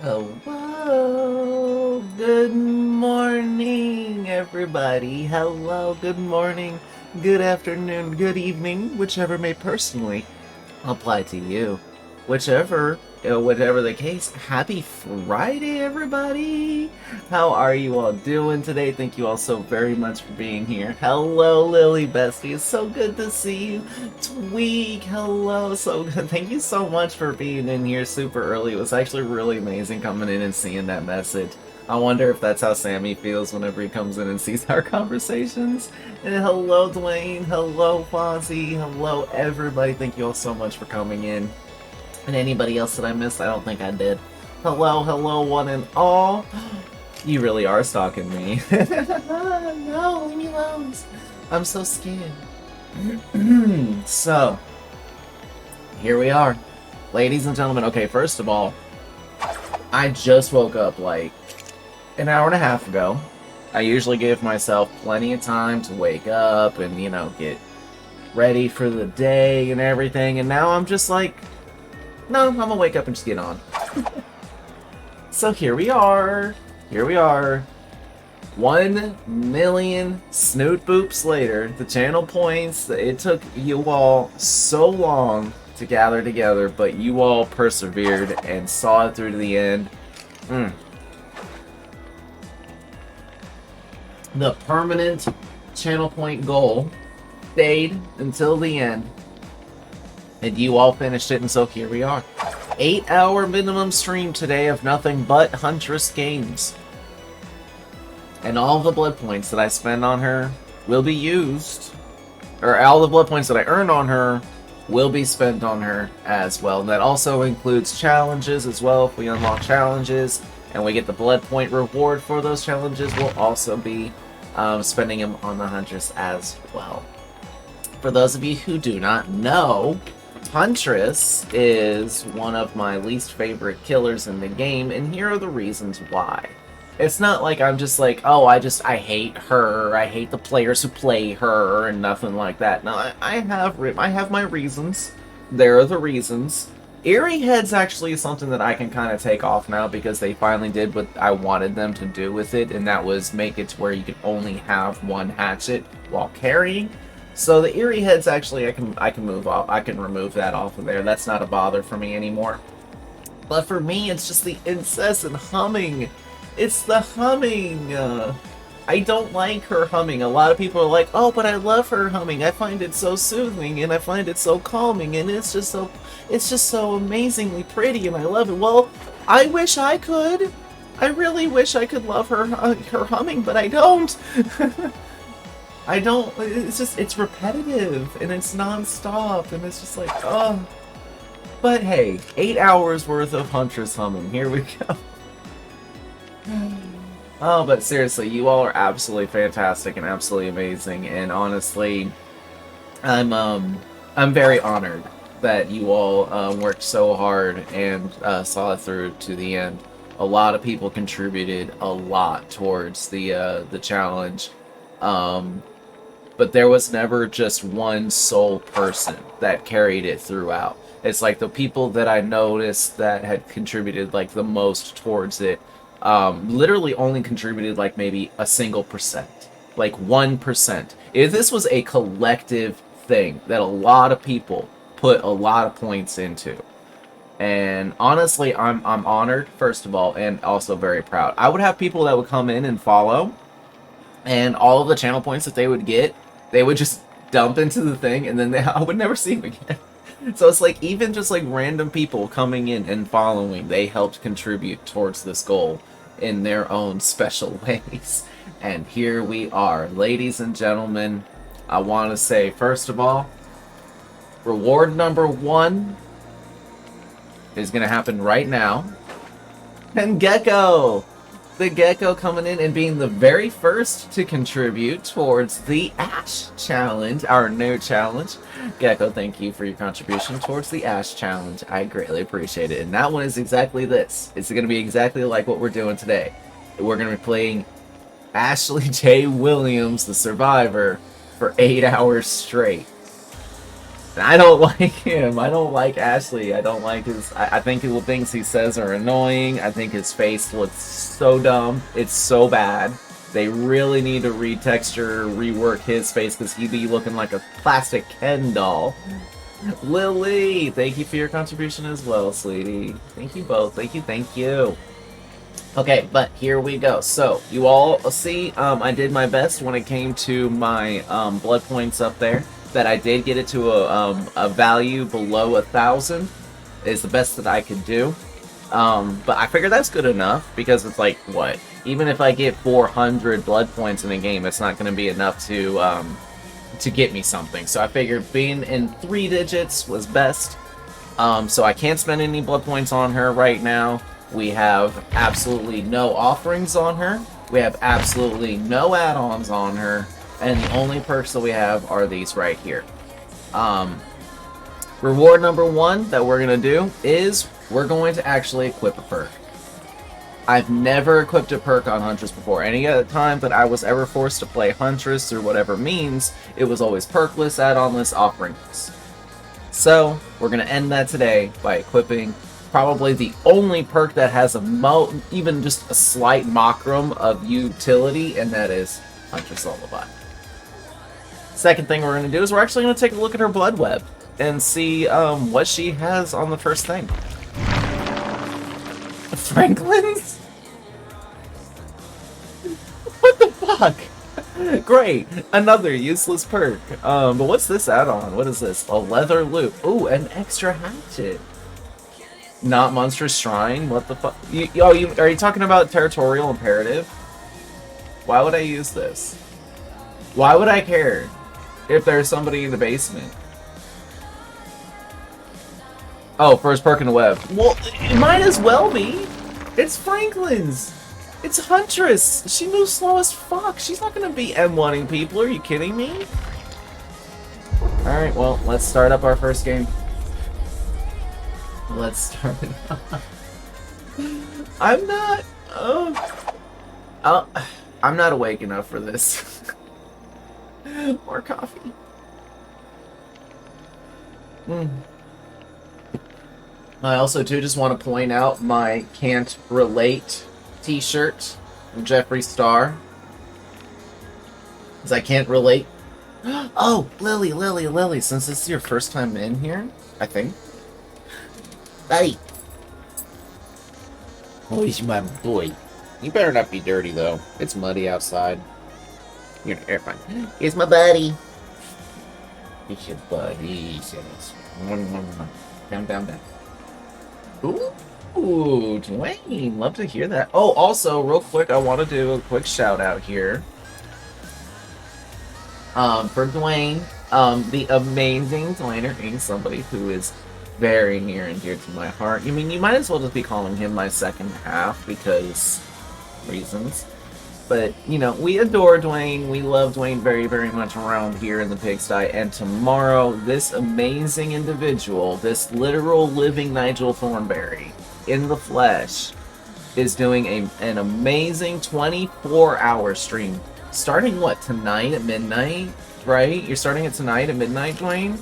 Hello, good morning, everybody. Hello, good morning, good afternoon, good evening, whichever may personally apply to you. Whatever the case, happy Friday, everybody! How are you all doing today? Thank you all so very much for being here. Hello, Lily Bestie. It's so good to see you. Tweak, hello. So good. Thank you so much for being in here super early. It was actually really amazing coming in and seeing that message. I wonder if that's how Sammy feels whenever he comes in and sees our conversations. And hello, Dwayne. Hello, Fonzie. Hello, everybody. Thank you all so much for coming in. And anybody else that I missed, I don't think I did. Hello, hello, one and all. You really are stalking me. No, leave me alone. I'm so scared. So, here we are. Ladies and gentlemen, okay, first of all, I just woke up like an hour and a half ago. I usually give myself plenty of time to wake up and, get ready for the day and everything. And now I'm just like, no, I'm gonna wake up and just get on. So here we are. Here we are. 1 million snoot boops later. The channel points. It took you all so long to gather together, but you all persevered and saw it through to the end. The permanent channel point goal stayed until the end. And you all finished it, and so here we are. 8-hour minimum stream today of nothing but Huntress games. And all the blood points that I spend on her will be used, or all the blood points that I earn on her will be spent on her as well. And that also includes challenges as well. If we unlock challenges and we get the blood point reward for those challenges, we'll also be spending them on the Huntress as well. For those of you who do not know, Huntress is one of my least favorite killers in the game, and here are the reasons why. It's not like I'm just like, oh, I hate her, I hate the players who play her, and nothing like that. No, I have my reasons. There are the reasons. Eerie Head's actually something that I can kind of take off now because they finally did what I wanted them to do with it, and that was make it to where you can only have one hatchet while carrying. So the Eerie Heads actually I can move off. I can remove that off of there. That's not a bother for me anymore. But for me, it's just the incessant humming. It's the humming. I don't like her humming. A lot of people are like, "Oh, but I love her humming. I find it so soothing and I find it so calming and it's just so amazingly pretty and I love it." Well, I wish I could. I really wish I could love her humming, but I don't. I don't, it's repetitive, and it's non-stop, and it's just like, oh. But hey, 8 hours worth of Huntress humming, here we go. Oh, but seriously, you all are absolutely fantastic and absolutely amazing, and honestly, I'm very honored that you all worked so hard and saw it through to the end. A lot of people contributed a lot towards the challenge. But there was never just one sole person that carried it throughout. It's like the people that I noticed that had contributed like the most towards it, literally only contributed like maybe a single percent, like 1%. If this was a collective thing that a lot of people put a lot of points into. And honestly, I'm honored, first of all, and also very proud. I would have people that would come in and follow, and all of the channel points that they would get, they would just dump into the thing, and then I would never see them again. So it's like, even just like random people coming in and following, they helped contribute towards this goal in their own special ways. And here we are. Ladies and gentlemen, I want to say, first of all, reward number 1 is going to happen right now. And Gecko! The Gecko coming in and being the very first to contribute towards the Ash Challenge, our new challenge. Gecko, thank you for your contribution towards the Ash Challenge. I greatly appreciate it. And that one is exactly this. It's going to be exactly like what we're doing today. We're going to be playing Ashley J. Williams, the Survivor, for 8 hours straight. I don't like him. I don't like Ashley. I don't like his. I think the things he says are annoying. I think his face looks so dumb. It's so bad. They really need to retexture, rework his face because he'd be looking like a plastic Ken doll. Lily, thank you for your contribution as well, sweetie. Thank you both. Thank you. Thank you. Okay, but here we go. So, you all see, I did my best when it came to my blood points up there. That I did get it to a value below 1,000 is the best that I could do. But I figure that's good enough because it's like, what? Even if I get 400 blood points in a game, it's not going to be enough to get me something. So I figured being in 3 digits was best. So I can't spend any blood points on her right now. We have absolutely no offerings on her. We have absolutely no add-ons on her. And the only perks that we have are these right here. Reward number 1 that we're going to do is we're going to actually equip a perk. I've never equipped a perk on Huntress before. Any other time that I was ever forced to play Huntress through whatever means, it was always perkless, add-onless, offeringless. So, we're going to end that today by equipping probably the only perk that has even just a slight mockerum of utility, and that is Huntress Lullaby. Second thing we're going to do is we're actually going to take a look at her blood web and see what she has on the first thing. Franklin's? What the fuck? Great, another useless perk. But what's this add-on? What is this? A leather loop. Ooh, an extra hatchet. Not Monstrous Shrine? What the fuck? Are you talking about Territorial Imperative? Why would I use this? Why would I care if there's somebody in the basement? Oh, first perk in the web. Well, it might as well be. It's Franklin's. It's Huntress. She moves slow as fuck. She's not gonna be M1ing people. Are you kidding me? Alright, well, let's start up our first game. Let's start it up. I'm not... I'm not awake enough for this. More coffee. I also, too, just want to point out my Can't Relate t-shirt from Jeffree Star. Because I can't relate. Oh, Lily, since this is your first time in here, I think. Buddy. Oh, he's my boy. You better not be dirty, though. It's muddy outside. You're fine. Here's my buddy. It's your buddy, he says. Down. Ooh, Dwayne, love to hear that. Oh, also, real quick, I want to do a quick shout out here. For Dwayne, the amazing Dwayner being somebody who is very near and dear to my heart. I mean, you might as well just be calling him my second half because reasons. But, you know, we adore Dwayne. We love Dwayne very, very much around here in the pigsty. And tomorrow, this amazing individual, this literal living Nigel Thornberry in the flesh, is doing an amazing 24-hour stream. Starting, what, tonight at midnight? Right? You're starting it tonight at midnight, Dwayne?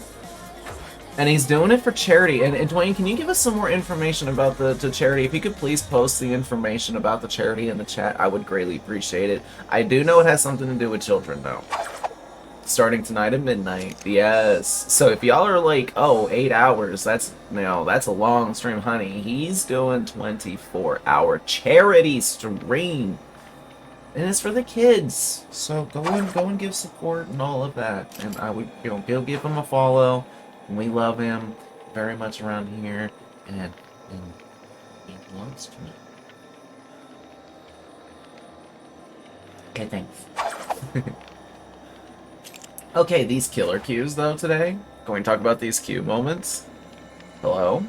And he's doing it for charity. And Dwayne, can you give us some more information about the charity? If you could please post the information about the charity in the chat, I would greatly appreciate it. I do know it has something to do with children, though. Starting tonight at midnight. Yes. So if y'all are like, oh, 8 hours, that's a long stream, honey. He's doing 24-hour charity stream. And it's for the kids. So go and give support and all of that. And I would, go give him a follow. We love him very much around here, and he wants to. Okay, thanks. Okay, these killer cues, though, today. Going to talk about these cue moments. Hello?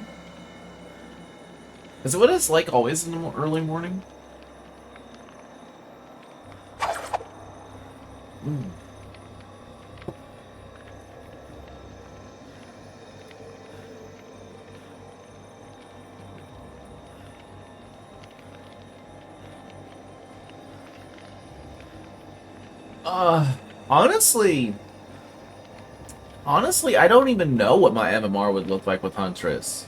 Is it what it's like always in the early morning? Honestly, Honestly, I don't even know what my MMR would look like with Huntress.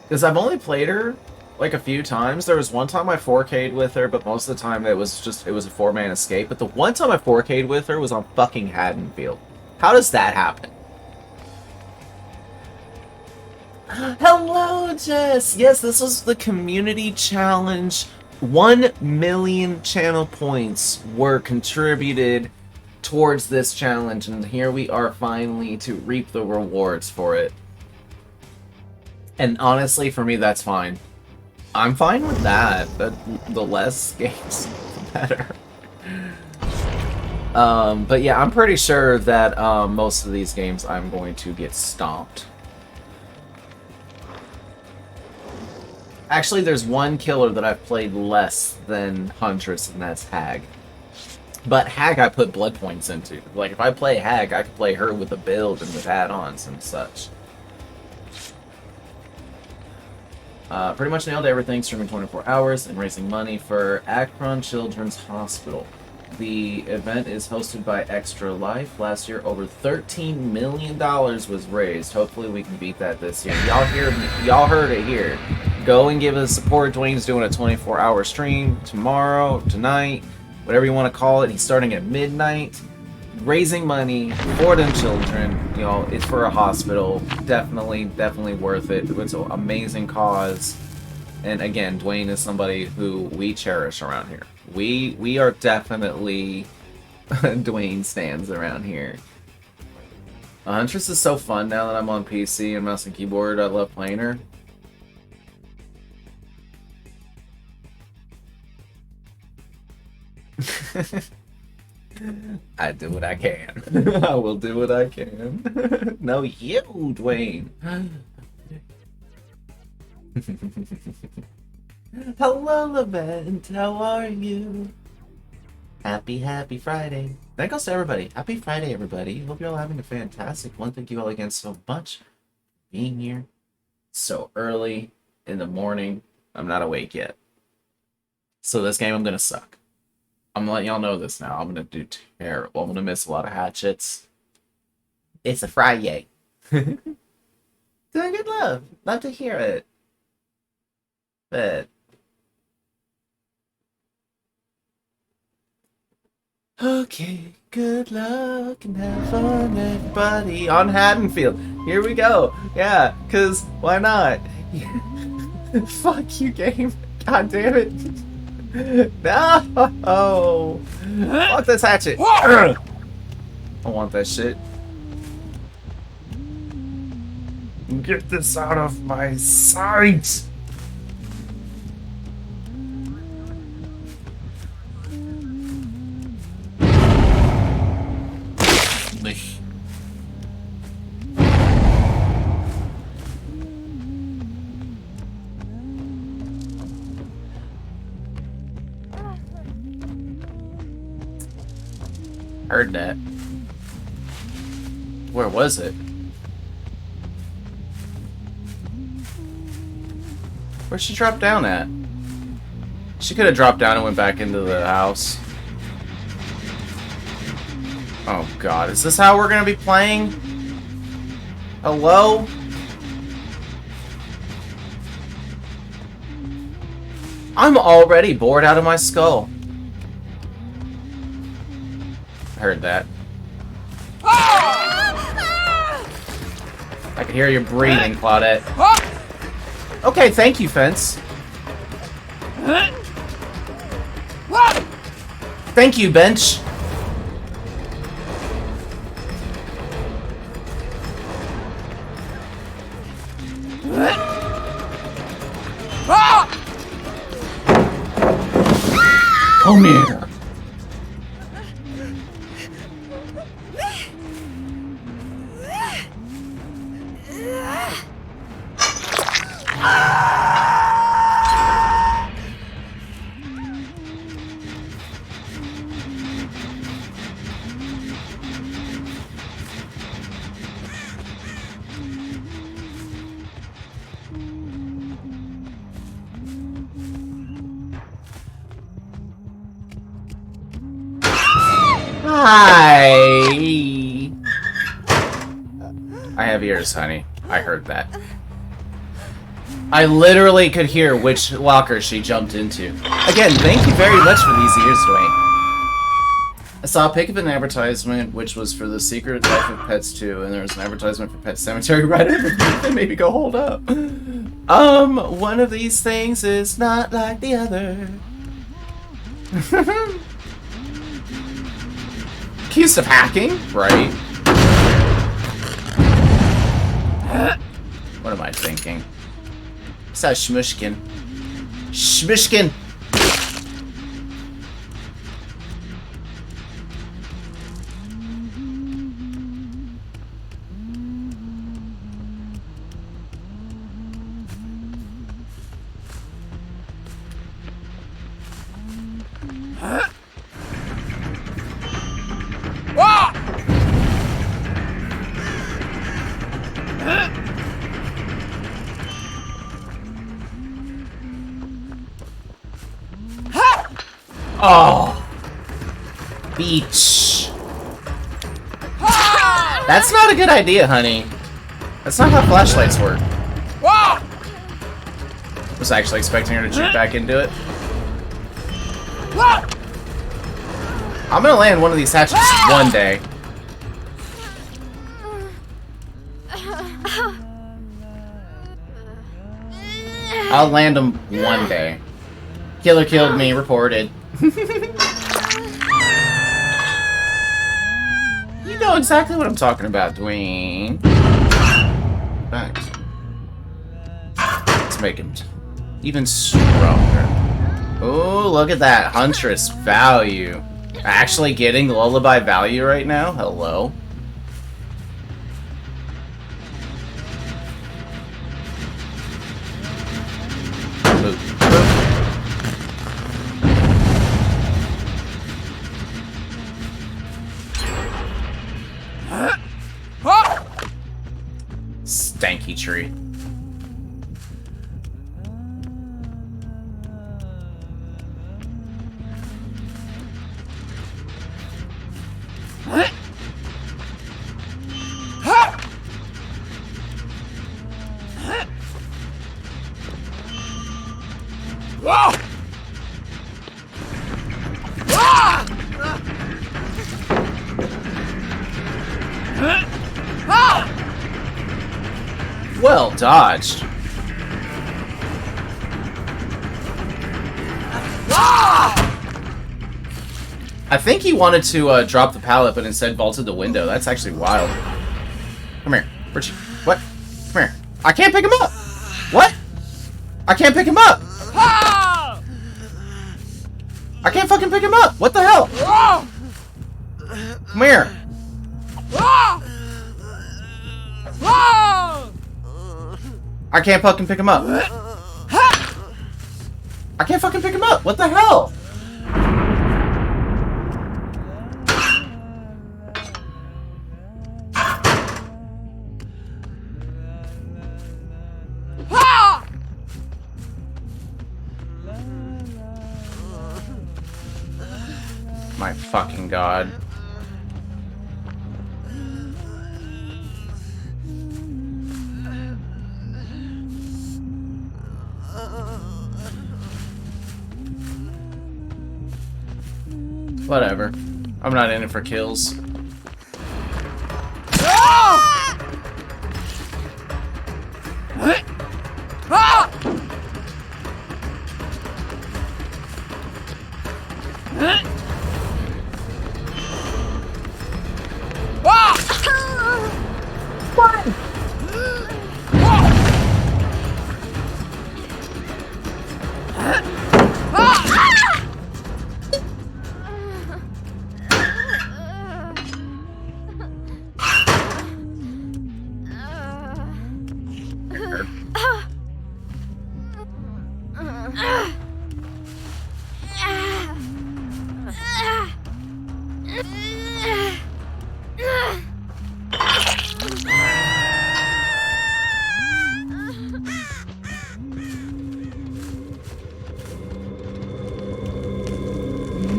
Because I've only played her, like, a few times. There was one time I 4K'd with her, but most of the time it was a 4-man escape. But the one time I 4K'd with her was on fucking Haddonfield. How does that happen? Hello, Jess! Yes, this was the community challenge. 1 million channel points were contributed towards this challenge, and here we are finally to reap the rewards for it. And honestly, for me, that's fine. I'm fine with that. The less games, the better. But yeah, I'm pretty sure that most of these games I'm going to get stomped. Actually, there's one killer that I've played less than Huntress, and that's Hag. But Hag I put blood points into. Like, if I play Hag, I can play her with a build and with add-ons and such. Pretty much nailed everything, streaming 24 hours and raising money for Akron Children's Hospital. The event is hosted by Extra Life. Last year, over $13 million was raised. Hopefully we can beat that this year. Y'all heard it here. Go and give us support. Dwayne's doing a 24-hour stream tomorrow, tonight, whatever you want to call it. He's starting at midnight, raising money for them children. You know, it's for a hospital. Definitely worth it. It's an amazing cause. And again, Dwayne is somebody who we cherish around here. We are definitely Dwayne stands around here. Huntress is so fun now that I'm on PC and mouse and keyboard. I love playing her. I do what I can. I will do what I can. No, you, Dwayne. Hello, Levent. How are you? Happy Friday. That goes to everybody. Happy Friday, everybody. Hope you're all having a fantastic one. Thank you all again so much for being here so early in the morning. I'm not awake yet. So this game I'm going to suck. I'm letting y'all know this now. I'm going to do terrible. I'm going to miss a lot of hatchets. It's a Friday. Doing good, love. Love to hear it. But okay, good luck and have fun, everybody. On Haddonfield. Here we go. Yeah, because why not? Fuck you, game. God damn it. No! Fuck this hatchet. I want that shit. Get this out of my sight. Heard that. Where was it? Where'd she drop down at? She could have dropped down and went back into the house. Oh god, is this how we're gonna be playing? Hello? I'm already bored out of my skull. I heard that. I can hear you breathing, Claudette. Okay, thank you, Fence. Thank you, Bench. Come here. Hi. I have ears, honey. I heard that. I literally could hear which locker she jumped into. Again, thank you very much for these ears, Dwayne. I saw a pic of an advertisement, which was for The Secret Life of Pets 2, and there was an advertisement for Pet Cemetery right underneath it. Made me go, hold up. One of these things is not like the other. Accused of hacking? Right. What am I thinking? What's that Shmushkin? Shmushkin! Oh! Beach. That's not a good idea, honey. That's not how flashlights work. Was actually expecting her to jump back into it. I'm gonna land one of these hatchets one day. I'll land them one day. Killer killed me, reported. You know exactly what I'm talking about, Dwayne. Thanks. Let's make him even stronger. Oh, look at that. Huntress value. Actually getting lullaby value right now? Hello? Stanky tree. Well dodged. I think he wanted to drop the pallet, but instead vaulted the window. That's actually wild. Come here. Where'd you... What? Come here. I can't pick him up! What? I can't pick him up! I can't fucking pick him up! What the hell? Come here. I can't fucking pick him up. I can't fucking pick him up. What the hell? My fucking god. Whatever. I'm not in it for kills.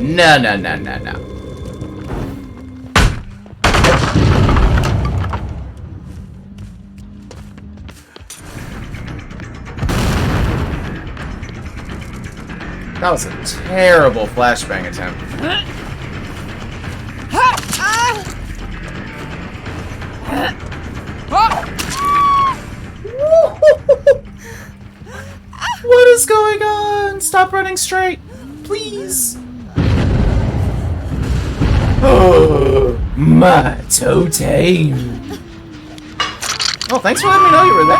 No, no, no, no, no. That was a terrible flashbang attempt. What is going on? Stop running straight, please. Oh, my toe tame. Oh, thanks for letting me know you were there.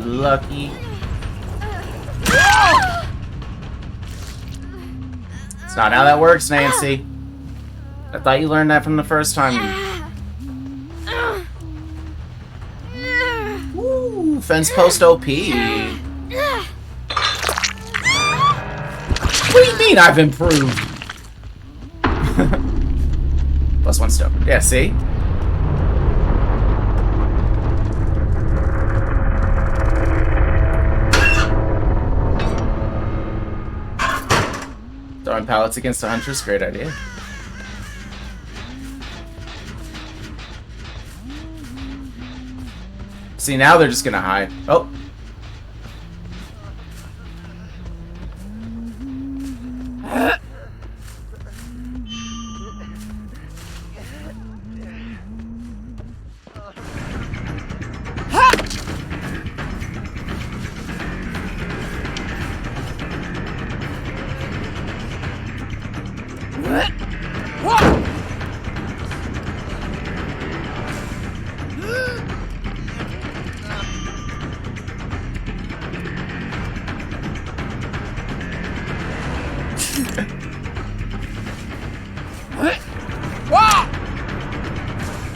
Lucky. It's not how that works, Nancy. I thought you learned that from the first time. Ooh, fence post OP. What do you mean I've improved? +1 stone. Yeah, see? Throwing pallets against the Huntress, great idea. See, now they're just gonna hide. Oh.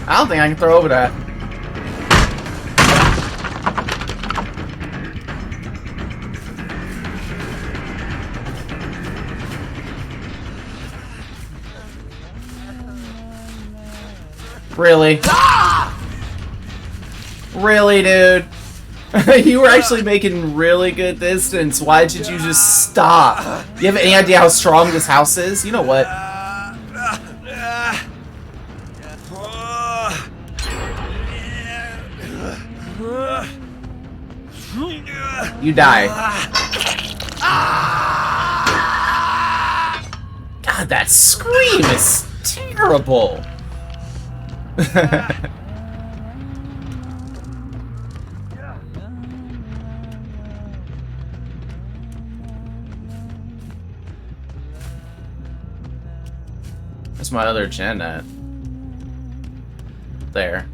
I don't think I can throw over that. Really? Really, dude? You were actually making really good distance. Why did you just stop? You have any idea how strong this house is? You know what? You die. God, that scream is terrible. Where's my other gen at? There.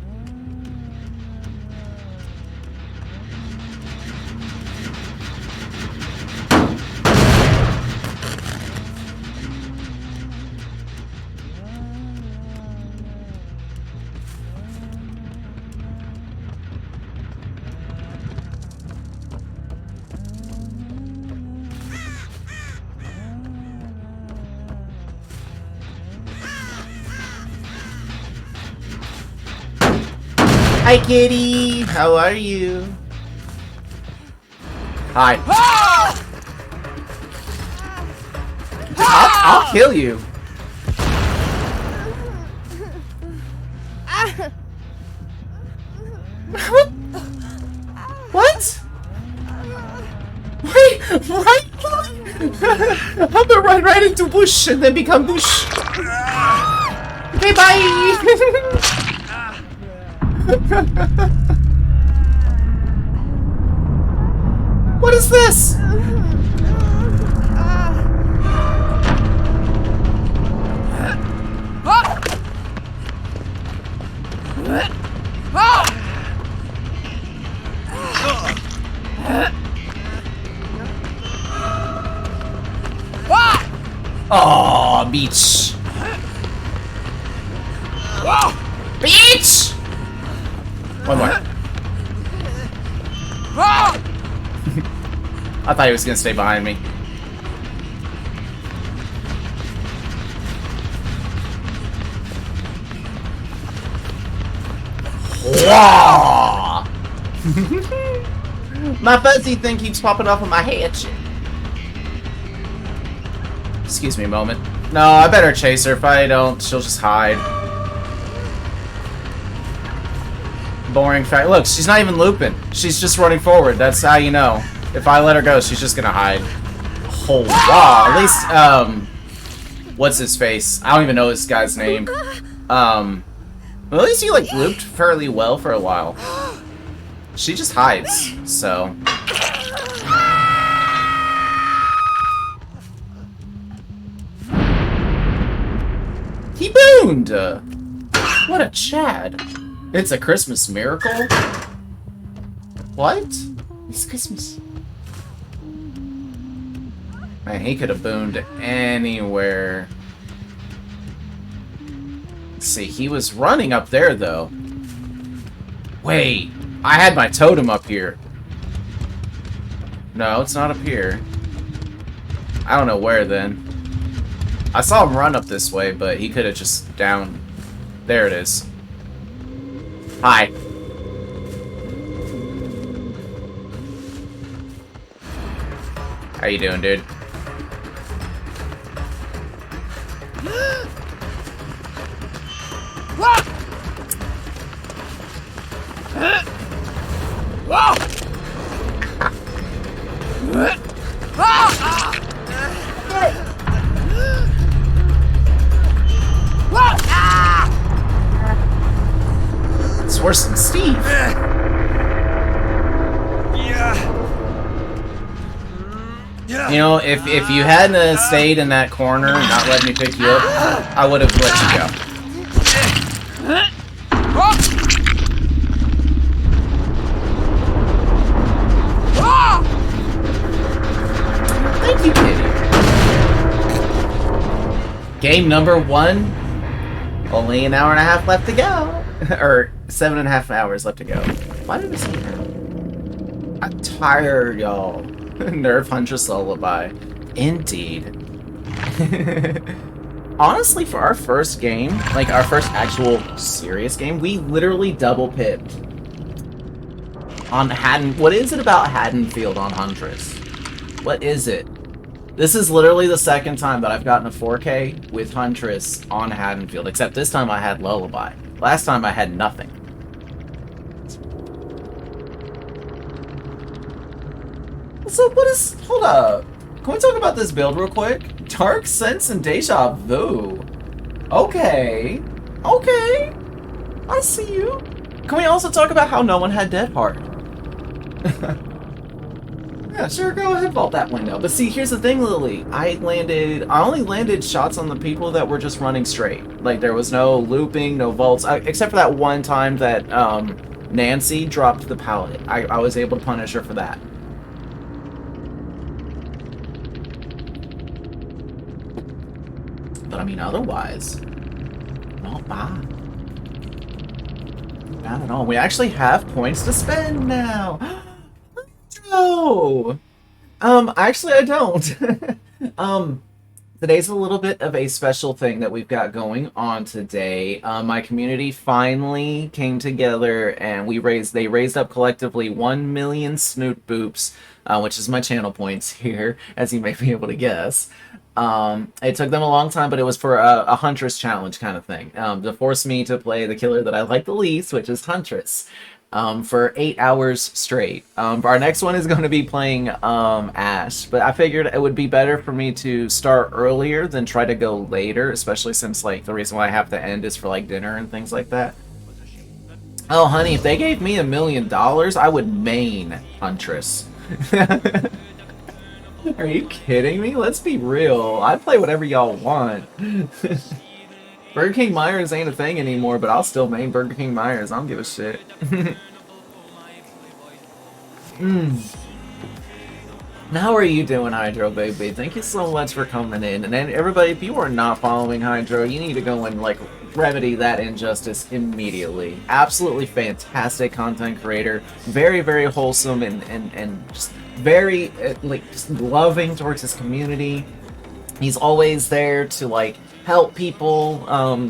Hi, kitty. How are you? Hi. I'll kill you. What? Wait, right? I'm gonna run right into bush and then become bush. Okay, bye. What is this? Oh, beach. Beach! One more. I thought he was gonna stay behind me. Wah! My fuzzy thing keeps popping up on my head. Excuse me a moment. No, I better chase her. If I don't, she'll just hide. Boring fact. Look, she's not even looping. She's just running forward. That's how you know. If I let her go, she's just gonna hide. Oh, wow. At least, what's his face? I don't even know this guy's name. Well, at least he, like, looped fairly well for a while. She just hides, so... He booned! What a Chad. It's a Christmas miracle? What? It's Christmas. Man, he could have booned anywhere. Let's see, he was running up there, though. Wait, I had my totem up here. No, it's not up here. I don't know where, then. I saw him run up this way, but he could have just down... There it is. Hi. How you doing, dude? It's worse than Steve. You know, if you hadn't stayed in that corner and not let me pick you up, I would have let you go. Thank you, kitty. Game number 1. Only an hour and a half left to go. Or 7.5 hours left to go. Why did I say that? I'm tired, y'all. Nerf Huntress Lullaby. Indeed. Honestly, for our first game, like our first actual serious game, we literally double pipped on Haddon. What is it about Haddonfield on Huntress? What is it? This is literally the second time that I've gotten a 4K with Huntress on Haddonfield, except this time I had Lullaby. Last time I had nothing. So what is... Hold up. Can we talk about this build real quick? Dark Sense and Deja Vu. Okay. Okay. I see you. Can we also talk about how no one had Dead Hard? Yeah, sure, go ahead, vault that window. But see, here's the thing, Lily. I only landed shots on the people that were just running straight. Like, there was no looping, no vaults, except for that one time that Nancy dropped the pallet. I was able to punish her for that. But I mean, otherwise, not bad. Not bad at all. We actually have points to spend now. No. Actually, I don't. Today's a little bit of a special thing that we've got going on today. My community finally came together, and they raised up collectively 1 million snoot boops, which is my channel points here, as you may be able to guess. It took them a long time, but it was for a Huntress challenge kind of thing, to force me to play the killer that I like the least, which is Huntress, for 8 hours straight. Our next one is going to be playing Ash, but I figured it would be better for me to start earlier than try to go later, especially since, like, the reason why I have to end is for, like, dinner and things like that. Oh, honey, if they gave me $1 million, I would main Huntress. Are you kidding me? Let's be real. I play whatever y'all want. Burger King Myers ain't a thing anymore, but I'll still main Burger King Myers. I don't give a shit. How are you doing, Hydro Baby? Thank you so much for coming in. And then everybody, if you are not following Hydro, you need to go and, like, remedy that injustice immediately. Absolutely fantastic content creator. Very, very wholesome and just very like just loving towards his community. He's always there to like help people,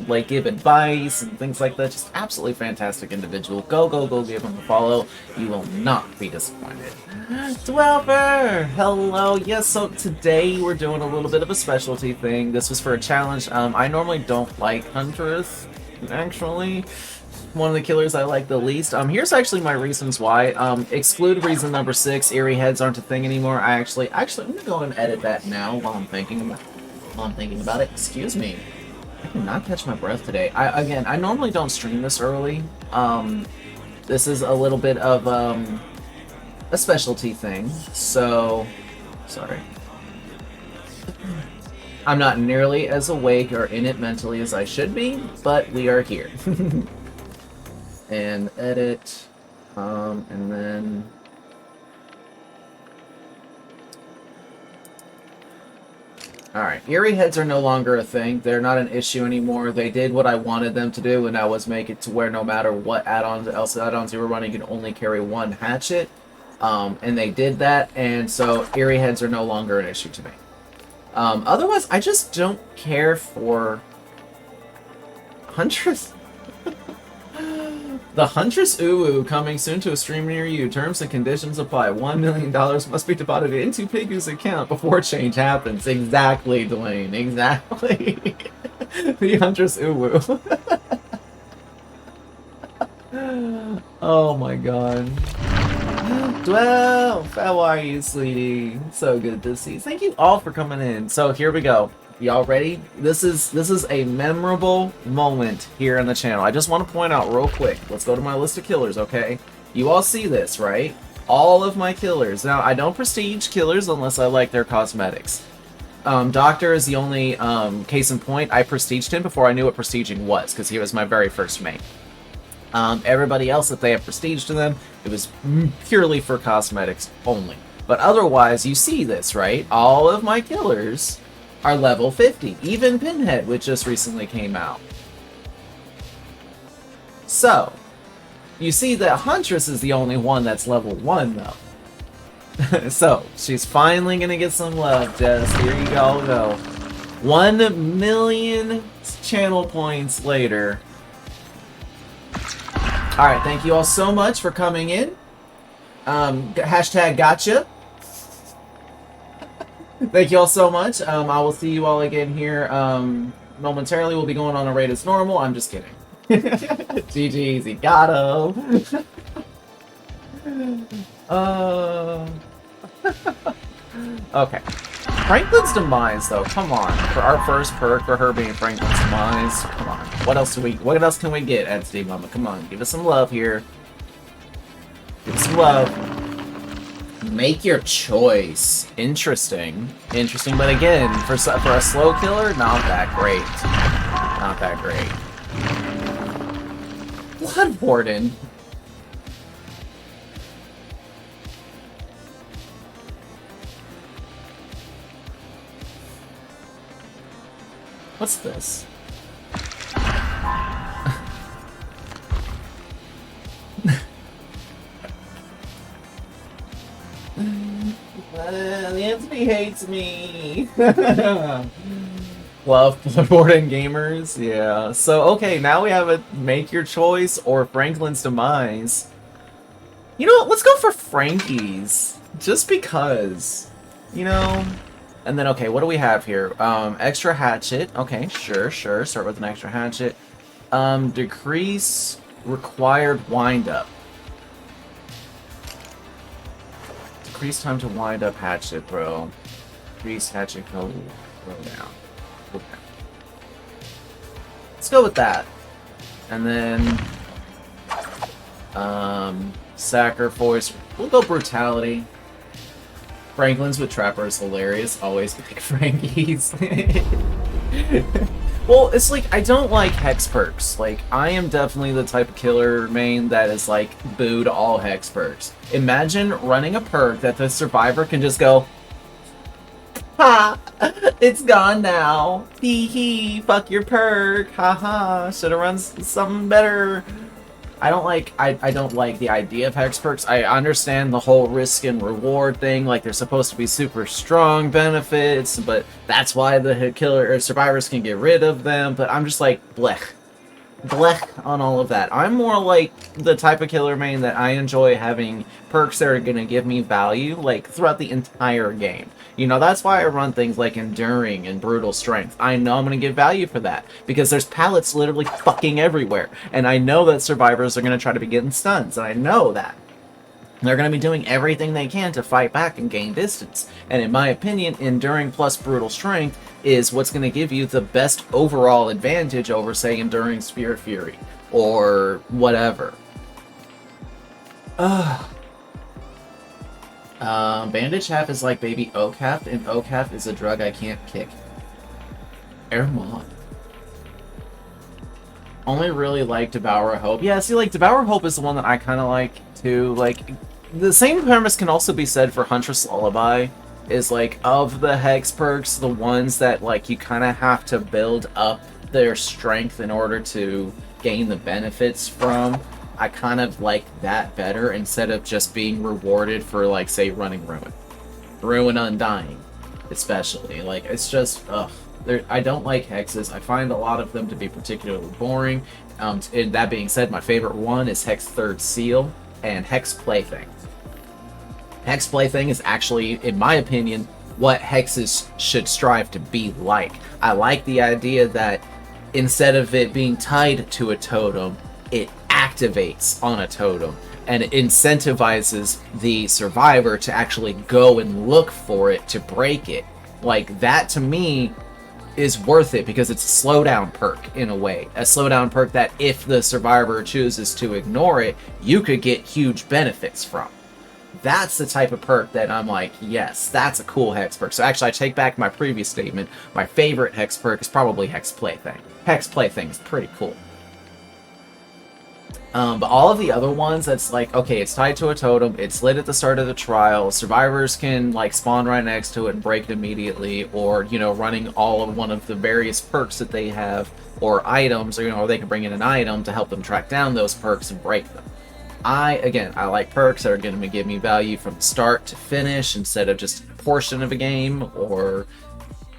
like give advice and things like that. Just absolutely fantastic individual. Go give him a follow. You will not be disappointed. Dweller! Hello! Yes, so today we're doing a little bit of a specialty thing. This was for a challenge. I normally don't like Huntress, actually. One of the killers I like the least. Here's actually my reasons why. Exclude reason number 6, eerie heads aren't a thing anymore. Actually, I'm gonna go and edit that now while I'm thinking about it. Excuse me. I cannot catch my breath today. I normally don't stream this early. This is a little bit of, a specialty thing, so sorry. I'm not nearly as awake or in it mentally as I should be, but we are here. And edit, and then alright, eerie heads are no longer a thing. They're not an issue anymore. They did what I wanted them to do, and that was make it to where no matter what add-ons you were running, you can only carry one hatchet. And they did that, and so eerie heads are no longer an issue to me. Otherwise, I just don't care for Huntress. The Huntress Uwu coming soon to a stream near you. Terms and conditions apply. $1 million must be deposited into Pigu's account before change happens. Exactly, Dwayne. Exactly. The Huntress Uwu. Oh my god. Dwell! How are you, sweetie? So good to see you. Thank you all for coming in. So here we go. Y'all ready? This is a memorable moment here on the channel. I just want to point out real quick. Let's go to my list of killers, okay? You all see this, right? All of my killers. Now, I don't prestige killers unless I like their cosmetics. Doctor is the only case in point. I prestiged him before I knew what prestiging was, because he was my very first mate. Everybody else, if they have prestige to them, it was purely for cosmetics only. But otherwise, you see this, right? All of my killers are level 50. Even Pinhead, which just recently came out. So, you see that Huntress is the only one that's level 1, though. So, she's finally gonna get some love, Jess. Here you go. 1 million channel points later. Alright, thank you all so much for coming in. Hashtag gotcha. Thank you all so much. I will see you all again here momentarily. We'll be going on a raid as normal. I'm just kidding. GG easy. Got him. Okay. Franklin's demise, though. Come on. For our first perk, for her being Franklin's demise. Come on. What else can we get at Steve Mama? Come on. Give us some love here. Give us some love. Make your choice. Interesting. Interesting, but again, for a slow killer, not that great. Not that great. Blood Warden. What's this? Anthony hates me. Love Bloodborne gamers, yeah. So okay, now we have a make your choice or Franklin's demise. You know what? Let's go for Frankie's, just because. You know. And then okay, what do we have here? Extra hatchet. Okay, sure. Start with an extra hatchet. Decrease required windup. Decrease time to wind up hatchet, bro. Decrease hatchet go down. Okay. Let's go with that. And then sacrifice. We'll go brutality. Franklin's with Trapper is hilarious. Always pick Frankie's. Well, it's like, I don't like hex perks. Like, I am definitely the type of killer main that is like, booed all hex perks. Imagine running a perk that the survivor can just go, Ha! It's gone now. Hee hee. Fuck your perk. Haha. Should have run something better. I don't like the idea of hex perks. I understand the whole risk and reward thing, like they're supposed to be super strong benefits, but that's why the killer or survivors can get rid of them, but I'm just like, blech. Blech on all of that. I'm more like the type of killer main that I enjoy having perks that are going to give me value, like, throughout the entire game. You know, that's why I run things like Enduring and Brutal Strength. I know I'm going to get value for that, because there's pallets literally fucking everywhere, and I know that survivors are going to try to be getting stuns, and I know that. They're going to be doing everything they can to fight back and gain distance. And in my opinion, Enduring plus Brutal Strength is what's going to give you the best overall advantage over, say, Enduring Sphere of Fury or whatever. Bandage half is like baby oak half, and oak half is a drug I can't kick. Ermon. Only really like Devour Hope. Yeah, see, like, Devour Hope is the one that I kind of like, too. Like, the same premise can also be said for Huntress Lullaby, is, like, of the Hex perks, the ones that, like, you kind of have to build up their strength in order to gain the benefits from. I kind of like that better, instead of just being rewarded for, like, say, running Ruin. Ruin Undying, especially. Like, it's just, ugh. I don't like hexes. I find a lot of them to be particularly boring. And that being said, my favorite one is Hex Third Seal and Hex Plaything. Hex Plaything is actually, in my opinion, what hexes should strive to be like. I like the idea that instead of it being tied to a totem, it activates on a totem, and it incentivizes the survivor to actually go and look for it to break it. Like, that to me is worth it, because it's a slowdown perk in a way. A slowdown perk that if the survivor chooses to ignore it, you could get huge benefits from. That's the type of perk that I'm like, yes, that's a cool hex perk. So actually, I take back my previous statement. My favorite hex perk is probably Hex Plaything. Hex Plaything is pretty cool. But all of the other ones, that's like, okay, it's tied to a totem, it's lit at the start of the trial, survivors can, like, spawn right next to it and break it immediately, or, you know, running all of one of the various perks that they have, or items, or, you know, or they can bring in an item to help them track down those perks and break them. I like perks that are going to give me value from start to finish, instead of just a portion of a game, or,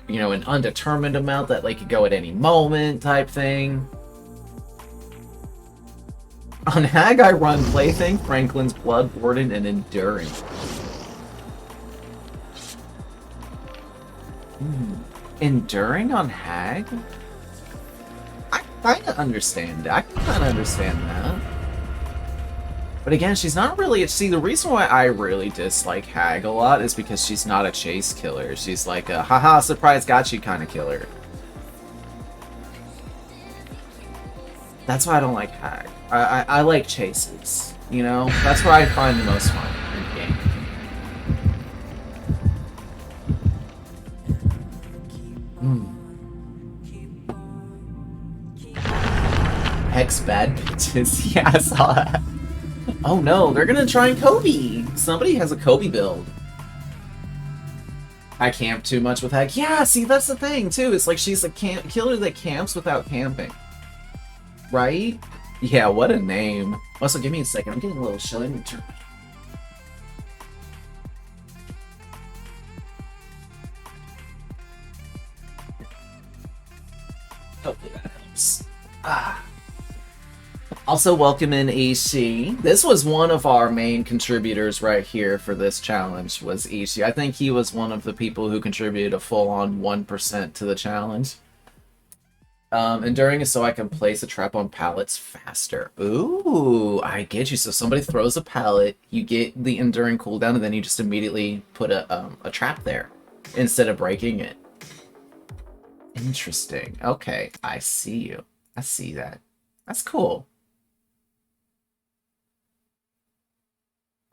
you know, an undetermined amount that, like, could go at any moment type thing. On Hag, I run Plaything, Franklin's Blood, Warden, and Enduring. Enduring on Hag? I kind of understand that. I can kind of understand that. But again, she's not really... See, the reason why I really dislike Hag a lot is because she's not a chase killer. She's like a haha, surprise, got you kind of killer. That's why I don't like Hag. I like chases, you know? That's where I find the most fun in the game. Hex bad bitches. Yeah, I saw that. Oh no, they're gonna try and Kobe! Somebody has a Kobe build. I camp too much with Hag. Yeah, see, that's the thing, too. It's like she's a killer that camps without camping. Right? Yeah, what a name. Also, give me a second. I'm getting a little chilly. Hopefully that helps. Also, welcome in Ishi. This was one of our main contributors right here for this challenge, was Ishi. I think he was one of the people who contributed a full-on 1% to the challenge. Enduring is so I can place a trap on pallets faster. Ooh, I get you. So somebody throws a pallet, you get the Enduring cooldown, and then you just immediately put a trap there instead of breaking it. Interesting. Okay, I see you. I see that. That's cool.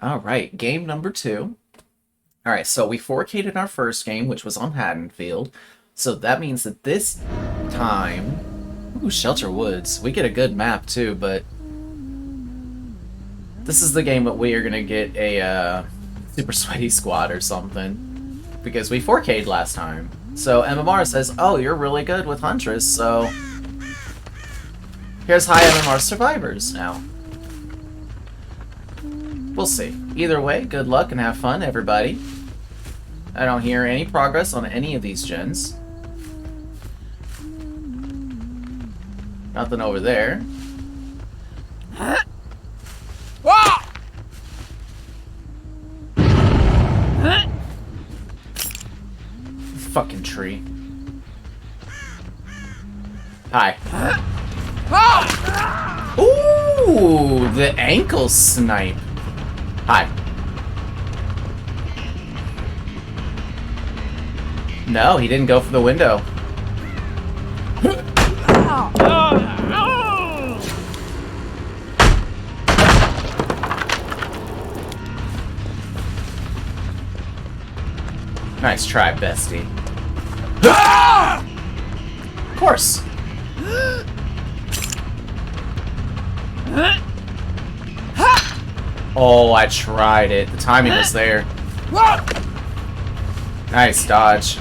Alright, game number 2. Alright, so we 4K'd in our first game, which was on Haddonfield. So that means that this time... Ooh, Shelter Woods. We get a good map too, but... This is the game that we are going to get a Super Sweaty Squad or something. because we 4K'd last time. So MMR says, oh, you're really good with Huntress, so here's high MMR survivors now. We'll see. Either way, good luck and have fun, everybody. I don't hear any progress on any of these gens. Nothing over there. Fucking tree. Hi. Ooh, the ankle snipe. Hi. No, he didn't go for the window. Nice try, bestie. Of course. Oh, I tried it. The timing was there. Nice dodge.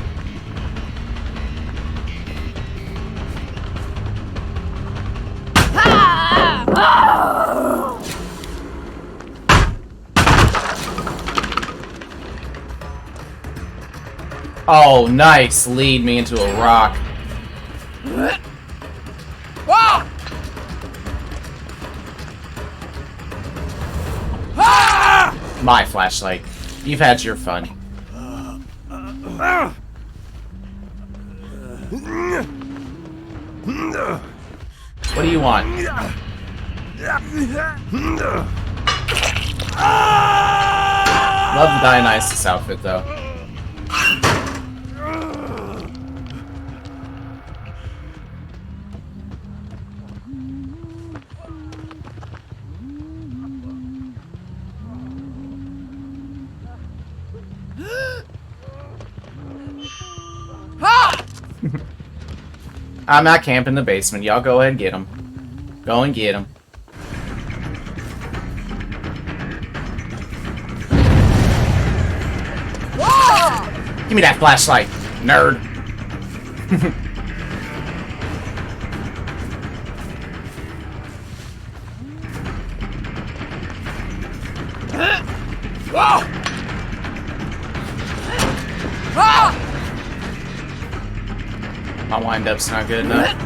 Oh, nice. Lead me into a rock. My flashlight. You've had your fun. What do you want? Love the Dionysus outfit, though. I'm not camping in the basement. Y'all go ahead and get him. Go and get him. Give me that flashlight, nerd. My wind-up's not good enough.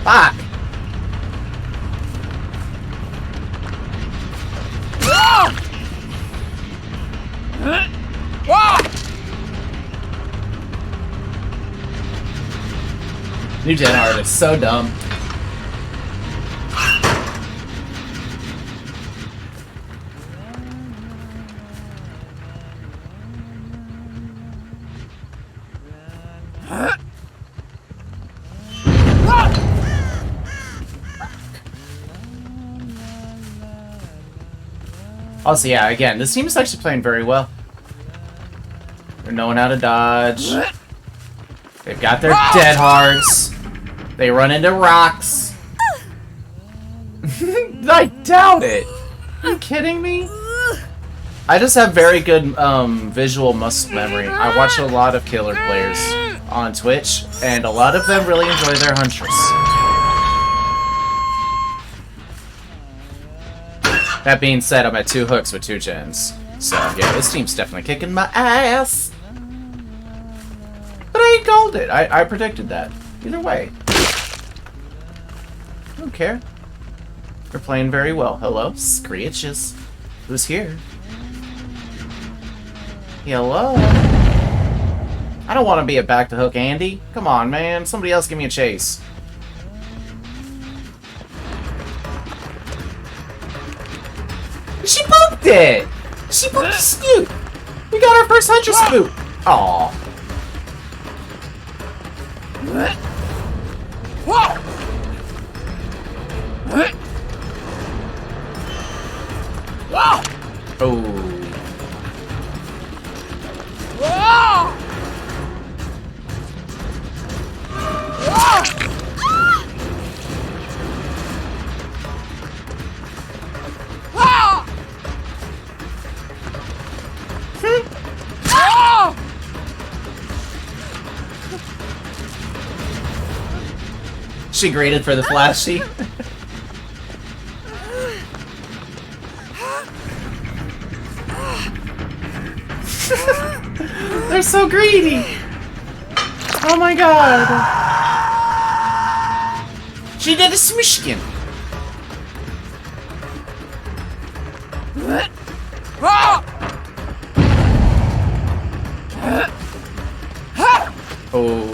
Fuck! New gen art is so dumb. Also, yeah, again, this team is actually playing very well. They're knowing how to dodge. They've got their dead hearts. They run into rocks. I doubt it. Are you kidding me? I just have very good visual muscle memory. I watch a lot of killer players on Twitch, and a lot of them really enjoy their Huntress. That being said, I'm at 2 hooks with 2 gens. So, yeah, this team's definitely kicking my ass. But I called it. I predicted that. Either way. I don't care. They're playing very well. Hello? Screeches. Who's here? Hello? I don't want to be a back to hook Andy. Come on, man. Somebody else give me a chase. She booped it! She booped the scoop! We got our first Huntress spook! Aww. Oh. She graded for the flashy. They're so greedy. Oh my god. She did a smishkin. Oh.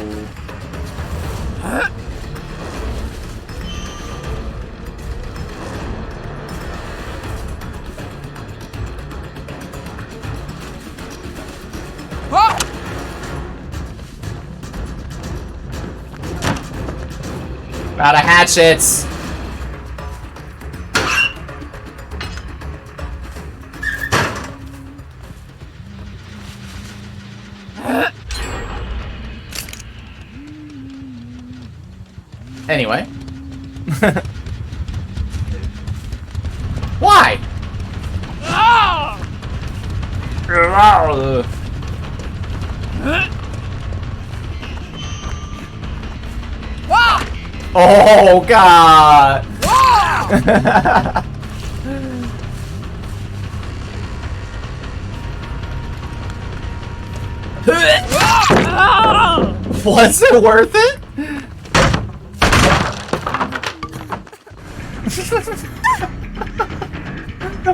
Out of hatchets. Anyway. Why? Oh god! Was it worth it?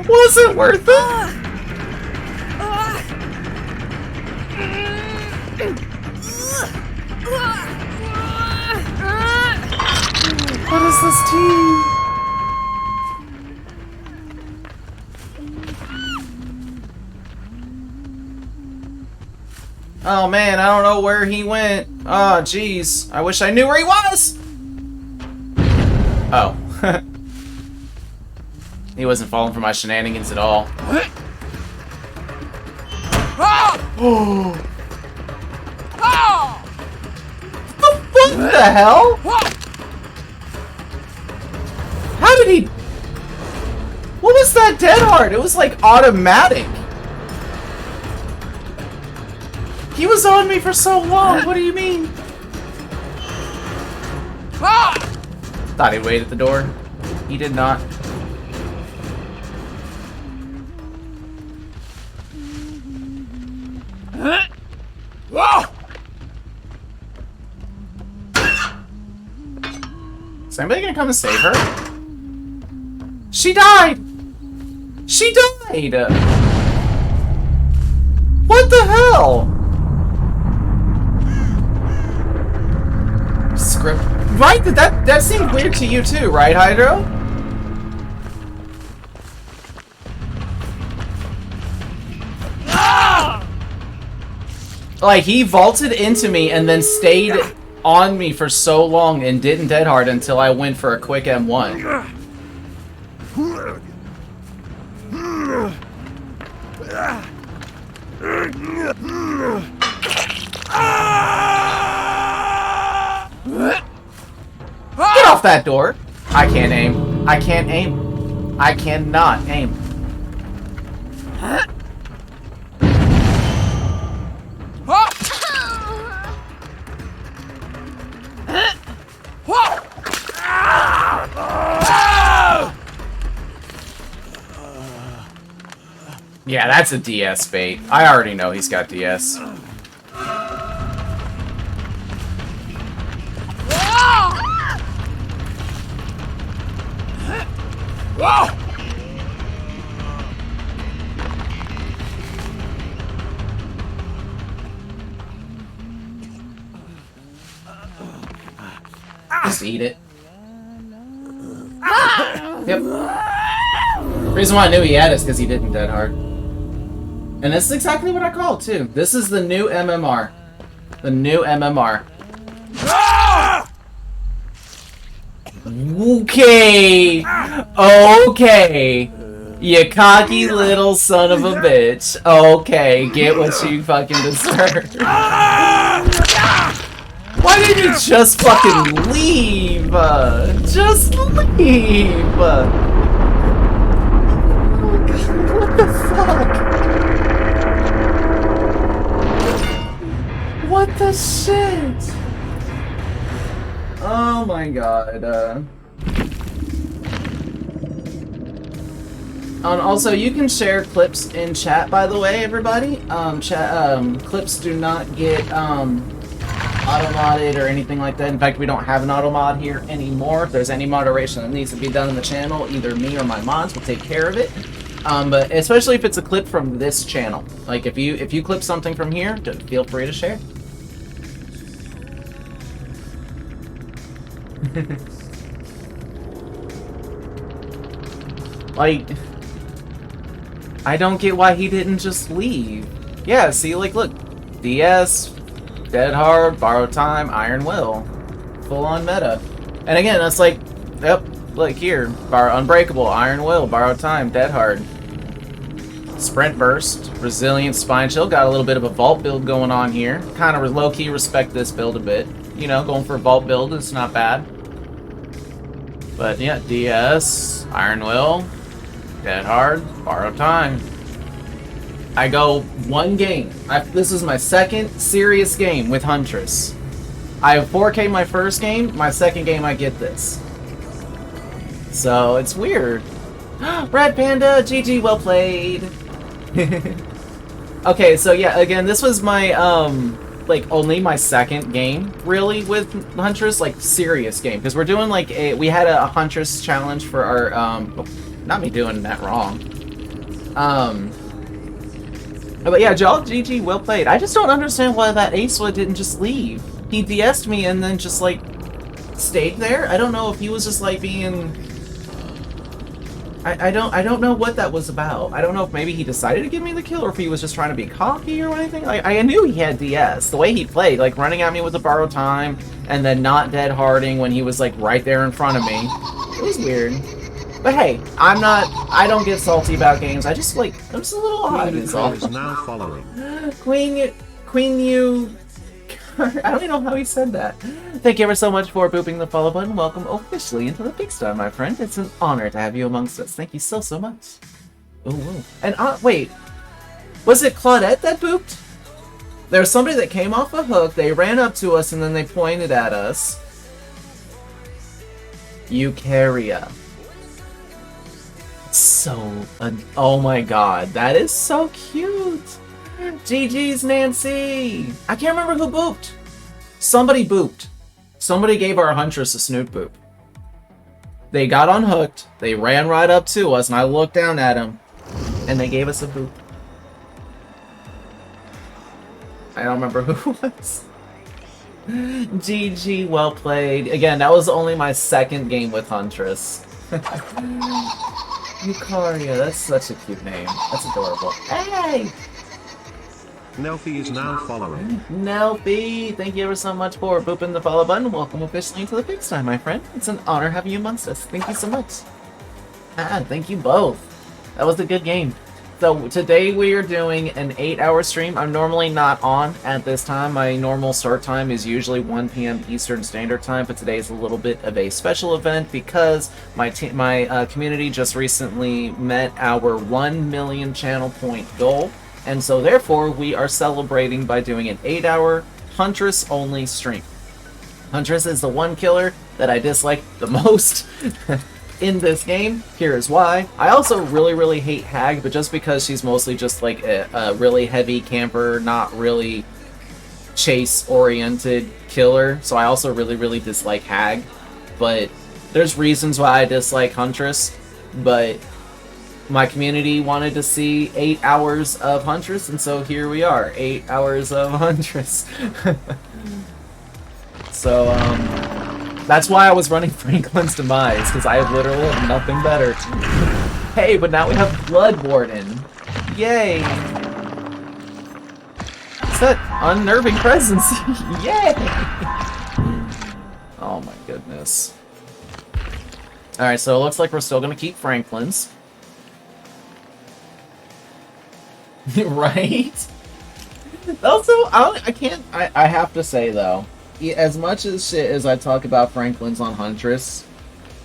Was it worth it? What is this team? Oh man, I don't know where he went. Oh jeez, I wish I knew where he was! Oh. He wasn't falling for my shenanigans at all. Oh! What the hell? How did he... What was that dead hard? It was like automatic. He was on me for so long. What do you mean? Thought he'd wait at the door. He did not. Is anybody gonna come and save her? She died! She died! What the hell? Script. Right? That seemed weird to you too, right, Hydro? Like, he vaulted into me and then stayed on me for so long and didn't dead hard until I went for a quick M1. Get off that door! I can't aim. I can't aim. I cannot aim. Yeah, that's a DS bait. I already know he's got DS. Just eat it. Yep. The reason why I knew he had it is because he didn't dead hard. And this is exactly what I called, too. This is the new MMR. The new MMR. Okay. Okay. You cocky little son of a bitch. Okay, get what you fucking deserve. Why didn't you just fucking leave? Just leave. Oh God, what the fuck? What the shit? Oh Oh my god. Also, you can share clips in chat, by the way, everybody. Clips do not get auto-modded or anything like that. In fact, we don't have an auto-mod here anymore. If there's any moderation that needs to be done in the channel, either me or my mods will take care of it. But especially if it's a clip from this channel. Like, if you clip something from here, feel free to share. Like, I don't get why he didn't just leave. Yeah, see, like, look. DS, Dead Hard, Borrowed Time, Iron Will. Full-on meta. And again, that's like, yep, like here. Unbreakable, Iron Will, Borrowed Time, Dead Hard. Sprint Burst, Resilient, Spine Chill. Got a little bit of a Vault build going on here. Kind of low-key respect this build a bit. You know, going for a Vault build is not bad. But yeah, DS, Iron Will, Dead Hard, Borrowed Time. I go one game. This is my second serious game with Huntress. I have 4K my first game. My second game I get this. So it's weird. Red Panda, GG, well played. Okay, so yeah, again, this was my like only my second game really with Huntress, like serious game, because we're doing like we had a Huntress challenge for our not me doing that wrong. But yeah, Joel, GG, well played. I just don't understand why that Aesla didn't just leave. He DS'd me and then just like stayed there. I don't know if he was just like being. I don't know what that was about. I don't know if maybe he decided to give me the kill or if he was just trying to be cocky or anything. Like, I knew he had DS. The way he played, like running at me with a Borrowed Time and then not dead harding when he was like right there in front of me. It was weird. But hey, I don't get salty about games. I'm just a little odd. Is now following. Queen you. I don't even know how he said that. Thank you ever so much for booping the follow button. Welcome officially into the pigsty, my friend. It's an honor to have you amongst us. Thank you so much. Ooh. And wait, was it Claudette that booped? There's somebody that came off a hook. They ran up to us and then they pointed at us. Eukarya. So, oh my god, that is so cute. GG's Nancy! I can't remember who booped. Somebody booped. Somebody gave our Huntress a snoot boop. They got unhooked, they ran right up to us, and I looked down at them, and they gave us a boop. I don't remember who it was. GG, well played. Again, that was only my second game with Huntress. Eukarya, that's such a cute name. That's adorable. Hey! Nelfie is now following. Nelfie, thank you ever so much for booping the follow button. Welcome officially into the pigsty, my friend. It's an honor having you amongst us. Thank you so much. Thank you both. That was a good game. So today we are doing an 8-hour stream. I'm normally not on at this time. My normal start time is usually 1 p.m. Eastern Standard Time, but today is a little bit of a special event because my community just recently met our 1 million channel point goal. And so therefore, we are celebrating by doing an 8-hour Huntress-only stream. Huntress is the one killer that I dislike the most in this game. Here is why. I also really hate Hag, but just because she's mostly just like a really heavy camper, not really chase-oriented killer. So I also really dislike Hag. But there's reasons why I dislike Huntress, but my community wanted to see 8 hours of Huntress, and so here we are, 8 hours of Huntress. So, that's why I was running Franklin's Demise, because I literally have nothing better. Hey, but now we have Blood Warden. Yay! It's that unnerving presence. Yay! Oh my goodness. Alright, so it looks like we're still going to keep Franklin's. Right? Also, I have to say though, as much as shit as I talk about Franklin's on Huntress,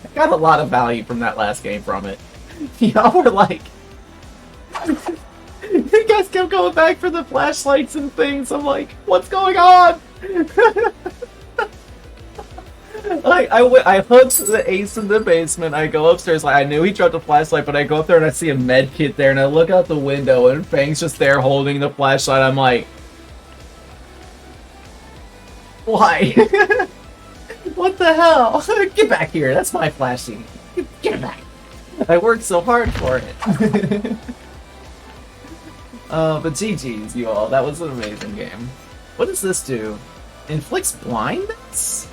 I got a lot of value from that last game from it. Y'all were like, you guys kept going back for the flashlights and things. I'm like, what's going on? I hooked the ace in the basement. I go upstairs. Like I knew he dropped a flashlight, but I go up there and I see a med kit there, and I look out the window, and Fang's just there holding the flashlight. I'm like, why? What the hell? Get back here. That's my flashlight. Get it back. I worked so hard for it. But GG's, you all. That was an amazing game. What does this do? Inflicts blindness?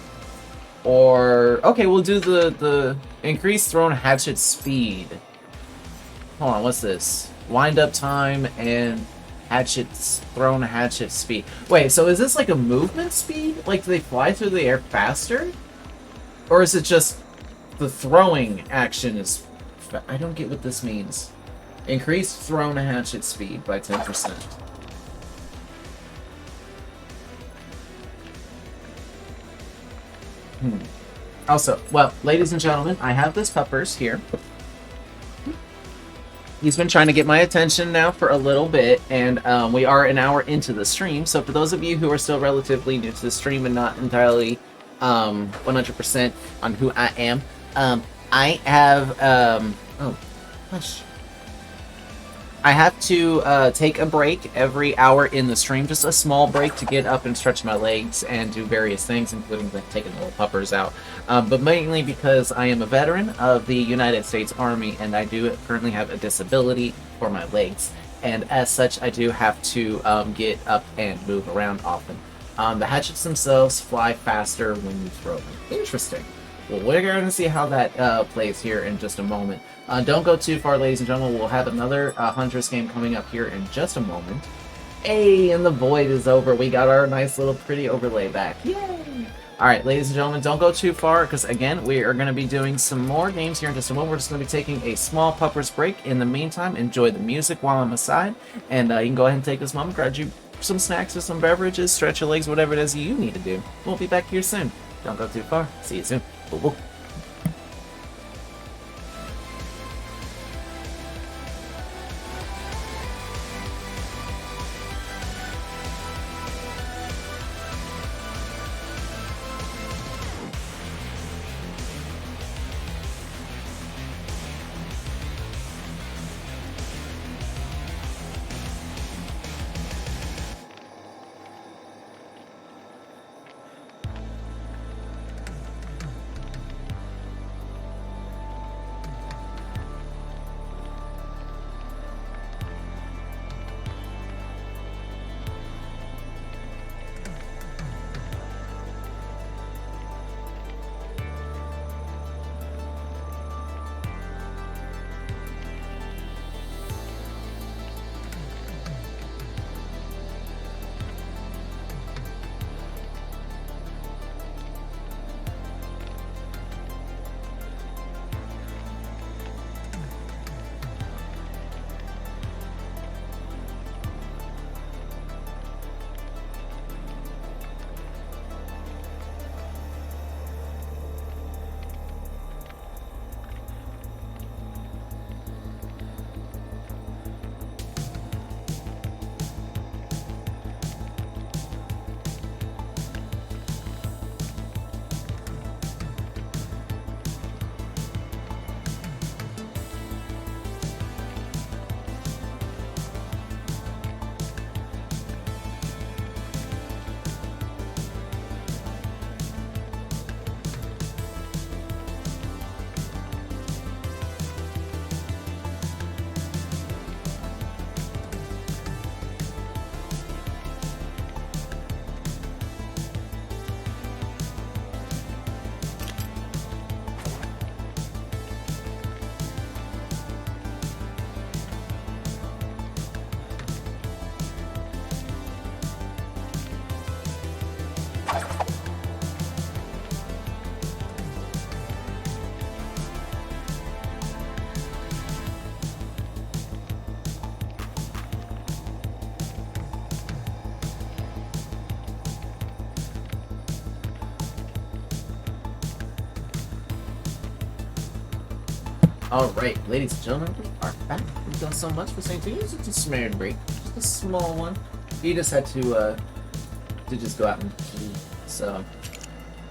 Or... Okay, we'll do the increased thrown hatchet speed. Hold on, what's this? Wind up time and thrown hatchet speed. Wait, so is this like a movement speed? Like, do they fly through the air faster? Or is it just the throwing action is... I don't get what this means. Increased thrown hatchet speed by 10%. Also, well, ladies and gentlemen, I have this Puppers here. He's been trying to get my attention now for a little bit, and we are an hour into the stream. So for those of you who are still relatively new to the stream and not entirely 100% on who I am, I have oh, hush. I have to take a break every hour in the stream, just a small break to get up and stretch my legs and do various things, including like taking the little puppers out. But mainly because I am a veteran of the United States Army, and I do currently have a disability for my legs. And as such, I do have to get up and move around often. The hatchets themselves fly faster when you throw them. Interesting. Well, we're going to see how that plays here in just a moment. Don't go too far, ladies and gentlemen. We'll have another Huntress game coming up here in just a moment. Hey, and the void is over. We got our nice little pretty overlay back. Yay! Alright, ladies and gentlemen, don't go too far, because again, we are going to be doing some more games here in just a moment. We're just going to be taking a small Puppers break. In the meantime, enjoy the music while I'm aside, and you can go ahead and take this moment, grab you some snacks or some beverages, stretch your legs, whatever it is you need to do. We'll be back here soon. Don't go too far. See you soon. Boo -boo. Alright, ladies and gentlemen, we are back. We've done so much for St. James. It's a small break. Just a small one. He just had to just go out and pee. So,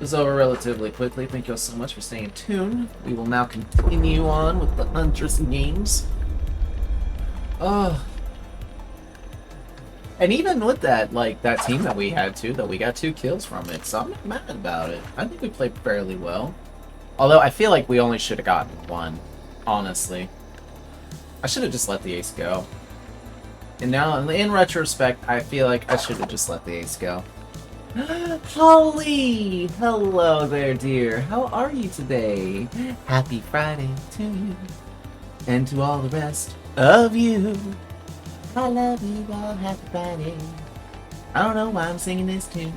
was over relatively quickly. Thank you all so much for staying tuned. We will now continue on with the Huntress games. Oh. And even with that, like, that team that we had too, that we got 2 kills from it, so I'm not mad about it. I think we played fairly well. Although, I feel like we only should have gotten 1, honestly. I should have just let the ace go. And now, in retrospect, I feel like I should have just let the ace go. Holly! Hello there, dear. How are you today? Happy Friday to you. And to all the rest of you. I love you all. Happy Friday. I don't know why I'm singing this tune.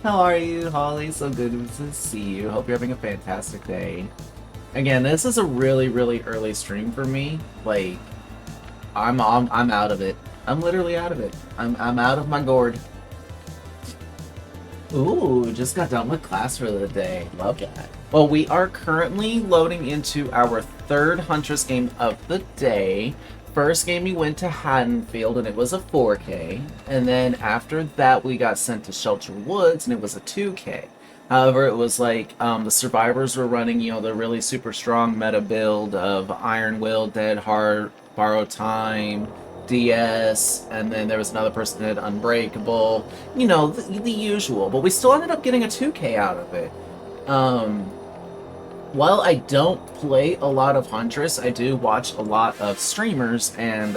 How are you, Holly? So good to see you. Hope you're having a fantastic day. Again, this is a really, really early stream for me. Like, I'm out of it. I'm literally out of it. I'm out of my gourd. Ooh, just got done with class for the day. Love that. Well, we are currently loading into our 3rd Huntress game of the day. First game we went to Haddonfield and it was a 4K. And then after that we got sent to Shelter Woods and it was a 2K. However, it was like the survivors were running, you know, the really super strong meta build of Iron Will, Dead Heart, Borrow Time, DS, and then there was another person that had Unbreakable. You know, the usual. But we still ended up getting a 2K out of it. While I don't play a lot of Huntress, I do watch a lot of streamers, and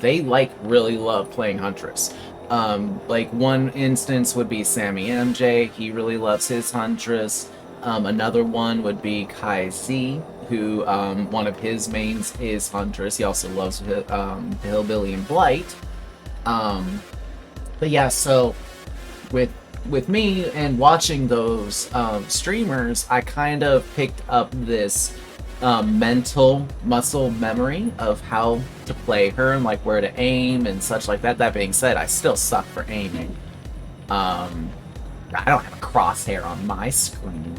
they really love playing Huntress. Like one instance would be Sammy MJ. He really loves his Huntress. Another one would be Kai Z, who one of his mains is Huntress. He also loves Hillbilly and Blight. But yeah, so with me and watching those streamers, I kind of picked up this mental muscle memory of how to play her and like where to aim and such like that. That being said, I still suck for aiming. I don't have a crosshair on my screen.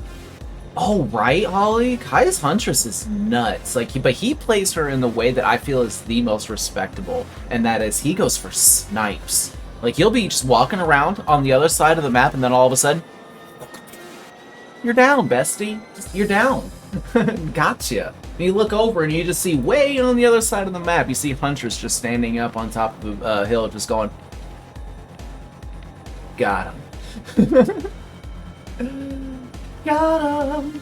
Oh, right, Holly? Kai's Huntress is nuts. But he plays her in the way that I feel is the most respectable, and that is he goes for snipes. Like, you'll be just walking around on the other side of the map, and then all of a sudden, you're down, bestie. You're down. Gotcha. And you look over, and you just see way on the other side of the map, you see Huntress just standing up on top of a hill, just going, got him. Got him.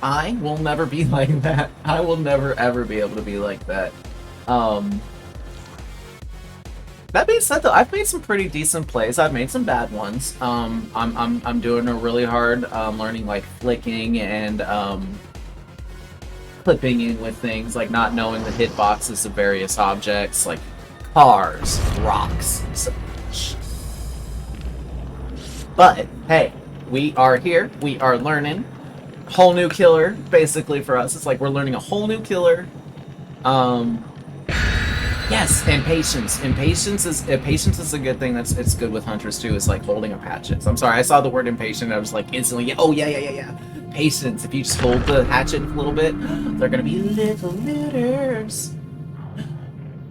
I will never be like that. I will never, ever be able to be like that. That being said, though, I've made some pretty decent plays. I've made some bad ones. I'm doing a really hard learning like flicking and clipping in with things, like not knowing the hitboxes of various objects, like cars, rocks, and such. But hey, we are here. We are learning. Whole new killer, basically for us. It's like we're learning a whole new killer. Yes, and patience. And patience is a good thing. It's good with Huntress too. Is like holding up hatchets. I'm sorry, I saw the word impatient. And I was like instantly, oh yeah. Patience. If you just hold the hatchet a little bit, they're gonna be little looters.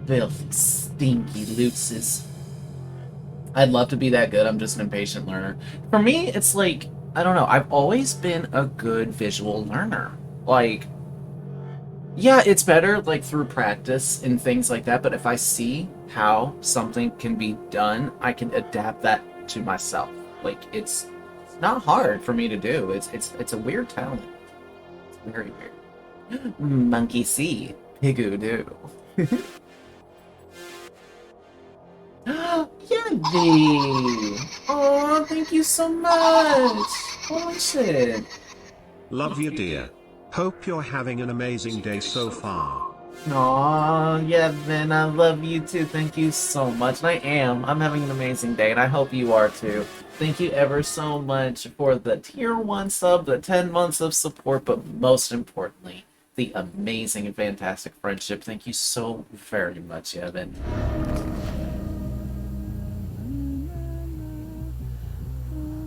Filthy, stinky lootses. I'd love to be that good. I'm just an impatient learner. For me, it's like, I don't know. I've always been a good visual learner. Like, yeah, it's better like through practice and things like that, but if I see how something can be done, I can adapt that to myself. Like, it's not hard for me to do. It's a weird talent. It's very weird. Monkey see, pigoo do. Yendi! Oh, thank you so much! Holy shit! Love you, dear. Hope you're having an amazing day so far. Aw, Yevin, I love you too. Thank you so much. And I am. I'm having an amazing day, and I hope you are too. Thank you ever so much for the tier 1 sub, the 10 months of support, but most importantly, the amazing and fantastic friendship. Thank you so very much, Yevin.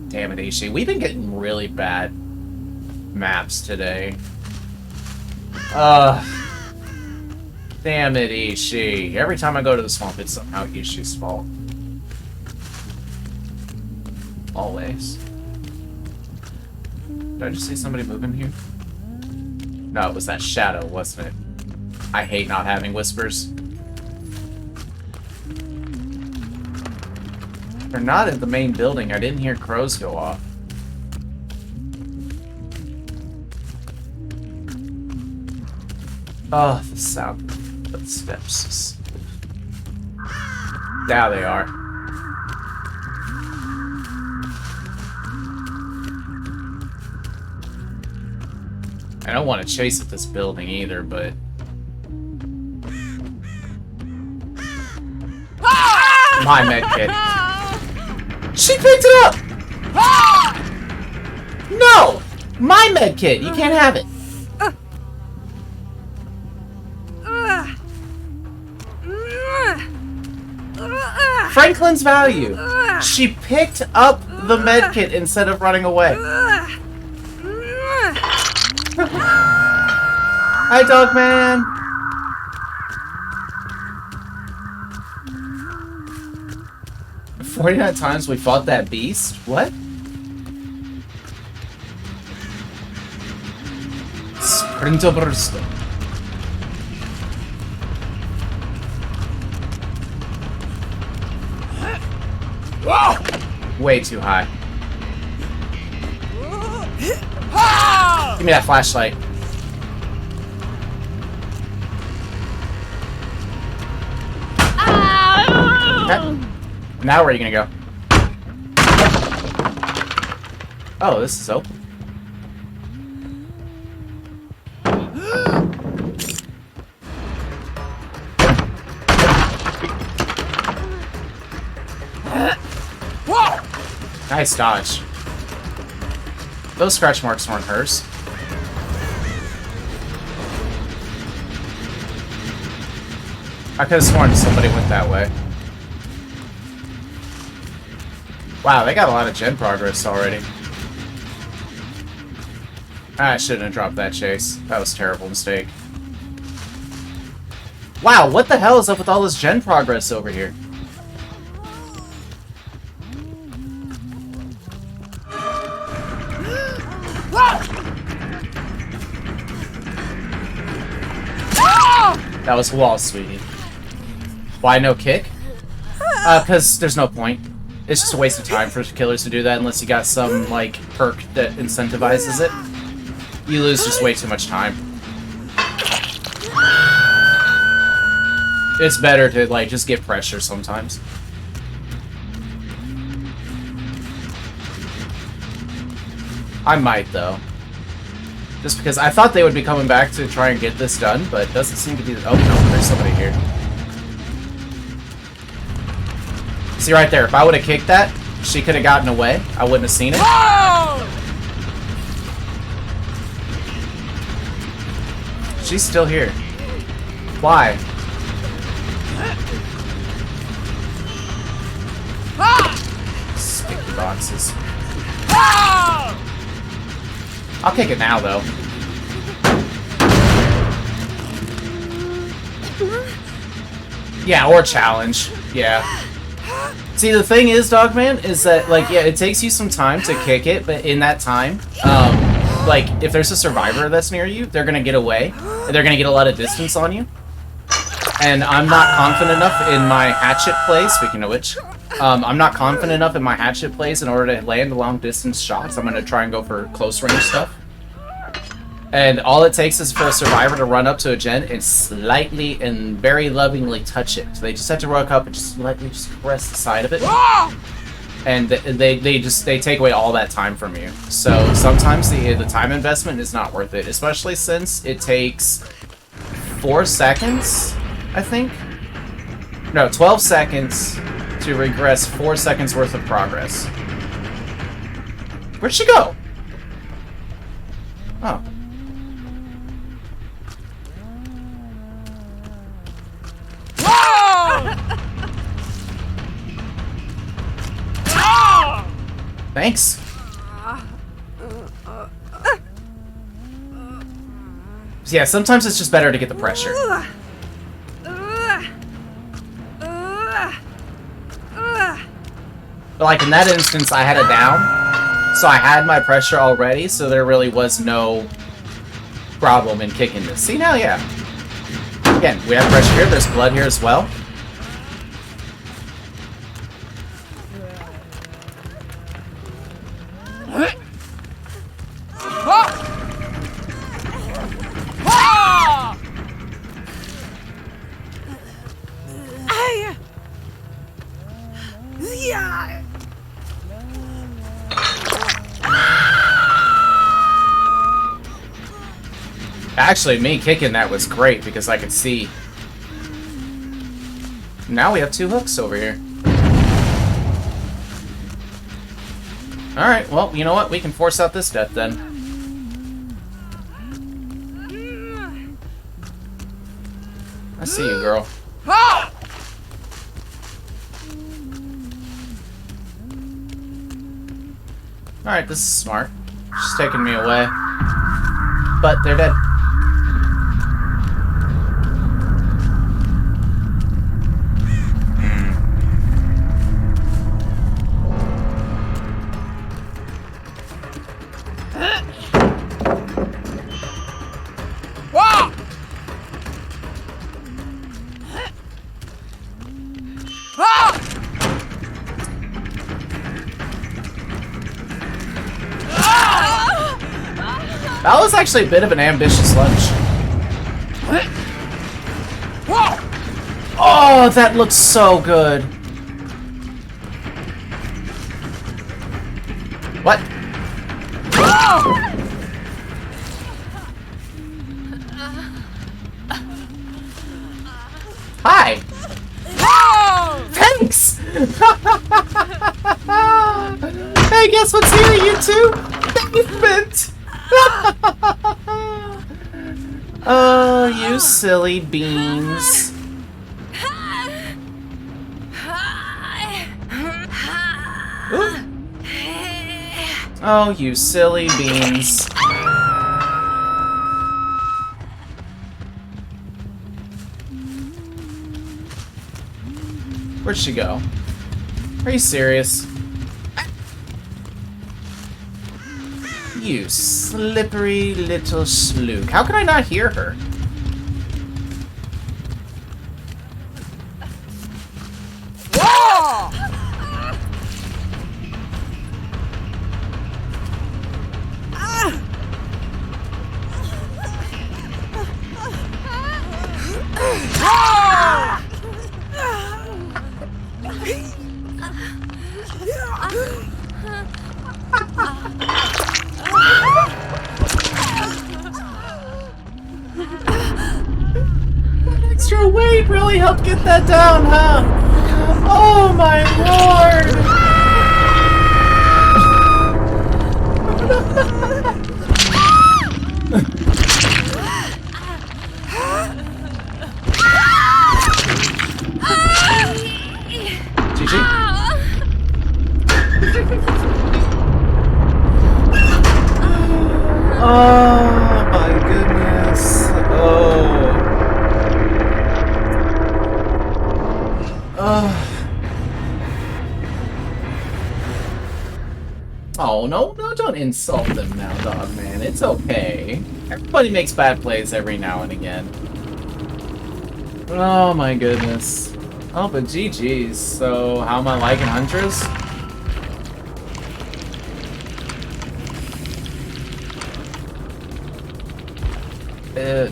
Damn it, Ishi. We've been getting really bad maps today. Damn it, Ishi. Every time I go to the swamp, it's somehow Ishi's fault. Always. Did I just see somebody moving here? No, it was that shadow, wasn't it? I hate not having whispers. They're not in the main building. I didn't hear crows go off. Oh, the sound of footsteps. Now they are. I don't want to chase at this building either, but... My medkit. She picked it up! No! My medkit! You can't have it. Franklin's value. She picked up the medkit instead of running away. Hi, dog man. "49 times we fought that beast?" What? Sprinto Brusto. Way too high. Give me that flashlight. Okay. Now where are you gonna go? Oh, this is open. Nice dodge. Those scratch marks weren't hers. I could have sworn somebody went that way. Wow, they got a lot of gen progress already. I shouldn't have dropped that chase. That was a terrible mistake. Wow, what the hell is up with all this gen progress over here? That was a wall, sweetie. Why no kick? Because there's no point. It's just a waste of time for killers to do that unless you got some, like, perk that incentivizes it. You lose just way too much time. It's better to, like, just get pressure sometimes. I might, though. Just because I thought they would be coming back to try and get this done, but it doesn't seem to be... Oh, no, there's somebody here. See right there, if I would have kicked that, she could have gotten away. I wouldn't have seen it. She's still here. Why? Sticky boxes. I'll kick it now, though. Yeah, or challenge. Yeah. See, the thing is, Dogman, is that, like, yeah, it takes you some time to kick it, but in that time, like, if there's a survivor that's near you, they're gonna get away, and they're gonna get a lot of distance on you. And I'm not confident enough in my hatchet play, speaking of which, I'm not confident enough in my hatchet plays in order to land long-distance shots. I'm gonna try and go for close-range stuff. And all it takes is for a survivor to run up to a gen and slightly and very lovingly touch it. So they just have to walk up and just lightly just press the side of it. And they take away all that time from you. So sometimes the time investment is not worth it, especially since it takes 4 seconds, I think? No, 12 seconds to regress 4 seconds worth of progress. Where'd she go? Oh. Thanks. Yeah, sometimes it's just better to get the pressure. But like in that instance, I had it down, so I had my pressure already, so there really was no problem in kicking this. See now, yeah. Again, we have pressure here, there's blood here as well. Actually, me kicking that was great because I could see. Now we have 2 hooks over here. Alright, well, you know what? We can force out this death then. I see you, girl. Alright, this is smart. She's taking me away. But they're dead. That was actually a bit of an ambitious lunge. Oh, that looks so good. What? Hi. Thanks. Hey, guess what's here, you two? Pavement. Oh, you silly beans. Ooh. Oh, you silly beans. Where'd she go? Are you serious? You slippery little slook. How can I not hear her? Extra weight really helped get that down, huh? Oh my lord! GG. Oh my goodness. Oh, no, don't insult them now, dog man. It's okay. Everybody makes bad plays every now and again. Oh my goodness. Oh, but GG's. So, how am I liking Huntress?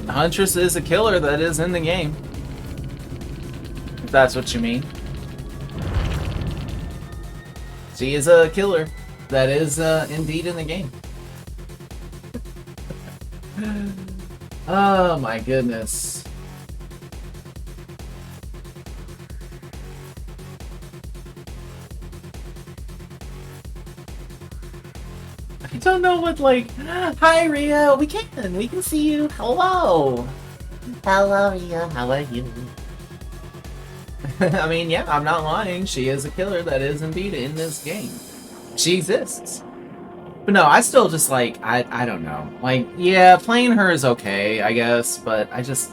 Huntress is a killer that is in the game. If that's what you mean. She is a killer that is indeed in the game. Oh my goodness. I don't know what, like, hi Ria, we can see you. Hello. Hello Ria, how are you? I mean, yeah, I'm not lying. She is a killer that is indeed in this game. She exists. But no, I still just, like, I don't know. Like, yeah, playing her is okay, I guess, but I just...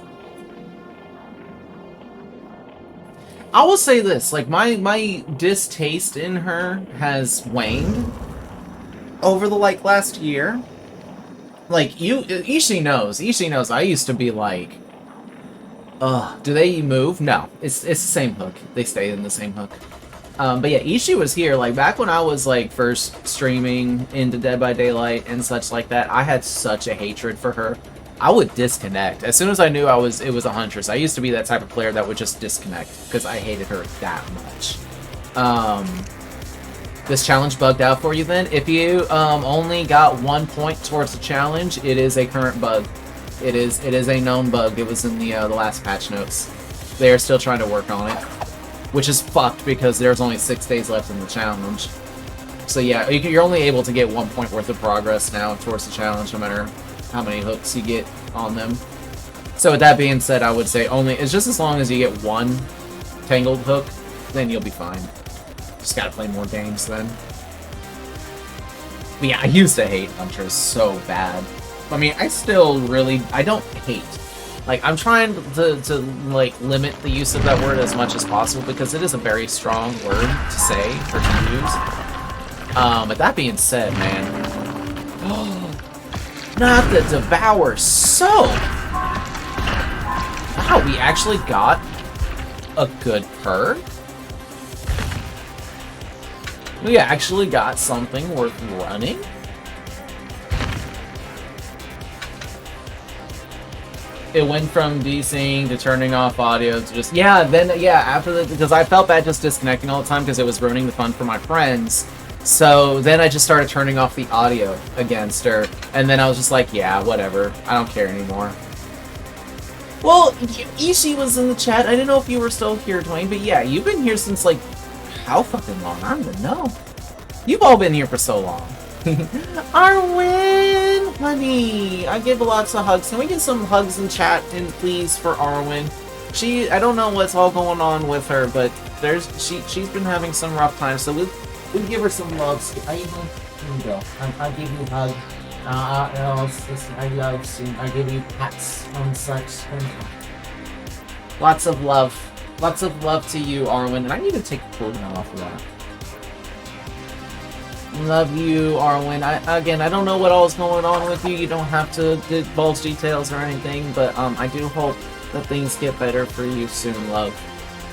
I will say this, like, my distaste in her has waned over the, like, last year. Like, Ishii knows. Ishii knows I used to be like, ugh, do they move? No. It's the same hook. They stay in the same hook. But yeah, Ishii was here, like, back when I was, like, first streaming into Dead by Daylight and such like that, I had such a hatred for her. I would disconnect. As soon as I knew it was a Huntress, I used to be that type of player that would just disconnect, because I hated her that much. This challenge bugged out for you then? If you, only got 1 point towards the challenge, it is a current bug. It is a known bug. It was in the last patch notes. They are still trying to work on it. Which is fucked because there's only 6 days left in the challenge. So yeah, you're only able to get 1 point worth of progress now towards the challenge, no matter how many hooks you get on them. So with that being said, I would say it's just as long as you get 1 tangled hook, then you'll be fine. Just gotta play more games then. But yeah, I used to hate Huntress so bad. I mean, I don't hate. Like, I'm trying to like, limit the use of that word as much as possible, because it is a very strong word to say, or to use. But that being said, man... not the Devour Soap! Wow, we actually got a good perk? We actually got something worth running? It went from DCing to turning off audio to just... Yeah, then, yeah, after the... Because I felt bad just disconnecting all the time because it was ruining the fun for my friends. So then I just started turning off the audio against her. And then I was just like, yeah, whatever. I don't care anymore. Well, Ishii was in the chat. I didn't know if you were still here, Dwayne. But yeah, you've been here since, like, how fucking long? I don't even know. You've all been here for so long. Arwen! Honey! I give lots of hugs. Can we get some hugs in chat, please, for Arwen? I don't know what's all going on with her, but she's been having some rough times, so we'll give her some love. Here you go. I'll give you a hug. I love you. I give you pats and such. Lots of love. Lots of love to you, Arwen. And I need to take the clothing off of that. Love you, Arwen. Again, I don't know what all is going on with you. You don't have to divulge details or anything, but I do hope that things get better for you soon, love.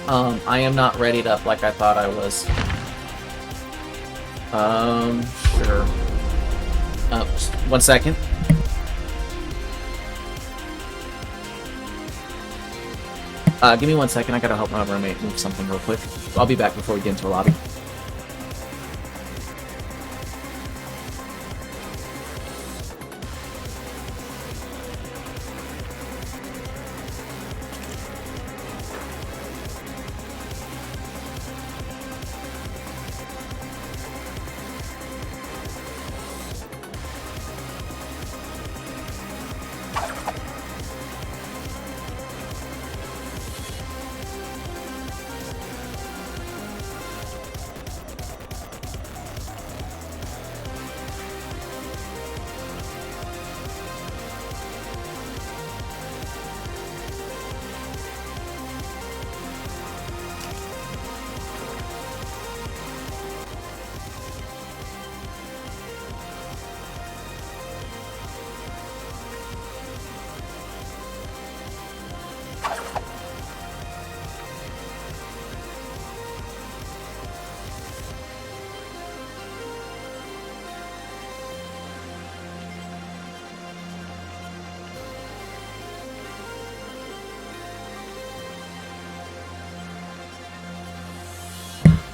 I am not readied up like I thought I was. Sure. Just 1 second. Give me 1 second. I gotta help my roommate move something real quick. I'll be back before we get into a lobby.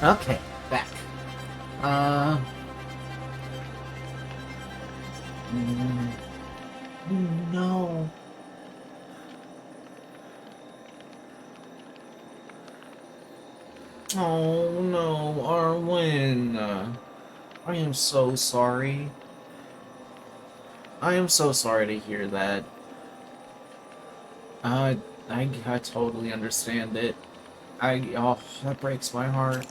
Okay, back. No. Oh no, Arwen. I am so sorry. I am so sorry to hear that. I totally understand it. Oh, that breaks my heart.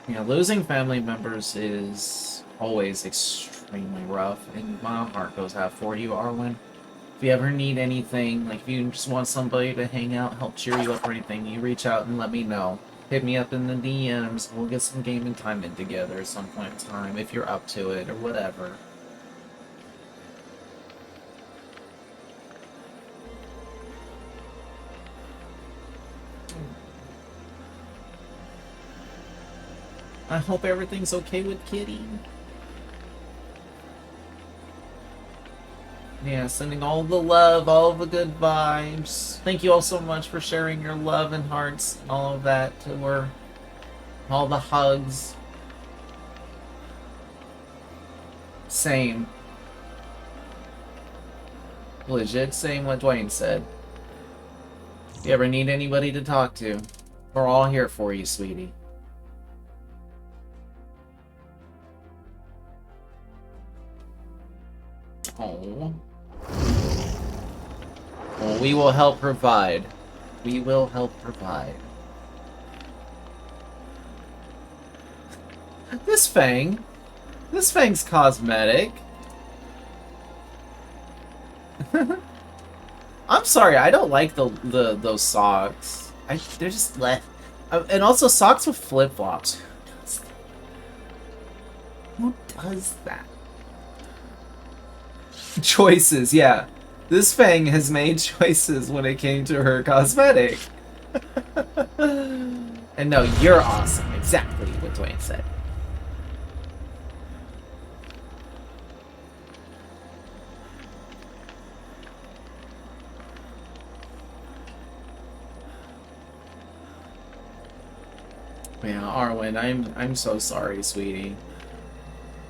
Yeah, losing family members is always extremely rough, and my heart goes out for you, Arwen. If you ever need anything, like if you just want somebody to hang out, help cheer you up or anything, you reach out and let me know. Hit me up in the DMs, we'll get some gaming time in together at some point in time, if you're up to it, or whatever. I hope everything's okay with Kitty. Yeah, sending all the love, all the good vibes. Thank you all so much for sharing your love and hearts, all of that to her. All the hugs. Same. Legit saying what Dwayne said. If you ever need anybody to talk to, we're all here for you, sweetie. Oh. Well, we will help provide. We will help provide. This Fang. This Fang's cosmetic. I'm sorry, I don't like those socks. They're just left. And also socks with flip-flops. Who does that? Choices, yeah. This Fang has made choices when it came to her cosmetic. And no, you're awesome. Exactly what Dwayne said. Yeah, Arwen, I'm so sorry, sweetie.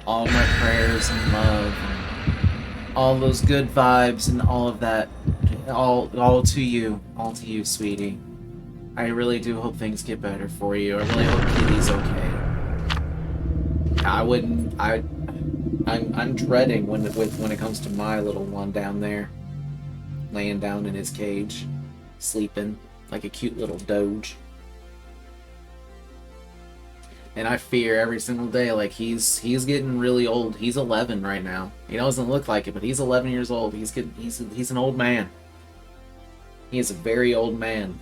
All my prayers and love and all those good vibes and all of that, all to you, sweetie. I really do hope things get better for you. I really hope Kitty's okay. I'm dreading when it comes to my little one down there, laying down in his cage, sleeping like a cute little doge. And I fear every single day, like he's getting really old. He's 11 right now. He doesn't look like it, but he's 11 years old. He's an old man. He is a very old man.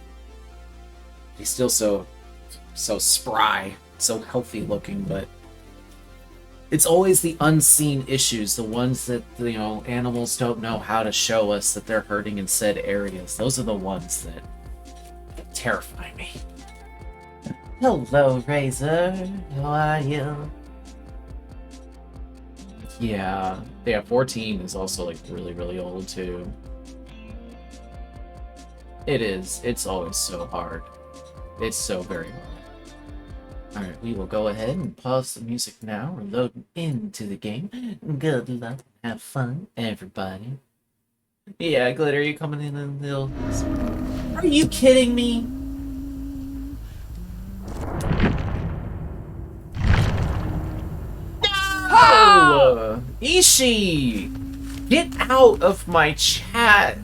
He's still so spry, so healthy looking, but it's always the unseen issues, the ones that, you know, animals don't know how to show us that they're hurting in said areas. Those are the ones that terrify me. Hello, Razor. How are you? Yeah, 14 is also like really, really old too. It is. It's always so hard. It's so very hard. Alright, we will go ahead and pause the music now. We're loading into the game. Good luck. Have fun, everybody. Yeah, Glitter, you coming in and they'll... Are you kidding me? No! Ishii! Get out of my chat!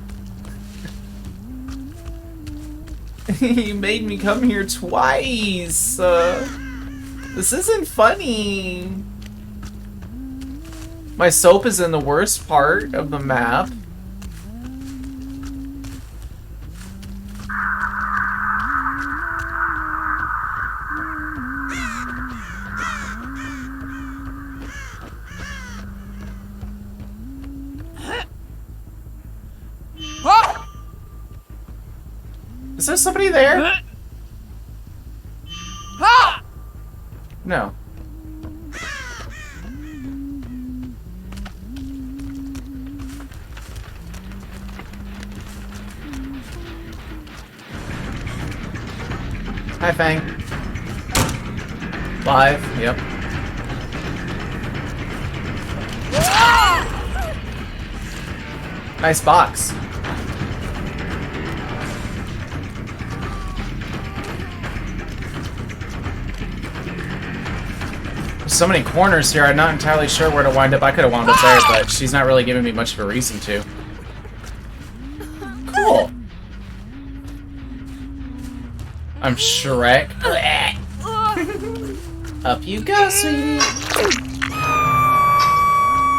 You made me come here twice! This isn't funny! My soap is in the worst part of the map. Is there somebody there? No. Hi, Fang. Live, yep. Nice box. So many corners here, I'm not entirely sure where to wind up. I could have wound up there, but she's not really giving me much of a reason to. Cool. I'm Shrek. Up you go, sweetie.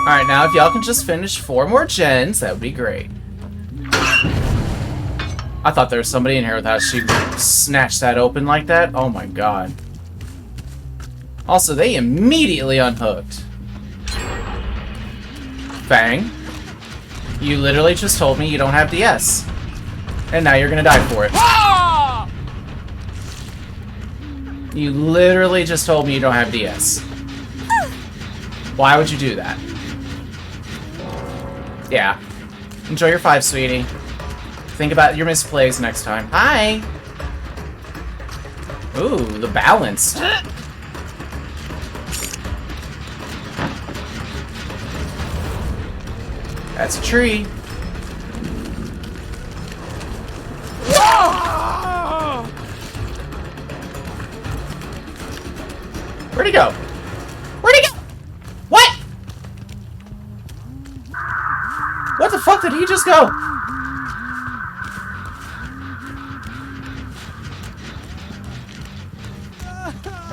Alright, now if y'all can just finish 4 more gens, that would be great. I thought there was somebody in here with how she snatched that open like that. Oh my god. Also, they immediately unhooked. Fang, you literally just told me you don't have DS. And now you're gonna die for it. You literally just told me you don't have DS. Why would you do that? Yeah. Enjoy your 5, sweetie. Think about your misplays next time. Hi! Ooh, the balanced. That's a tree. Where'd he go? Where'd he go? What? What the fuck did he just go?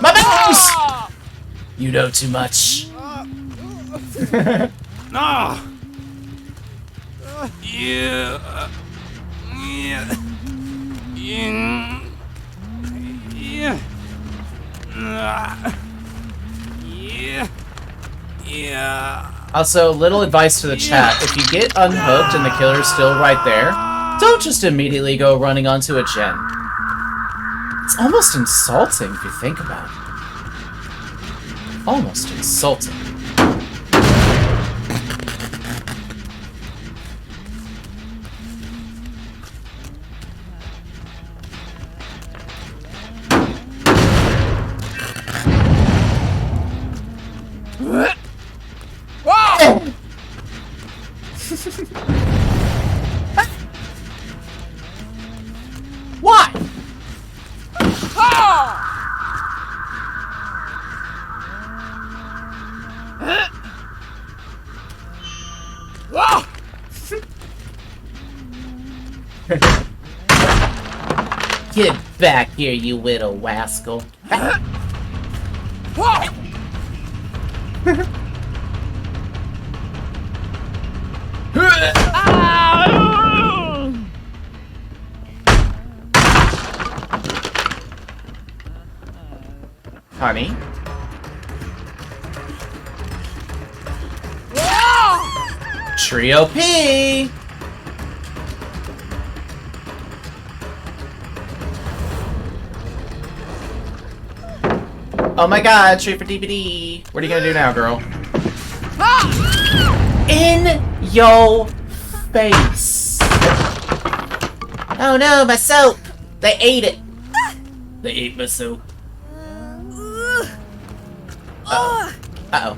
My mouse! You know too much. No. Yeah. Yeah. Yeah. Yeah. Yeah. Yeah. Also, little advice to the chat. If you get unhooked and the killer's still right there, don't just immediately go running onto a gen. It's almost insulting if you think about it. Almost insulting. Why? Get back here, you little rascal. Honey? Trio P! Oh my god, trade for DVD. What are you gonna do now, girl? In your face. Oh no, my soap! They ate it. They ate my soap. Uh-oh. Uh-oh.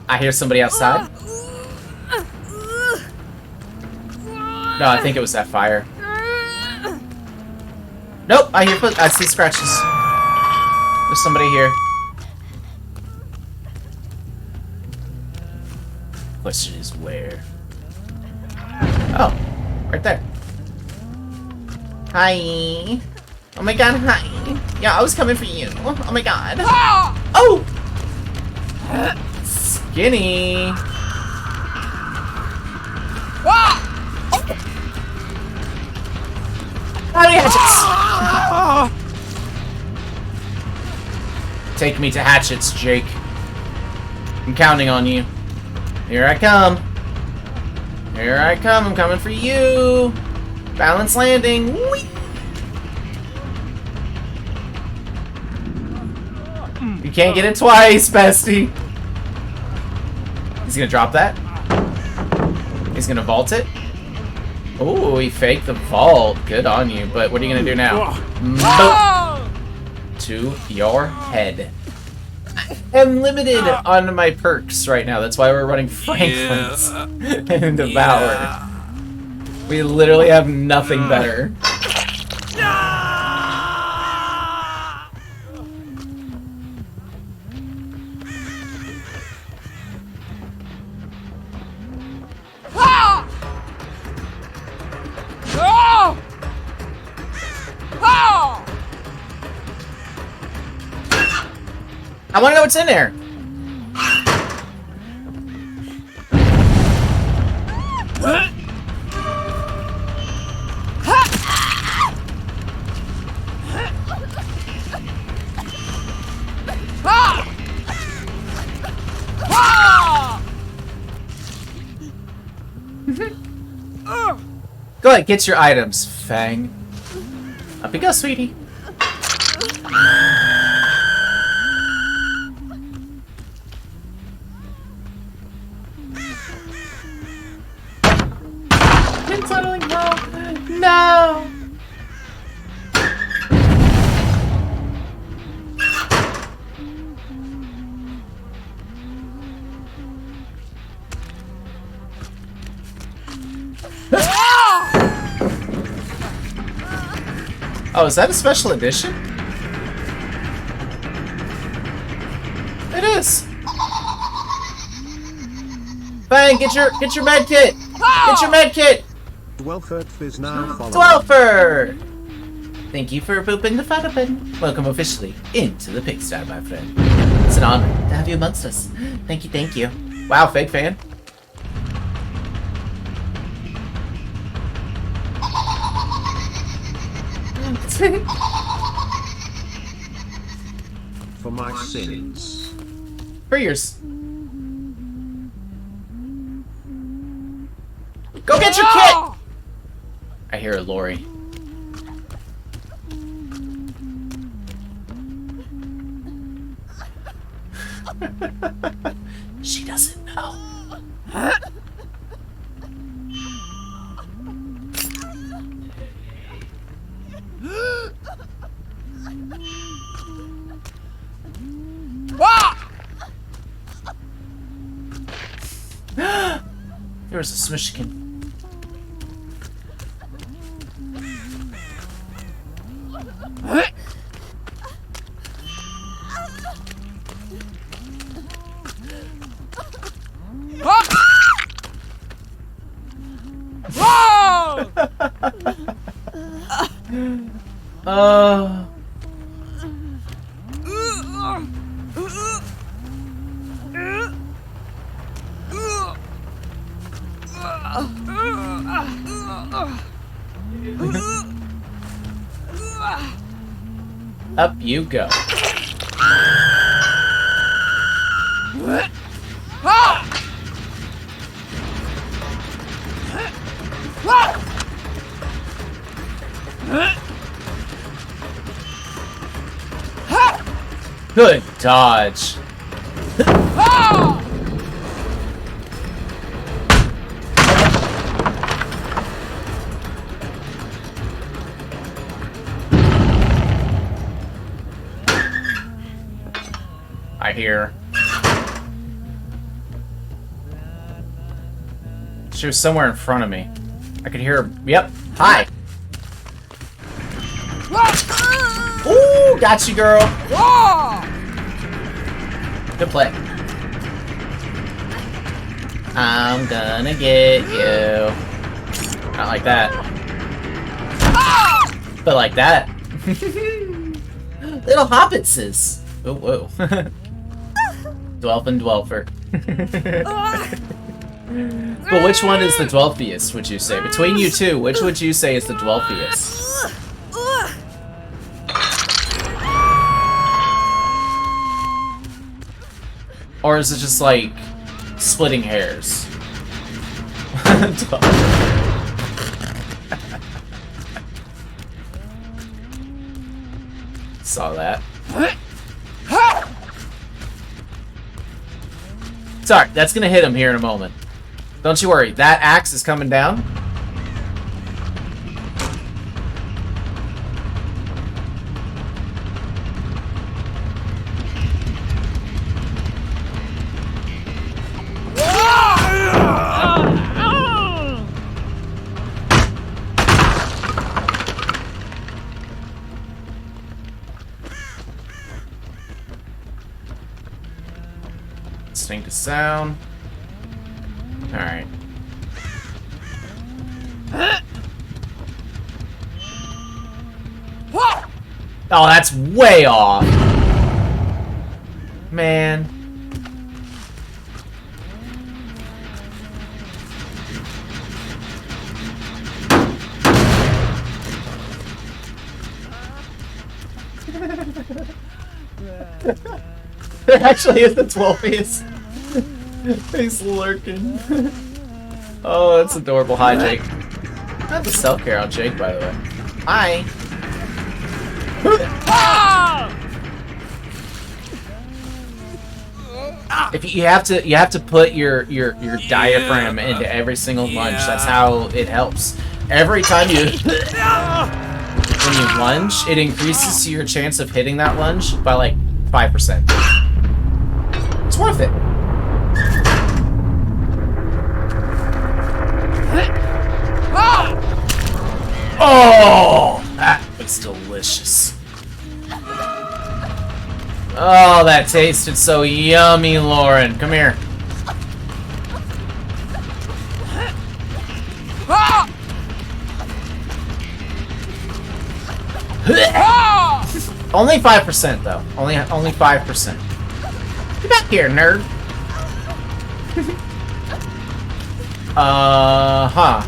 I hear somebody outside. No, I think it was that fire. Nope, I see scratches. There's somebody here. Question is where? Oh, right there. Hi. Oh my god, hi. Yeah, I was coming for you. Oh my god. Oh! Skinny. Body hatchets. Take me to hatchets, Jake. I'm counting on you. Here I come. Here I come. I'm coming for you. Balance landing. Whee! You can't get it twice, bestie. He's gonna drop that. He's gonna vault it. Oh, he faked the vault. Good on you. But what are you gonna do now? Boom. To your head. I'm limited on my perks right now. That's why we're running Franklin's and Devour. We literally have nothing better. I want to know what's in there. Go ahead, get your items, Fang. Up you go, sweetie. Pin tunneling, no! No! Oh, is that a special edition? It is. Bang! Get your med kit. Get your med kit. Dwelfert is now following. Dwelfer. Thank you for pooping the fatapin. Welcome officially into the pigsty, my friend. It's an honor to have you amongst us. Thank you, thank you. Wow, fake fan. For my sins. For yours. Go get your kit! I hear a Lori. She doesn't know. There was a smishkin. Up you go. Good dodge. I hear. She was somewhere in front of me. I could hear her. Yep. Hi. Ooh, got you, girl. Good play. I'm gonna get you. Not like that. But like that. Little hobbitses. Oh, whoa. Dwelf and Dwelfer. But which one is the Dwelfiest, would you say? Between you two, which would you say is the Dwelfiest? Or is it just like splitting hairs? Saw that. Sorry, that's gonna hit him here in a moment. Don't you worry, that axe is coming down. Listening to sound. Alright. Oh, that's way off. Man. There actually is the 12 piece. He's lurking. Oh, that's adorable. Hi, Jake. I have the self care on Jake, by the way. Hi. If you have to put your diaphragm into every single lunge. That's how it helps. Every time you when you lunge, it increases your chance of hitting that lunge by like 5%. It's worth it. Oh, that was delicious. Oh, that tasted so yummy, Lauren. Come here. Only 5% though. Only 5%. Get back here, nerd. Huh.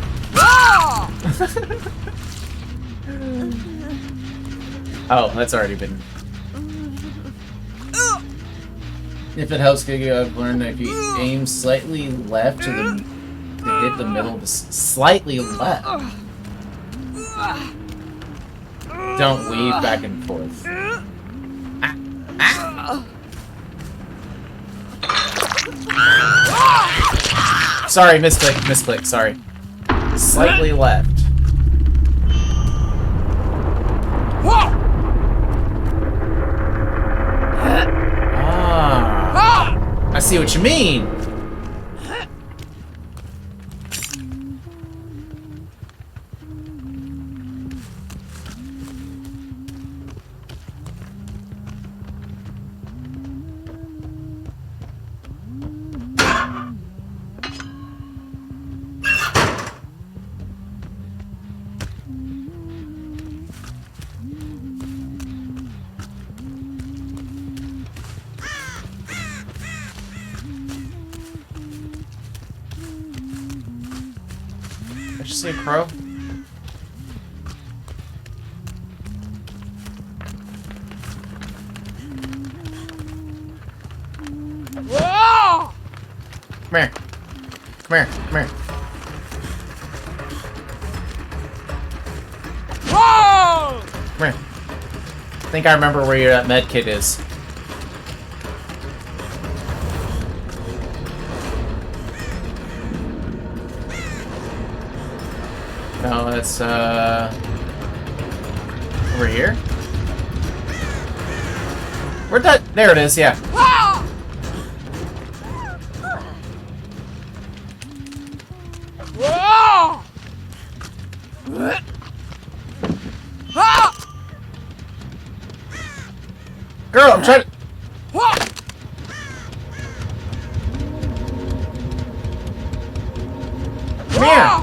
Oh, that's already been. If it helps, I've learned that if you aim slightly left to hit the middle, slightly left. Don't weave back and forth. Sorry, misclick, sorry. Slightly left. I see what you mean. Did you see a crow? Come here. Come here. Come here. Come here. I think I remember where your med kit is. No, that's over here. Where'd that? There it is. Yeah. Girl, I'm trying to. Come here.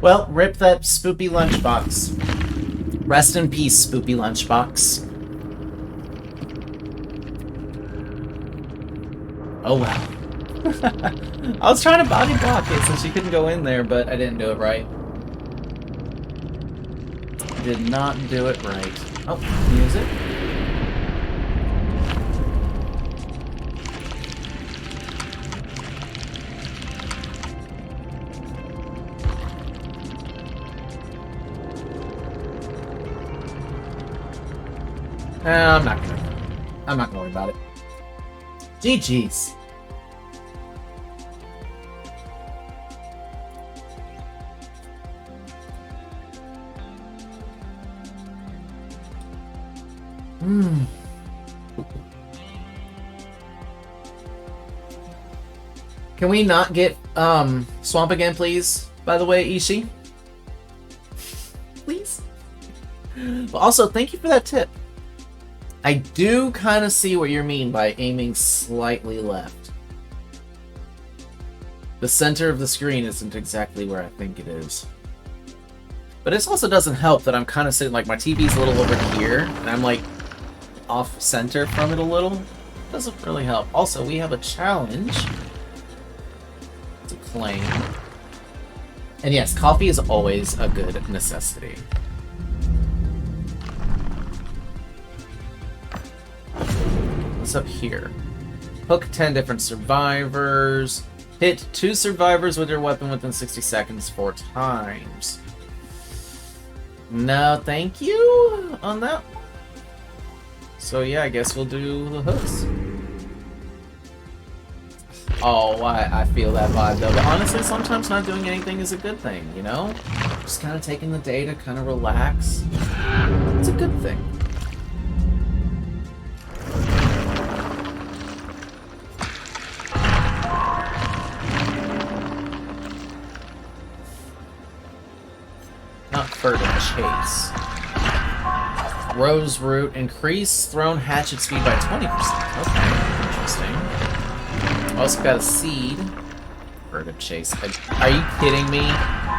Well, rip that spoopy lunchbox. Rest in peace, spoopy lunchbox. Oh well. I was trying to body block it since you couldn't go in there, but I didn't do it right. Did not do it right. Oh, music. I'm not gonna worry about it. GG's. Can we not get Swamp again, please? By the way, Ishii? Please? But also, thank you for that tip. I do kind of see what you mean by aiming slightly left. The center of the screen isn't exactly where I think it is. But it also doesn't help that I'm kind of sitting, like, my TV's a little over here, and I'm, like, off-center from it a little. Doesn't really help. Also, we have a challenge to claim. And yes, coffee is always a good necessity. what's up here? Hook 10 different survivors. Hit 2 survivors with your weapon within 60 seconds 4 times. No, thank you on that. So yeah, I guess we'll do the hooks. Oh, I feel that vibe though. But honestly, sometimes not doing anything is a good thing, you know? Just kind of taking the day to kind of relax. It's a good thing. Not further chase. Rose root, increase thrown hatchet speed by 20%. Okay, interesting. Also got a seed. Furtive chase. Are you kidding me?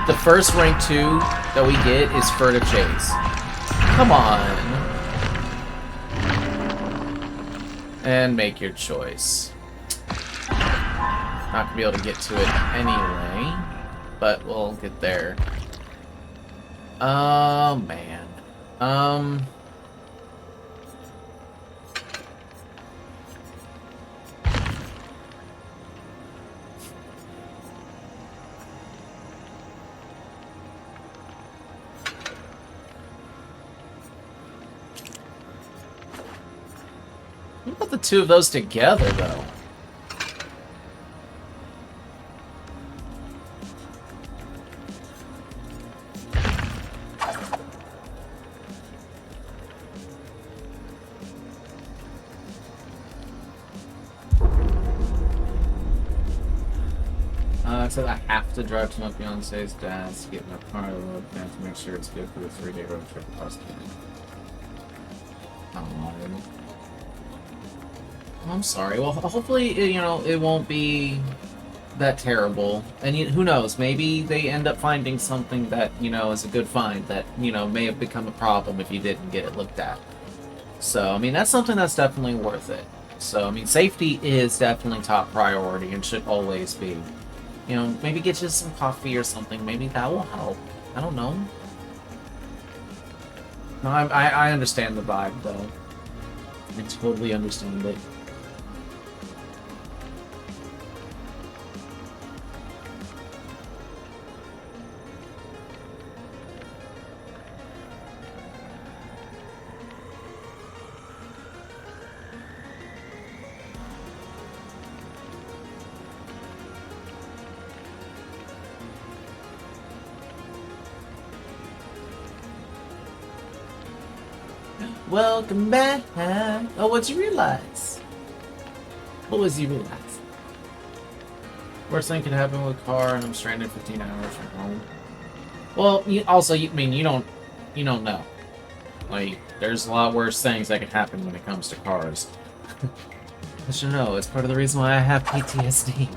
The first rank 2 that we get is furtive chase. Come on. And make your choice. Not gonna be able to get to it anyway, but we'll get there. Oh man. What about the 2 of those together, though? So I have to drive to my fiance's dad's to get my car loaded and to make sure it's good for the 3-day road trip across Canada. I'm sorry. Well, hopefully, you know, it won't be that terrible. And who knows? Maybe they end up finding something that, you know, is a good find that, you know, may have become a problem if you didn't get it looked at. So, I mean, that's something that's definitely worth it. So, I mean, safety is definitely top priority and should always be. You know, maybe get you some coffee or something. Maybe that will help. I don't know. No, I understand the vibe, though. I totally understand it. Welcome back. Oh, what'd you realize? What was you realize? Worst thing could happen with a car, and I'm stranded 15 hours from home. Well, you don't know. Like, there's a lot worse things that could happen when it comes to cars. I should know. It's part of the reason why I have PTSD.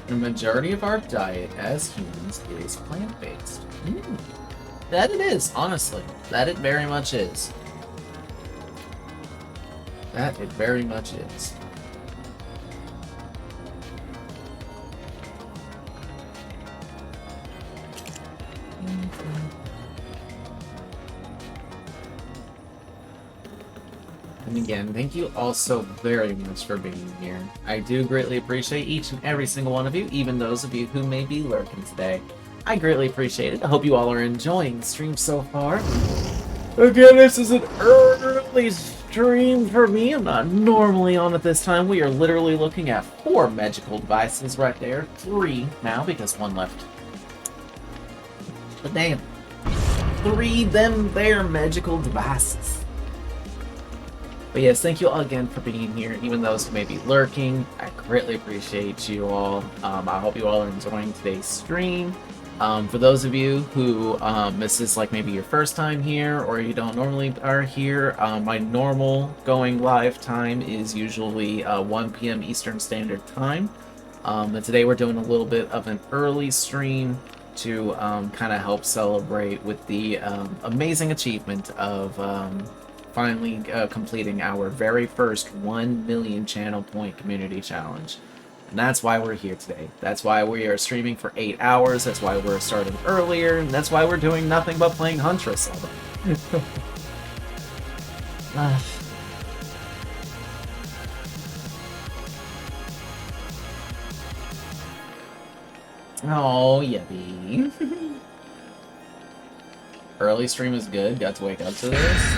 The majority of our diet as humans is plant-based. That it is, honestly. That it very much is. That it very much is. And again, thank you all so very much for being here. I do greatly appreciate each and every single one of you, even those of you who may be lurking today. I greatly appreciate it. I hope you all are enjoying the stream so far. Again, this is an early stream for me. I'm not normally on at this time. We are literally looking at 4 magical devices right there. 3 now, because 1 left. But damn. 3 them there magical devices. But yes, thank you all again for being here, even those who may be lurking. I greatly appreciate you all. I hope you all are enjoying today's stream. For those of you who this is like maybe your first time here or you don't normally are here, my normal going live time is usually 1 p.m. Eastern Standard Time. And today we're doing a little bit of an early stream to kind of help celebrate with the amazing achievement of finally completing our very first 1 million channel point community challenge. And that's why we're here today. That's why we are streaming for 8 hours. That's why we're starting earlier. And that's why we're doing nothing but playing Huntress all day. Oh, yippee. Early stream is good. Got to wake up to this.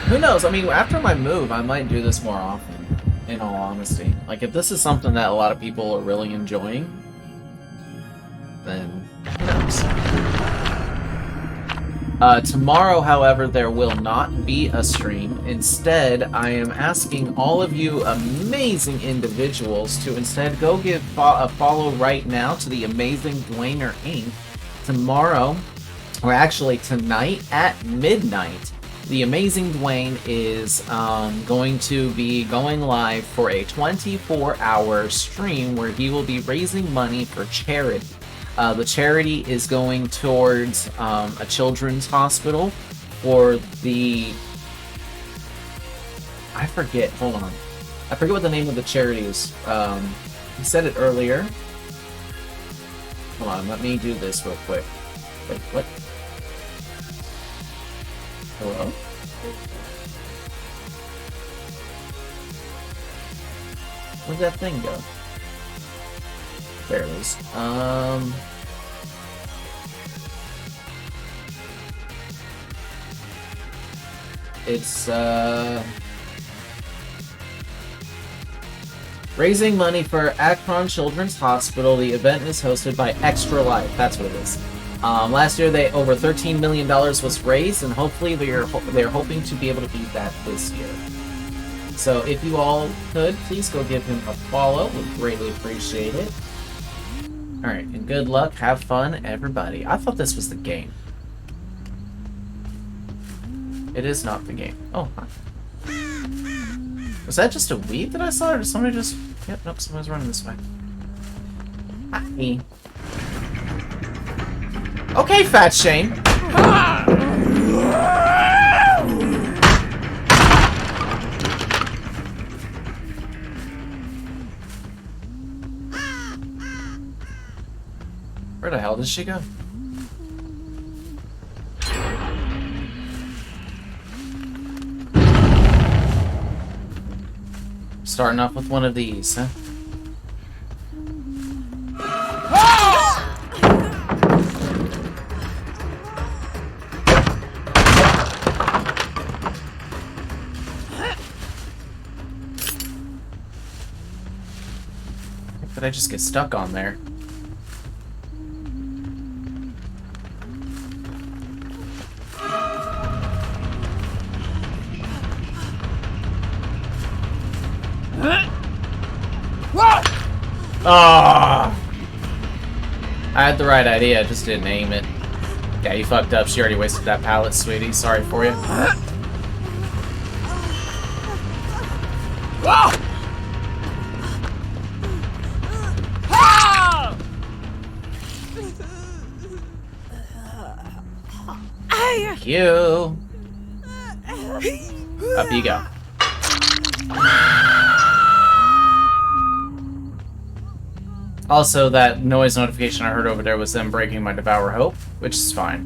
Who knows? I mean, after my move, I might do this more often, in all honesty. Like, if this is something that a lot of people are really enjoying, then who knows? Tomorrow, however, there will not be a stream. Instead, I am asking all of you amazing individuals to instead go give a follow right now to the amazing Dwayner Inc. Tomorrow, or actually tonight at midnight, the amazing Dwayne is going to be going live for a 24-hour stream where he will be raising money for charity. The charity is going towards a children's hospital for the... I forget, hold on. I forget what the name of the charity is. He said it earlier. Hold on, let me do this real quick. Wait, what? Hello? Where'd that thing go? There it is. It's, raising money for Akron Children's Hospital. The event is hosted by Extra Life. That's what it is. Last year, over $13 million was raised, and hopefully they're hoping to be able to beat that this year. So if you all could, please go give him a follow. We'd greatly appreciate it. Alright, and good luck. Have fun, everybody. I thought this was the game. It is not the game. Oh, hi. Was that just a weed that I saw, or did somebody just... Yep, nope, someone's running this way. Hi. Okay, Fat Shane. Where the hell did she go? Starting off with one of these, huh? Did I just get stuck on there? Ah! I had the right idea, I just didn't aim it. Yeah, you fucked up. She already wasted that pallet, sweetie. Sorry for you. Thank you. Up you go. Also, that noise notification I heard over there was them breaking my Devour Hope, which is fine.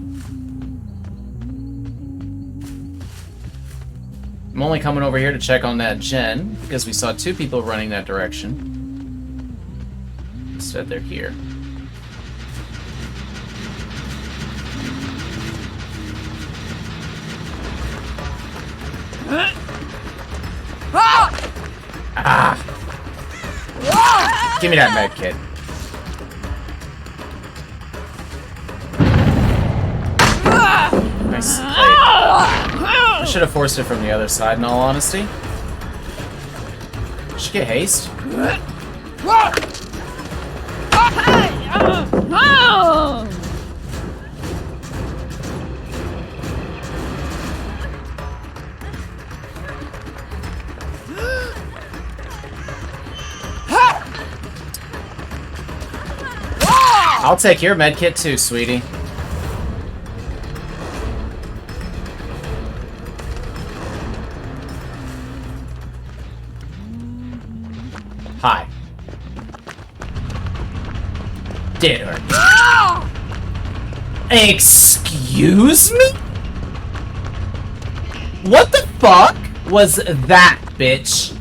I'm only coming over here to check on that gen, because we saw two people running that direction. Instead, they're here. Ah! Give me that med kit. Nice. I should have forced it from the other side, in all honesty. Did she get haste? I'll take your medkit too, sweetie. Hi. Did her. Excuse me? What the fuck was that, bitch?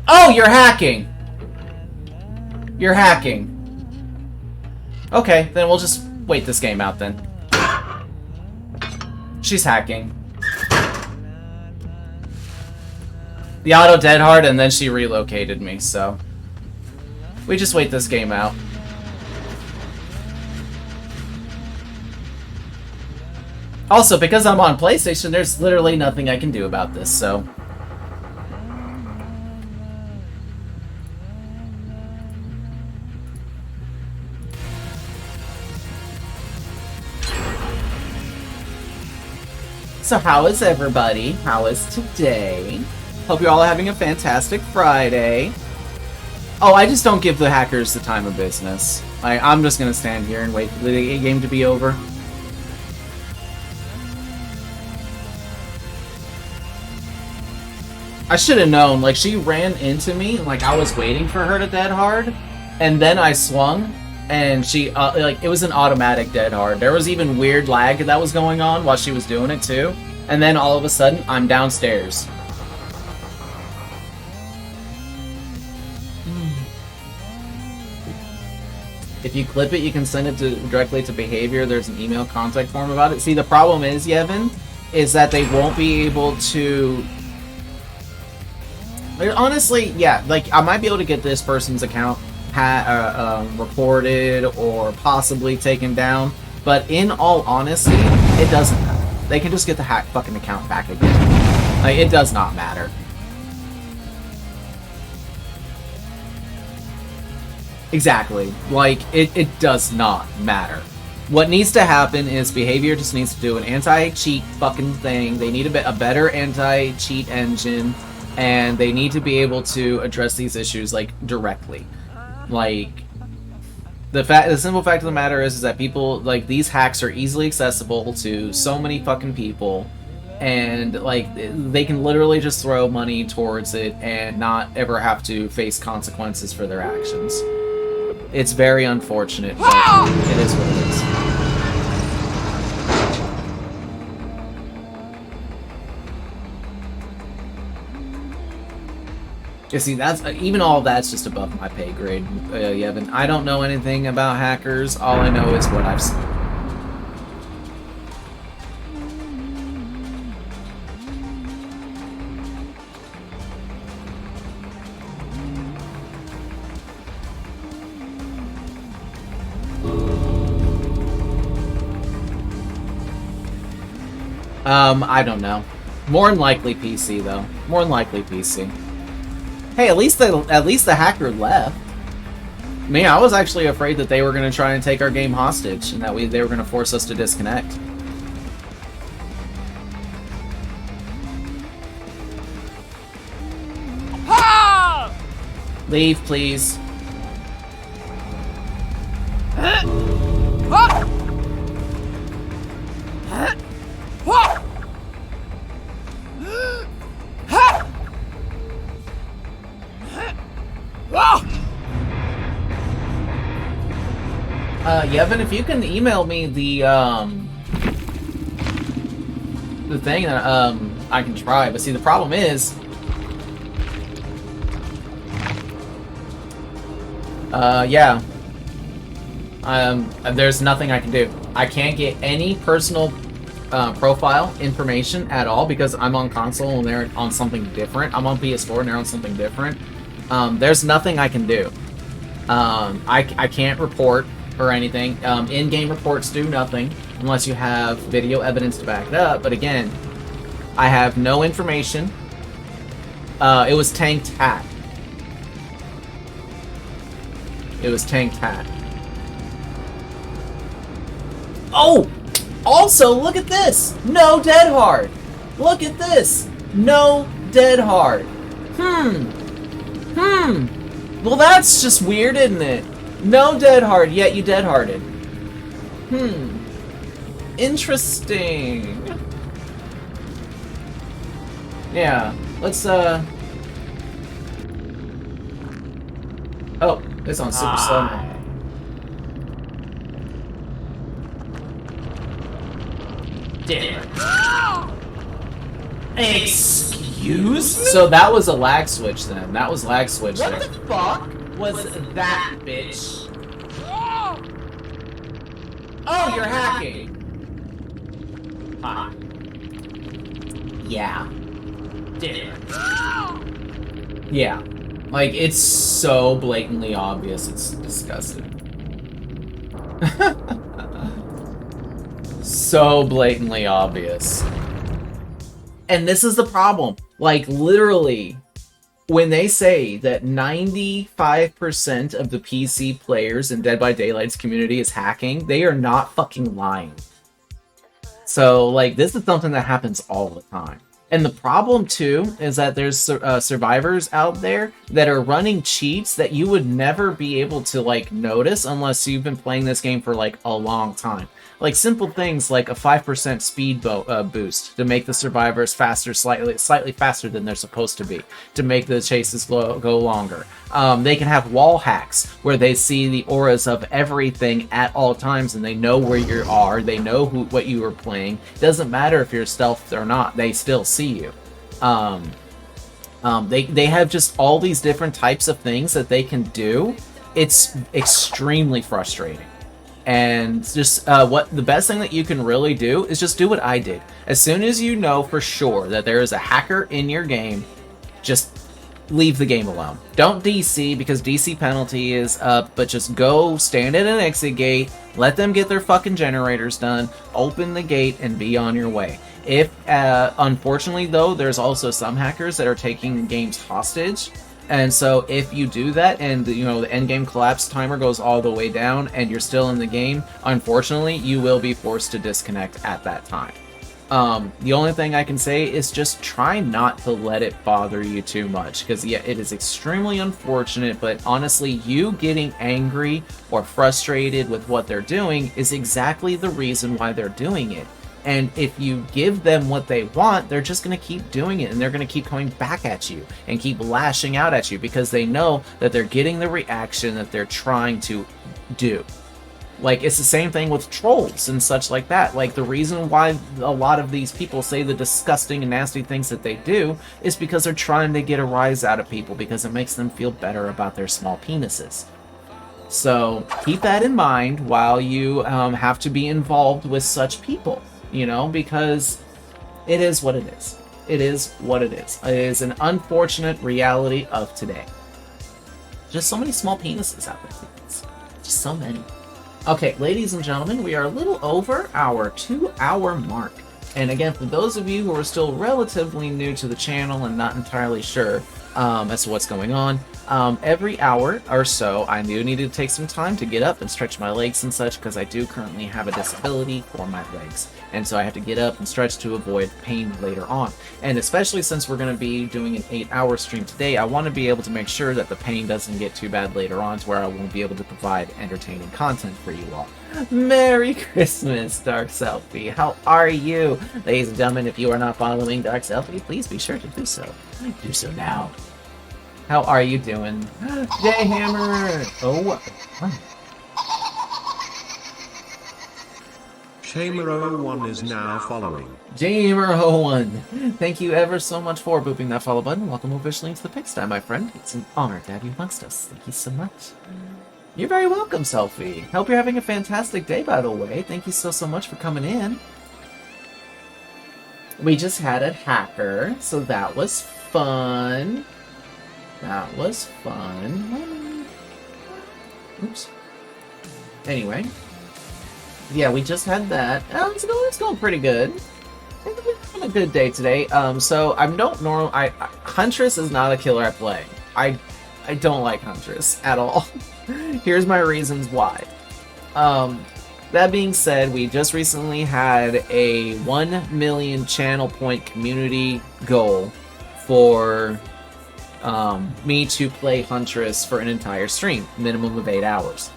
Oh, you're hacking. You're hacking. Okay, then we'll just wait this game out then. She's hacking. The auto dead hard and then she relocated me, so we just wait this game out. Also, because I'm on PlayStation, there's literally nothing I can do about this, so. So how is everybody? How is today? Hope you're all having a fantastic Friday. Oh, I just don't give the hackers the time of business. I'm just gonna stand here and wait for the game to be over. I should have known, like, she ran into me, like, I was waiting for her to dead hard, and then I swung, and she, like, it was an automatic dead hard. There was even weird lag that was going on while she was doing it, too. And then, all of a sudden, I'm downstairs. If you clip it, you can send it directly to Behavior. There's an email contact form about it. See, the problem is, Yevon, is that they won't be able to... Honestly, yeah, like, I might be able to get this person's account reported or possibly taken down, but in all honesty, it doesn't matter. They can just get the fucking account back again. Like, it does not matter. Exactly. Like, it does not matter. What needs to happen is Behavior just needs to do an anti-cheat fucking thing. They need a better anti-cheat engine, and they need to be able to address these issues, like, directly. Like, the simple fact of the matter is that people, like, these hacks are easily accessible to so many fucking people, and, like, they can literally just throw money towards it and not ever have to face consequences for their actions. It's very unfortunate, but it is what it is. You see, that's even all of that's just above my pay grade, Yevon. I don't know anything about hackers. All I know is what I've seen. I don't know. More than likely PC, though. More than likely PC. Hey, at least the hacker left. Man, I was actually afraid that they were going to try and take our game hostage, and that they were going to force us to disconnect. Leave, please. Yevon, if you can email me the thing that I can try, but see the problem is yeah. There's nothing I can do. I can't get any personal profile information at all because I'm on console and they're on something different. I'm on PS4 and they're on something different. There's nothing I can do. I can't report or anything. In-game reports do nothing unless you have video evidence to back it up. But again, I have no information. It was tanked hack. It was tanked hack. Oh! Also, look at this! No dead hard! Look at this! No dead hard. Well, that's just weird, isn't it? No dead hard, yet you dead hearted. Interesting. Yeah, let's It's on super slow. Damn. Excuse me? So that was a lag switch then. That was lag switch there. What the fuck was that, bitch? Oh, you're hacking. Hi. Yeah. Damn. Yeah. Like, it's so blatantly obvious. It's disgusting. So blatantly obvious. And this is the problem. Like, literally, when they say that 95% of the PC players in Dead by Daylight's community is hacking, they are not fucking lying. So, like, this is something that happens all the time. And the problem, too, is that there's survivors out there that are running cheats that you would never be able to, like, notice unless you've been playing this game for, like, a long time. Like, simple things like a 5% speed boost to make the survivors faster, slightly faster than they're supposed to be, to make the chases go longer. They can have wall hacks where they see the auras of everything at all times and they know where you are, they know what you are playing. Doesn't matter if you're stealthed or not, they still see you. They have just all these different types of things that they can do. It's extremely frustrating. And just the best thing that you can really do is just do what I did. As soon as you know for sure that there is a hacker in your game, just leave the game alone. Don't DC because DC penalty is up, but just go stand at an exit gate, let them get their fucking generators done, open the gate, and be on your way. If, unfortunately though, there's also some hackers that are taking games hostage. And so if you do that and the endgame collapse timer goes all the way down and you're still in the game, unfortunately, you will be forced to disconnect at that time. The only thing I can say is just try not to let it bother you too much, because yeah, it is extremely unfortunate, but honestly, you getting angry or frustrated with what they're doing is exactly the reason why they're doing it. And if you give them what they want, they're just going to keep doing it, and they're going to keep coming back at you and keep lashing out at you because they know that they're getting the reaction that they're trying to do. Like, it's the same thing with trolls and such like that. Like, the reason why a lot of these people say the disgusting and nasty things that they do is because they're trying to get a rise out of people because it makes them feel better about their small penises. So keep that in mind while you have to be involved with such people. Because it is what it is. It is what it is. It is an unfortunate reality of today. Just so many small penises out there. Just so many. Okay, ladies and gentlemen, we are a little over our 2-hour mark. And again, for those of you who are still relatively new to the channel and not entirely sure as to what's going on, every hour or so, I do need to take some time to get up and stretch my legs and such, because I do currently have a disability for my legs. And so I have to get up and stretch to avoid pain later on. And especially since we're going to be doing an 8-hour stream today, I want to be able to make sure that the pain doesn't get too bad later on to where I won't be able to provide entertaining content for you all. Merry Christmas, Dark Selfie. How are you? Ladies and gentlemen, if you are not following Dark Selfie, please be sure to do so. Do so now. How are you doing? Jayhammer! Oh, what? Shamer01 is now following. Jayhammer01, thank you ever so much for booping that follow button. Welcome officially into the pigsty, my friend. It's an honor to have you amongst us. Thank you so much. You're very welcome, Selfie. Hope you're having a fantastic day, by the way. Thank you so much for coming in. We just had a hacker, so that was fun. That was fun. Oops. Anyway. Yeah, we just had that. It's going pretty good. It's been a good day today. So I don't Huntress is not a killer I play. I don't like Huntress at all. Here's my reasons why. That being said, we just recently had a 1 million channel point community goal for me to play Huntress for an entire stream, minimum of 8 hours.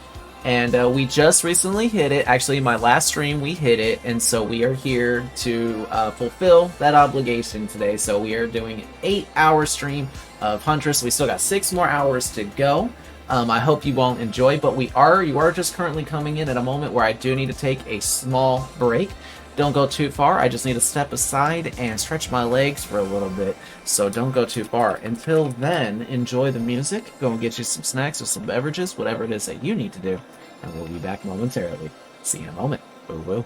And we just recently hit it. Actually, my last stream, we hit it. And so we are here to fulfill that obligation today. So we are doing an 8-hour stream of Huntress. We still got 6 more hours to go. I hope you won't enjoy, but you are just currently coming in at a moment where I do need to take a small break. Don't go too far. I just need to step aside and stretch my legs for a little bit. So don't go too far. Until then, enjoy the music. Go and get you some snacks or some beverages, whatever it is that you need to do. And we'll be back momentarily. See you in a moment. Woo woo.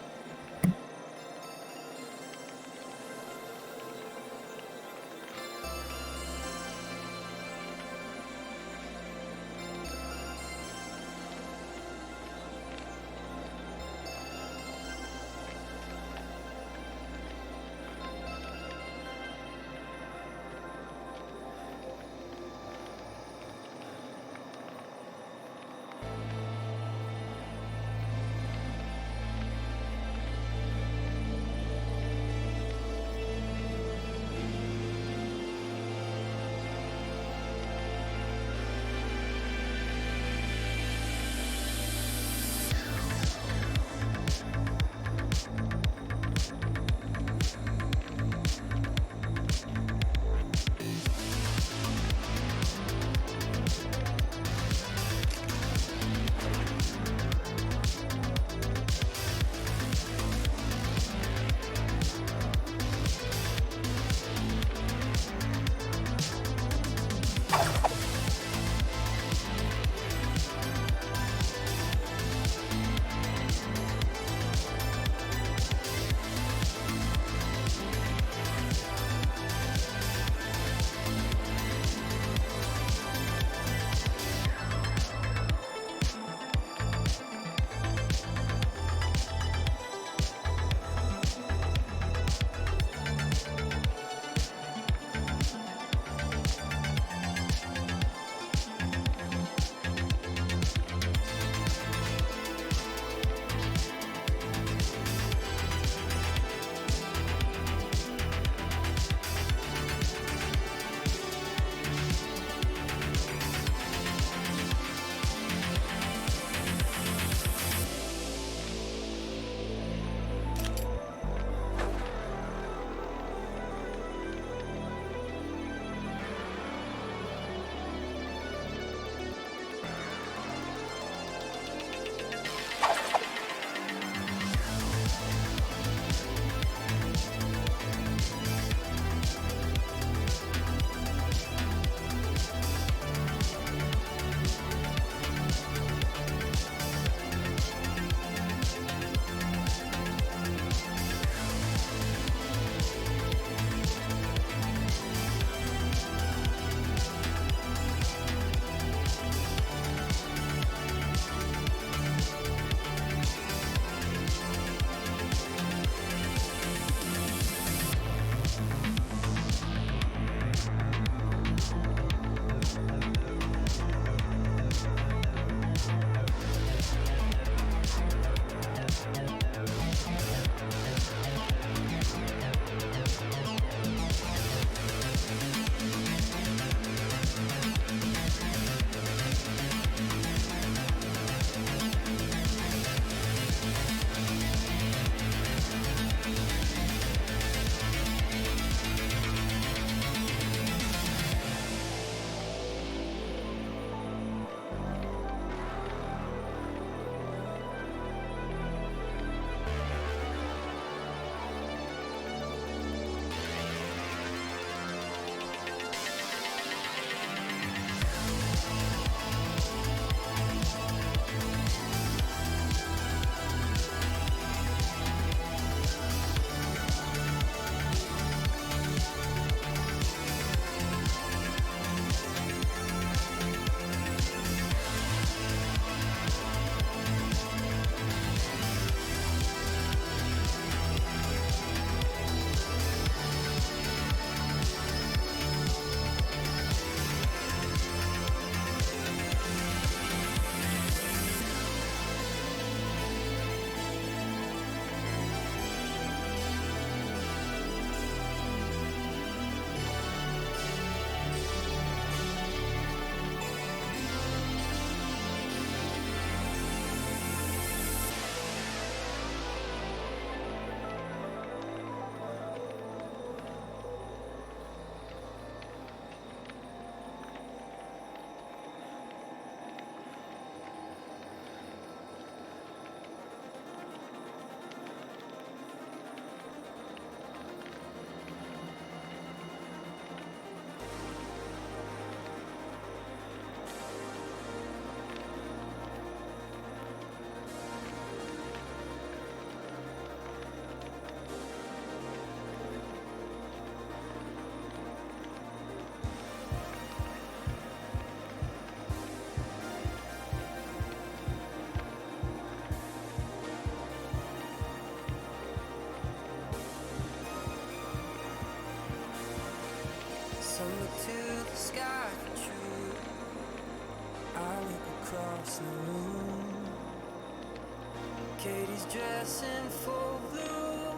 Katie's dressed in full blue,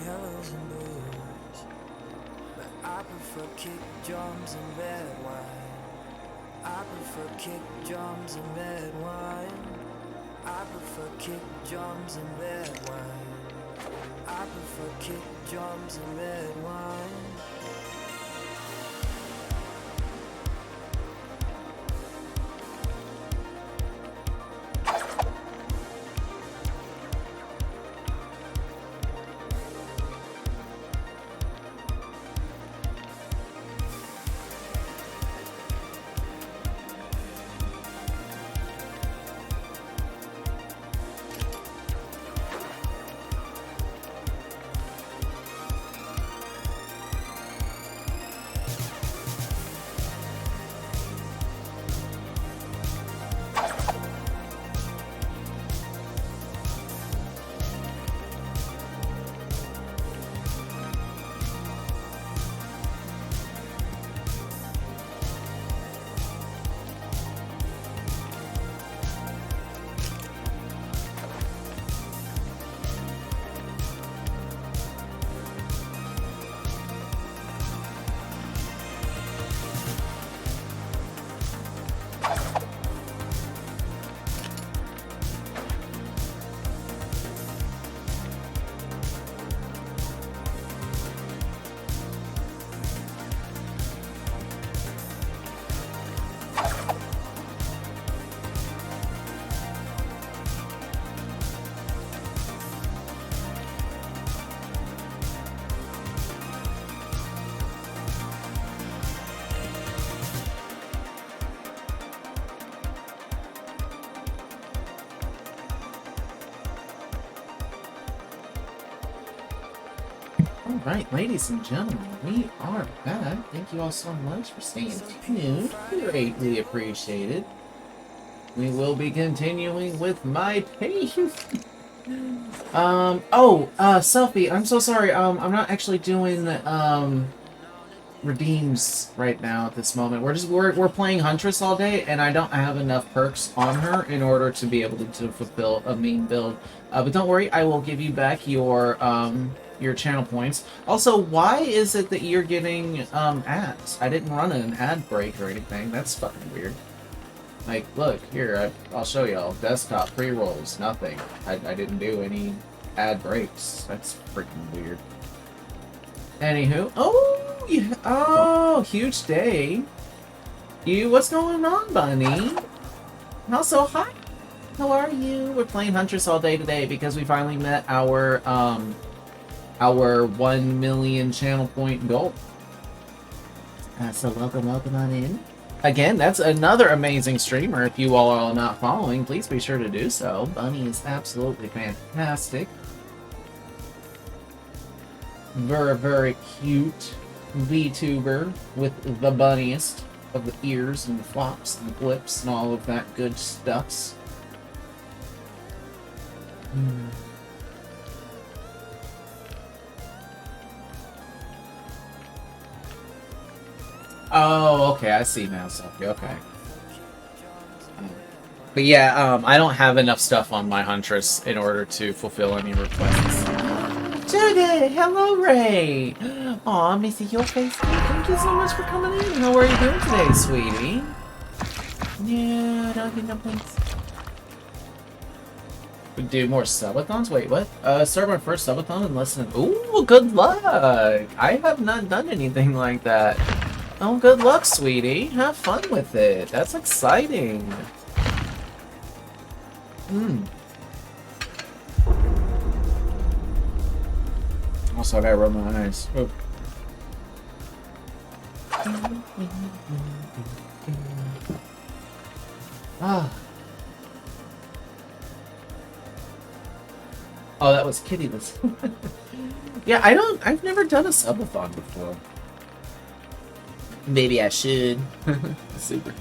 yellows and blues. But I prefer kick drums and red wine. I prefer kick drums and red wine. I prefer kick drums and red wine. I prefer kick drums and red wine. Alright, ladies and gentlemen, we are back. Thank you all so much for staying tuned. Greatly appreciated. We will be continuing with my page. Selfie, I'm so sorry. I'm not actually doing redeems right now at this moment. We're playing Huntress all day, and I don't have enough perks on her in order to be able to fulfill a main build. But don't worry, I will give you back your channel points. Also, why is it that you're getting ads? I didn't run an ad break or anything. That's fucking weird. Like, look, here, I'll show y'all. Desktop, pre-rolls, nothing. I didn't do any ad breaks. That's freaking weird. Anywho, oh, yeah, oh, huge day. What's going on, Bunny? Also, hi. How are you? We're playing Huntress all day today because we finally met our 1 million channel point goal. So welcome on in. Again, that's another amazing streamer. If you all are not following, please be sure to do so. Bunny is absolutely fantastic. Very, very cute VTuber with the bunniest of the ears and the flops and the blips and all of that good stuffs. Oh, okay, I see now, Sophie. Okay. But yeah, I don't have enough stuff on my Huntress in order to fulfill any requests. Judy, hello, Ray. Aw, Missy, your face. Thank you so much for coming in. How are you doing today, sweetie? Yeah, I don't get no points. We do more subathons? Wait, what? Start my first subathon in less than... Ooh, good luck! I have not done anything like that. Oh, good luck, sweetie. Have fun with it. That's exciting. Also, I gotta rub my eyes. Oh. Ah. Oh, that was Kittyless. Yeah, I've never done a subathon before. Maybe I should. Super.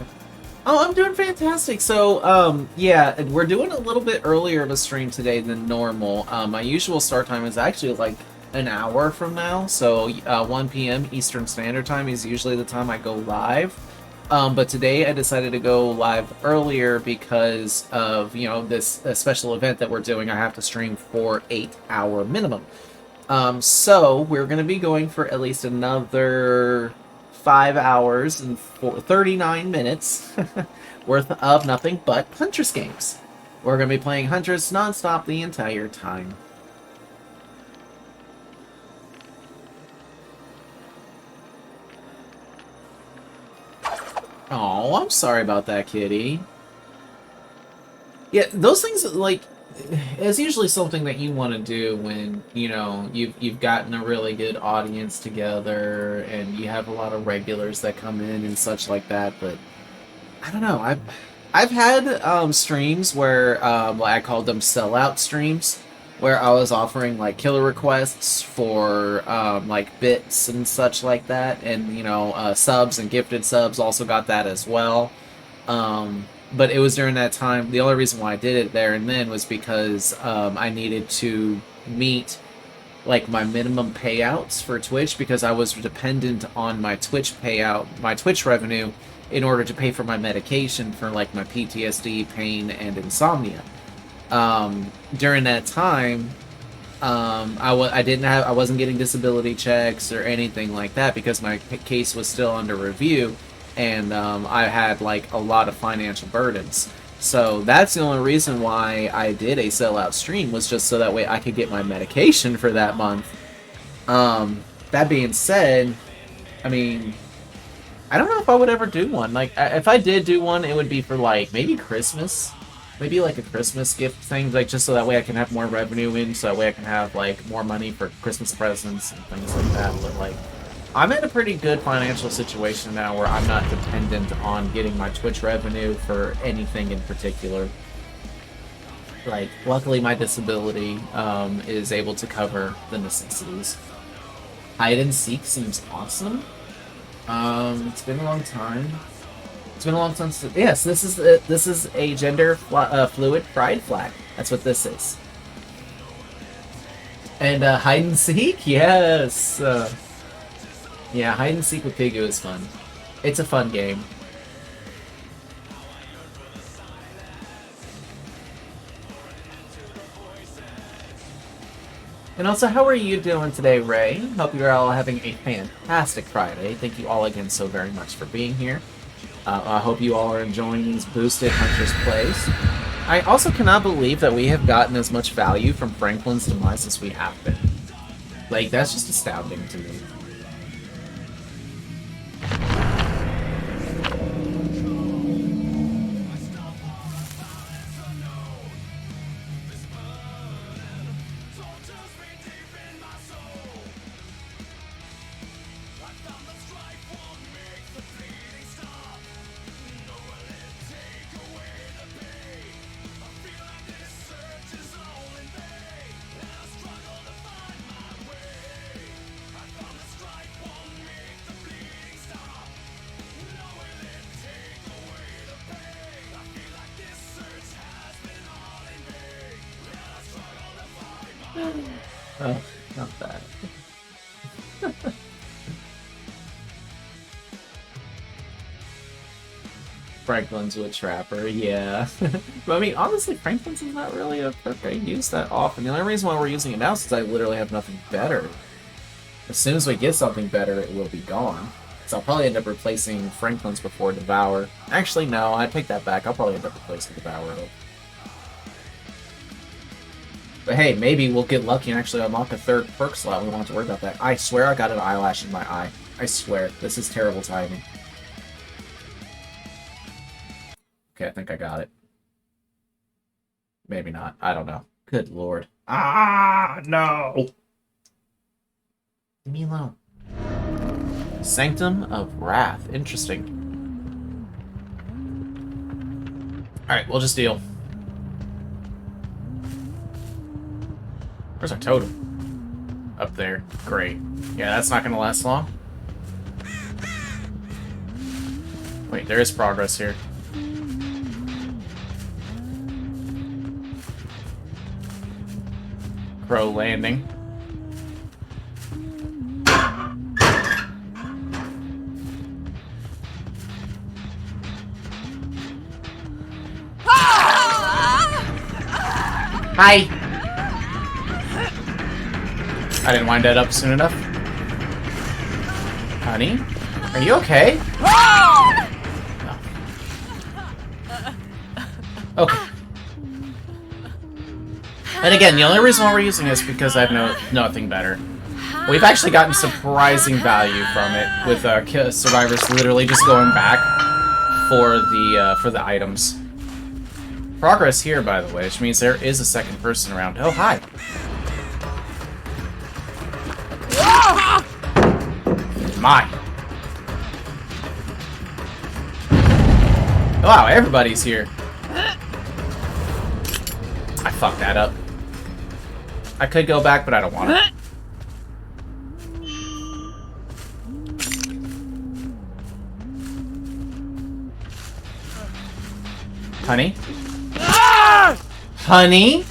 Oh, I'm doing fantastic. So, yeah, we're doing a little bit earlier of a stream today than normal. My usual start time is actually like an hour from now. So, 1 p.m. Eastern Standard Time is usually the time I go live. But today I decided to go live earlier because of, this special event that we're doing. I have to stream for 8-hour minimum. So we're going to be going for at least another 5 hours and 39 minutes worth of nothing but Huntress games. We're going to be playing Huntress nonstop the entire time. Oh, I'm sorry about that, kitty. Yeah, those things, like, it's usually something that you want to do when, you've gotten a really good audience together and you have a lot of regulars that come in and such like that, but I don't know. I've had streams where I called them sellout streams, where I was offering like killer requests for like bits and such like that, and subs and gifted subs also got that as well. But it was during that time. The only reason why I did it there and then was because I needed to meet like my minimum payouts for Twitch, because I was dependent on my Twitch payout, my Twitch revenue, in order to pay for my medication for like my PTSD, pain, and insomnia. During that time, I wasn't getting disability checks or anything like that because my case was still under review, and I had like a lot of financial burdens. So that's the only reason why I did a sellout stream, was just so that way I could get my medication for that month. That being said, I mean, I don't know if I would ever do one. Like, if I did do one, it would be for, like, maybe Christmas. Maybe, like, a Christmas gift thing, like, just so that way I can have more revenue in, so that way I can have, like, more money for Christmas presents and things like that. But, like, I'm in a pretty good financial situation now where I'm not dependent on getting my Twitch revenue for anything in particular. Like, luckily my disability is able to cover the necessities. Hide and seek seems awesome. It's been a long time. It's been a long time since... Yes, this is a gender fluid pride flag. That's what this is. And hide and seek, yes. Yeah, hide and seek with Pigu is fun. It's a fun game. And also, how are you doing today, Ray? Hope you're all having a fantastic Friday. Thank you all again so very much for being here. I hope you all are enjoying these boosted Huntress plays. I also cannot believe that we have gotten as much value from Franklin's demise as we have been. Like, that's just astounding to me. Oh, not bad. Franklin's with Trapper, yeah. But I mean, honestly, Franklin's is not really a perk I use that often. The only reason why we're using it now is I literally have nothing better. As soon as we get something better, it will be gone. So I'll probably end up replacing Franklin's before Devour. Actually, no, I take that back. I'll probably end up replacing Devour. But hey, maybe we'll get lucky and actually unlock a third perk slot. We won't have to worry about that. I swear I got an eyelash in my eye. I swear. This is terrible timing. Okay, I think I got it. Maybe not. I don't know. Good lord. Ah, no! Leave me alone. Sanctum of Wrath. Interesting. Alright, we'll just deal. Where's our totem? Up there. Great. Yeah, that's not gonna last long. Wait, there is progress here. Crow landing. Hi! I didn't wind that up soon enough. Honey? Are you okay? No. Okay. And again, the only reason why we're using this is because I have nothing better. We've actually gotten surprising value from it, with survivors literally just going back for the items. Progress here, by the way, which means there is a second person around. Oh, hi. My. Wow, everybody's here. I fucked that up. I could go back, but I don't want to. Honey? Honey?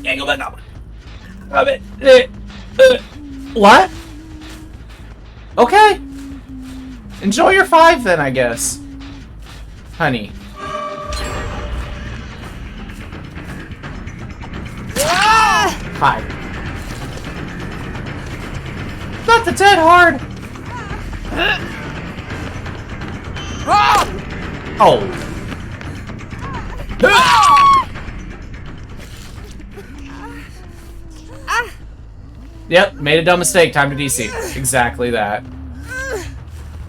Yeah, go back up. What? Okay. Enjoy your 5 then, I guess. Honey. Hi. Not the dead hard. Oh. Yep, made a dumb mistake. Time to DC. Exactly that.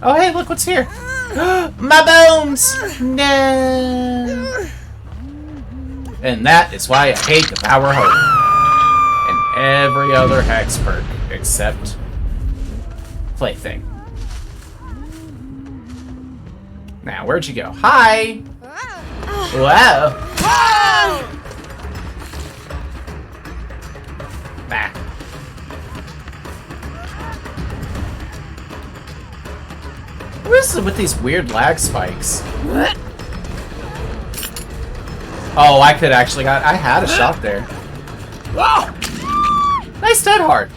Oh, hey, look what's here. My bones! No. And that is why I hate the power hope. And every other hex perk except Plaything. Now, where'd you go? Hi! Wow! Nah. What is it with these weird lag spikes? Oh, I could actually I had a shot there. Nice dead hard.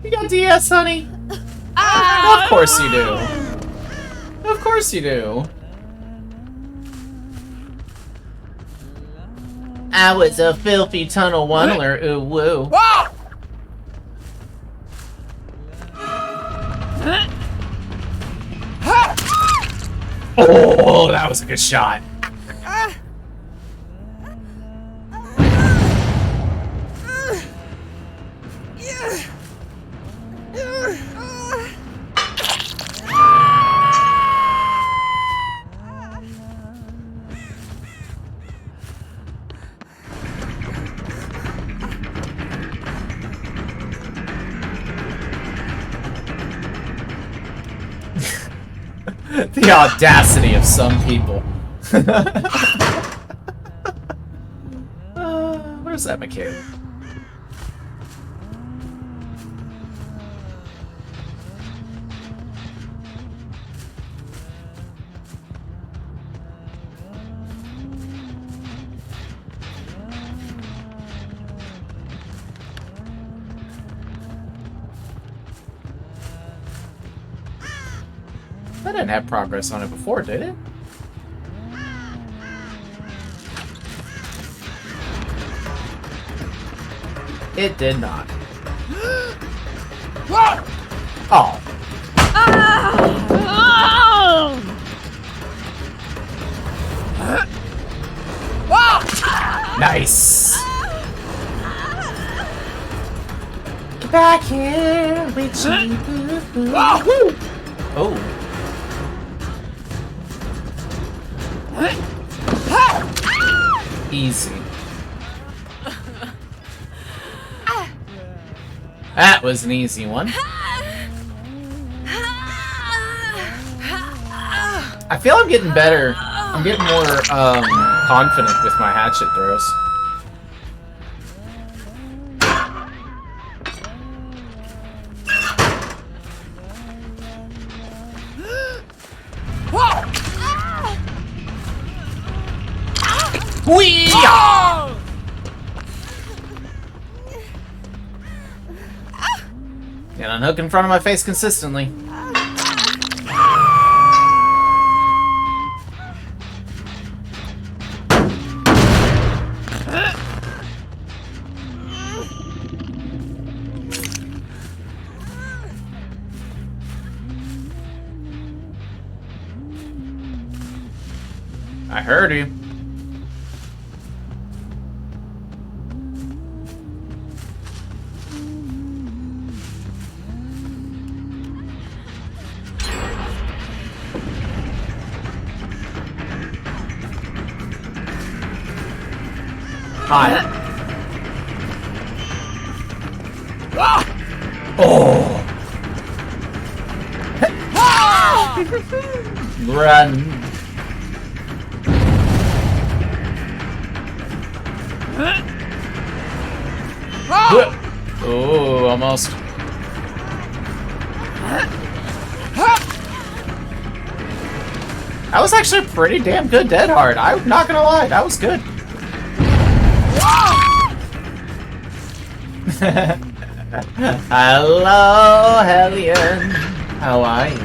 You got DS, honey? Of course you do. Of course you do. I was a filthy tunnel wanderer, ooh woo. Oh, that was a good shot. The audacity of some people. Where's that McCabe? That didn't have progress on it before, did it? It did not. Oh. Nice. Get back here with you. Oh. Easy. That was an easy one. I feel I'm getting better I'm getting more confident with my hatchet throws. Whee! And unhook in front of my face consistently. I heard you. Hi. Oh. Run. Oh, almost. That was actually pretty damn good dead hard. I'm not gonna lie, that was good. Hello, Hellion. How are you?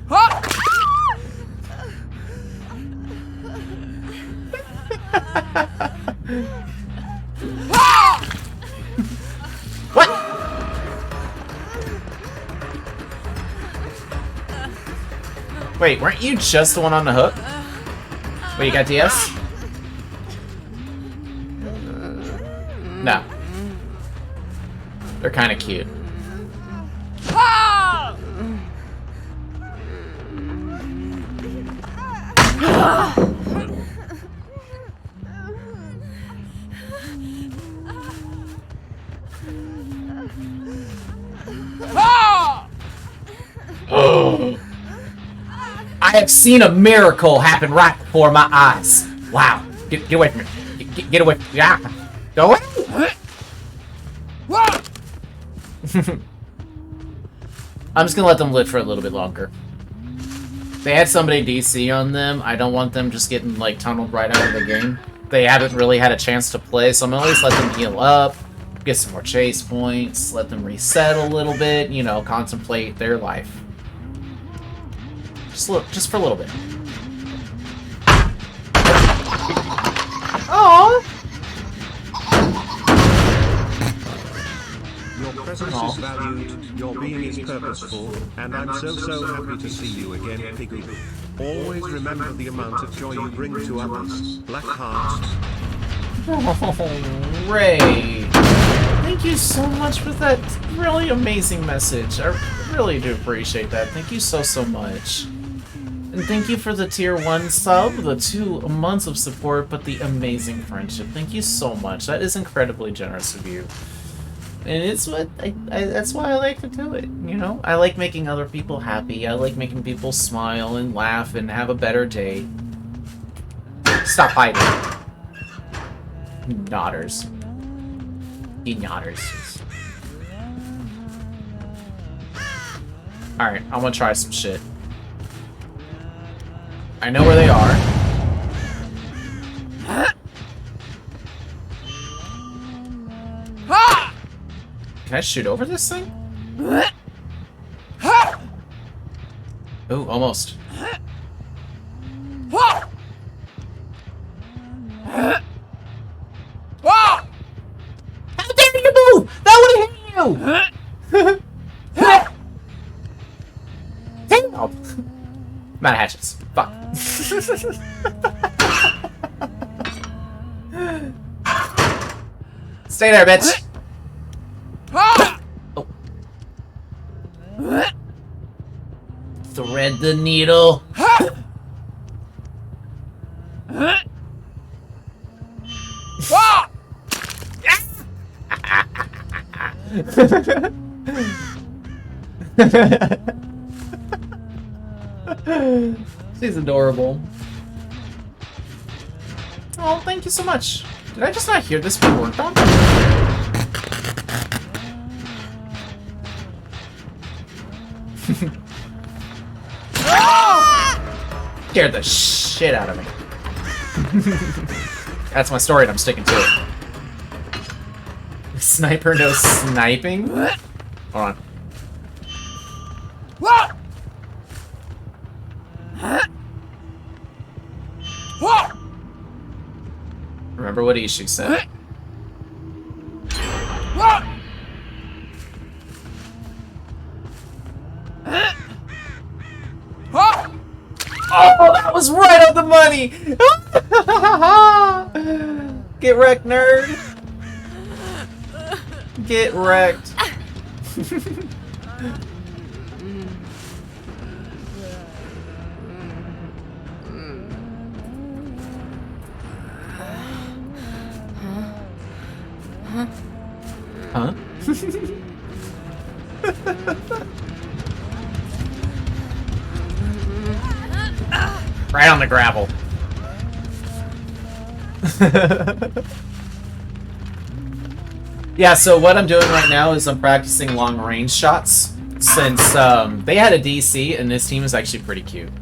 What? Wait, weren't you just the one on the hook? Wait, you got DS? No. They're kind of cute. I have seen a miracle happen right before my eyes. Wow. Get away from me. Get away from me. Yeah. Go away. I'm just gonna let them live for a little bit longer. They had somebody DC on them. I don't want them just getting, like, tunneled right out of the game. They haven't really had a chance to play, so I'm gonna at least let them heal up, get some more chase points, let them reset a little bit, you know, contemplate their life. Just for a little bit. Aww. Your presence is valued, your being is purposeful, and I'm so happy to see you again, Piggy. Always remember the amount of joy you bring to others. Black hearts. Oh, Ray. Thank you so much for that really amazing message. I really do appreciate that. Thank you so much. And thank you for the tier 1 sub, the 2 months of support, but the amazing friendship. Thank you so much. That is incredibly generous of you. And it's what that's why I like to do it, you know? I like making other people happy. I like making people smile and laugh and have a better day. Stop hiding. Nodders. He nodders. Alright, I'm gonna try some shit. I know where they are. Can I shoot over this thing? Ooh, almost. How dare you move? That would have hit you! Damn! I'm out of hatchets. Fuck. Stay there, bitch. Oh. Thread the needle. She's adorable. Oh, thank you so much. Did I just not hear this being worked on? Scared the shit out of me. That's my story and I'm sticking to it. Sniper no sniping? Hold on. Remember what Ishi said. Oh, that was right on the money! Get wrecked, nerd! Get wrecked. Huh? Right on the gravel. Yeah, so what I'm doing right now is I'm practicing long range shots since they had a DC and this team is actually pretty cute.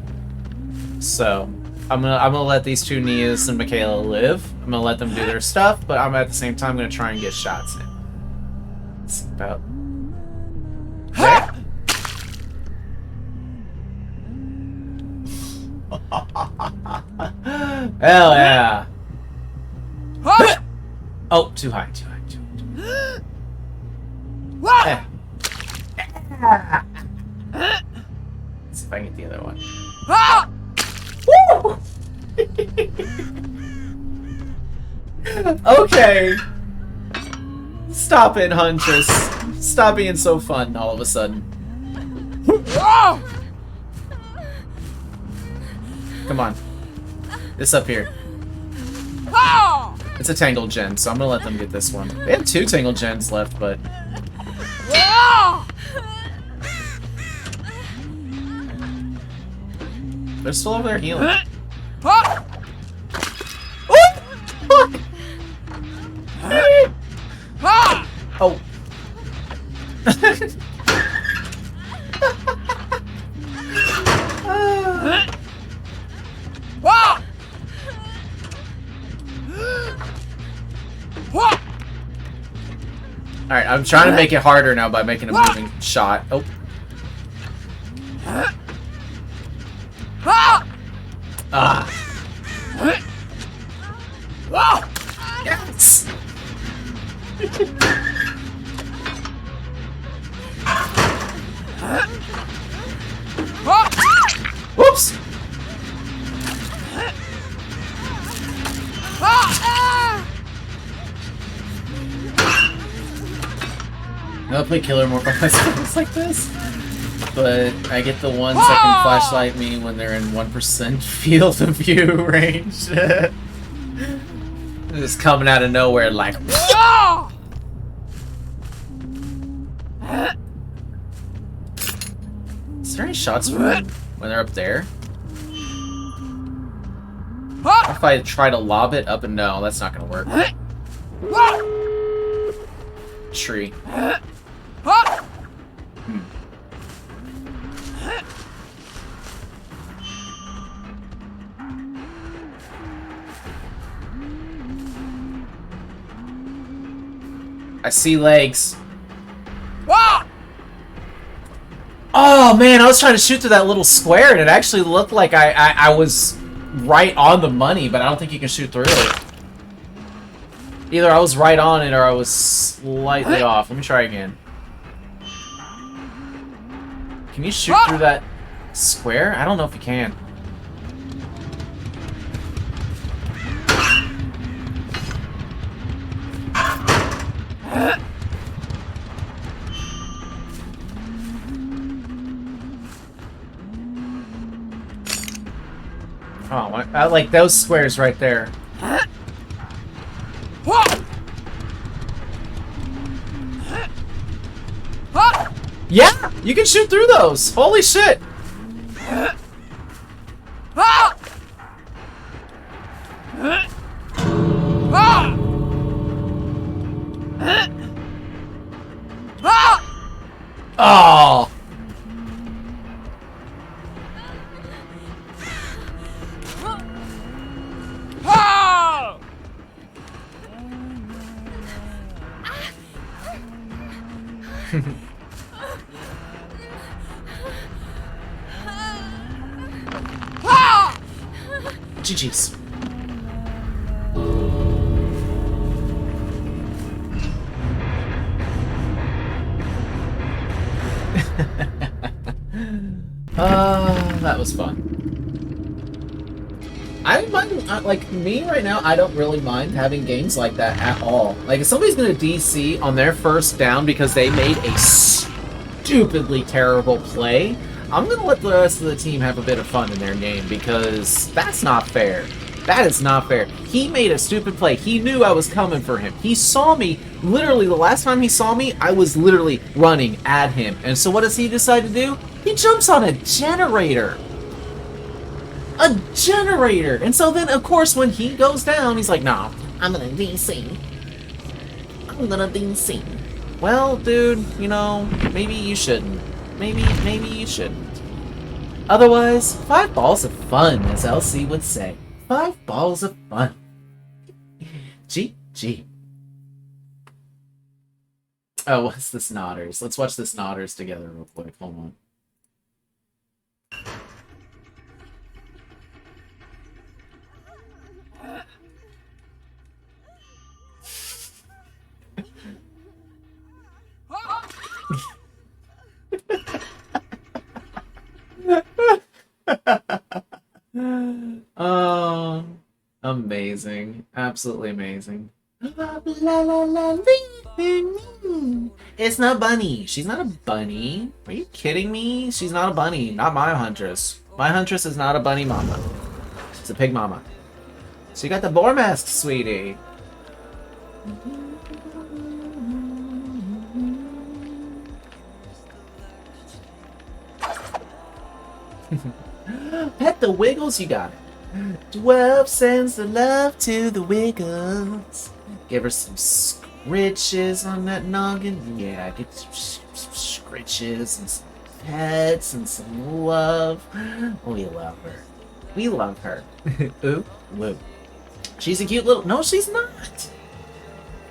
So I'm gonna let these two Nias and Michaela live. I'm gonna let them do their stuff, but I'm at the same time gonna try and get shots in. It's about there. Hell yeah! Oh, too high, too high, too high. Let's see if I can get the other one. Woo! Okay. Stop it, Huntress. Stop being so fun all of a sudden. Come on. This up here. It's a Tangled Gen, so I'm gonna let them get this one. They have 2 Tangled Gens left, but... They're still over there healing. Oh. Alright, I'm trying to make it harder now by making a moving shot. Oh. Ah. Yes! Whoops! I'll play killer more by myself like this, but I get the ones that can flashlight me when they're in 1% field of view range. Just coming out of nowhere like. Is there any shots for them when they're up there? If I try to lob it up and no, that's not gonna work. Tree. I see legs. Oh man, I was trying to shoot through that little square and it actually looked like I was right on the money, but I don't think you can shoot through it. Either I was right on it or I was slightly off. Let me try again. Can you shoot through that square? I don't know if you can. Oh, I like those squares right there. Yeah, you can shoot through those. Holy shit. Ah! Ah! Ah! Oh. Ah! Ah! GG's. That was fun. I don't mind, like, me right now, I don't really mind having games like that at all. Like, if somebody's gonna DC on their first down because they made a stupidly terrible play, I'm gonna let the rest of the team have a bit of fun in their game, because that's not fair. That is not fair. He made a stupid play. He knew I was coming for him. He saw me, literally, the last time he saw me, I was literally running at him. And so what does he decide to do? He jumps on a generator. A generator! And so then, of course, when he goes down, he's like, nah, I'm gonna DC. I'm gonna DC. Well, dude, you know, maybe you shouldn't. Maybe you shouldn't. Otherwise, 5 balls of fun, as LC would say. 5 balls of fun. GG. Oh, what's the Snotters? Let's watch the Snotters together real quick. Hold on. Oh, amazing. Absolutely amazing. It's not Bunny. She's not a bunny. Are you kidding me? She's not a bunny. Not my Huntress. My Huntress is not a bunny mama. It's a pig mama. So you got the boar mask, sweetie. Pet the Wiggles, you got it. 12 sends the love to the Wiggles. Give her some scritches on that noggin. Yeah, get some scritches and some pets and some love. We love her. We love her. Ooh, woo. She's a cute little... No, she's not.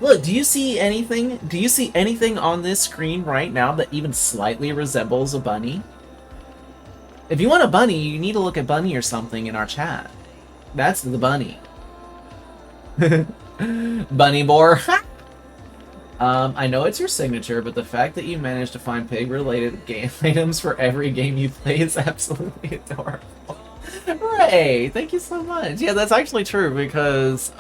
Look, do you see anything? Do you see anything on this screen right now that even slightly resembles a bunny? If you want a bunny, you need to look at bunny or something in our chat. That's the bunny. Bunny boar. I know it's your signature, but the fact that you managed to find pig-related game items for every game you play is absolutely adorable. Ray, thank you so much. Yeah, that's actually true because,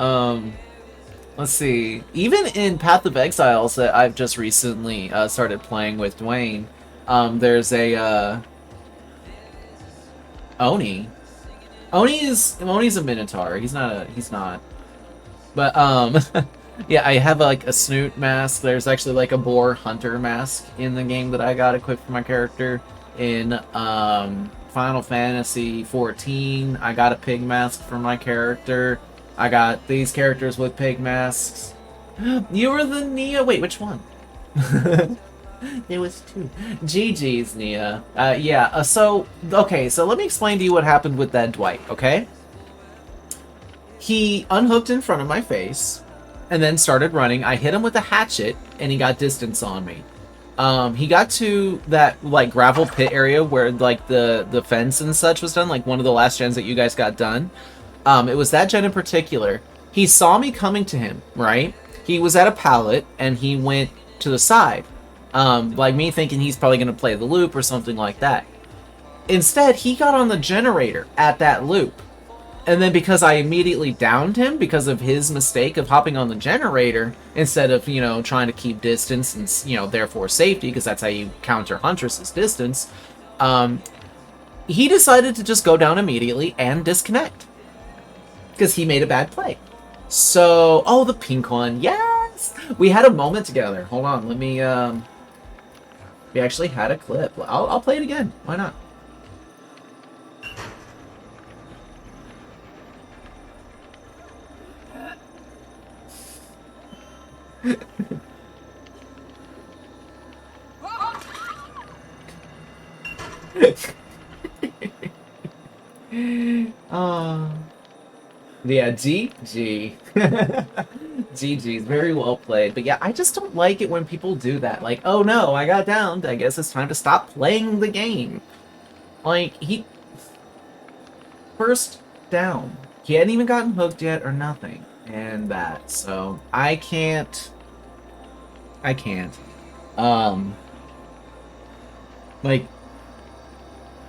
let's see. Even in Path of Exiles that I've just recently started playing with Dwayne, there's a, Oni. Oni's a Minotaur. He's not. But, yeah, I have like a snoot mask. There's actually like a boar hunter mask in the game that I got equipped for my character. In, Final Fantasy 14, I got a pig mask for my character. I got these characters with pig masks. You were the Nia. Wait, which one? There was 2. GG's, Nia. Yeah, so, okay, so let me explain to you what happened with that Dwight, okay? He unhooked in front of my face, and then started running. I hit him with a hatchet, and he got distance on me. He got to that, like, gravel pit area where, like, the fence and such was done, like, one of the last gens that you guys got done. It was that gen in particular. He saw me coming to him, right? He was at a pallet, and he went to the side. Like me thinking he's probably going to play the loop or something like that. Instead, he got on the generator at that loop. And then because I immediately downed him because of his mistake of hopping on the generator, instead of, you know, trying to keep distance and, you know, therefore safety, because that's how you counter Huntress's distance, he decided to just go down immediately and disconnect. Because he made a bad play. So, oh, the pink one, yes! We had a moment together. Hold on, let me, We actually had a clip. I'll play it again. Why not? Yeah, GG. GG's very well played. But yeah, I just don't like it when people do that. Like, oh no, I got downed. I guess it's time to stop playing the game. Like, first down. He hadn't even gotten hooked yet or nothing. And that. So, I can't. Like,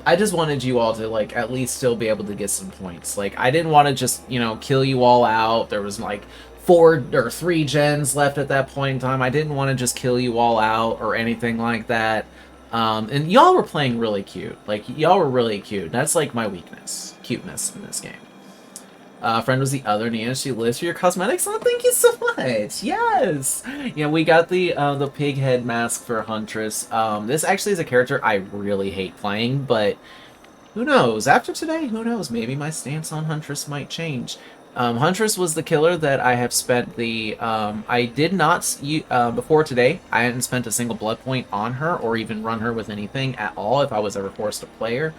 I just wanted you all to, like, at least still be able to get some points. Like, I didn't want to just, you know, kill you all out. There was, like, 4 or 3 gens left at that point in time. I didn't want to just kill you all out or anything like that. And y'all were playing really cute. Like, y'all were really cute. That's, like, my weakness. Cuteness in this game. Friend was the other Nia. She lives for your cosmetics. Oh, thank you so much. Yes. Yeah, we got the pig head mask for Huntress. This actually is a character I really hate playing, but who knows? After today, who knows? Maybe my stance on Huntress might change. Huntress was the killer that I have spent the... I did not... before today, I hadn't spent a single blood point on her or even run her with anything at all if I was ever forced to play her.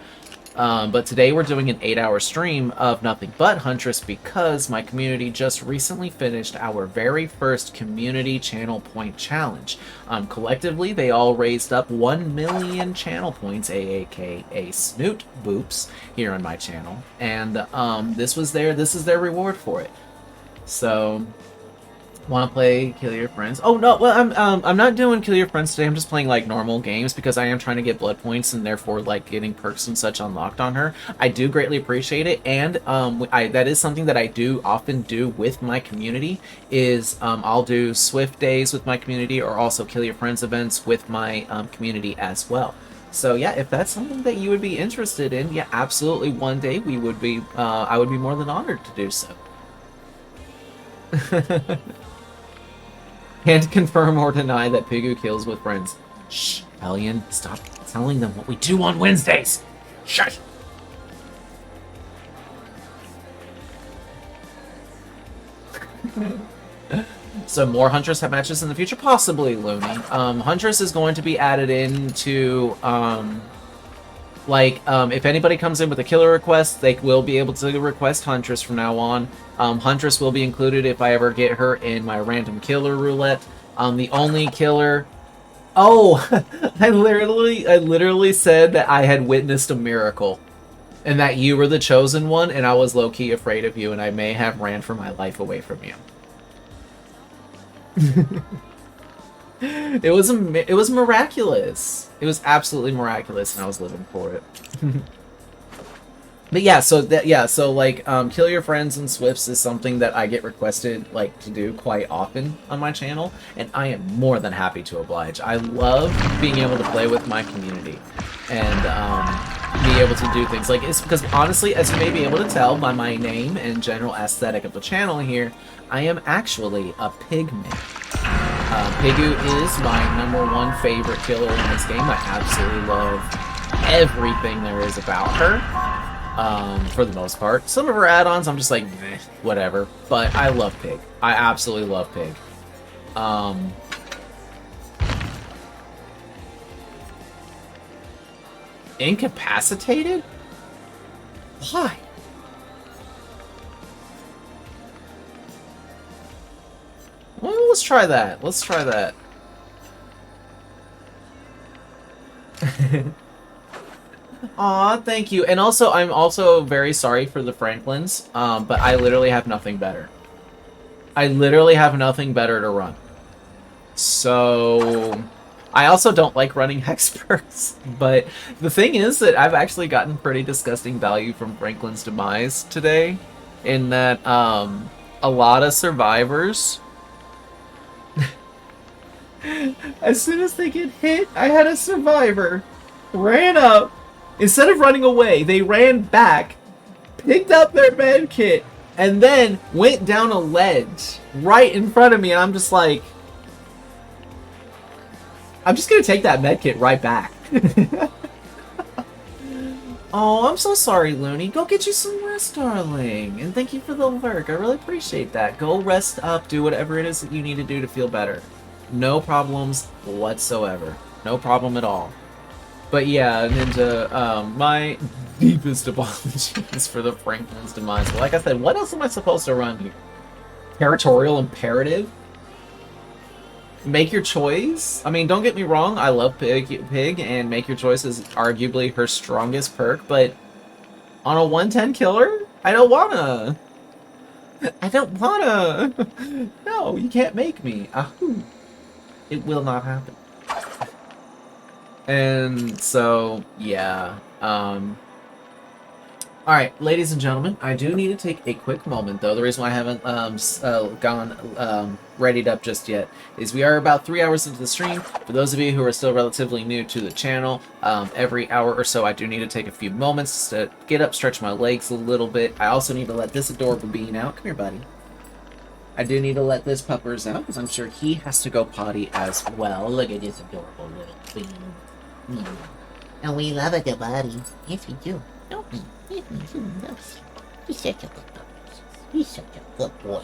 But today we're doing an 8-hour stream of nothing but Huntress because my community just recently finished our very first community channel point challenge. Collectively, they all raised up 1 million channel points, aka snoot boops, here on my channel. And this is their reward for it. So... Want to play Kill Your Friends? Oh no, well I'm not doing Kill Your Friends today. I'm just playing like normal games because I am trying to get blood points and therefore like getting perks and such unlocked on her. I do greatly appreciate it, and that is something that I do often do with my community. Is I'll do Swift days with my community, or also Kill Your Friends events with my community as well. So yeah, if that's something that you would be interested in, yeah, absolutely. One day we would be, I would be more than honored to do so. Can't confirm or deny that Pigu kills with friends. Shh, Hellion, stop telling them what we do on Wednesdays. Shut. So more Huntress matches in the future? Possibly, Looney. Huntress is going to be added into, if anybody comes in with a killer request, they will be able to request Huntress from now on. Huntress will be included if I ever get her in my random killer roulette. The only killer... Oh! I literally said that I had witnessed a miracle. And that you were the chosen one, and I was low-key afraid of you, and I may have ran for my life away from you. It was miraculous. It was absolutely miraculous, and I was living for it. But yeah, Kill Your Friends and Swifts is something that I get requested to do quite often on my channel, and I am more than happy to oblige. I love being able to play with my community and be able to do things it's because honestly, as you may be able to tell by my name and general aesthetic of the channel here, I am actually a pygmy. Pigu is my #1 favorite killer in this game. I absolutely love everything there is about her. For the most part. Some of her add-ons, I'm just like, meh, whatever. But I love Pig. I absolutely love Pig. Incapacitated? Why? Well, let's try that. Let's try that. Aw, thank you. And also, I'm also very sorry for the Franklins, but I literally have nothing better. I literally have nothing better to run. So... I also don't like running experts, but the thing is that I've actually gotten pretty disgusting value from Franklin's demise today, in that, a lot of survivors... As soon as they get hit, I had a survivor ran up. Instead of running away, they ran back, picked up their med kit, and then went down a ledge right in front of me, and I'm just like... I'm just gonna take that medkit right back. Oh, I'm so sorry, Looney. Go get you some rest, darling. And thank you for the lurk. I really appreciate that. Go rest up. Do whatever it is that you need to do to feel better. No problems whatsoever. No problem at all. But yeah, Ninja, my deepest apologies for the Franklin's demise. But like I said, what else am I supposed to run here? Territorial Imperative? Make your choice? I mean, don't get me wrong, I love Pig, and Make Your Choice is arguably her strongest perk, but on a 110 killer? I don't wanna! I don't wanna! No, you can't make me. Ahoo. It will not happen. And so, yeah. Alright, ladies and gentlemen, I do need to take a quick moment, though. The reason why I haven't gone readied up just yet is we are about 3 hours into the stream. For those of you who are still relatively new to the channel, every hour or so I do need to take a few moments to get up, stretch my legs a little bit. I also need to let this adorable bean out. Come here, buddy. I do need to let this puppers out, because I'm sure he has to go potty as well. Look at this adorable little bean. And we love it, buddy. Yes, we do. Don't we? He's such a good boy. He's such a good boy.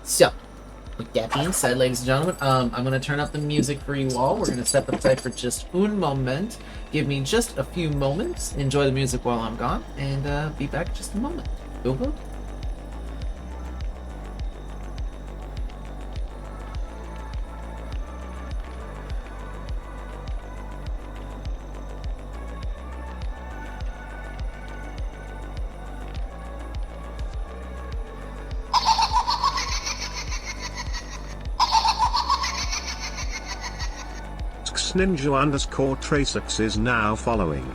So, with that being said, ladies and gentlemen, I'm going to turn up the music for you all. We're going to step aside for just un moment. Give me just a few moments. Enjoy the music while I'm gone, and be back in just a moment. Go, go. Ninja_Tracex is now following.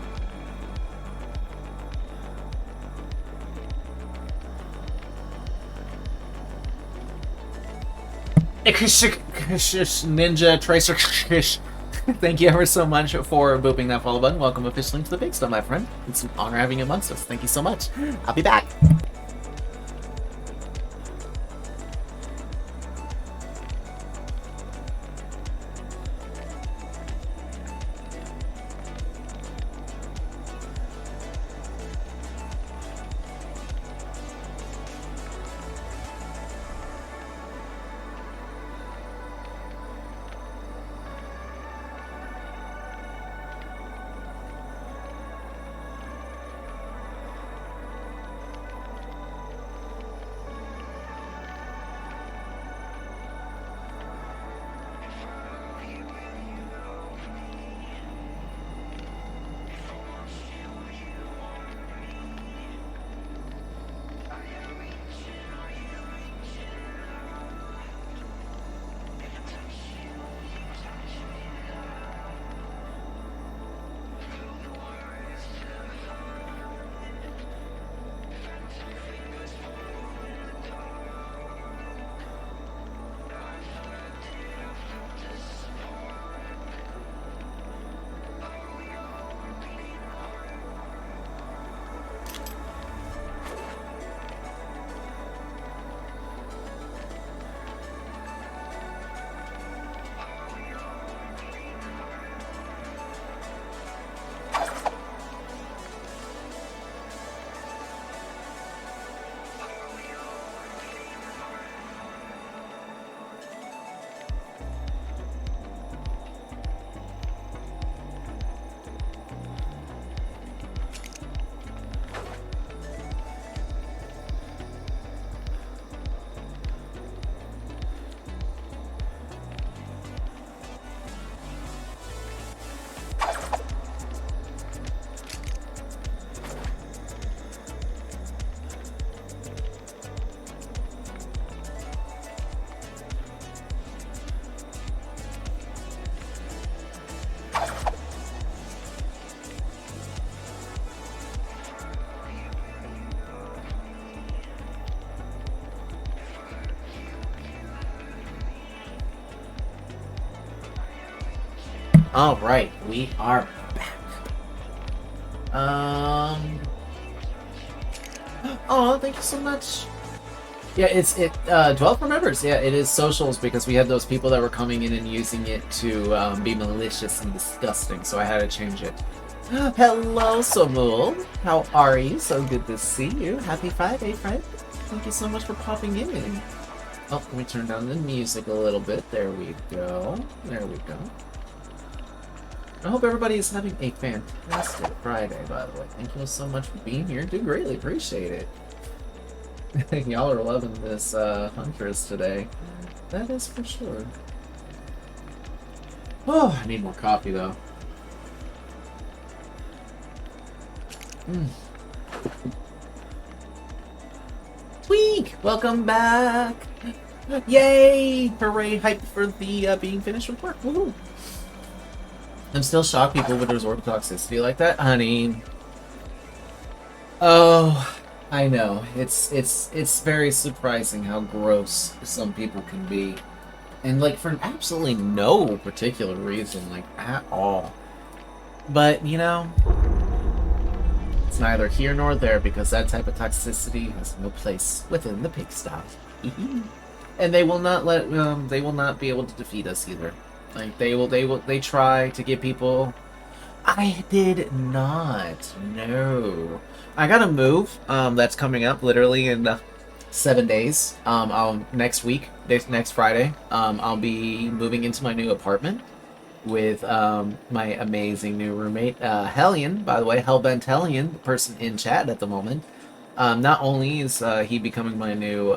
Ninja Tracer. Thank you ever so much for booping that follow button. Welcome officially to the Big Stuff, my friend. It's an honor having you amongst us. Thank you so much. I'll be back. All right, we are back. Oh, thank you so much. Yeah, Dwelf remembers. Yeah, it is socials because we had those people that were coming in and using it to be malicious and disgusting, so I had to change it. Hello, Somul. How are you? So good to see you. Happy Friday, friend. Thank you so much for popping in. Oh, let me turn down the music a little bit. There we go. There we go. I hope everybody is having a fantastic Friday, by the way. Thank you so much for being here. Do greatly appreciate it. Y'all are loving this Huntress today. That is for sure. Oh, I need more coffee, though. Tweak! Welcome back! Yay! Hooray! Hype for the being finished with work. Woohoo! I'm still shocked people would resort to toxicity like that, honey. Oh, I know. It's very surprising how gross some people can be. And like for absolutely no particular reason, like at all. But, you know, it's neither here nor there because that type of toxicity has no place within the pigsty. And they will not they will not be able to defeat us either. Like they try to get people. I did not. No. I got a move that's coming up literally in 7 days. Next week, next Friday, I'll be moving into my new apartment with my amazing new roommate, Hellion. By the way, Hellbent Hellion, the person in chat at the moment. Not only is he becoming my new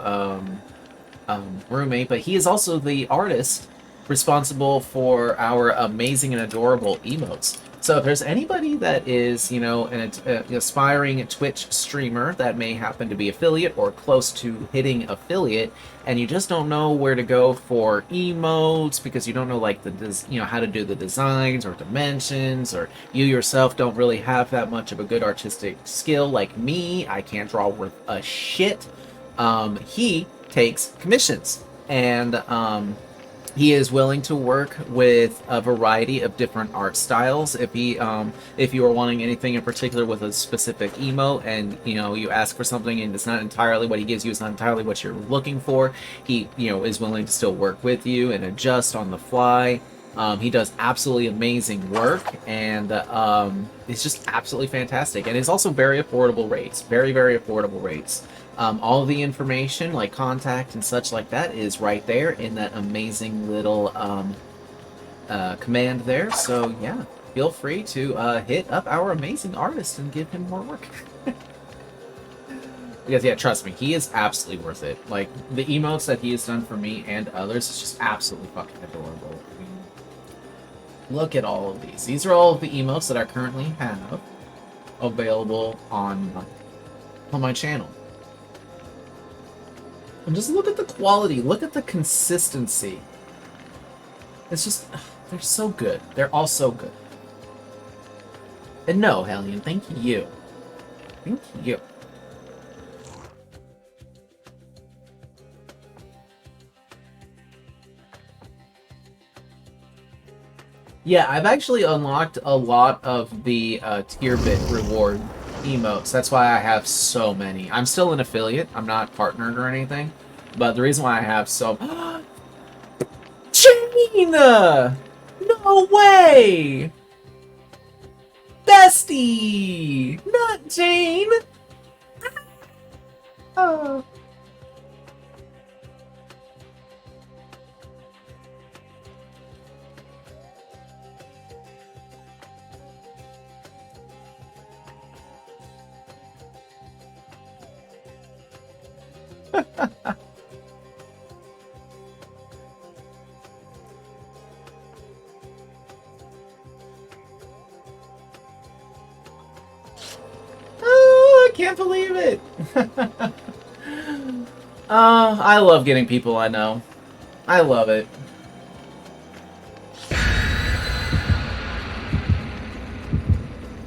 roommate, but he is also the artist responsible for our amazing and adorable emotes. So if there's anybody that is, you know, an aspiring Twitch streamer that may happen to be affiliate or close to hitting affiliate, and you just don't know where to go for emotes because you don't know like how to do the designs or dimensions, or you yourself don't really have that much of a good artistic skill like me, I can't draw worth a shit. He takes commissions, and he is willing to work with a variety of different art styles. If you are wanting anything in particular with a specific emote, and you know you ask for something and it's not entirely what he gives you, it's not entirely what you're looking for, he is willing to still work with you and adjust on the fly. He does absolutely amazing work, and it's just absolutely fantastic. And it's also very affordable rates, very very affordable rates. All of the information, like contact and such like that, is right there in that amazing little command there. So yeah, feel free to hit up our amazing artist and give him more work. Because yeah, trust me, he is absolutely worth it. Like the emotes that he has done for me and others is just absolutely fucking adorable. I mean, look at all of these. These are all of the emotes that I currently have available on my channel. And just look at the quality, look at the consistency. It's just, they're so good. They're all so good. And no, Hellion, thank you. Thank you. Yeah, I've actually unlocked a lot of the tier bit reward emotes. That's why I have so many. I'm still an affiliate. I'm not partnered or anything. But the reason why I have so... Jane! No way! Bestie! Not Jane! Oh. Oh, I can't believe it. I love getting people I know. I love it.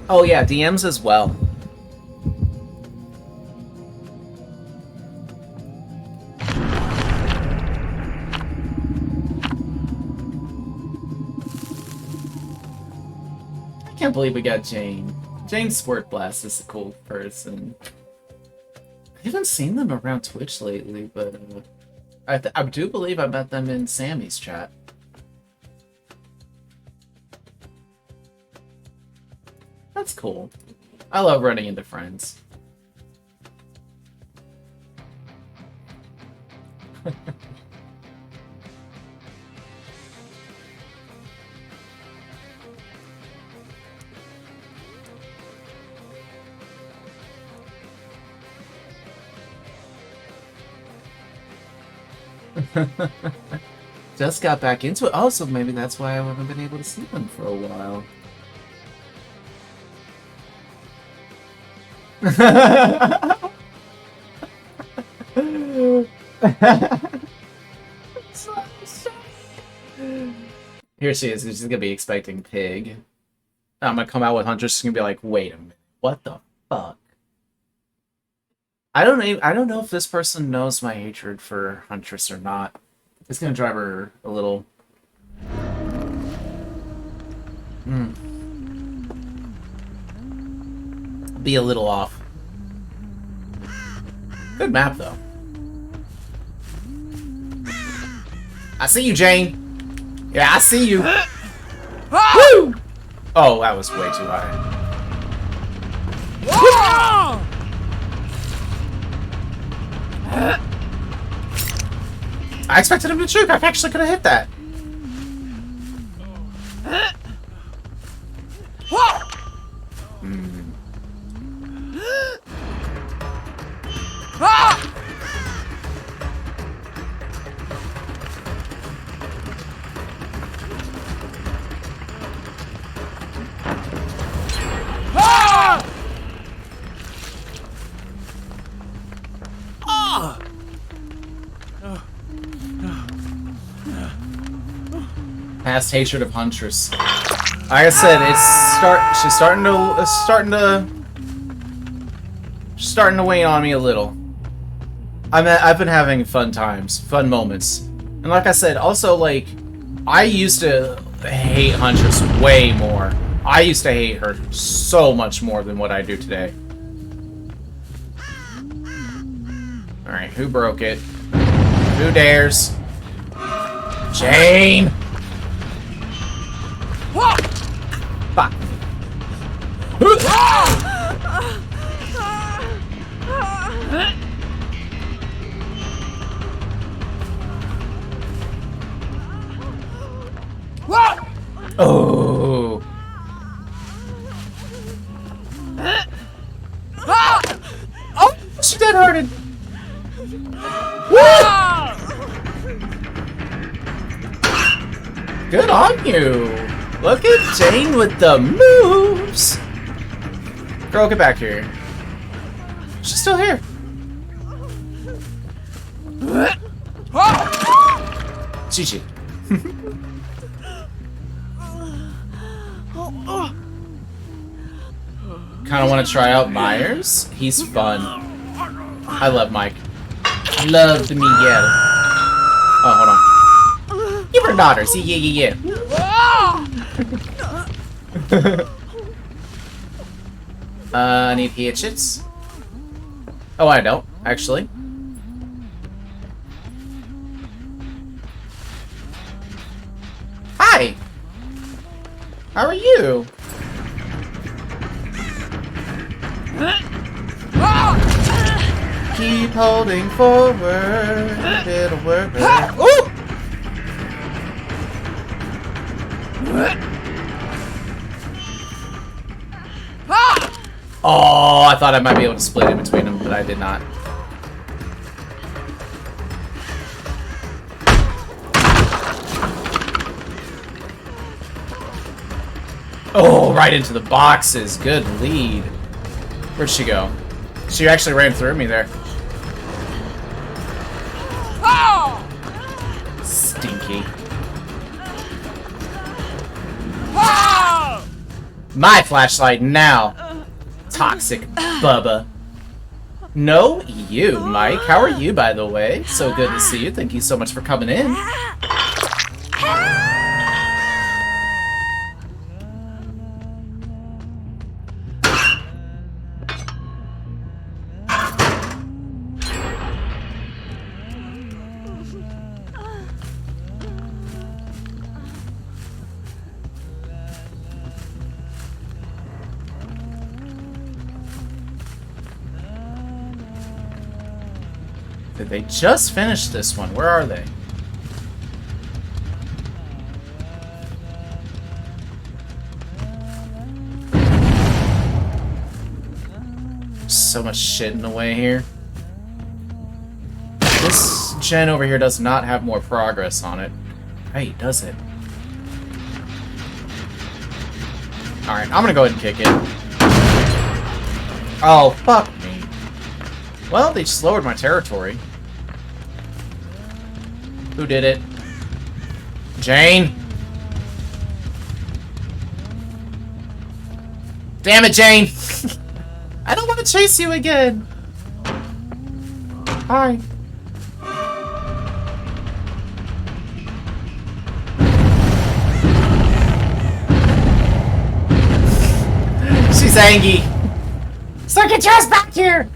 Oh yeah, DMs as well. I can't believe we got Jane. Jane Squirt Blast is a cool person. haven't seen them around Twitch lately, but I do believe I met them in Sammy's chat. That's cool. I love running into friends. Just got back into it. Oh, so maybe that's why I haven't been able to see them for a while. Here she is. She's gonna be expecting Pig. I'm gonna come out with Huntress. She's gonna be like, "Wait a minute, what the fuck?" I don't know if this person knows my hatred for Huntress or not. It's gonna drive her a little. Be a little off. Good map though. I see you, Jane. Yeah, I see you. Woo! Oh, that was way too high. I expected him to juke. I actually could have hit that. Past hatred of Huntress. Like I said, she's starting to weigh on me a little. I've been having fun times, fun moments. And like I said, also like I used to hate Huntress way more. I used to hate her so much more than what I do today. Alright, who broke it? Who dares? Jane! Fuck. Oh. Oh, she dead hearted. Good on you. Look at Jane with the moves. Girl, get back here. She's still here. GG. Kind of want to try out Myers. He's fun. I love Mike. Love Miguel. Oh, hold on. Give her daughters. Yeah. I need hatchets. Oh, I don't, actually. Hi! How are you? Keep holding forward, it'll work. Ooh! Oh, I thought I might be able to split in between them, but I did not. Oh, right into the boxes. Good lead. Where'd she go? She actually ran through me there. Stinky. My flashlight now. Toxic Bubba. No, you, Mike. How are you, by the way? So good to see you. Thank you so much for coming in. Did they just finish this one? Where are they? So much shit in the way here. This gen over here does not have more progress on it. Hey, does it? Alright, I'm gonna go ahead and kick it. Oh, fuck me. Well, they just lowered my territory. Who did it? Jane? Damn it, Jane! I don't want to chase you again! Hi. She's angry. So get your ass back here!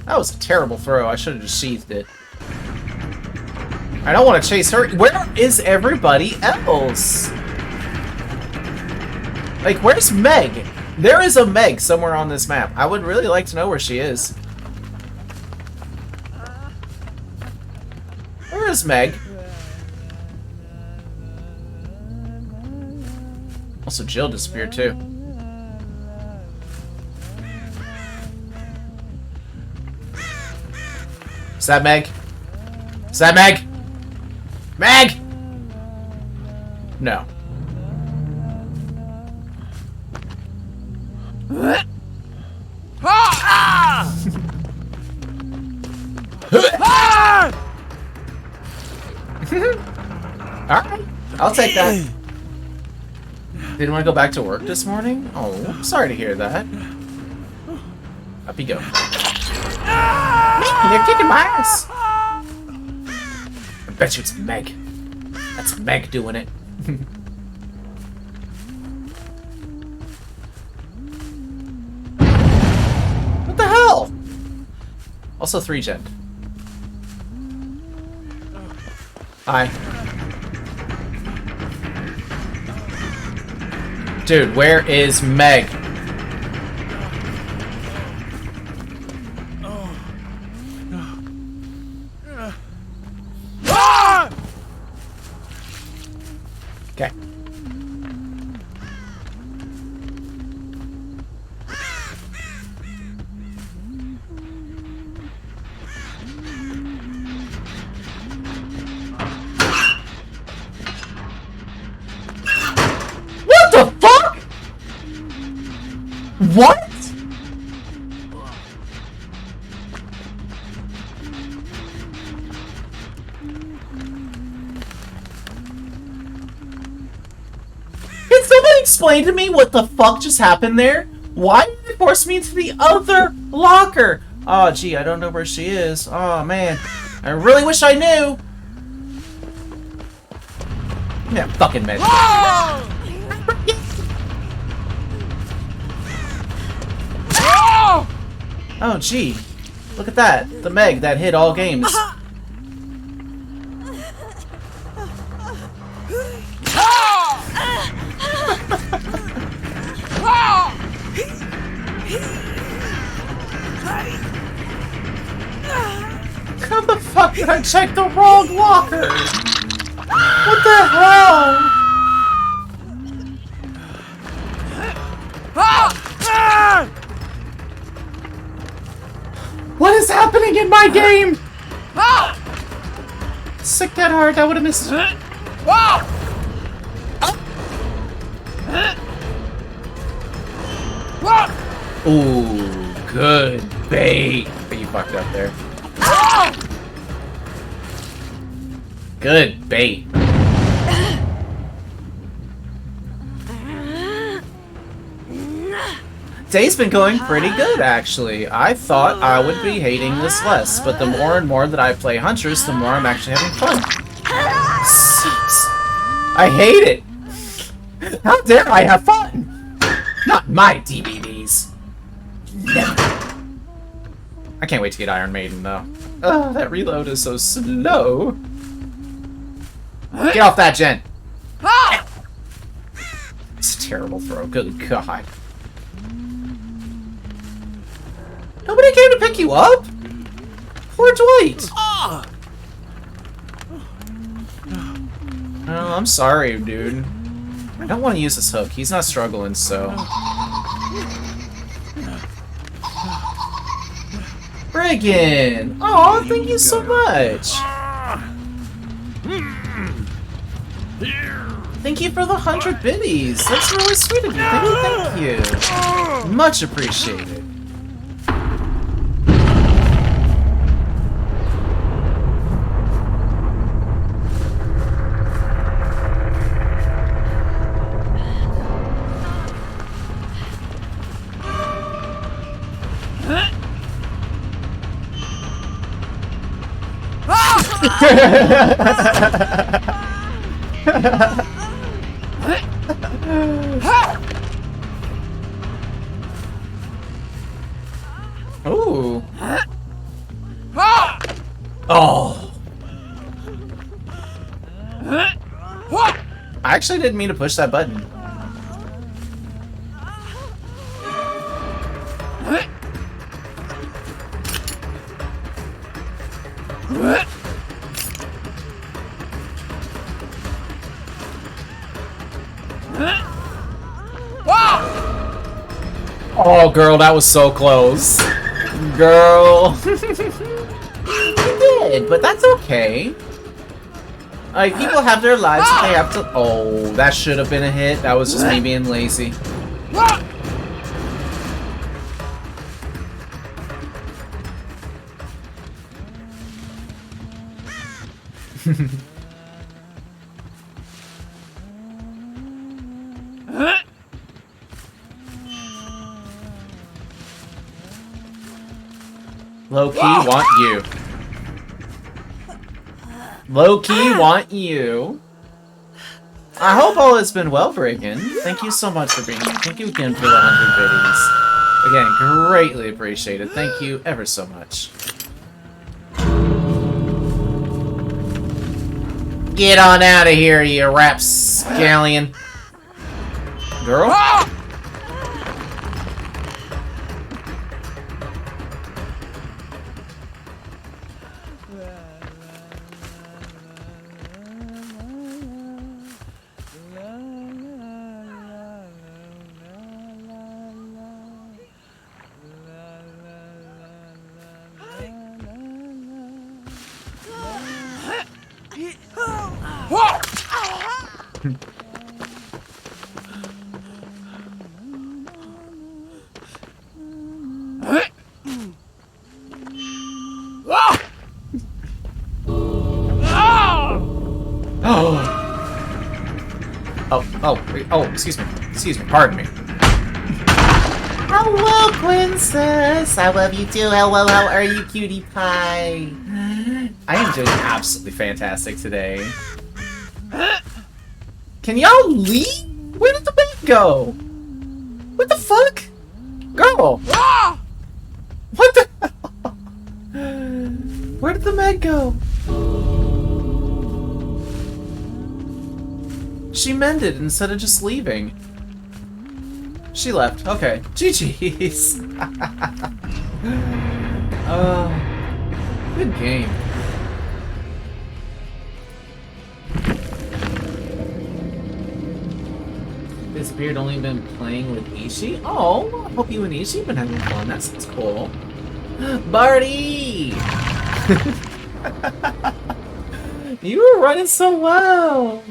That was a terrible throw. I should have just sheathed it. I don't want to chase her. Where is everybody else? Like, where's Meg? There is a Meg somewhere on this map. I would really like to know where she is. Where is Meg? Also, Jill disappeared too. Is that Meg? Is that Meg? Meg! No. Alright, I'll take that. Didn't want to go back to work this morning? Oh, sorry to hear that. Up you go. Man, you're kicking my ass! I bet you it's Meg. That's Meg doing it. What the hell? Also 3 gen. Hi. Dude, where is Meg? Okay. What the fuck? What? Can somebody explain to me what the fuck just happened there? Why did it force me into the other locker? Oh, gee, I don't know where she is. Oh, man. I really wish I knew. Yeah, fucking med. Oh, gee. Look at that. The Meg that hit all games. How the fuck did I check the wrong locker? What the hell? What is happening in my game? Sick that hard, I would have missed it. Ooh, good bait. But you fucked up there. Good bait. Day's been going pretty good, actually. I thought I would be hating this less, but the more and more that I play Huntress, the more I'm actually having fun. Sucks. I hate it. How dare I have fun? Not my DVDs. Never. I can't wait to get Iron Maiden, though. Oh, that reload is so slow. Get off that, Jen. It's a terrible throw. Good God. Nobody came to pick you up? Poor Dwight. Oh, I'm sorry, dude. I don't want to use this hook. He's not struggling, so... Friggin! Oh, thank you so much! Thank you for the 100 biddies! That's really sweet of you. Thank you. Much appreciated. Ooh. Oh. I actually didn't mean to push that button. Oh, girl, that was so close. Girl. You did, but that's okay. Like, people have their lives, they have to... Oh, that should have been a hit. That was just me being lazy. Low-key want you. Low-key want you. I hope all has been well, Breakin. Thank you so much for being here. Thank you again for the 100 biddies. Again, greatly appreciated. Thank you ever so much. Get on out of here, you rapscallion. Girl? Excuse me, pardon me. Hello, Princess! I love you too. Hello, how are you, cutie pie? I am doing absolutely fantastic today. Can y'all leave? Where did the bed go? What the fuck? Girl! What the hell? Where did the med go? She mended instead of just leaving. She left. Okay. GG's. Good game. Disappeared, only been playing with Ishi? Oh, I hope you and Ishi have been having fun. That sounds cool. Barty! You were running so well!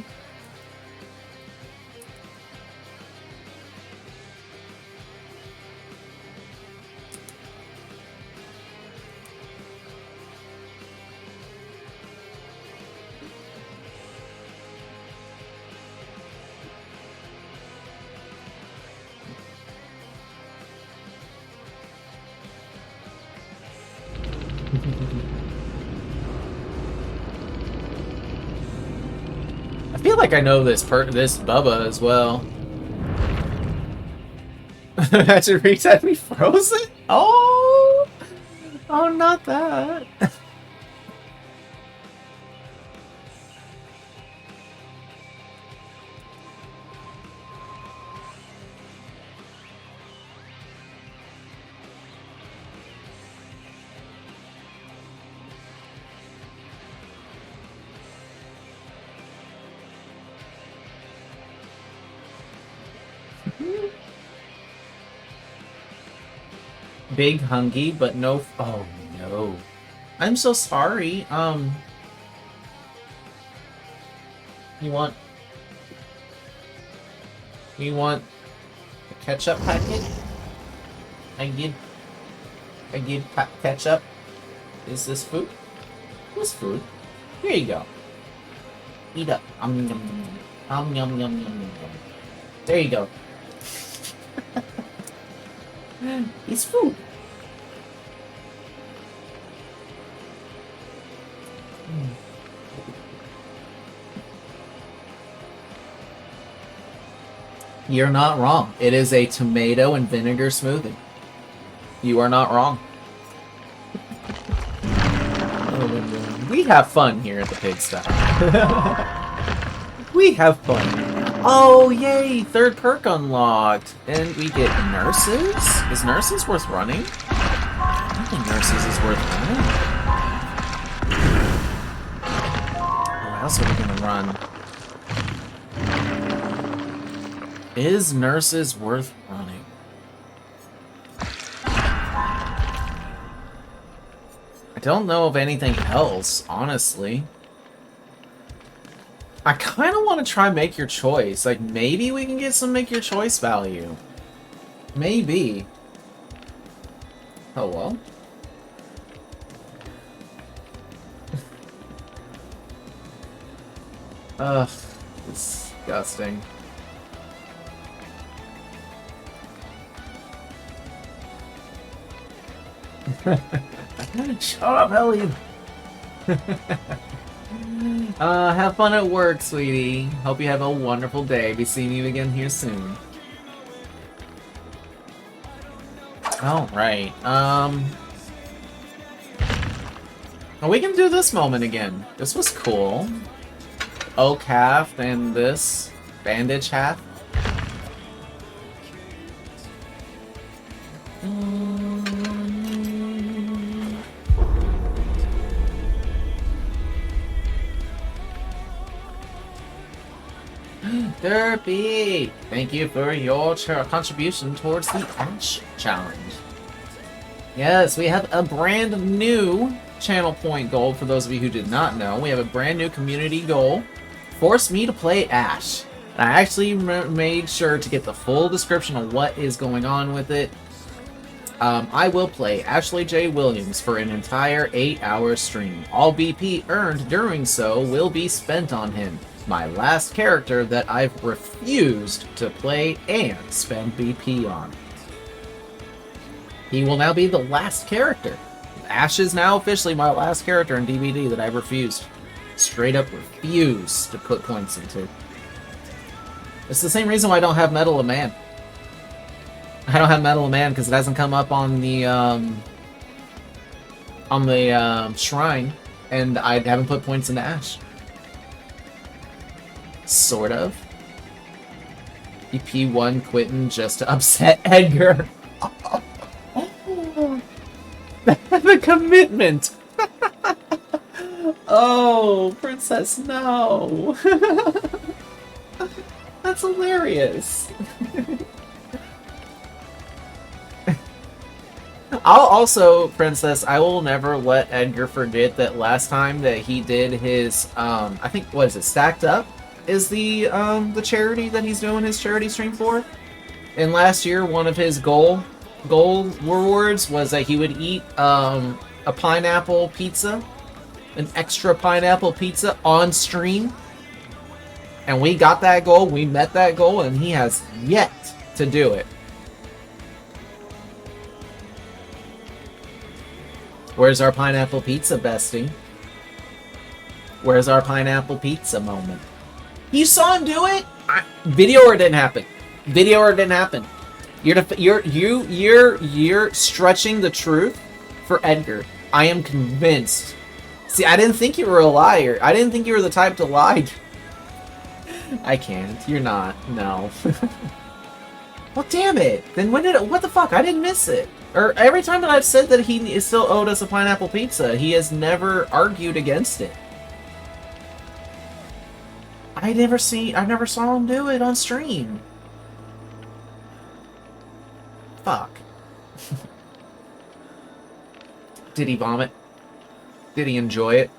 I feel like I know this Bubba as well. Imagine reset me frozen? Oh! Oh, not that. Big hungry, but no. Oh no. I'm so sorry. You want? You want a ketchup packet? I give ketchup. Is this food? What's food? Here you go. Eat up. Yum yum yum yum yum yum yum. There you go. It's food. You're not wrong. It is a tomato and vinegar smoothie. You are not wrong. We have fun here at the pigsty. We have fun. Oh, yay! Third perk unlocked. And we get nurses? Is nurses worth running? I don't think nurses is worth running. What else are we gonna run? Is nurses worth running? I don't know of anything else, honestly. I kind of want to try make your choice. Like, maybe we can get some make your choice value. Maybe. Oh, well. Ugh. Disgusting. Shut up, Ellie! Have fun at work, sweetie. Hope you have a wonderful day. Be seeing you again here soon. Alright, oh, we can do this moment again. This was cool. Oak half and this bandage half. Derpy! Thank you for your contribution towards the Ash Challenge. Yes, we have a brand new channel point goal for those of you who did not know. We have a brand new community goal. Force me to play Ash. And I actually made sure to get the full description of what is going on with it. I will play Ashley J. Williams for an entire 8-hour stream. All BP earned during so will be spent on him. My last character that I've refused to play and spend BP on. He will now be the last character. Ash is now officially my last character in DBD that I've refused. Straight up refused to put points into. It's the same reason why I don't have Medal of Man. I don't have Medal of Man because it hasn't come up on the shrine, and I haven't put points into Ash. Sort of. EP1 quitting just to upset Edgar. The commitment! Oh, Princess, no! That's hilarious. I'll also, Princess, I will never let Edgar forget that last time that he did his, I think, what is it, Stacked Up? Is the charity that he's doing his charity stream for. And last year, one of his goal rewards was that he would eat a pineapple pizza, an extra pineapple pizza on stream. And we got that goal, we met that goal, and he has yet to do it. Where's our pineapple pizza, bestie? Where's our pineapple pizza moment? You saw him do it? Video or it didn't happen? Video or it didn't happen? You're stretching the truth for Edgar. I am convinced. See, I didn't think you were a liar. I didn't think you were the type to lie. I can't. You're not. No. Well, damn it. Then when did it? What the fuck? I didn't miss it. Or every time that I've said that he still owed us a pineapple pizza, he has never argued against it. I never saw him do it on stream. Fuck. Did he vomit? Did he enjoy it?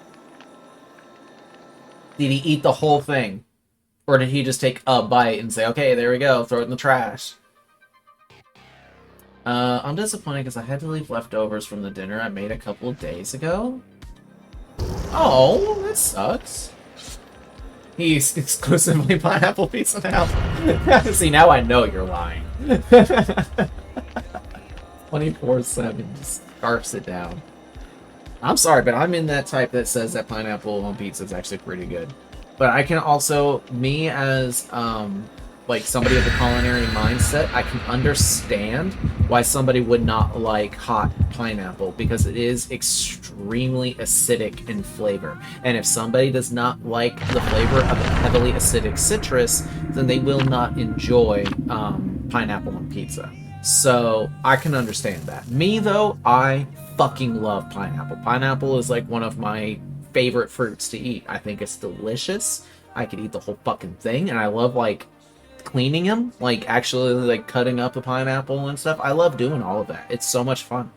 Did he eat the whole thing? Or did he just take a bite and say, okay, there we go, throw it in the trash? I'm disappointed because I had to leave leftovers from the dinner I made a couple of days ago. Oh, that sucks. He's exclusively pineapple pizza now. See, now I know you're lying. 24/7, just scarfs it down. I'm sorry, but I'm in that type that says that pineapple on pizza is actually pretty good. But I can also, me as like somebody with a culinary mindset, I can understand why somebody would not like hot pineapple, because it is extremely acidic in flavor. And if somebody does not like the flavor of a heavily acidic citrus, then they will not enjoy pineapple on pizza. So I can understand that. Me though, I fucking love pineapple. Pineapple is like one of my favorite fruits to eat. I think it's delicious. I could eat the whole fucking thing, and I love like cleaning them, like actually like cutting up a pineapple and stuff. I love doing all of that. It's so much fun.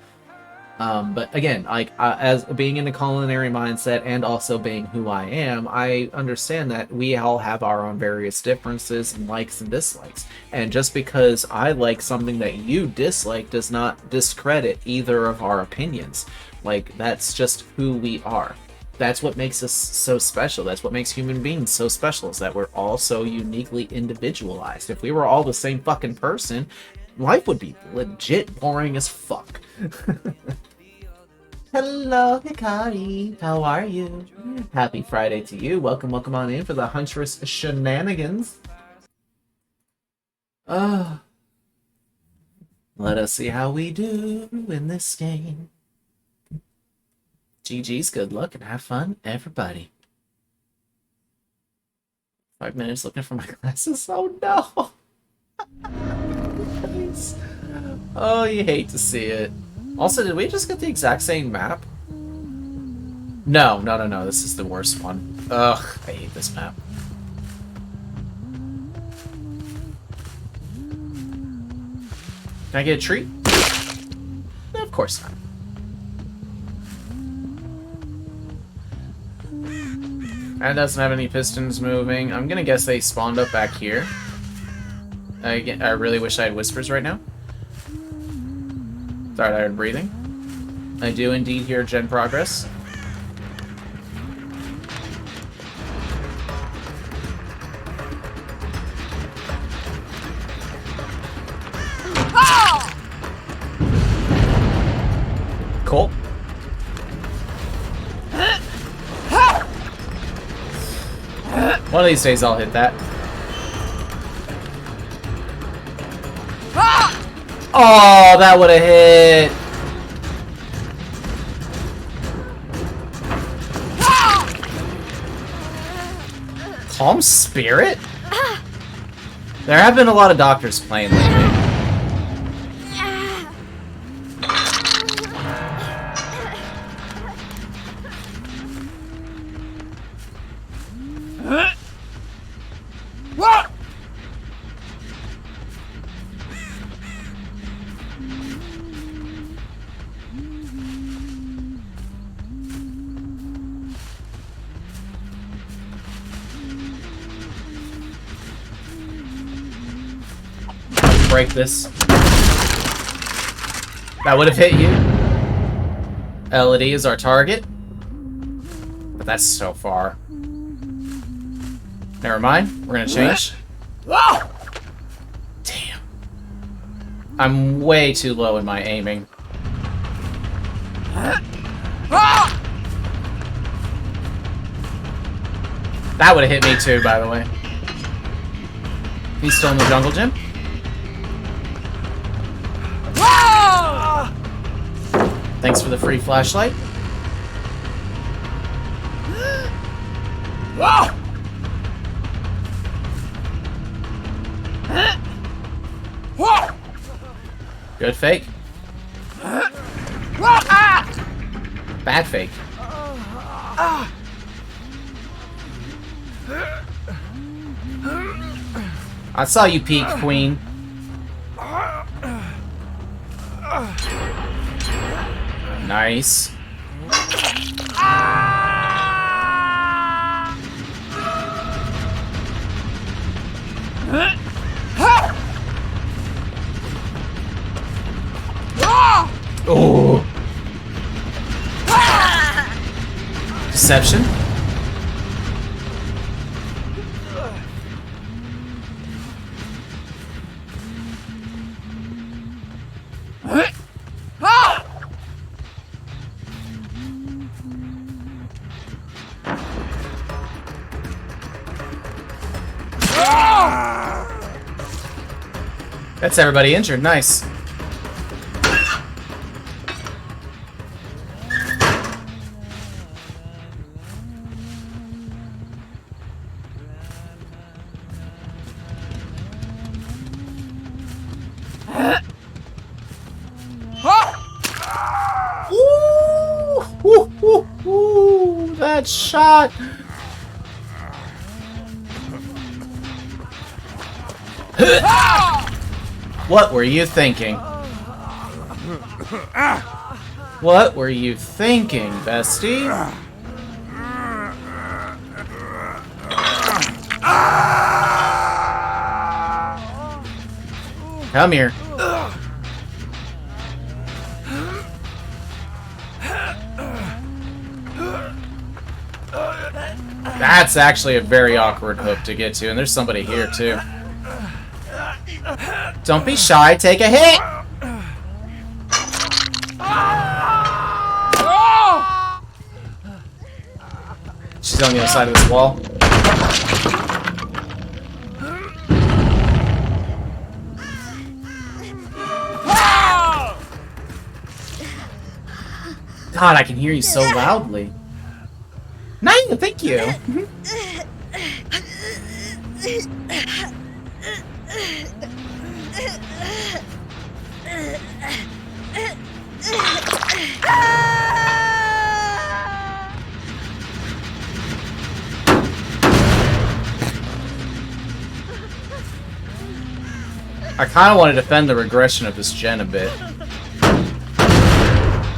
But again, like as being in a culinary mindset and also being who I am, I understand that we all have our own various differences and likes and dislikes. And just because I like something that you dislike does not discredit either of our opinions. Like, that's just who we are. That's what makes us so special. That's what makes human beings so special, is that we're all so uniquely individualized. If we were all the same fucking person, life would be legit boring as fuck. Hello, Hikari. How are you? Happy Friday to you. Welcome on in for the Huntress shenanigans. Let us see how we do in this game. GG's, good luck and have fun, everybody. 5 minutes looking for my glasses. Oh no! Oh, you hate to see it. Also, did we just get the exact same map? No. This is the worst one. Ugh, I hate this map. Can I get a treat? No, of course not. That doesn't have any pistons moving. I'm gonna guess they spawned up back here. I really wish I had whispers right now. Sorry, I heard breathing. I do indeed hear gen progress. Cool. One of these days I'll hit that. Oh, that would have hit. Calm Spirit? There have been a lot of doctors playing lately. Break this. That would have hit you. Elodie is our target. But that's so far. Never mind. We're gonna change. Damn. I'm way too low in my aiming. That would have hit me too, by the way. He's still in the jungle gym? Thanks for the free flashlight. Good fake. Bad fake. I saw you peek, Queen. Nice. Oh. Deception. That's everybody injured. Nice. Ooh, that shot. What were you thinking? What were you thinking, bestie? Come here. That's actually a very awkward hook to get to, and there's somebody here too. Don't be shy, take a hit! She's on the other side of this wall. God, I can hear you so loudly. No, thank you. I kind of want to defend the regression of this gen a bit.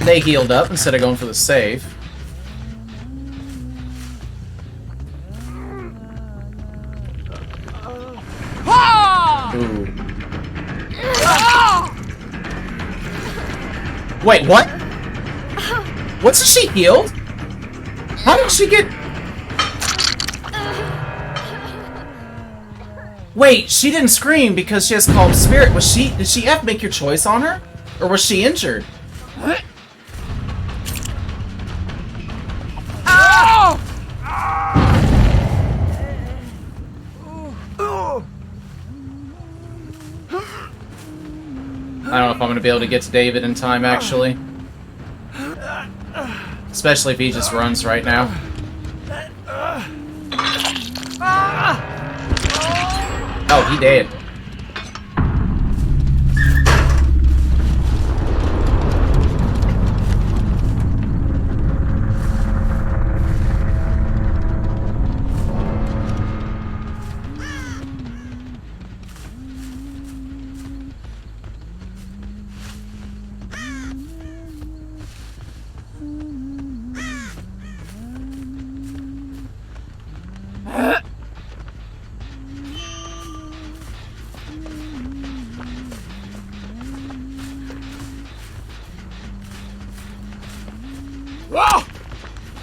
They healed up instead of going for the save. Ooh. Wait, what? What's she healed? How did she get... Wait, she didn't scream because she has calm spirit. Was she... Did she have to make your choice on her? Or was she injured? What? I don't know if I'm going to be able to get to David in time, actually. Especially if he just runs right now. Oh, he did.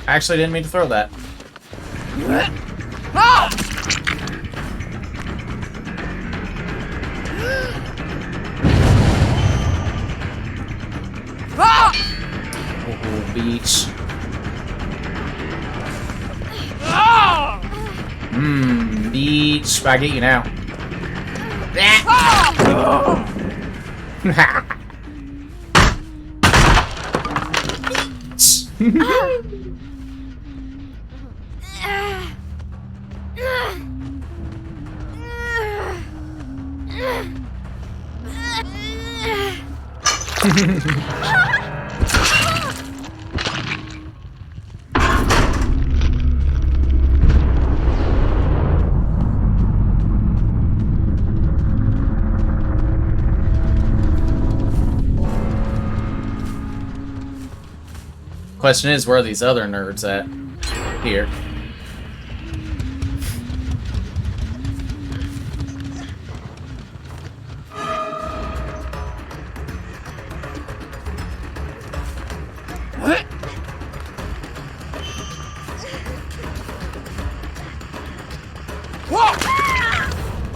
I actually didn't mean to throw that. Oh, beach. Beach. I get you now. Question is, where are these other nerds at? Here.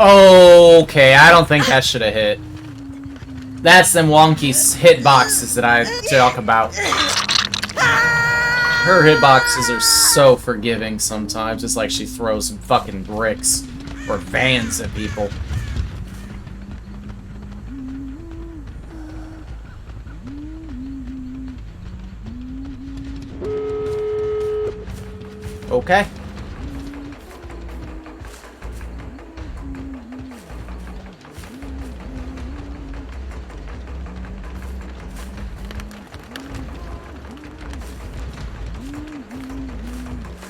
Okay, I don't think that should have hit. That's them wonky hitboxes that I talk about. Her hitboxes are so forgiving sometimes. It's like she throws some fucking bricks or vans at people. Okay.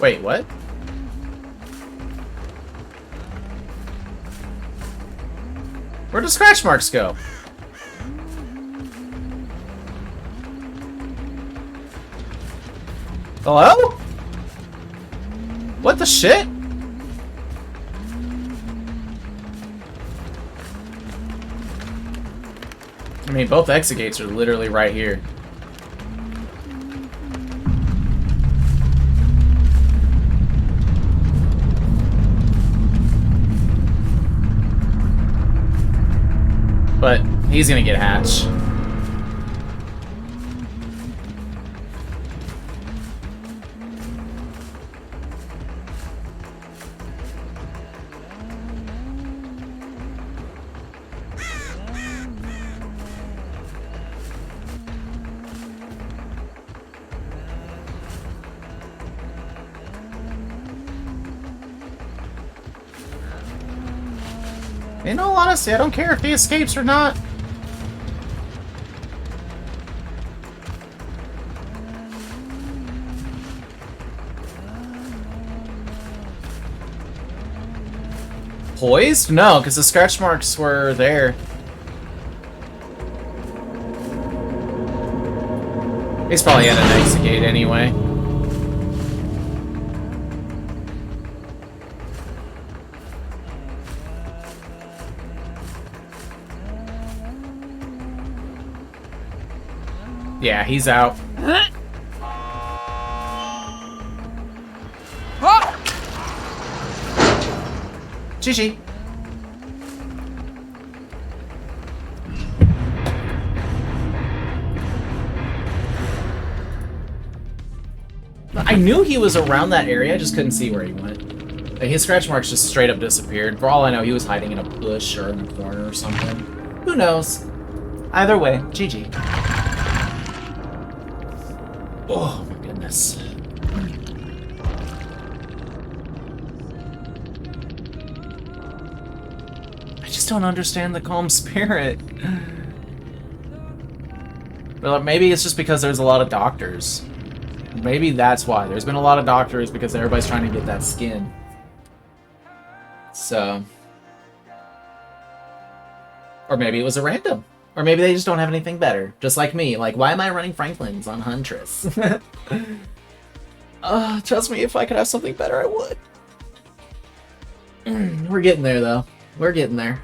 Wait, what? Where do scratch marks go? Hello? What the shit? I mean, both exit gates are literally right here. But he's gonna get hatched. In all honesty, I don't care if he escapes or not. Poised? No, because the scratch marks were there. He's probably at an exit gate anyway. Yeah, he's out. GG. I knew he was around that area, I just couldn't see where he went. Like, his scratch marks just straight up disappeared. For all I know, he was hiding in a bush or in a corner or something. Who knows? Either way, GG. Oh my goodness. I just don't understand the calm spirit. Well, maybe it's just because there's a lot of doctors. Maybe that's why. There's been a lot of doctors because everybody's trying to get that skin. So. Or maybe it was a random. Or maybe they just don't have anything better. Just like me. Like, why am I running Franklin's on Huntress? Trust me, if I could have something better, I would. We're getting there, though. We're getting there.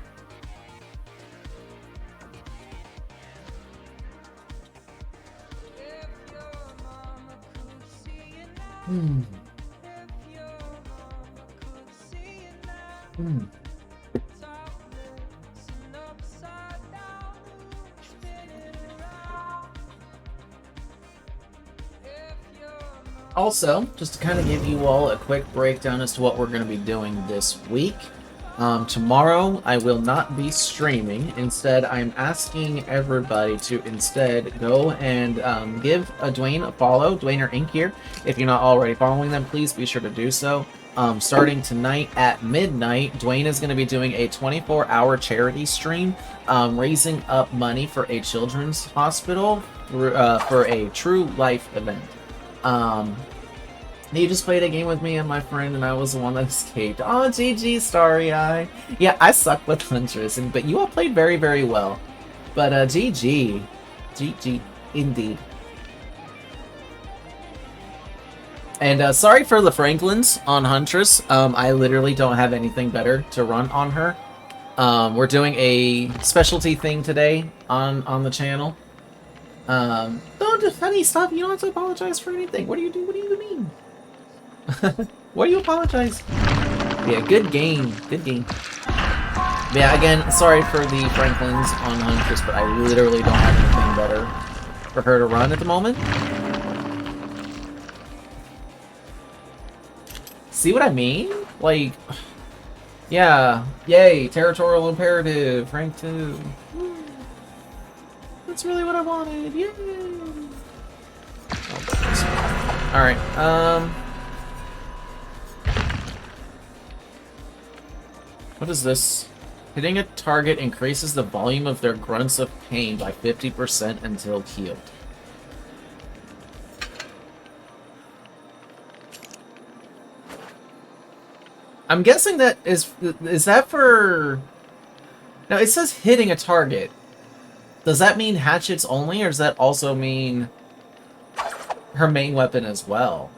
Hmm. Hmm. Also, just to kind of give you all a quick breakdown as to what we're going to be doing this week. Tomorrow, I will not be streaming. Instead, I'm asking everybody to instead go and give Dwayne a follow, Dwayne or Ink here. If you're not already following them, please be sure to do so. Starting tonight at midnight, Dwayne is going to be doing a 24-hour charity stream, raising up money for a children's hospital for a true life event. He just played a game with me and my friend, and I was the one that escaped. Oh, GG, Starry Eye. Yeah, I suck with Huntress, but you all played very, very well. But GG. GG, indeed. And sorry for the Franklins on Huntress. I literally don't have anything better to run on her. We're doing a specialty thing today on the channel. Don't, honey, stop. You don't have to apologize for anything. What do you do? What do you mean? Why do you apologize? Yeah, good game. Good game. But yeah, again, sorry for the Franklins on Huntress, but I literally don't have anything better for her to run at the moment. See what I mean? Like, yeah, yay, territorial imperative, rank 2. That's really what I wanted, yay! Oh, alright, what is this? Hitting a target increases the volume of their grunts of pain by 50% until healed. I'm guessing that is that for... Now, it says hitting a target. Does that mean hatchets only, or does that also mean her main weapon as well?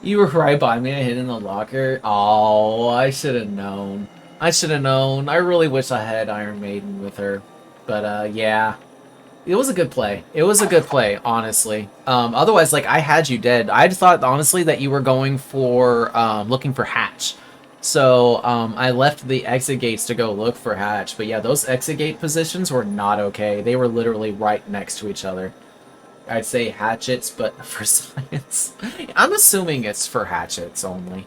You were right by me, I hid in the locker. Oh, I should have known. I should have known. I really wish I had Iron Maiden with her. But, yeah. It was a good play. It was a good play, honestly. Otherwise, like, I had you dead. I thought, honestly, that you were going for, looking for Hatch. So, I left the exit gates to go look for Hatch. But yeah, those exit gate positions were not okay. They were literally right next to each other. I'd say hatchets, but for science. I'm assuming it's for hatchets only.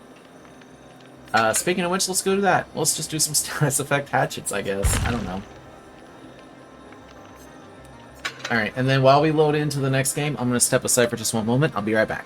Speaking of which, let's go to that. Let's just do some status effect hatchets, I guess. I don't know. Alright, and then while we load into the next game, I'm going to step aside for just one moment. I'll be right back.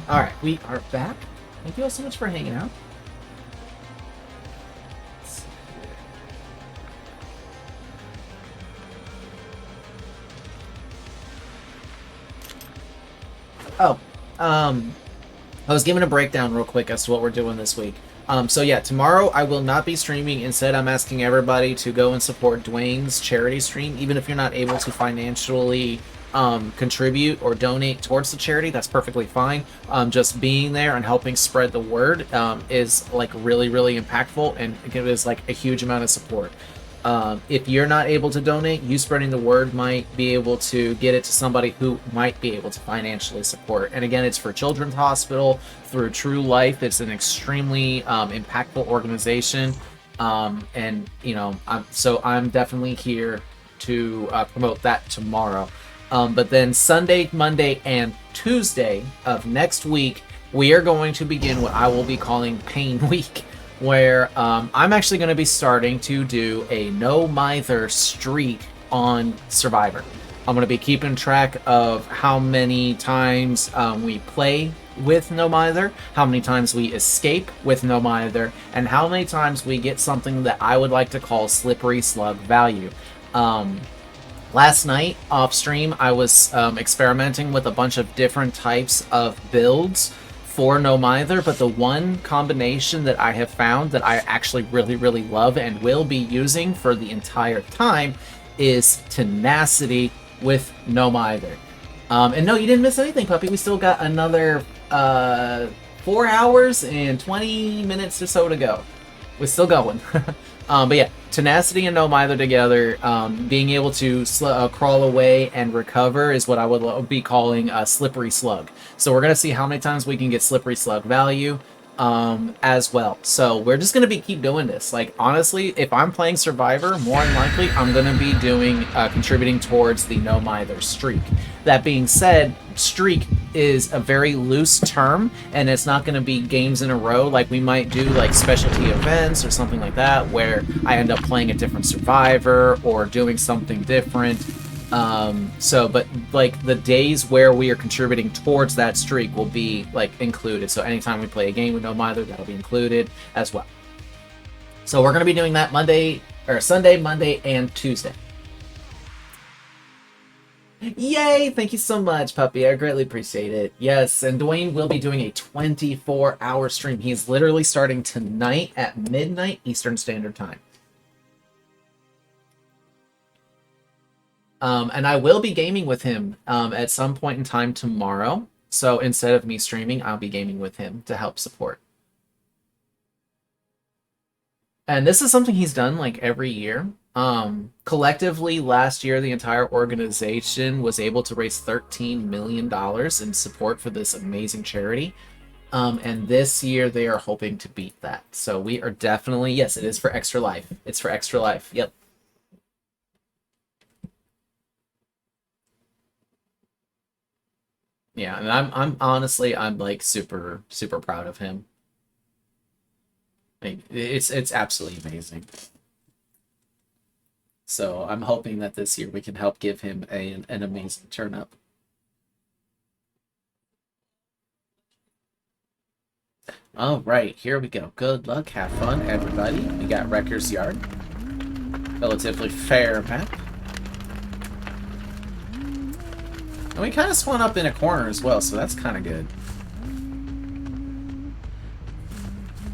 Alright, we are back. Thank you all so much for hanging out. Oh, I was giving a breakdown real quick as to what we're doing this week. So yeah, tomorrow I will not be streaming. Instead, I'm asking everybody to go and support Dwayne's charity stream, even if you're not able to financially contribute or donate towards the charity. That's perfectly fine. Just being there and helping spread the word is like really, really impactful, and it is like a huge amount of support. If you're not able to donate, you spreading the word might be able to get it to somebody who might be able to financially support. And again, it's for Children's Hospital through True Life. It's an extremely impactful organization, and you know, I'm definitely here to promote that tomorrow. But then Sunday, Monday, and Tuesday of next week, we are going to begin what I will be calling Pain Week, where I'm actually going to be starting to do a no mither streak on Survivor. I'm going to be keeping track of how many times we play with no mither, how many times we escape with no mither, and how many times we get something that I would like to call slippery slug value. Last night, off stream, I was experimenting with a bunch of different types of builds for No Mither, but the one combination that I have found that I actually really, really love and will be using for the entire time is Tenacity with No Mither. And no, you didn't miss anything, puppy. We still got another 4 hours and 20 minutes or so to go. We're still going. But yeah, Tenacity and No Mither together, being able to crawl away and recover is what I would be calling a Slippery Slug. So we're going to see how many times we can get Slippery Slug value as well. So we're just going to keep doing this. Like, honestly, if I'm playing Survivor, more than likely, I'm going to be doing contributing towards the No Mither streak. That being said, streak is a very loose term, and it's not going to be games in a row. Like, we might do like specialty events or something like that where I end up playing a different Survivor or doing something different. But like the days where we are contributing towards that streak will be like included. So anytime we play a game with No Mither, that'll be included as well. So we're going to be doing that Sunday, Monday, and Tuesday. Yay! Thank you so much, puppy. I greatly appreciate it. Yes, and Dwayne will be doing a 24-hour stream. He's literally starting tonight at midnight Eastern Standard Time. And I will be gaming with him at some point in time tomorrow. So instead of me streaming, I'll be gaming with him to help support. And this is something he's done like every year. Collectively, last year, the entire organization was able to raise $13 million in support for this amazing charity. And this year, they are hoping to beat that. So we are definitely, yes, it is for Extra Life. It's for Extra Life. Yep. Yeah, and I'm honestly, I'm like super, super proud of him. Like, it's absolutely amazing. So I'm hoping that this year we can help give him an amazing turn up. All right, here we go. Good luck, have fun, everybody. We got Wrecker's Yard. Relatively fair map. And we kind of spawn up in a corner as well, so that's kind of good.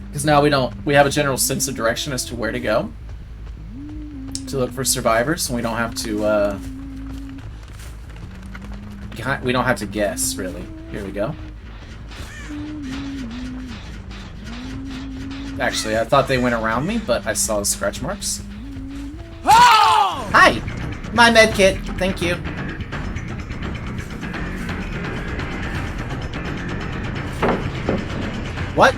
Because now we have a general sense of direction as to where to go. To look for survivors, so we don't have to guess, really. Here we go. Actually, I thought they went around me, but I saw the scratch marks. Oh! Hi! My med kit, thank you. What?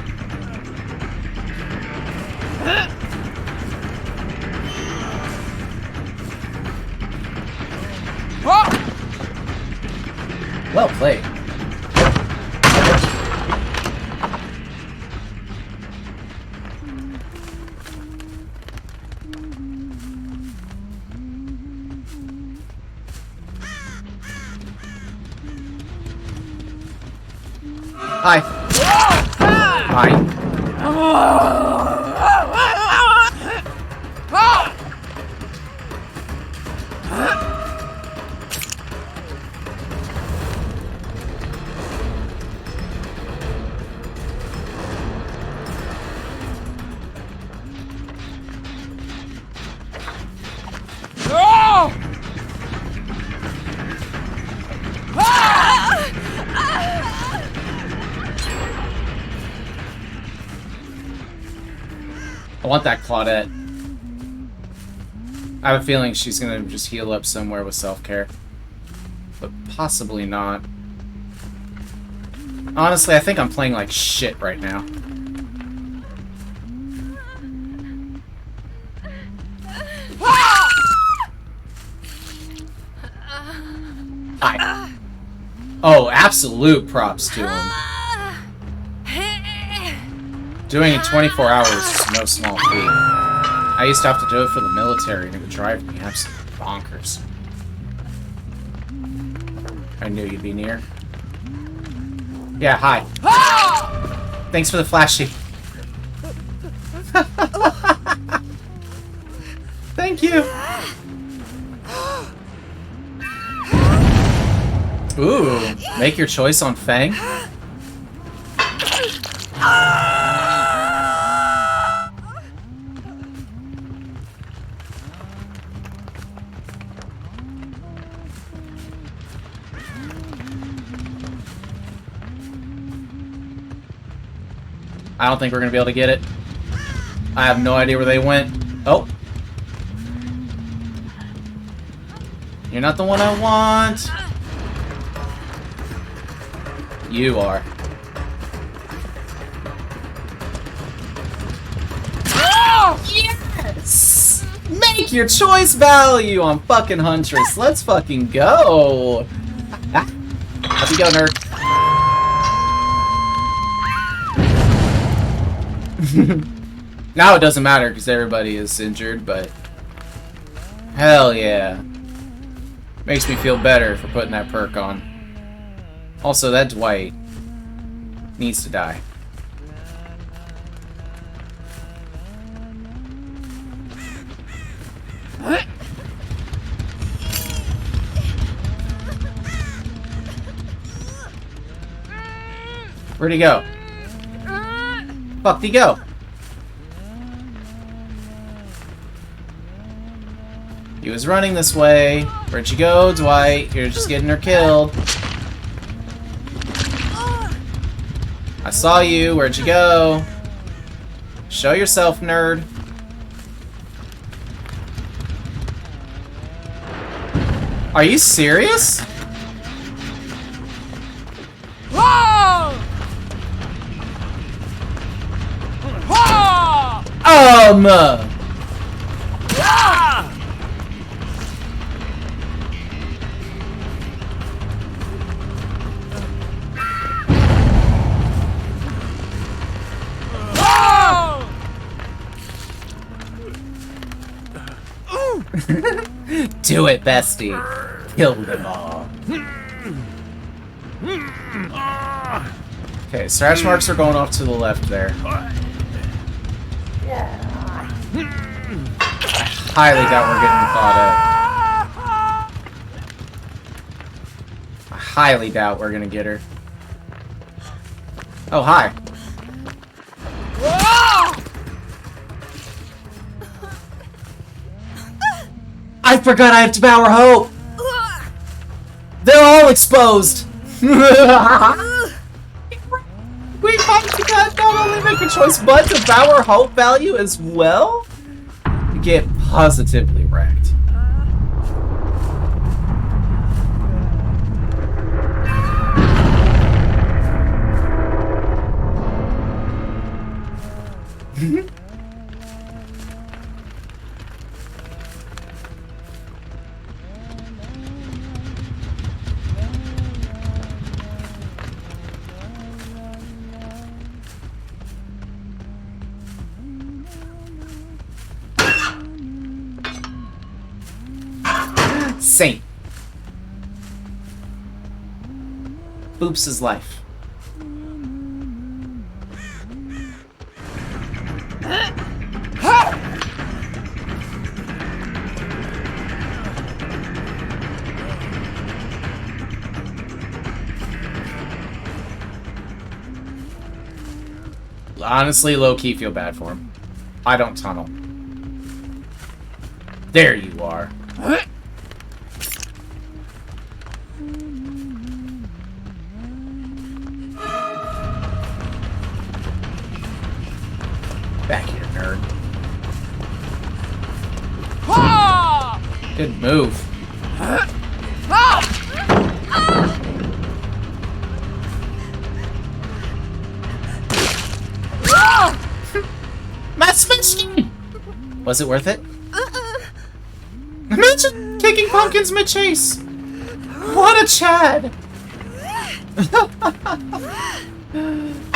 Well played. Hi. Hi. I want that Claudette. I have a feeling she's gonna just heal up somewhere with self-care. But possibly not. Honestly, I think I'm playing like shit right now. Hi. Oh, absolute props to him. Doing it 24 hours is no small feat. I used to have to do it for the military, and it would drive me absolutely bonkers. I knew you'd be near. Yeah, hi. Thanks for the flashy. Thank you. Ooh, make your choice on Fang. I don't think we're gonna be able to get it. I have no idea where they went. Oh. You're not the one I want. You are. Oh, yes! Make your choice value on fucking Huntress. Let's fucking go. Up you go, nerd. Now it doesn't matter because everybody is injured, but hell yeah. Makes me feel better for putting that perk on. Also, that Dwight needs to die. Where'd he go? Fuck'd he go? He was running this way. Where'd you go, Dwight? You're just getting her killed. I saw you. Where'd you go? Show yourself, nerd. Are you serious? Do it, bestie. Kill them all. Okay, scratch marks are going off to the left there. I highly doubt we're getting caught up. I highly doubt we're gonna get her. Oh, hi. I forgot I have Devour Hope! They're all exposed! We might not only make a choice, but Devour Hope value as well? You get positively wrecked. Saint. Boops' life. Honestly, low-key feel bad for him. I don't tunnel. There you are. Back here, nerd. Good move. Matt Smitchy! Was it worth it? Imagine kicking pumpkins mid-chase! What a Chad!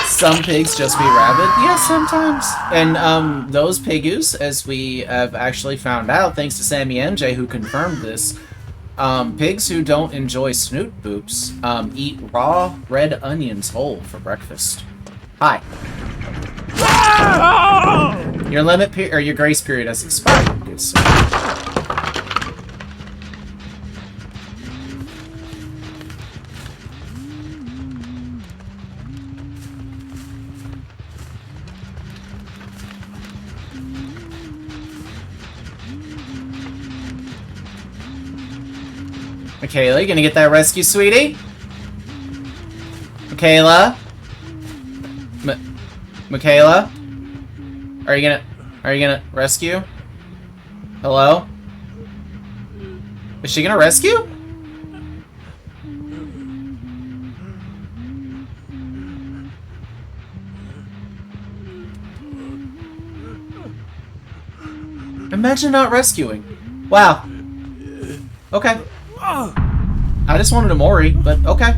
Some pigs just be rabid? Yes, sometimes. And those pigoos, as we have actually found out, thanks to Sammy MJ who confirmed this, pigs who don't enjoy snoot boops eat raw red onions whole for breakfast. Hi. Your limit period or your grace period has expired, good sir. Michaela, you gonna get that rescue, sweetie? Michaela? Michaela? Are you gonna rescue? Hello? Is she gonna rescue? Imagine not rescuing. Wow. Okay. I just wanted a Mori, but okay.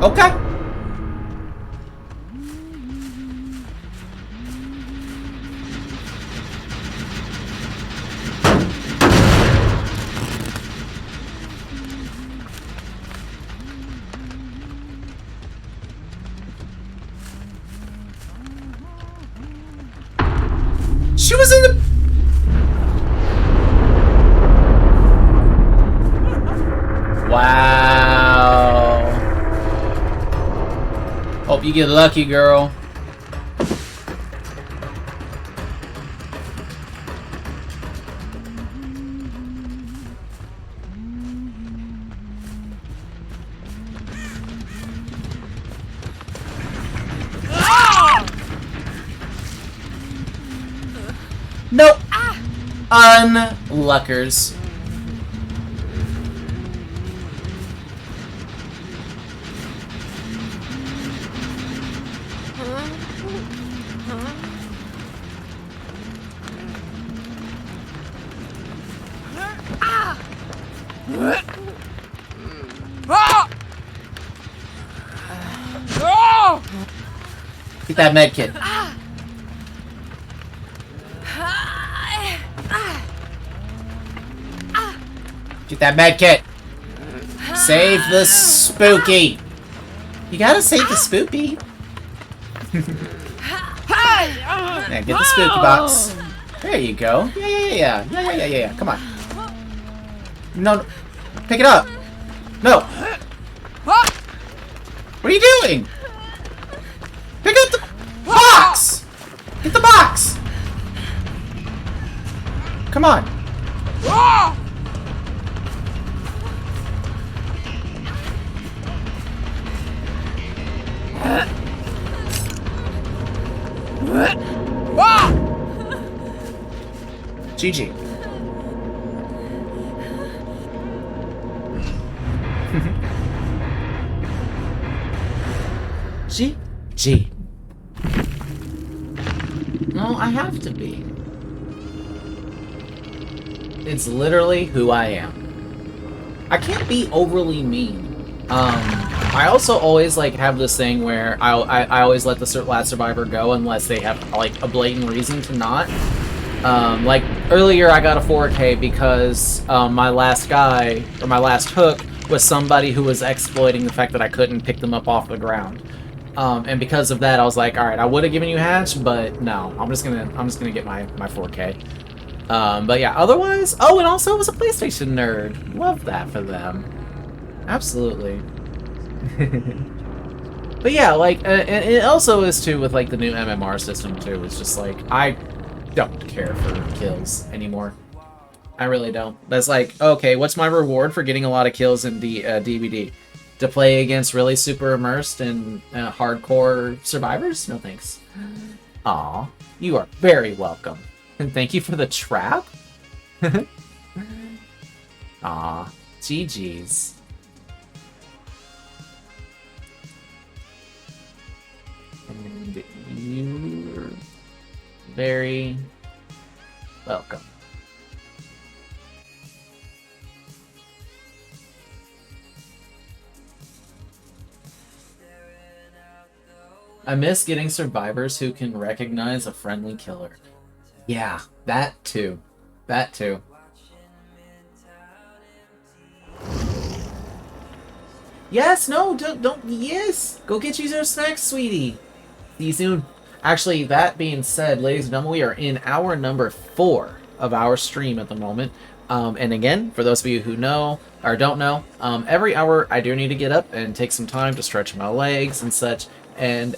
Okay. She was in the... Wow. Hope you get lucky, girl. Nope. Unluckers. Get that med kit. Get that med kit. Save the spooky. You gotta save the spooky. Yeah, get the spooky box. There you go. Yeah. Come on. No, pick it up. No. What are you doing? Pick up the box. Get the box. Come on. GG. GG. No, I have to be. It's literally who I am. I can't be overly mean. I also always like have this thing where I always let the last survivor go unless they have like a blatant reason to not. Like earlier I got a 4K because my last guy or my last hook was somebody who was exploiting the fact that I couldn't pick them up off the ground. And because of that I was like, all right, I would have given you hatch, but no, I'm just gonna get my 4K. But yeah, otherwise, oh, and also it was a PlayStation nerd. Love that for them. Absolutely. But yeah, like, and it also is too with like the new MMR system too. It's just like I don't care for kills anymore. I really don't. That's like, okay, what's my reward for getting a lot of kills in the DVD? To play against really super immersed and hardcore survivors? No thanks. Aw, you are very welcome. And thank you for the trap? Aw, GG's. And you're very welcome. I miss getting survivors who can recognize a friendly killer. Yeah, that too. That too. Yes, no, don't, yes! Go get you some snacks, sweetie! See you soon. Actually, that being said, ladies and gentlemen, we are in hour number 4 of our stream at the moment. And again, for those of you who know, or don't know, every hour I do need to get up and take some time to stretch my legs and such. And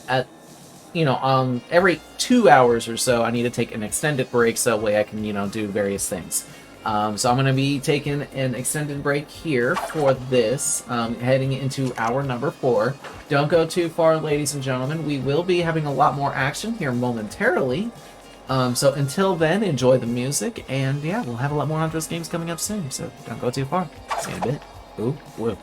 every 2 hours or so, I need to take an extended break so that way I can, do various things. So I'm going to be taking an extended break here for this, heading into hour number 4. Don't go too far, ladies and gentlemen. We will be having a lot more action here momentarily. So until then, enjoy the music, and yeah, we'll have a lot more Huntress games coming up soon, so don't go too far. See you in a bit. Ooh, woo.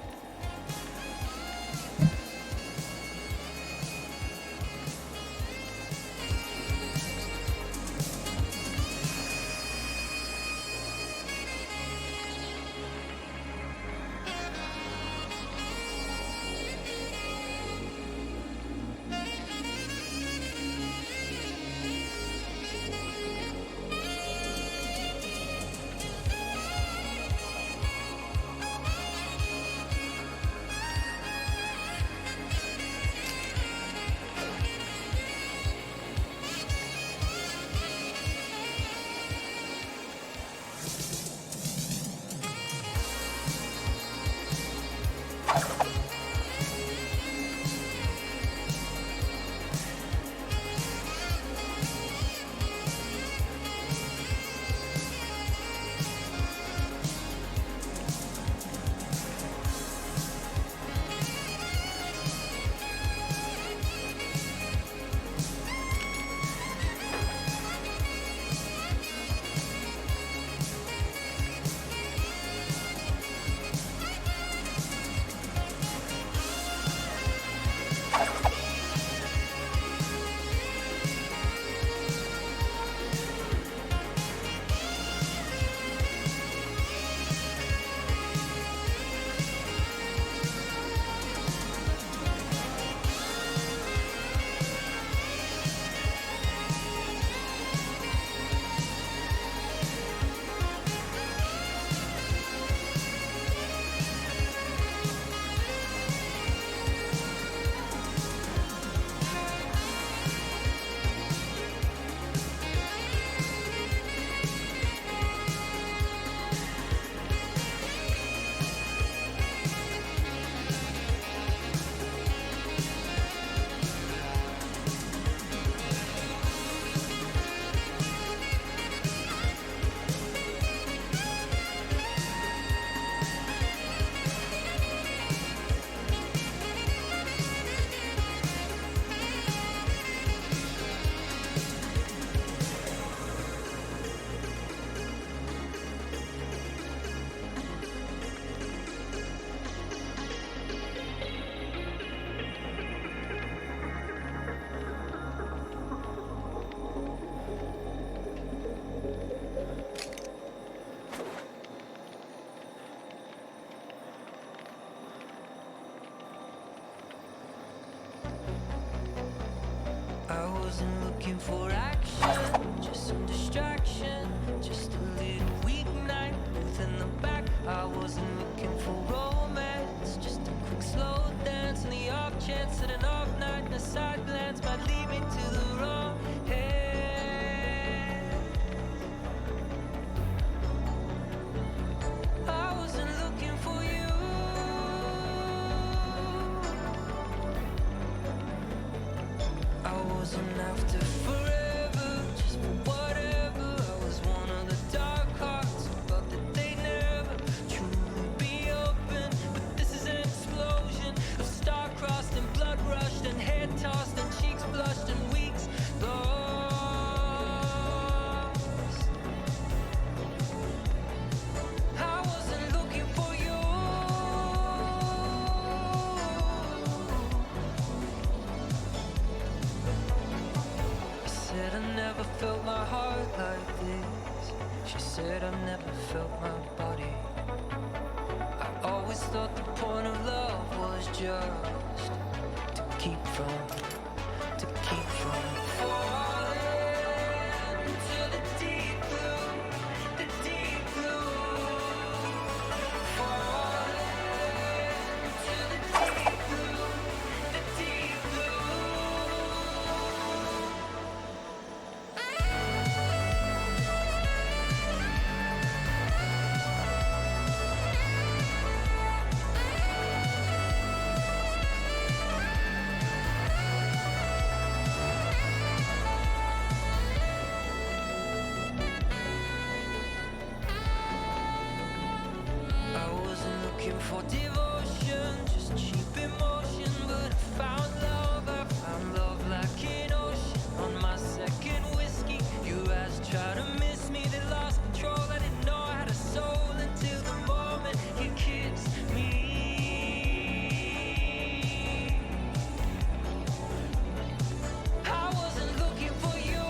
I wasn't looking for action, just some distraction, just a little weeknight within the back. I wasn't looking for romance, just a quick slow dance, and the off chance that an off night and a side glance might lead me to the wrong head. I wasn't looking for you. I wasn't after forever, just for whatever. I was one of the dark hearts who thought that they never truly be open. But this is an explosion of star-crossed and blood-rushed and head-tossed and cheeks blushed and weeks lost. I wasn't looking for you. I said I never felt my heart like this. She said I never felt my body. I always thought the point of love was just to keep from falling into the deep blue, the deep blue. Falling into the deep blue, the deep blue. looking for devotion, just cheap emotion, but I found love. I found love like an ocean on my second whiskey. You asked, try to miss me, they lost control. I didn't know I had a soul until the moment you kissed me. I wasn't looking for you.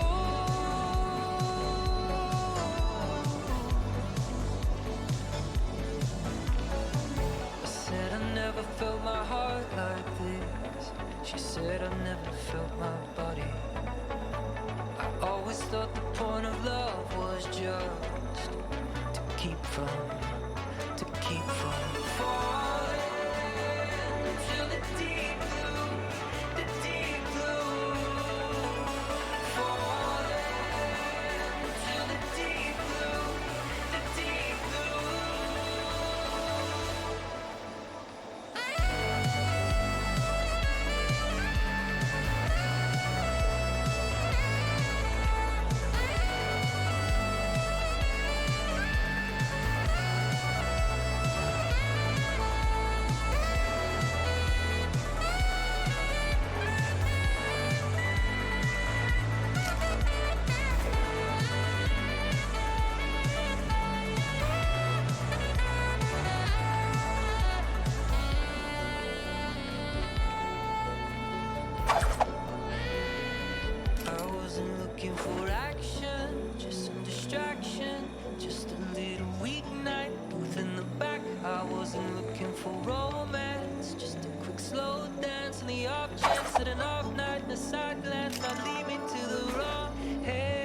I said I never felt my heart like this. She said I never felt my body. I always thought the point of love was just to keep from falling till the deep blue, the deep blue. Falling till the deep blue, the deep blue. I wasn't looking for action, just some distraction, just a little weeknight within the back. I wasn't looking for romance, just a quick slow dance, and the off chance that an off night and a side glance might lead me to the wrong hands.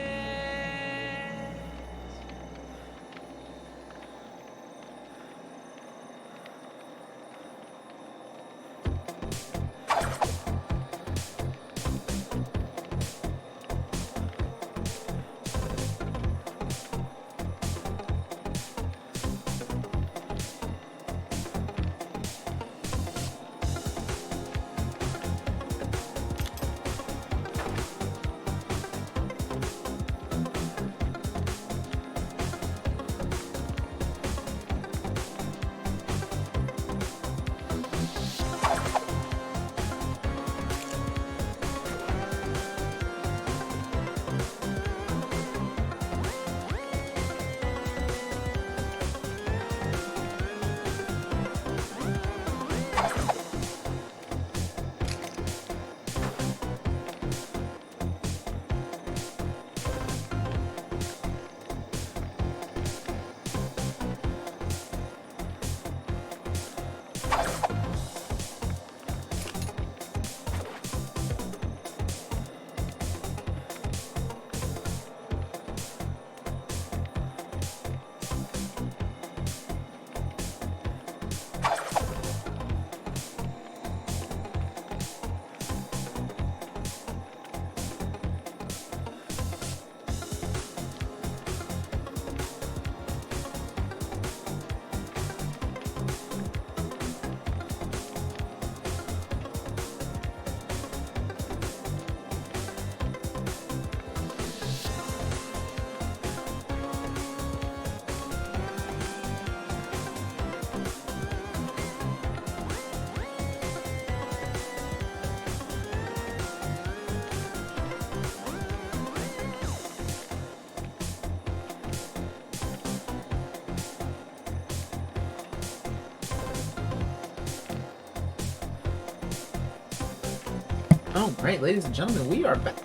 Alright, ladies and gentlemen, we are back.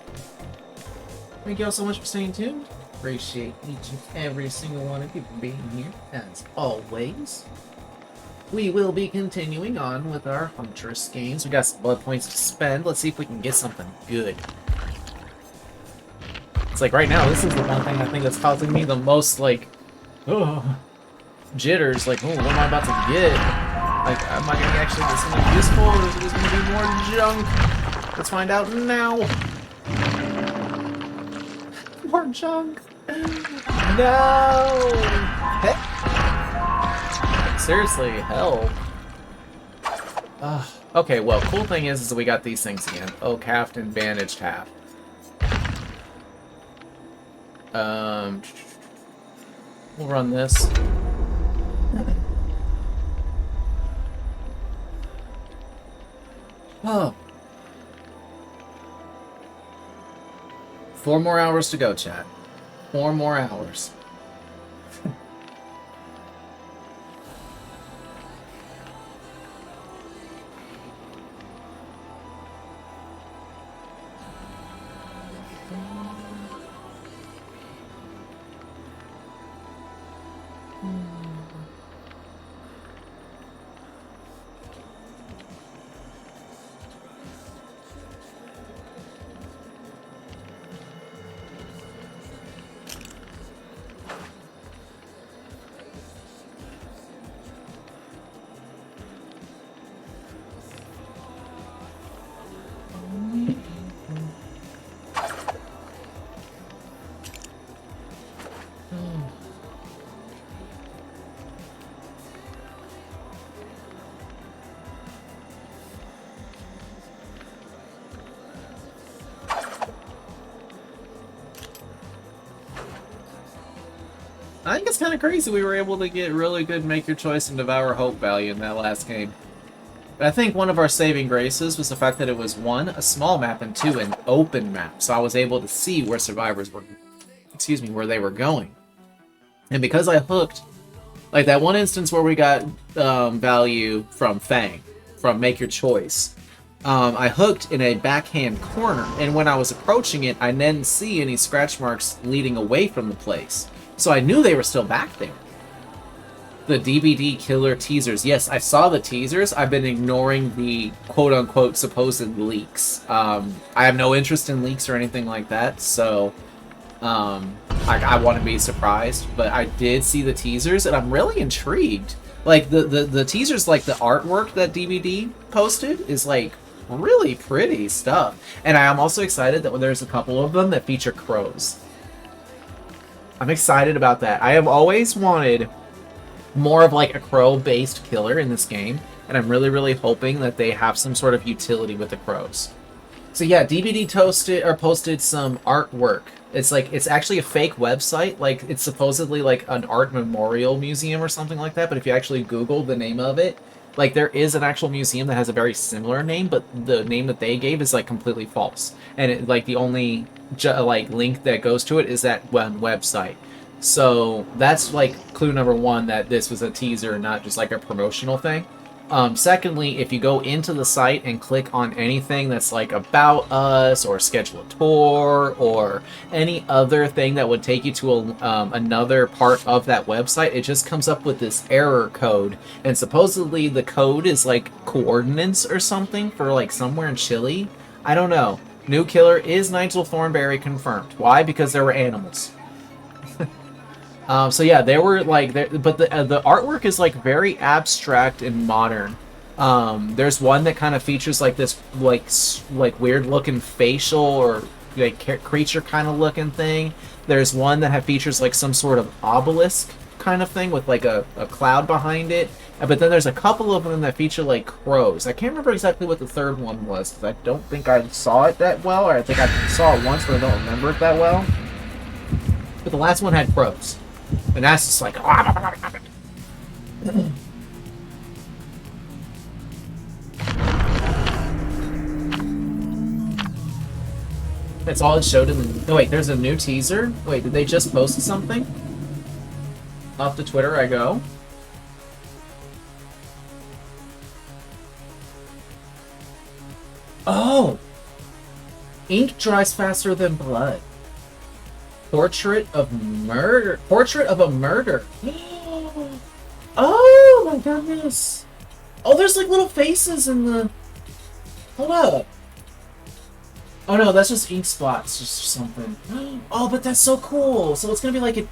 Thank you all so much for staying tuned. Appreciate each and every single one of you for being here, as always. We will be continuing on with our Huntress games. We got some blood points to spend. Let's see if we can get something good. It's like right now, this is the one thing I think that's causing me the most, like, jitters. Like, oh, what am I about to get? Like, am I going to actually get something useful, or is it just going to be more junk? Let's find out now. More junk. No. Heck. Seriously, hell. Okay, well, cool thing is that we got these things again. Oak half and bandaged half. We'll run this. Oh. 4 more hours to go, chat. 4 more hours. I think it's kind of crazy we were able to get really good Make Your Choice and Devour Hope value in that last game. But I think one of our saving graces was the fact that it was 1, a small map, and 2, an open map. So I was able to see where survivors were, where they were going. And because I hooked, like that one instance where we got value from Fang, from Make Your Choice, I hooked in a backhand corner, and when I was approaching it, I didn't see any scratch marks leading away from the place. So I knew they were still back there. The DBD killer teasers. Yes, I saw the teasers. I've been ignoring the quote-unquote supposed leaks. I have no interest in leaks or anything like that, so I want to be surprised. But I did see the teasers, and I'm really intrigued. Like, the teasers, like the artwork that DBD posted is, like, really pretty stuff. And I am also excited that there's a couple of them that feature crows. I'm excited about that. I have always wanted more of like a crow-based killer in this game, and I'm really, really hoping that they have some sort of utility with the crows. So yeah, DBD posted some artwork. It's actually a fake website. Like, it's supposedly like an art memorial museum or something like that, but if you actually Google the name of it, like there is an actual museum that has a very similar name, but the name that they gave is like completely false. And it, like the only like link that goes to it is that one website. So that's like clue number 1 that this was a teaser, not just like a promotional thing. Secondly, if you go into the site and click on anything that's like about us or schedule a tour or any other thing that would take you to another part of that website, it just comes up with this error code. And supposedly the code is like coordinates or something for like somewhere in Chile. I don't know. New killer is Nigel Thornberry confirmed. Why? Because there were animals. So yeah, they were like, but the artwork is like very abstract and modern. There's one that kind of features like this like weird looking facial or like creature kind of looking thing. There's one that features like some sort of obelisk kind of thing with like a cloud behind it. But then there's a couple of them that feature like crows. I can't remember exactly what the third one was because I don't think I saw it that well, or I think I saw it once but I don't remember it that well. But the last one had crows. And that's just like... That's all it showed in the... Oh, wait, there's a new teaser? Wait, did they just post something? Off to Twitter I go. Oh! Ink dries faster than blood. Portrait of murder. Portrait of a murder. Oh my goodness. Oh, there's like little faces in the... Hold up. Oh no, that's just ink spots or something. Oh, but that's so cool. So it's gonna be like an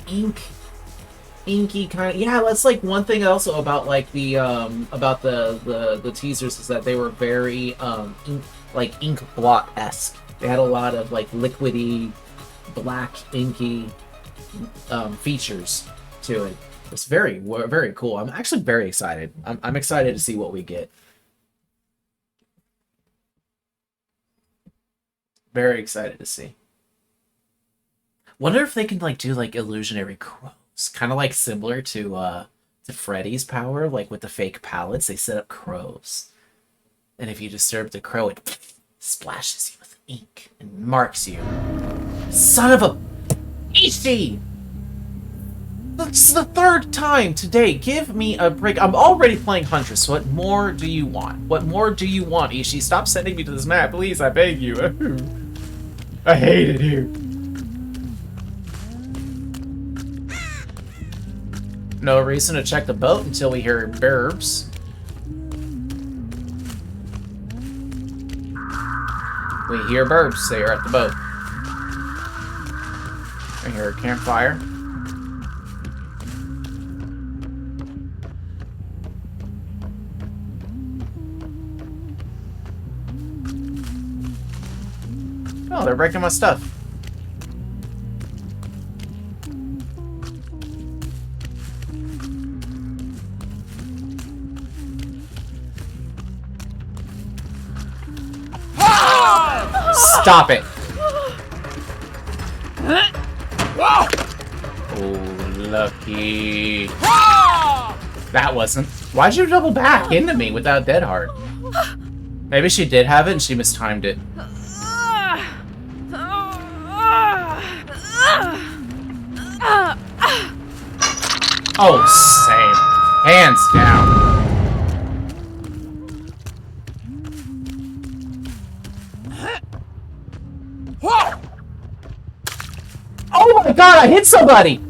inky kind of... Yeah, that's like one thing also about like the the teasers is that they were very ink blot-esque. They had a lot of like liquidy, black inky features to it. It's very, very cool. I'm actually very excited. I'm excited to see what we get. Very excited to see. Wonder if they can like do like illusionary crows, kind of like similar to Freddy's power, like with the fake palettes. They set up crows. And if you disturb the crow, it splashes you with ink and marks you. Son of a... Ishi! That's the third time today. Give me a break. I'm already playing Huntress. What more do you want? What more do you want, Ishi? Stop sending me to this map, please. I beg you. I hate it here. No reason to check the boat until we hear burbs. We hear burbs. They are at the boat. I hear a campfire. Oh, they're breaking my stuff. Stop it! Oh, lucky. That wasn't. Why'd you double back into me without Dead Hard? Maybe she did have it and she mistimed it. Oh, same. Hands down. Oh my god, I hit somebody!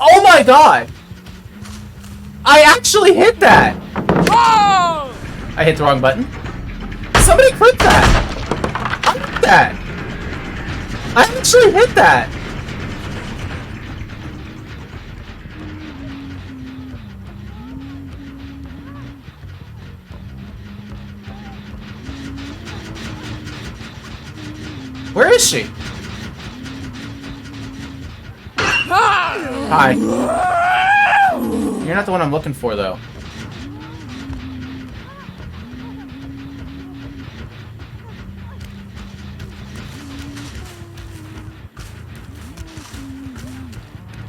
Oh my god! I actually hit that! I hit the wrong button. Somebody click that! I hit that! I actually hit that! Where is she? Hi. You're not the one I'm looking for, though.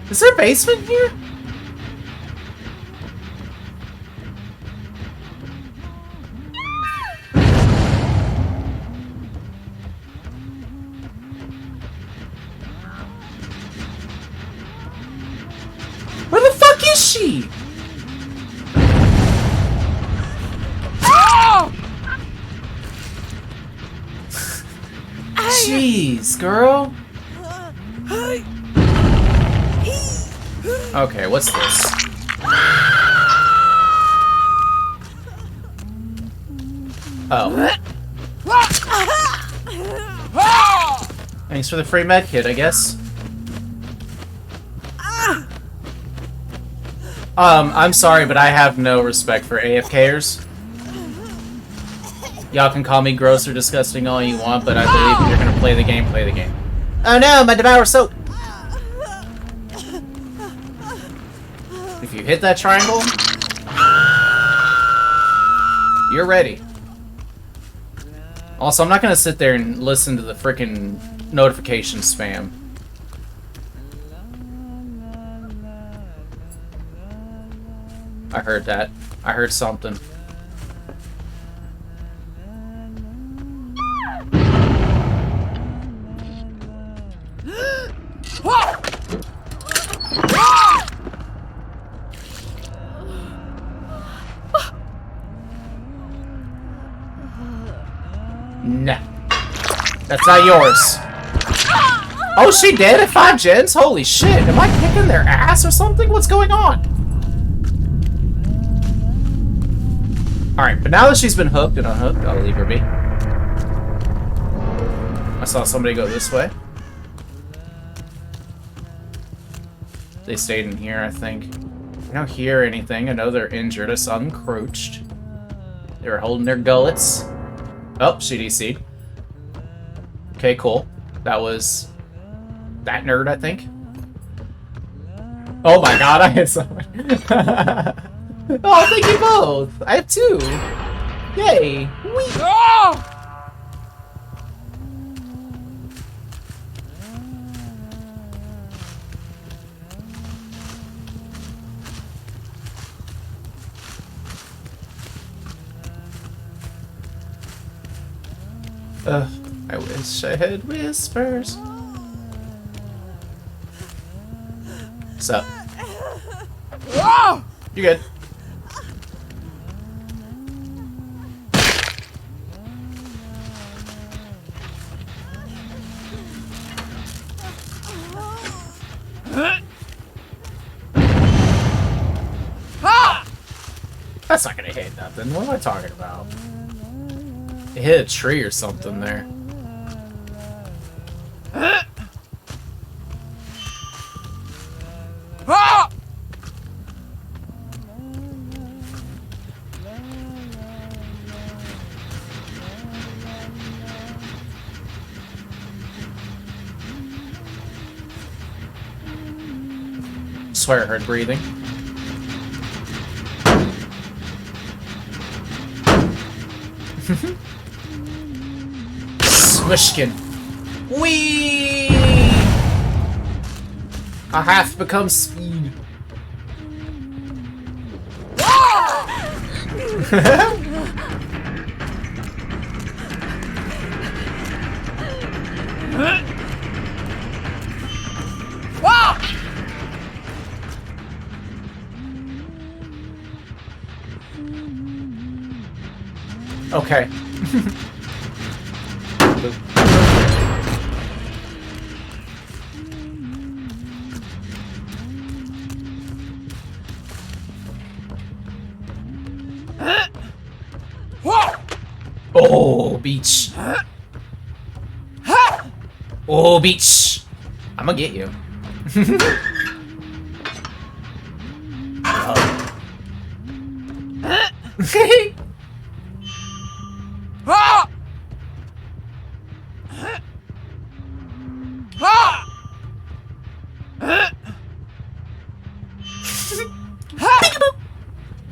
Is there a basement here? Where the fuck is she? Jeez, girl. Okay, what's this? Oh. Thanks for the free med kit, I guess. I'm sorry, but I have no respect for AFKers. Y'all can call me gross or disgusting all you want, but I believe if you're gonna play the game, play the game. Oh no, my Devour Soap! If you hit that triangle, you're ready. Also, I'm not gonna sit there and listen to the frickin' notification spam. I heard that. I heard something. Nah. That's not yours. Oh, she dead at 5 gens? Holy shit. Am I kicking their ass or something? What's going on? Alright, but now that she's been hooked and unhooked, I'll leave her be. I saw somebody go this way. They stayed in here, I think. I don't hear anything. I know they're injured. I saw them crouched. They were holding their gullets. Oh, she DC'd. Okay, cool. That was that nerd, I think. Oh my god, I hit someone. Oh, thank you both. I have 2. Yay. Whee. Oh! I wish I had whispers. Sup? You good? That's not gonna hit nothing. What am I talking about? It hit a tree or something there. Swear I heard breathing. Swishkin. Whee! I have become speed. Okay. Oh, beach. Oh, beach. I'm gonna get you.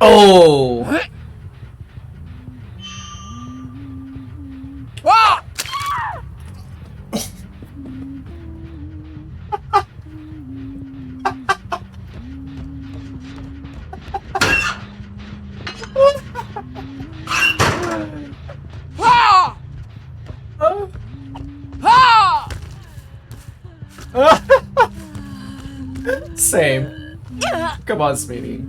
Oh. Same. Come on, sweetie.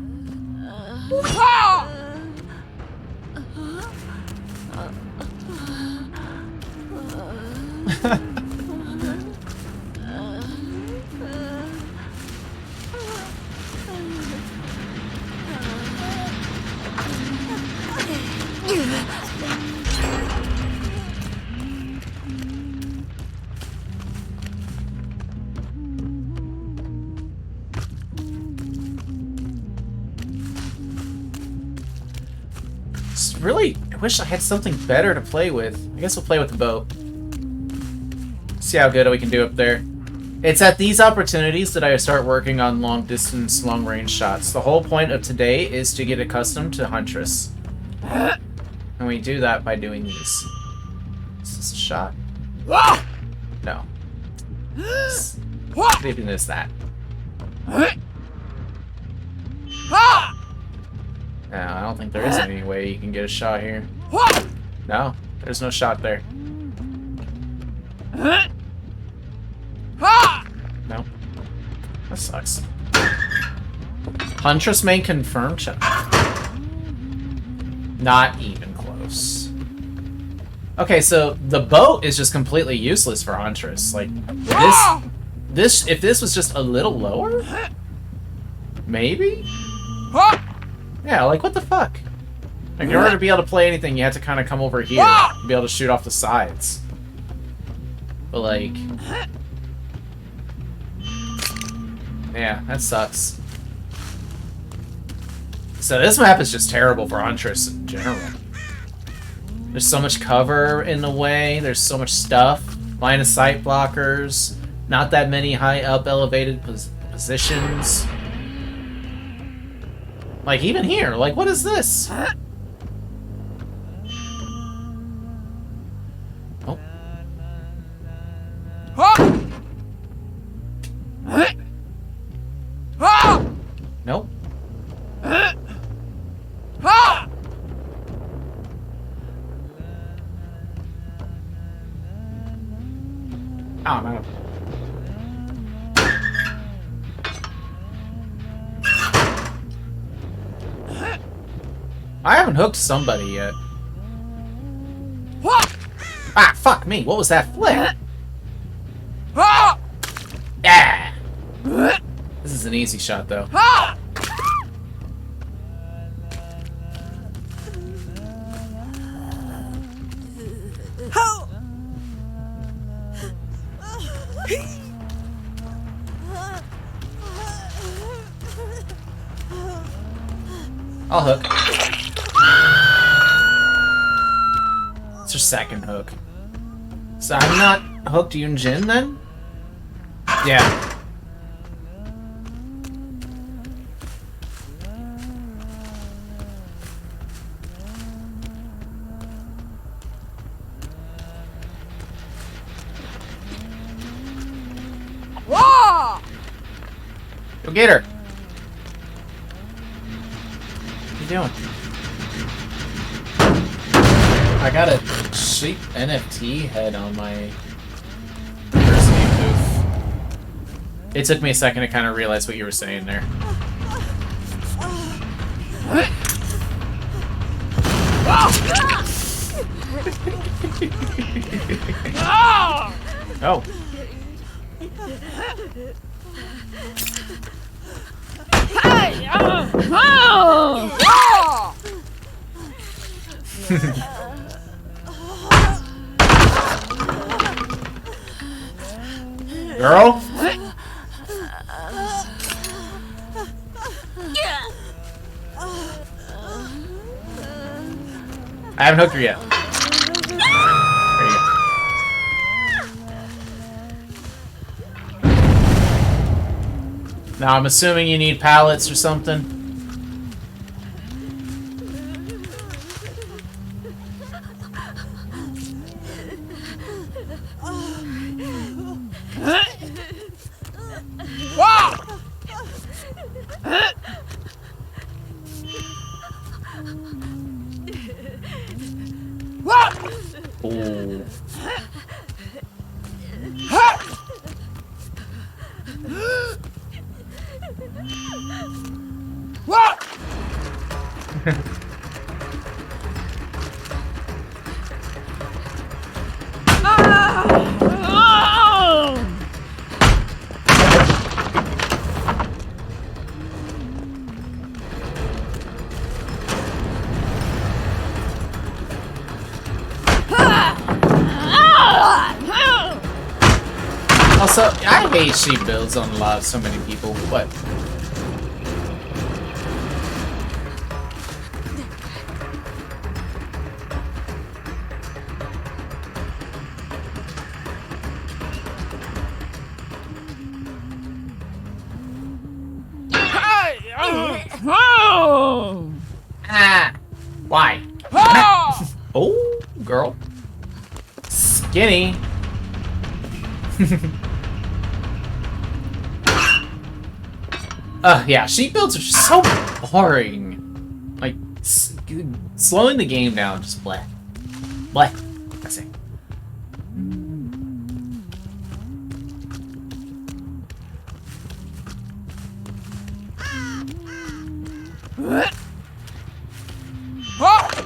Really, I wish I had something better to play with. I guess we'll play with the boat. See how good we can do up there. It's at these opportunities that I start working on long-distance, long-range shots. The whole point of today is to get accustomed to Huntress. And we do that by doing these. Is this a shot? No. What even is that? No, I don't think there is any way you can get a shot here. No, there's no shot there. No. That sucks. Huntress main confirmed shot. Not even close. Okay, so the boat is just completely useless for Huntress. Like, this if this was just a little lower? Maybe? Yeah, like, what the fuck? Like, in order to be able to play anything, you have to kind of come over here and be able to shoot off the sides. But, like... yeah, that sucks. So this map is just terrible for Huntress in general. There's so much cover in the way, there's so much stuff. Line of sight blockers, not that many high up elevated positions. Like, even here, like, what is this? Oh. Nope. I haven't hooked somebody yet. Ah, fuck me. What was that flip? Ah! This is an easy shot, though. I'll hook. It's her second hook. So I'm not hooked Yunjin then? Yeah. Go get her. What are you doing? I got a cheap NFT head on my diversity booth. It took me a second to kind of realize what you were saying there. Oh. Girl? I haven't hooked her yet. There you go. Now I'm assuming you need pallets or something. Ooh. Also, I hate sheep builds on a lot of so many people. What? Ah! Why? Oh, girl. Skinny. Yeah, sheep builds are just so boring. Like, slowing the game down, just bleh. Bleh. I say.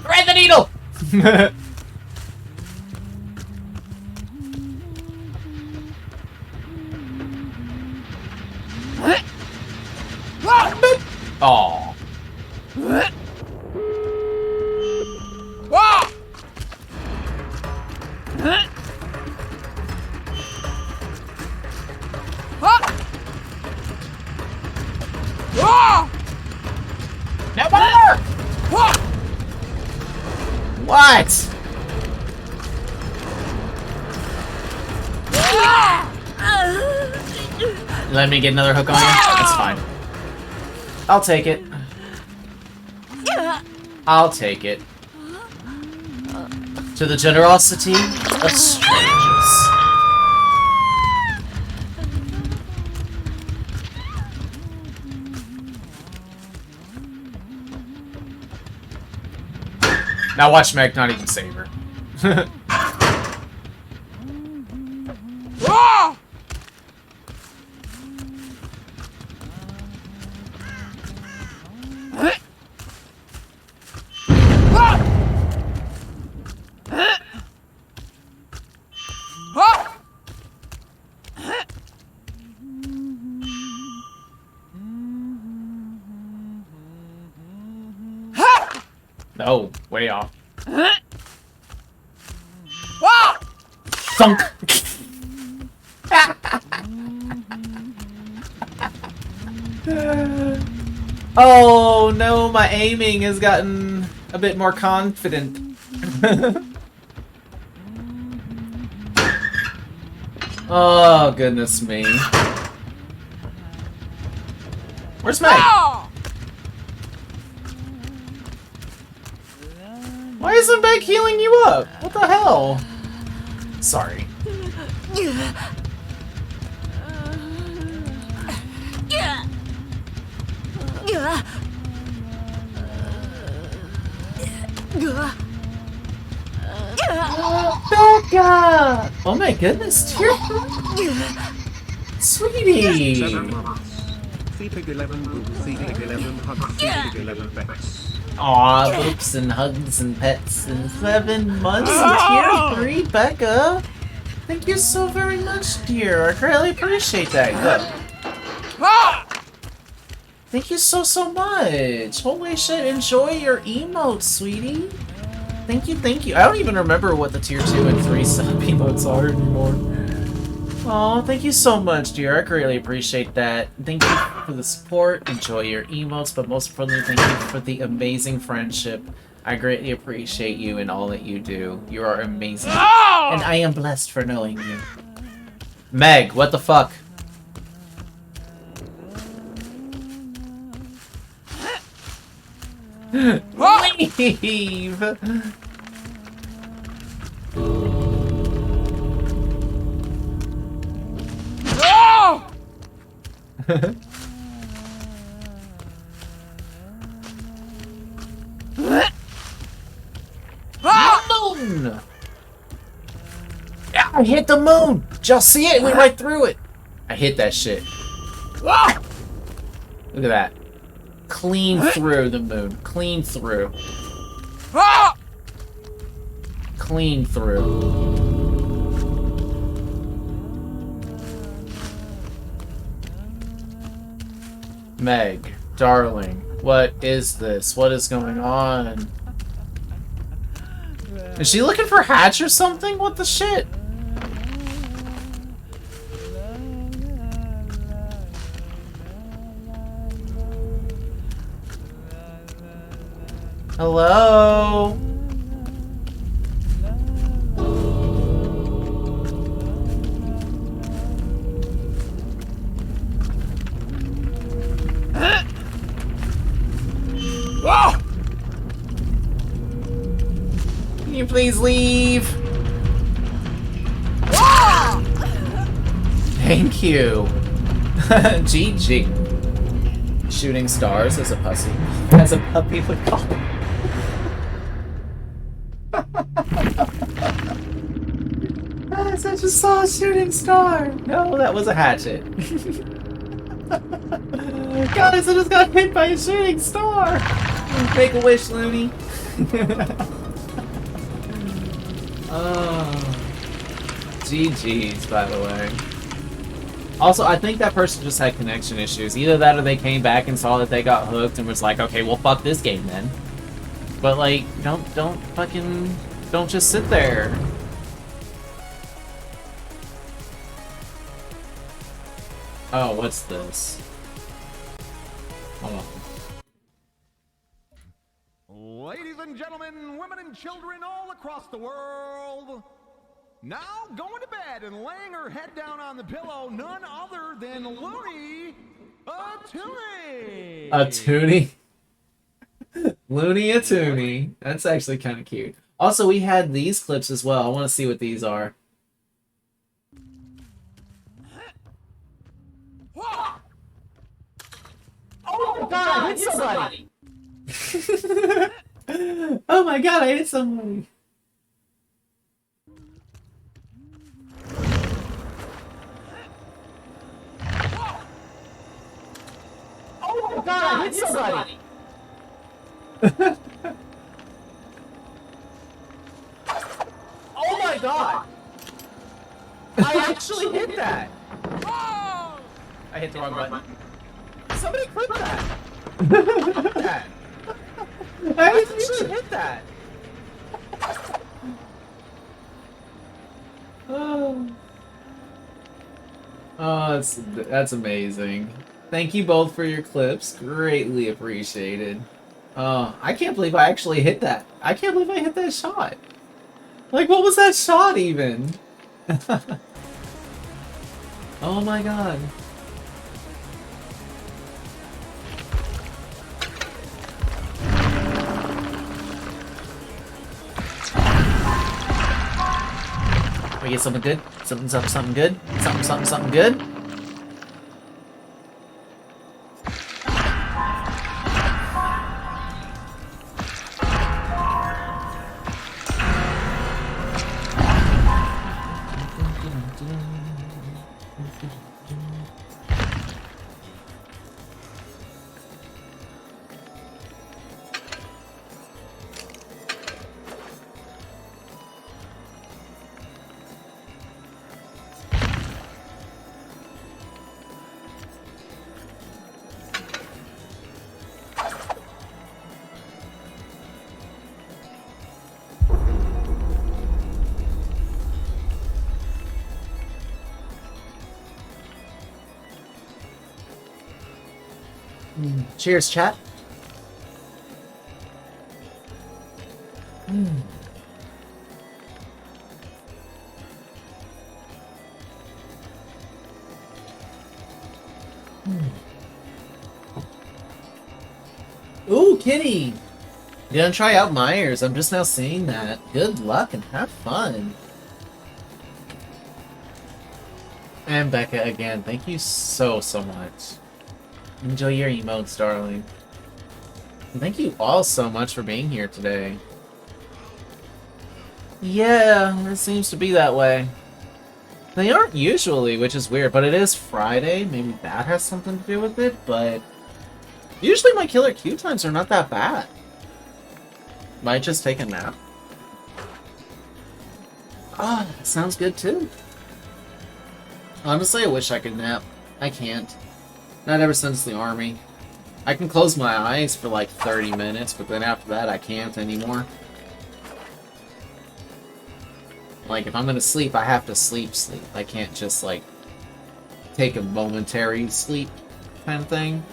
Thread the needle! Oh. Never! What? Let me get another hook on you? That's fine. I'll take it. I'll take it. To the generosity of strangers. Now watch Meg not even save her. No, way off. Wow! Thunk! Oh no, my aiming has gotten a bit more confident. Oh, goodness me. Where's Meg? Oh! Why isn't Meg healing you up? What the hell? Sorry. Becca! Oh my goodness, dear. Sweetie! 7 months. Pig 11 boop, Pig 11 hug, Pig 11 pets. Aw, boops and hugs and pets in 7 months in tier 3, Becca. Thank you so very much, dear. I greatly appreciate that. Good. Ah! Thank you so much. Holy shit, enjoy your emotes, sweetie. Thank you, thank you. I don't even remember what the tier 2 and 3 sub emotes are anymore. Oh, thank you so much, dear. I greatly appreciate that. Thank you for the support. Enjoy your emotes, but most importantly, thank you for the amazing friendship. I greatly appreciate you and all that you do. You are amazing. Oh! And I am blessed for knowing you. Meg, what the fuck? Leave! Oh! Moon! Yeah, I hit the moon! Did y'all see it? It went right through it! I hit that shit. Ah! Look at that. Clean through the moon. Clean through. Ah! Clean through. Meg, darling, what is this? What is going on? Is she looking for Hatch or something? What the shit? Hello? Ah! Can you please leave? Ah! Thank you. GG. Shooting stars as a pussy. As a puppy would call it. Guys, I just saw a shooting star. No, that was a hatchet. Guys, I just got hit by a shooting star. Make a wish, Looney. Oh. GG's, by the way. Also, I think that person just had connection issues. Either that or they came back and saw that they got hooked and was like, okay, well, fuck this game then. But, like, don't just sit there. Oh, what's this? Hold on. Ladies and gentlemen, women and children all across the world, now going to bed and laying her head down on the pillow, none other than Looney Atoonie. A toonie? Looney a toonie. That's actually kind of cute. Also, we had these clips as well. I want to see what these are. Oh my god, I hit somebody! Oh my god, I hit somebody! Oh my god, I hit somebody! Oh my god! I actually hit that! I hit the wrong button. Somebody clip that! Clip that! I didn't even hit that. Oh, that's amazing. Thank you both for your clips. Greatly appreciated. I can't believe I actually hit that. I can't believe I hit that shot. Like, what was that shot even? Oh my god. We get something good? Something good? Something good? Cheers, chat. Ooh, Kitty! You gonna try out Myers? I'm just now seeing that. Good luck and have fun. And Becca again, thank you so much. Enjoy your emotes, darling. And thank you all so much for being here today. Yeah, it seems to be that way. They aren't usually, which is weird, but it is Friday. Maybe that has something to do with it, but usually my killer queue times are not that bad. Might just take a nap. Ah, that sounds good too. Honestly, I wish I could nap. I can't. Not ever since the army. I can close my eyes for like 30 minutes, but then after that I can't anymore. Like, if I'm gonna sleep, I have to sleep. I can't just, like, take a momentary sleep kind of thing.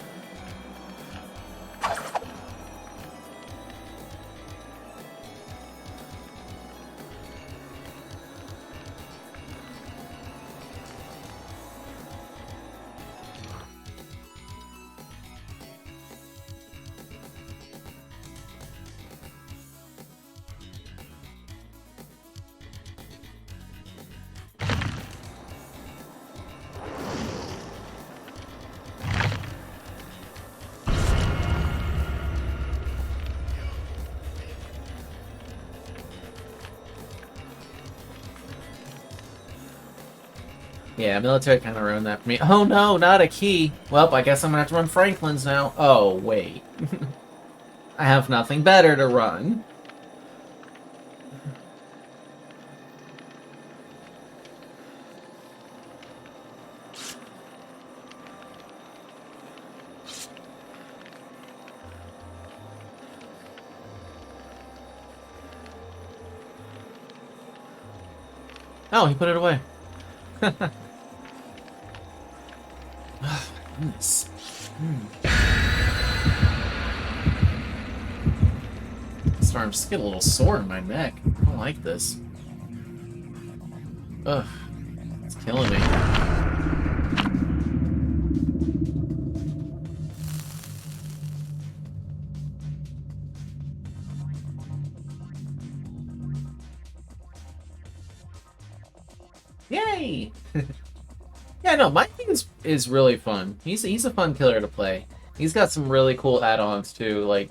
Yeah, military kind of ruined that for me. Oh no, not a key. Well, I guess I'm gonna have to run Franklin's now. Oh, wait. I have nothing better to run. Oh, he put it away. Oh, goodness. Sorry, I'm just getting a little sore in my neck. I don't like this. Ugh. It's killing me. Yay! Yeah, no, Mikey is really fun. He's a fun killer to play. He's got some really cool add-ons too. Like,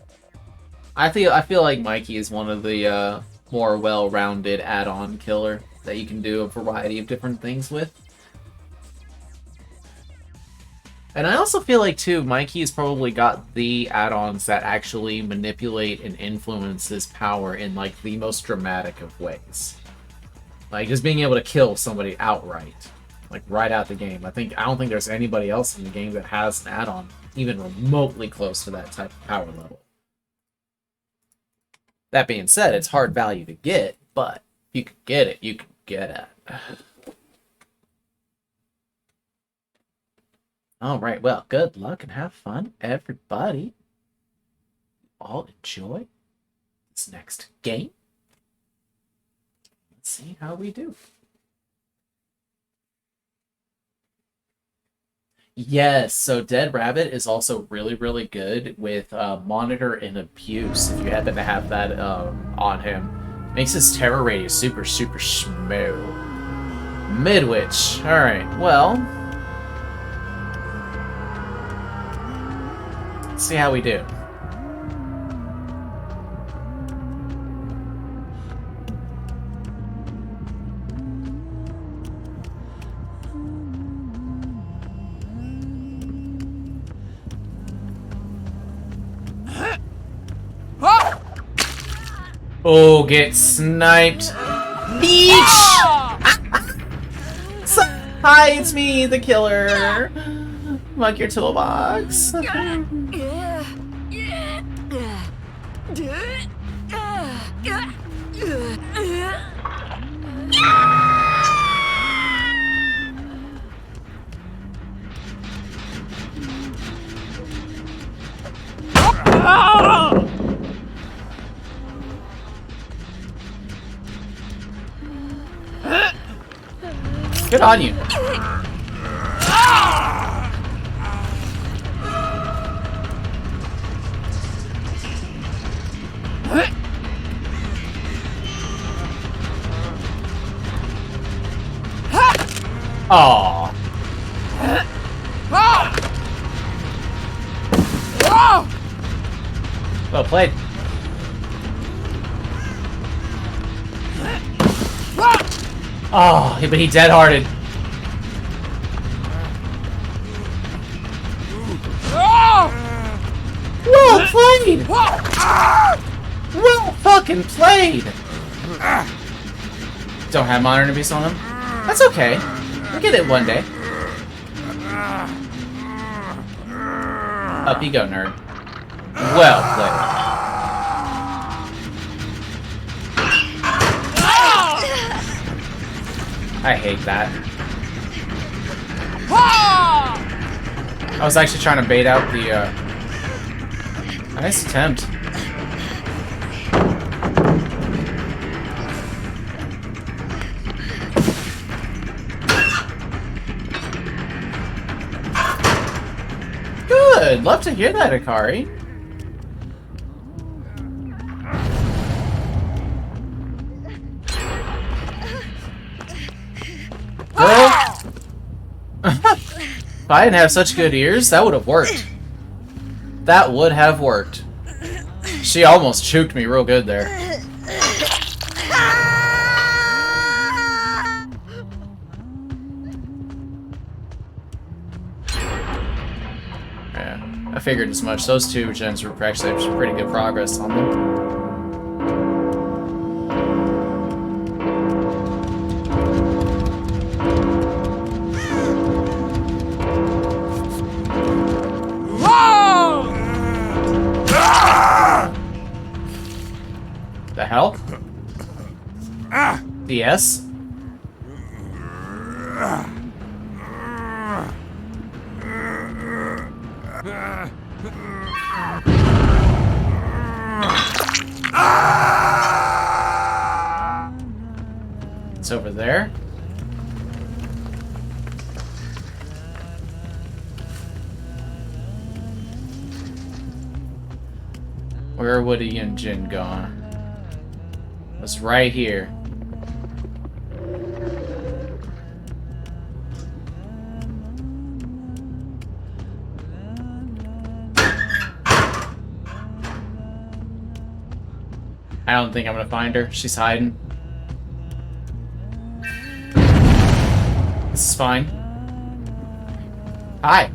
I feel like Mikey is one of the more well-rounded add-on killer that you can do a variety of different things with. And I also feel like too, Mikey's probably got the add-ons that actually manipulate and influence his power in like the most dramatic of ways. Like just being able to kill somebody outright. Like, right out the game. I don't think there's anybody else in the game that has an add-on even remotely close to that type of power level. That being said, it's hard value to get, but if you can get it, you can get it. Alright, well, good luck and have fun, everybody. All enjoy this next game. Let's see how we do. Yes, so Dead Rabbit is also really, really good with Monitor and Abuse, if you happen to have that on him. Makes his terror radius super, super smooth. Midwich. Alright, well. Let's see how we do. Oh, get sniped. Beach! Hi, it's me, the killer. Like your toolbox. Good on you. Aww. Well played. Oh, but he dead-hearted. Well played! Well fucking played! Don't have Modern Abuse on him? That's okay. We'll get it one day. Up you go, nerd. Well played. I hate that. I was actually trying to bait out the, nice attempt. Good! Love to hear that, Akari. Girl! If I didn't have such good ears, that would have worked. That would have worked. She almost choked me real good there. Yeah, I figured as much. Those two gens were actually some pretty good progress on them. The hell? DS? It's over there. Where would a Yin Jin gone? It's right here. I don't think I'm gonna find her. She's hiding. This is fine. Hi.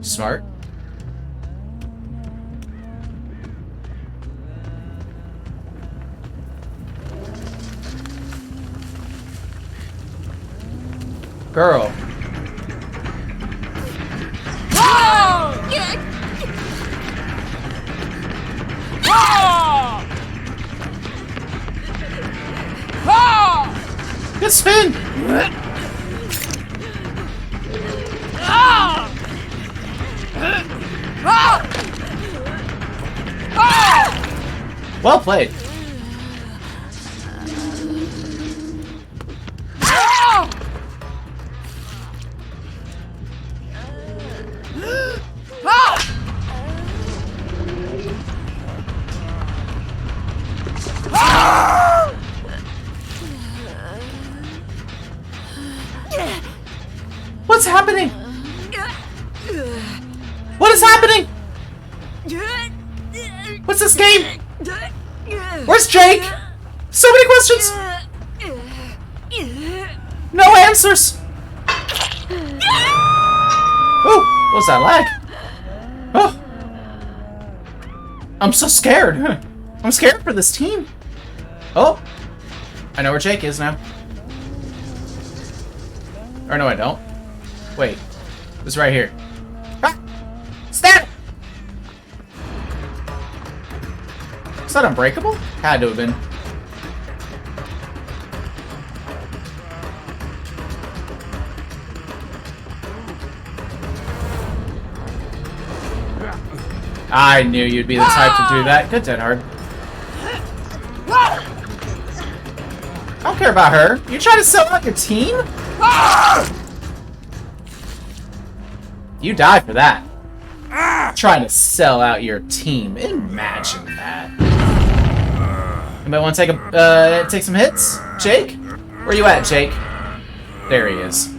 Smart. Girl. Good spin! Well played. What's happening? What is happening? What's this game? Where's Jake? So many questions! No answers! Oh, what was that lag? Oh! I'm so scared. I'm scared for this team. Oh! I know where Jake is now. Or no, I don't. Wait. It's right here. Ah! Stab! Is that unbreakable? Had to have been. I knew you'd be the type to do that. Good, Dead Hard. I don't care about her. You trying to sell out your team? You die for that. Trying to sell out your team. Imagine that. Anybody want to take some hits? Jake? Where you at, Jake? There he is.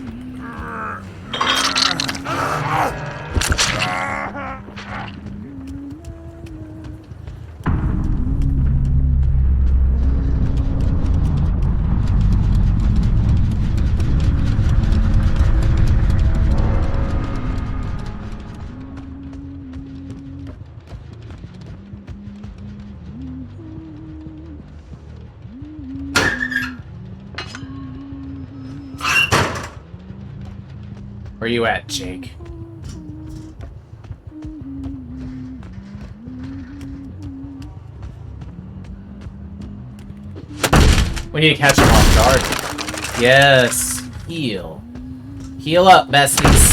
Where you at, Jake? We need to catch him off guard. Yes. Heal. Heal up, besties.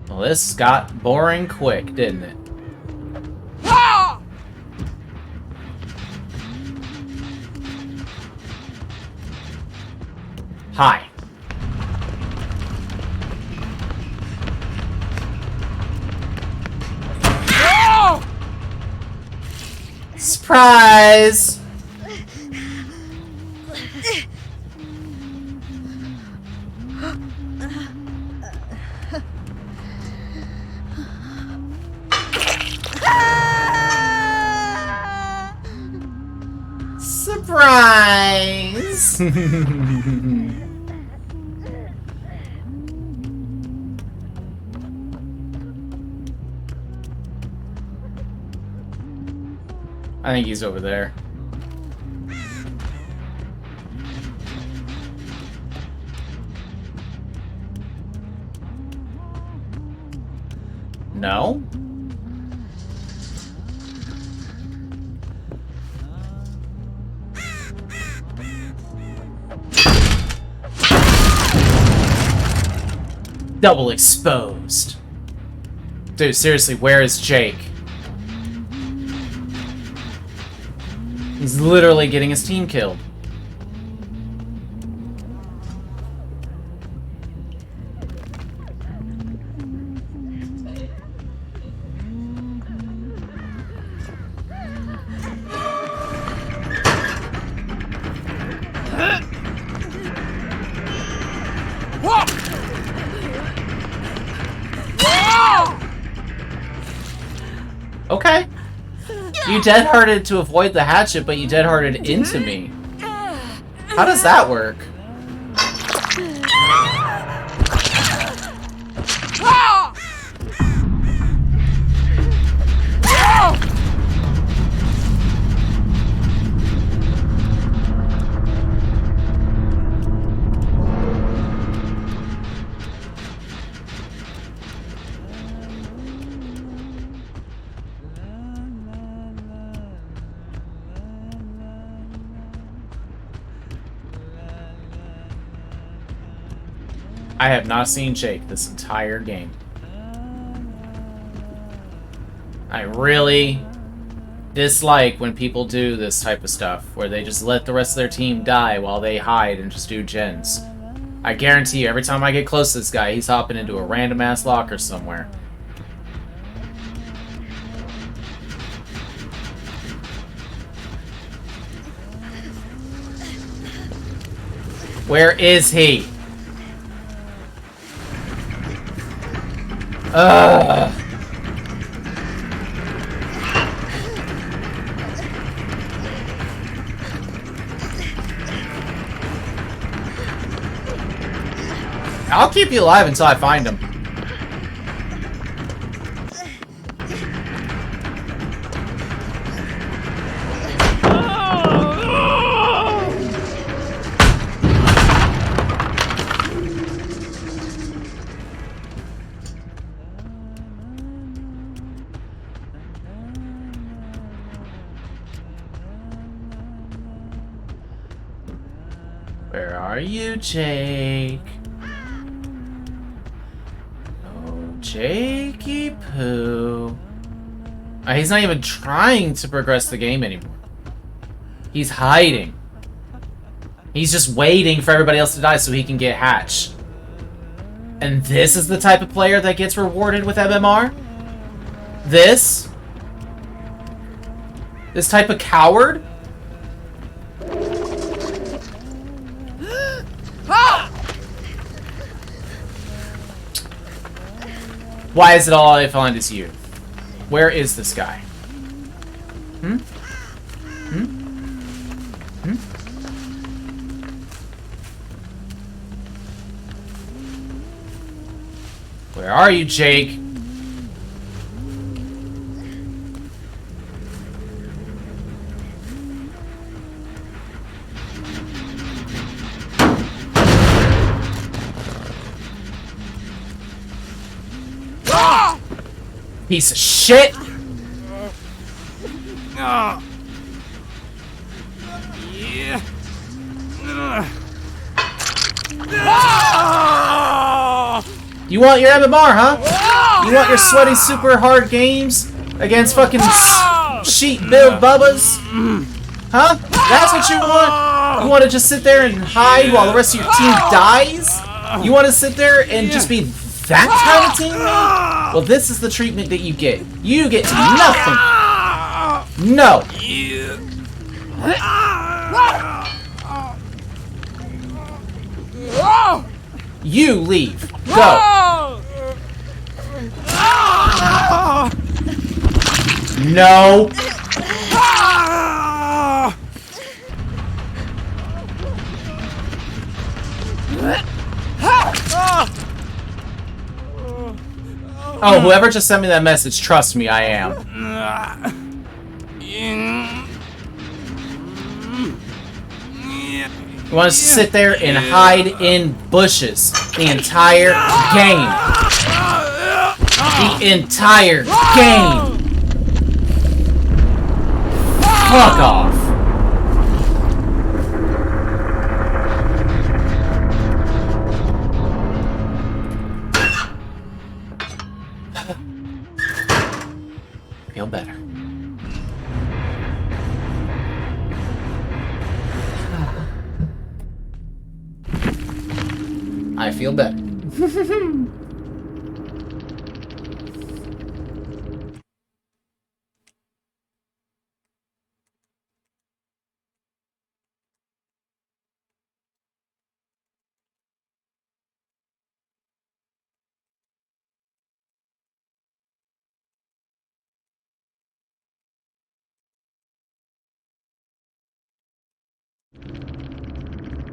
Well, this got boring quick, didn't it? Hi. Surprise! Surprise! I think he's over there. No? Double exposed. Dude, seriously, where is Jake? He's literally getting his team killed. You dead-hearted to avoid the hatchet, but you dead-hearted into me. How does that work? I have not seen Jake this entire game. I really dislike when people do this type of stuff, where they just let the rest of their team die while they hide and just do gens. I guarantee you, every time I get close to this guy, he's hopping into a random-ass locker somewhere. Where is he? Ugh. I'll keep you alive until I find him. Where are you, Jake? Oh, Jakey Poo. He's not even trying to progress the game anymore. He's hiding. He's just waiting for everybody else to die so he can get hatched. And this is the type of player that gets rewarded with MMR? This? This type of coward? Why is it all I find is you? Where is this guy? Hmm? Hmm? Hmm? Where are you, Jake? Piece of shit! Yeah. You want your MMR, huh? You want your sweaty super hard games against fucking sheet build bubbas? Huh? That's what you want? You want to just sit there and hide while the rest of your team dies? You want to sit there and just be that kind of teammate? Well, this is the treatment that you get. You get nothing. No. You leave. Go. No. Oh, whoever just sent me that message, trust me, I am. You want us to sit there and hide in bushes the entire game. The entire game. Fuck off. Feel better. I feel better.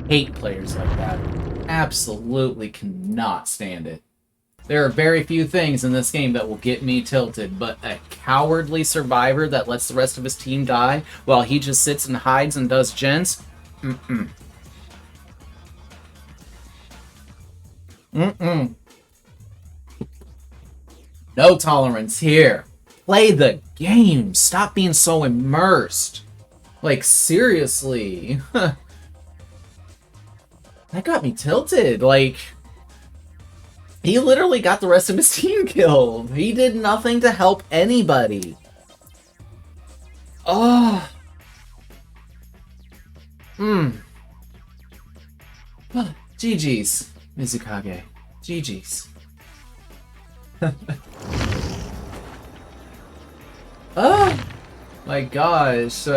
Hate players like that. Absolutely cannot stand it. There are very few things in this game that will get me tilted, but a cowardly survivor that lets the rest of his team die while he just sits and hides and does gens? Mm-mm. Mm-mm. No tolerance here. Play the game. Stop being so immersed. Like, seriously. That got me tilted. Like, he literally got the rest of his team killed. He did nothing to help anybody. Oh. GG's, Mizukage. GG's. Oh my gosh.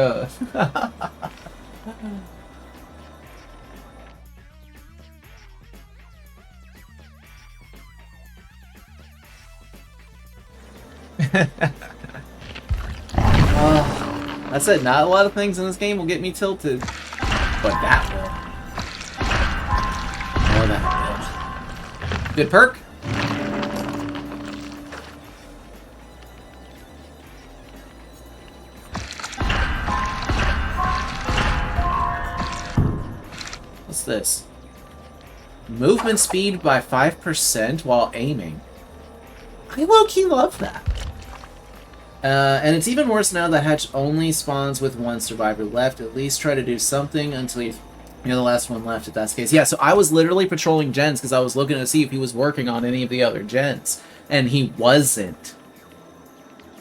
I said not a lot of things in this game will get me tilted, but that will. Oh, that will. Good perk. What's this? Movement speed by 5% while aiming. I low-key love that. And it's even worse now that Hatch only spawns with one survivor left. At least try to do something until you're the last one left, if that's the case. Yeah, so I was literally patrolling gens because I was looking to see if he was working on any of the other gens. And he wasn't.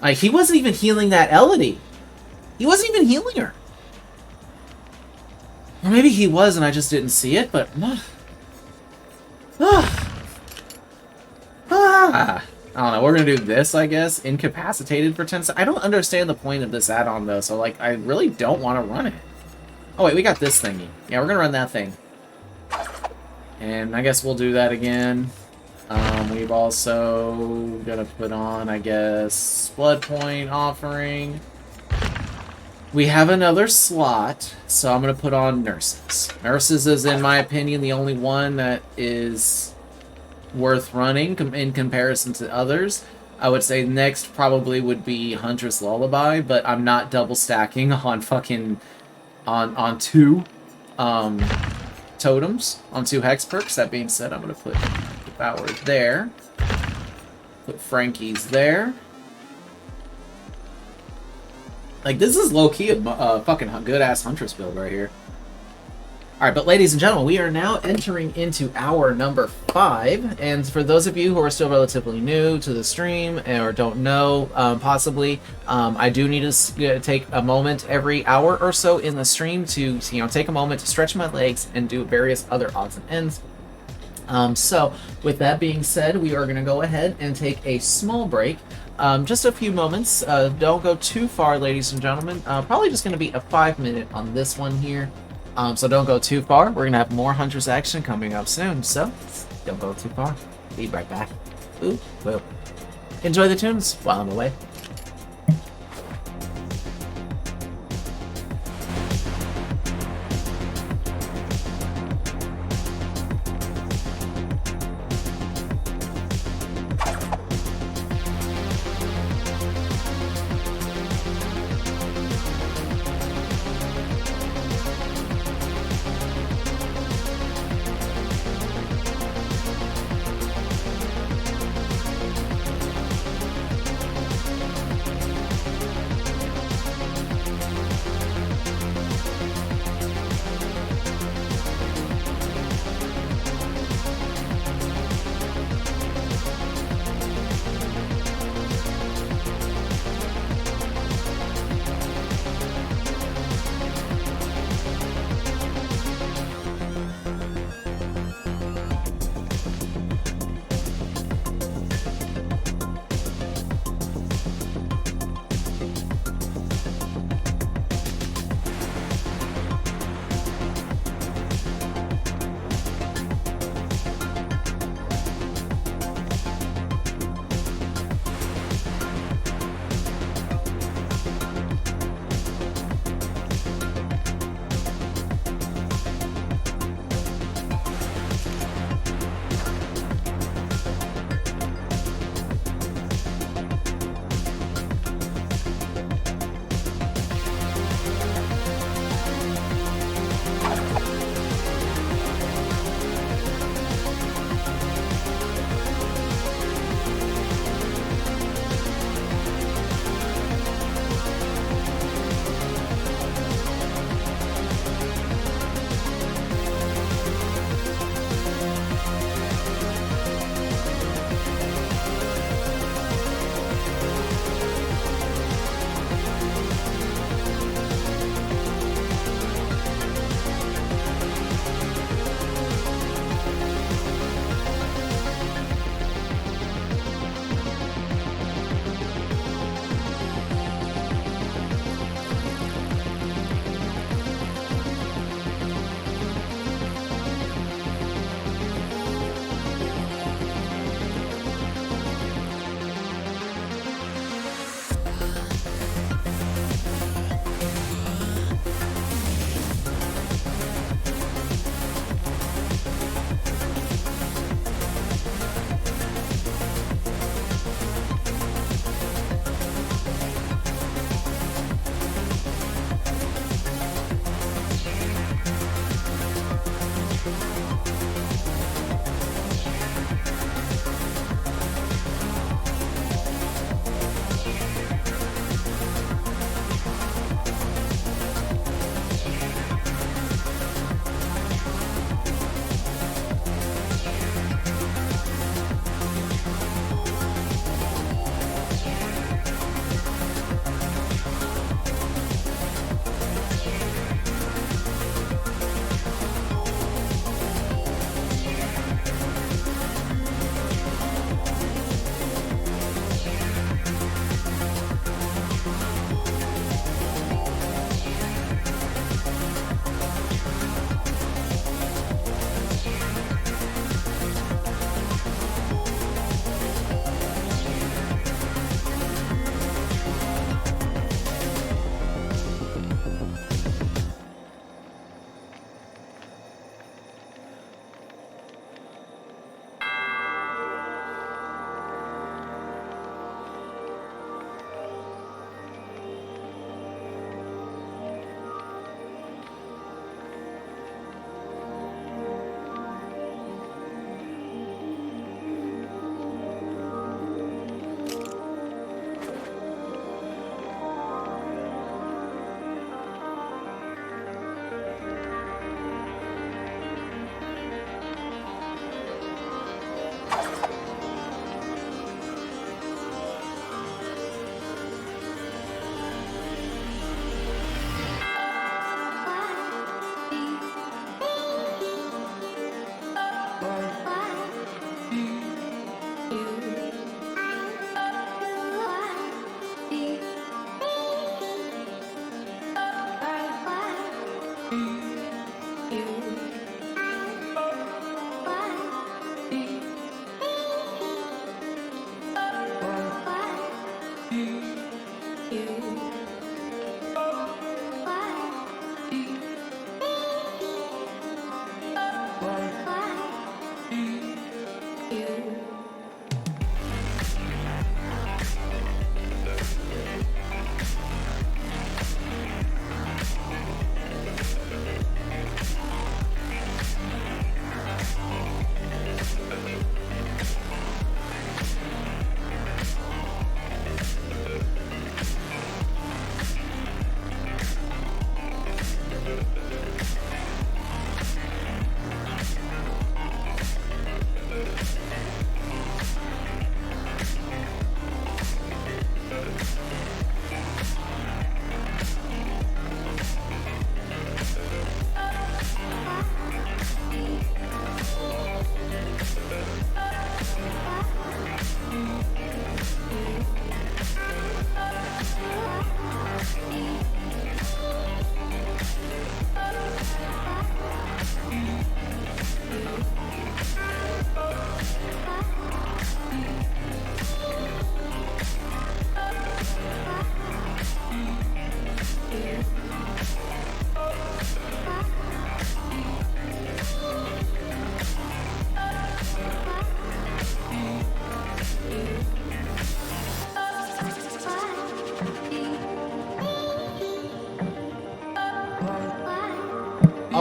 Like, he wasn't even healing that Elodie. He wasn't even healing her. Or maybe he was and I just didn't see it, but... I don't know, we're gonna do this, I guess. Incapacitated for 10 seconds. I don't understand the point of this add-on, though, so, like, I really don't want to run it. Oh, wait, we got this thingy. Yeah, we're gonna run that thing. And I guess we'll do that again. We've also gonna put on, I guess, Blood Point Offering. We have another slot, so I'm gonna put on Nurses. Nurses is, in my opinion, the only one that is worth running in comparison to others. I would say next probably would be Huntress Lullaby, but I'm not double stacking on fucking on two totems, on two hex perks. That being said, I'm gonna put Devour there, put Frankie's there. Like, this is low-key a fucking good-ass Huntress build right here. Alright, but ladies and gentlemen, we are now entering into hour number 5, and for those of you who are still relatively new to the stream, or don't know, possibly, I do need to take a moment every hour or so in the stream to, take a moment to stretch my legs and do various other odds and ends. So, with that being said, we are going to go ahead and take a small break. Just a few moments. Don't go too far, ladies and gentlemen. Probably just going to be a 5-minute on this one here. So don't go too far. We're going to have more Huntress action coming up soon. So don't go too far. Be right back. Ooh, well. Enjoy the tunes while I'm away.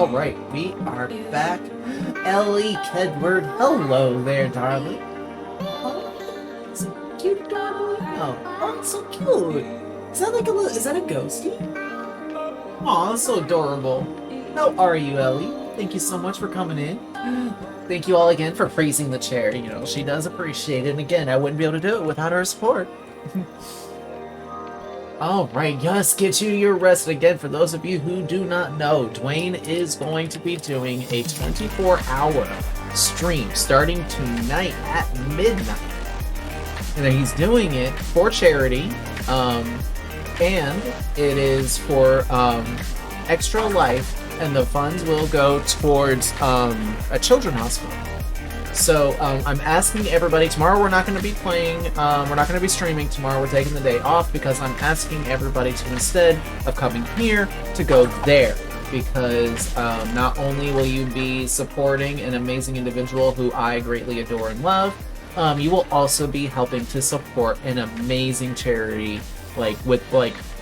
All right, we are back. Ellie Kedward, hello there, darling. Oh, it's a cute darling. Oh, it's so cute. Is that like a little? Is that a ghostie? Aw, that's so adorable. How are you, Ellie? Thank you so much for coming in. Thank you all again for praising the chair. You know, she does appreciate it. And again, I wouldn't be able to do it without her support. Alright, yes, get you your rest. Again, for those of you who do not know, Dwayne is going to be doing a 24-hour stream starting tonight at midnight. And he's doing it for charity, and it is for Extra Life, and the funds will go towards a children's hospital. So I'm asking everybody, tomorrow we're not going to be playing, we're not going to be streaming tomorrow, we're taking the day off because I'm asking everybody to, instead of coming here, to go there. Because not only will you be supporting an amazing individual who I greatly adore and love, you will also be helping to support an amazing charity, with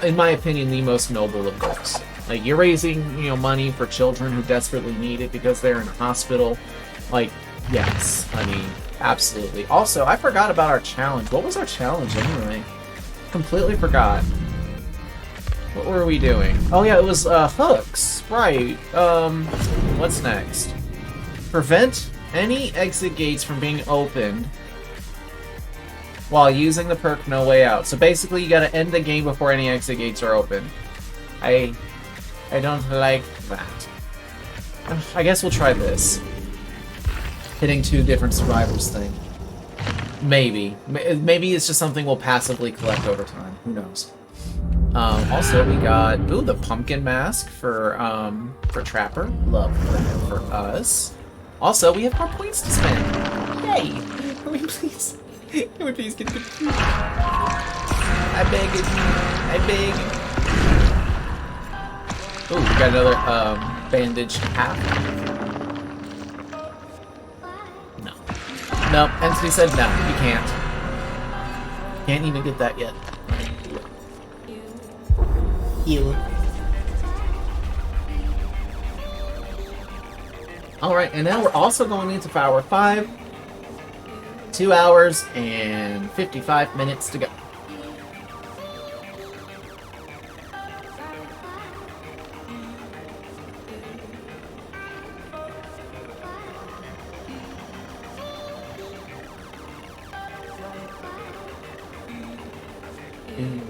in my opinion, the most noble of goals. Like, you're raising, money for children who desperately need it because they're in a hospital. Yes, I mean, absolutely. Also, I forgot about our challenge. What was our challenge anyway? Completely forgot. What were we doing? Oh yeah, it was hooks. Right. What's next? Prevent any exit gates from being opened while using the perk No Way Out. So basically, you gotta end the game before any exit gates are open. I don't like that. I guess we'll try this. Hitting 2 different survivors thing. Maybe it's just something we'll passively collect over time. Who knows? Also, we got the pumpkin mask for Trapper. Love that for us. Also, we have more points to spend. Yay! Can we please get the food? I beg it. I beg. Ooh, we got another bandage hat. No, Entity said no, you can't. Can't even get that yet. You. Alright, and now we're also going into Power 5. 2 hours and 55 minutes to go.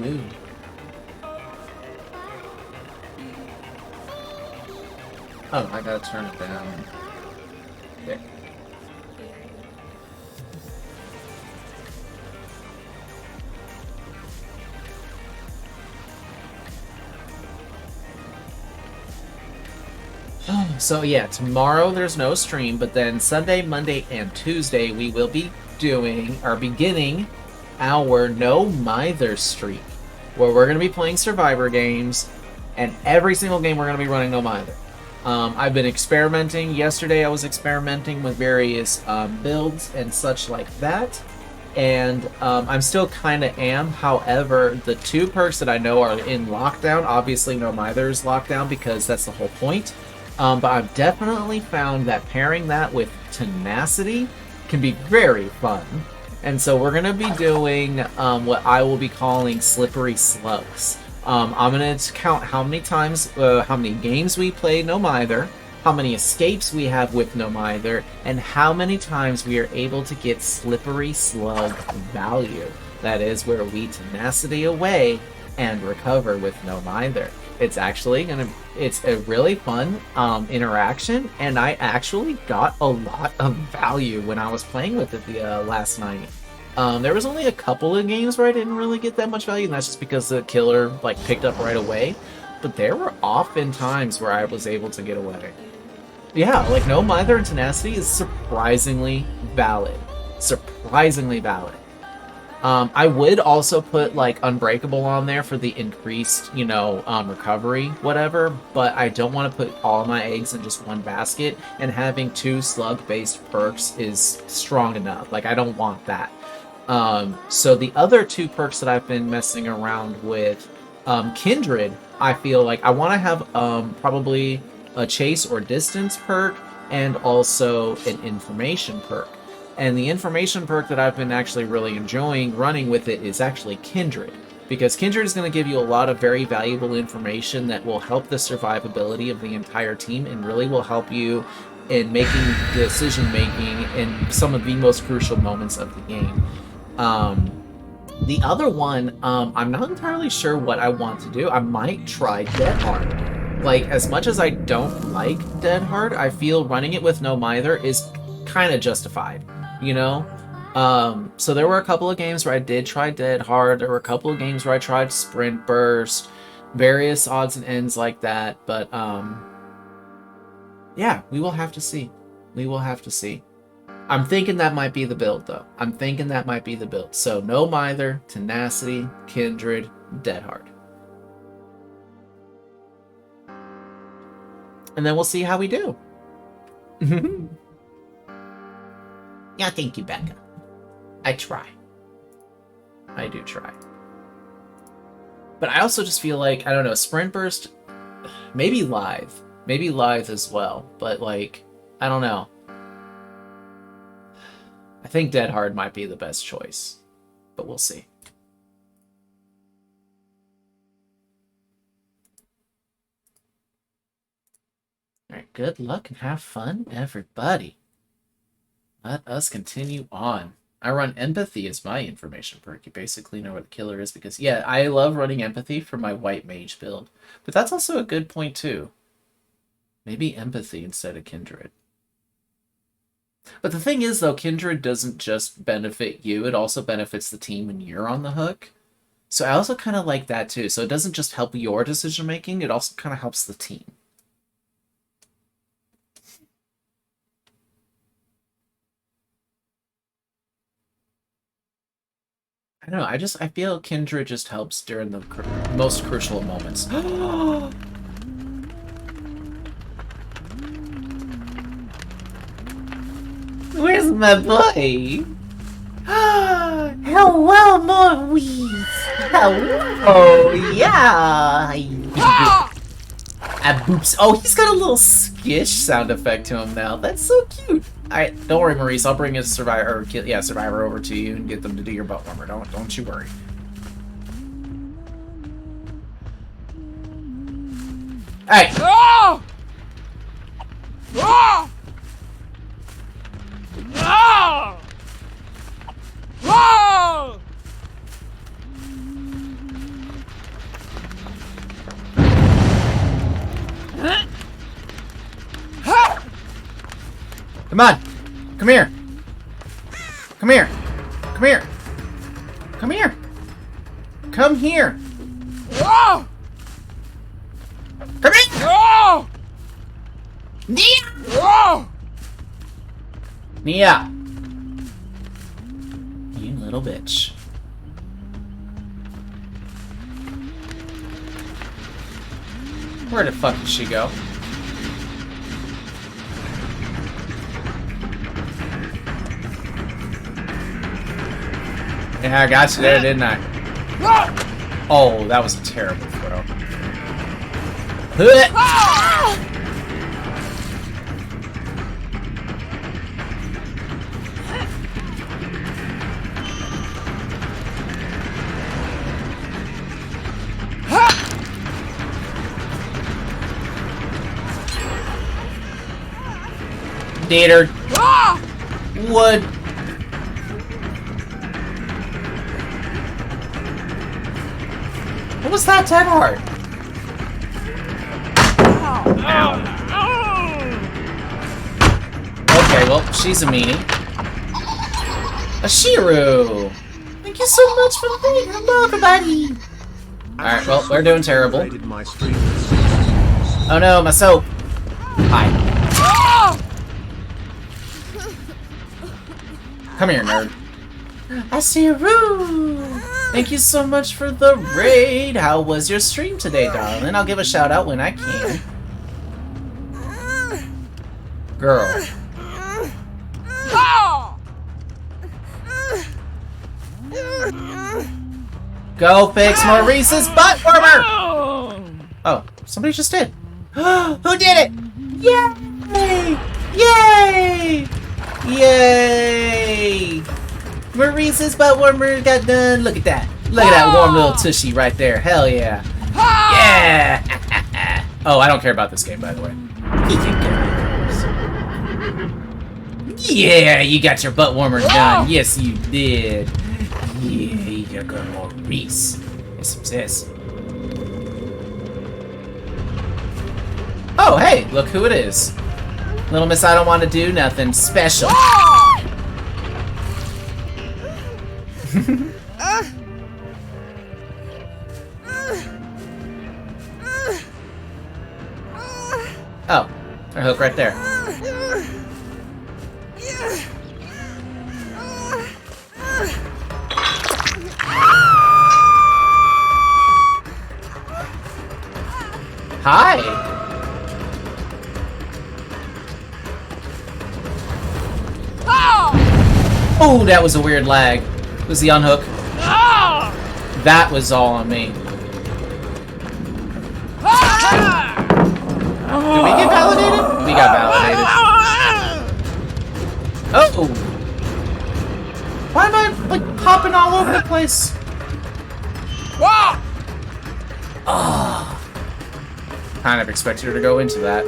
Ooh. Oh, I gotta turn it down. Okay. Oh, so yeah, tomorrow there's no stream, but then Sunday, Monday, and Tuesday we will be beginning our No Mither streak, where we're going to be playing Survivor games, and every single game we're going to be running No Mither. I've been experimenting. Yesterday I was experimenting with various builds and such like that, and I'm still kind of am. However, the 2 perks that I know are in lockdown, obviously No Mither's lockdown because that's the whole point, but I've definitely found that pairing that with Tenacity can be very fun. And so we're going to be doing what I will be calling Slippery Slugs. I'm going to count how many times, how many games we play No Mither, how many escapes we have with No Mither, and how many times we are able to get Slippery Slug value. That is where we tenacity away and recover with No Mither. It's actually it's a really fun interaction, and I actually got a lot of value when I was playing with it last night. There was only a couple of games where I didn't really get that much value, and that's just because the killer picked up right away. But there were often times where I was able to get away. Yeah, No Mither and Tenacity is surprisingly valid. Surprisingly valid. I would also put Unbreakable on there for the increased, recovery, whatever, but I don't want to put all my eggs in just one basket, and having 2 slug-based perks is strong enough. I don't want that. So the other 2 perks that I've been messing around with, Kindred, I feel like I want to have probably a chase or distance perk, and also an information perk. And the information perk that I've been actually really enjoying running with it is actually Kindred. Because Kindred is going to give you a lot of very valuable information that will help the survivability of the entire team and really will help you in making decision making in some of the most crucial moments of the game. The other one, I'm not entirely sure what I want to do. I might try Dead Hard. Like, as much as I don't like Dead Hard, I feel running it with no Mither is kind of justified, you know? So there were a couple of games where I did try Dead Hard. There were a couple of games where I tried Sprint Burst, various odds and ends like that. But, yeah, we will have to see. We will have to see. I'm thinking that might be the build, though. I'm thinking that might be the build. So, no Mither, Tenacity, Kindred, Dead Hard. And then we'll see how we do. Yeah, thank you, Becca. I try. I do try. But I also just feel like, I don't know, Sprint Burst, maybe Live. Maybe Live as well. But, like, I don't know. I think Dead Hard might be the best choice. But we'll see. Alright, good luck and have fun, everybody. Let us continue on. I run Empathy as my information perk. You basically know where the killer is because, yeah, I love running Empathy for my White Mage build. But that's also a good point, too. Maybe Empathy instead of Kindred. But the thing is, though, Kindred doesn't just benefit you. It also benefits the team when you're on the hook. So I also kind of like that, too. So it doesn't just help your decision-making. It also kind of helps the team. I don't know, I feel Kindred just helps during the most crucial moments. Where's my boy? Hello, Maurice! Hello! Yeah! Boops. Oh, he's got a little skish sound effect to him now. That's so cute. Alright, don't worry, Maurice. I'll bring a survivor over to you and get them to do your butt warmer. Don't you worry. Hey! Ah! Ah! Ah! Ah! Come on! Come here! Come here! Come here! Come here! Come here! Ah! Come here! Ah! Nia! Ah! Nia! You little bitch. Where the fuck did she go? Yeah, I got you there, didn't I? Oh, that was a terrible throw. Dater. Wood. What was that, Dead Hard? Okay, well, she's a meanie. Ashiru! Thank you so much for the thing. Hello, everybody! Alright, well, we're doing terrible. Oh no, my soap! Hi. Come here, nerd. Ashiru! Thank you so much for the raid. How was your stream today, darling? I'll give a shout out when I can. Girl. Go fix Maurice's butt warmer! Oh, somebody just did. Who did it? Yay! Yay! Yay! Maurice's butt warmer got done. Look at that. Look at that warm little tushy right there. Hell yeah. Yeah! Oh, I don't care about this game, by the way. Yeah, you got your butt warmer done. Yes, you did. Yeah, you got Maurice. Yes. Oh, hey, look who it is. Little Miss I don't want to do nothing special. Oh, a hook right there. Hi. Oh, that was a weird lag. Was the unhook? That was all on me. Did we get validated? We got validated. Oh! Why am I, like, popping all over the place? Oh. Kind of expected her to go into that.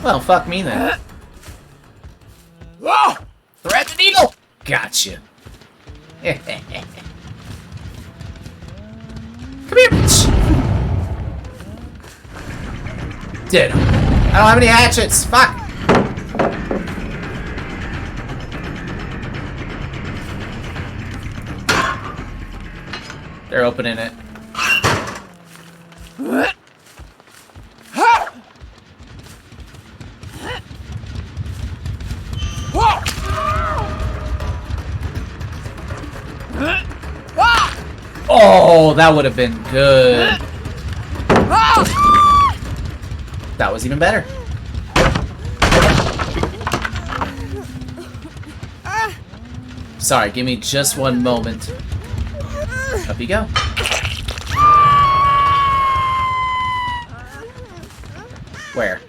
Well, fuck me then. Thread the needle! Gotcha. Come here, bitch! Dude, I don't have any hatchets. Fuck! They're opening it. Oh, that would have been good. That was even better. Sorry, give me just one moment. Up you go. Where?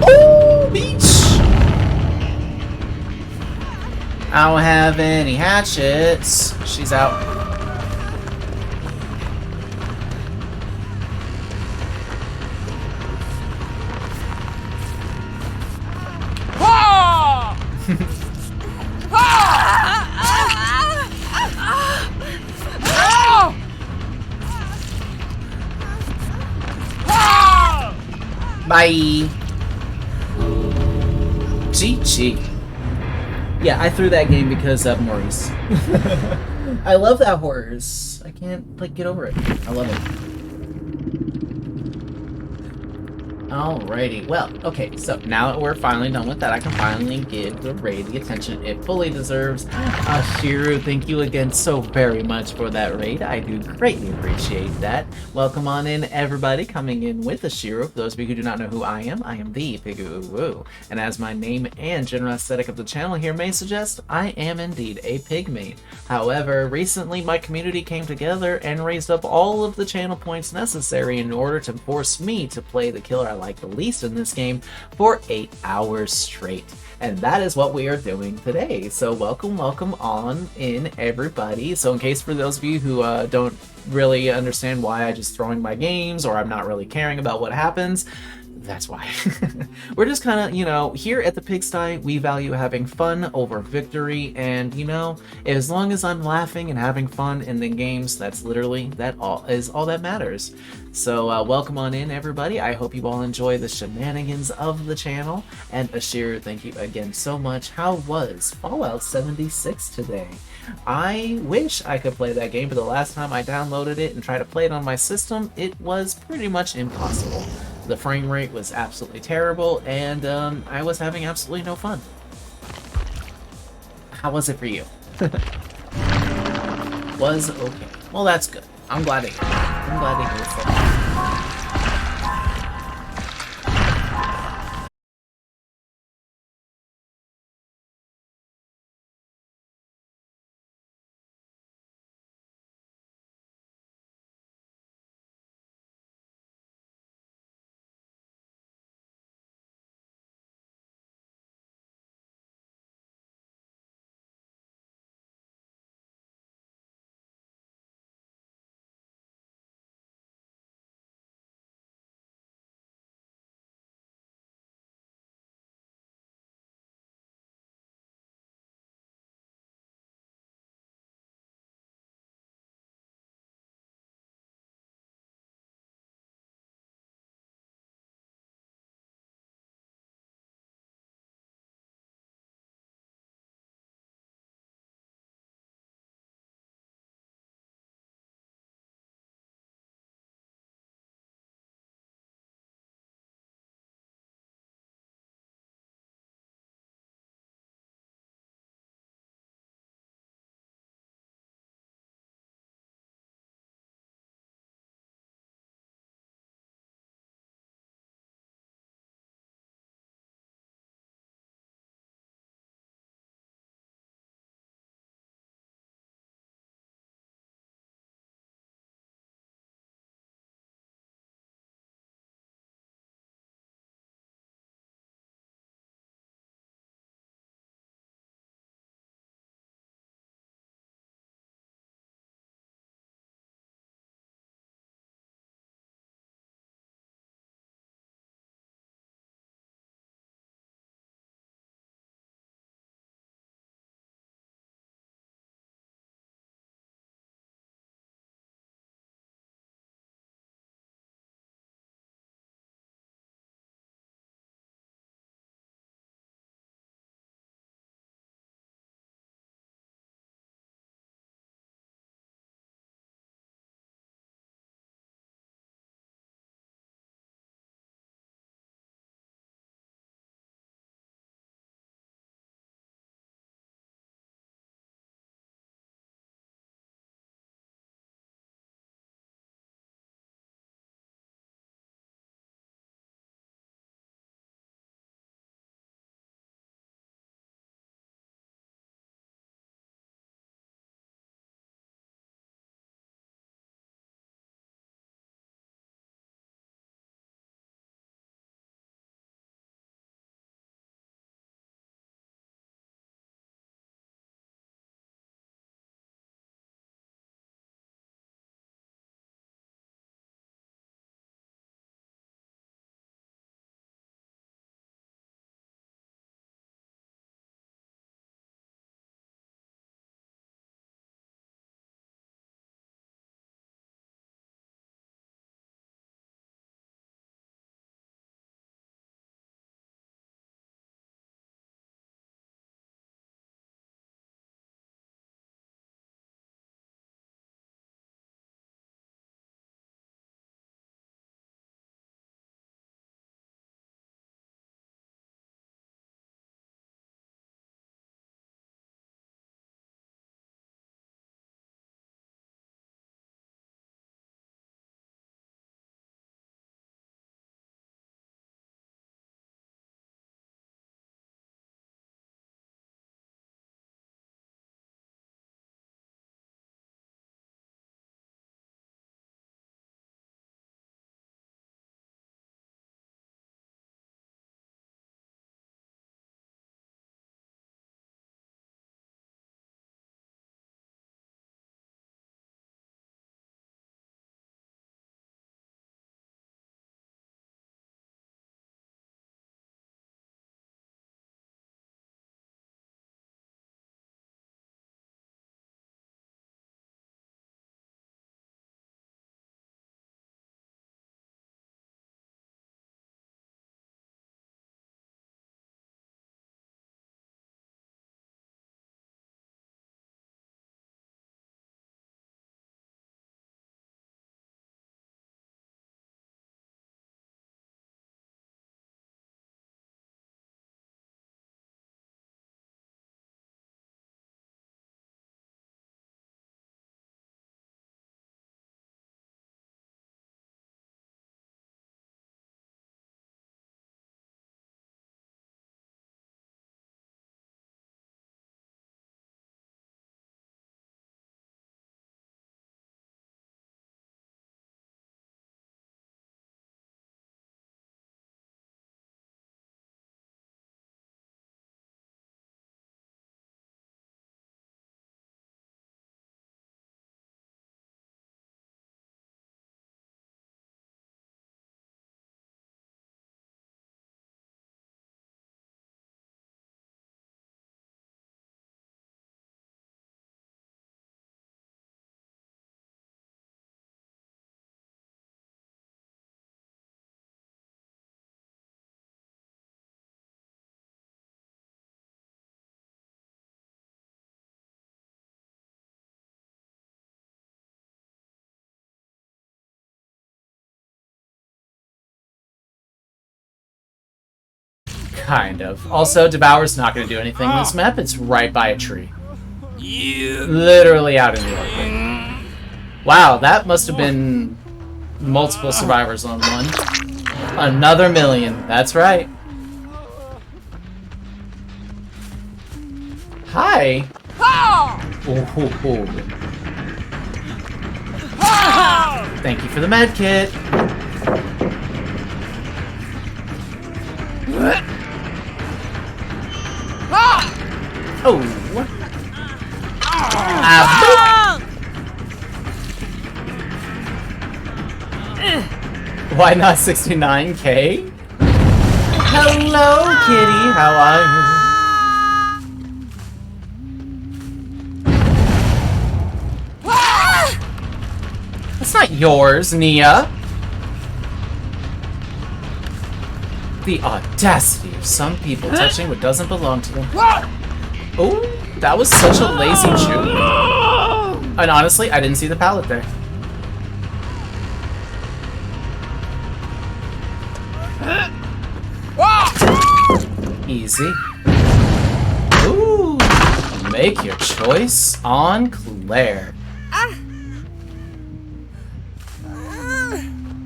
Oh, beach! I don't have any hatchets. She's out. Bye. GG. Yeah, I threw that game because of Maurice. I love that horrors. I can't like get over it. I love it. Alrighty, well, okay, so now that we're finally done with that, I can finally give the raid the attention it fully deserves. Shiru, thank you again so very much for that raid. I do greatly appreciate that. Welcome on in, everybody, coming in with a Shiru. For those of you who do not know who I am the Pigoo. And as my name and general aesthetic of the channel here may suggest, I am indeed a pigmate. However, recently my community came together and raised up all of the channel points necessary in order to force me to play the killer I like the least in this game for 8 hours straight. And that is what we are doing today. So welcome on in, everybody. So in case for those of you who don't really understand why I just throwing my games or I'm not really caring about what happens, that's why. We're just kind of, you know, here at the Pigsty, we value having fun over victory, and, you know, as long as I'm laughing and having fun in the games, that's literally, that all is all that matters. So, welcome on in, everybody. I hope you all enjoy the shenanigans of the channel, and Ashir, thank you again so much. How was Fallout 76 today? I wish I could play that game, but the last time I downloaded it and tried to play it on my system, it was pretty much impossible. The frame rate was absolutely terrible, and I was having absolutely no fun. How was it for you? Was okay. Well, that's good. I'm glad to hear it. I'm glad to hear it. Kind of. Also, Devour's not going to do anything in this map. It's right by a tree. Literally out in the open. Wow, that must have been multiple survivors on one. Another million. That's right. Hi. Ooh. Thank you for the med kit. Oh. Why not 69K? Hello, kitty. How are you? That's not yours, Nia. The audacity of some people touching what doesn't belong to them. Oh, that was such a lazy chew. And honestly, I didn't see the pallet there. Easy. Ooh, make your choice on Claire.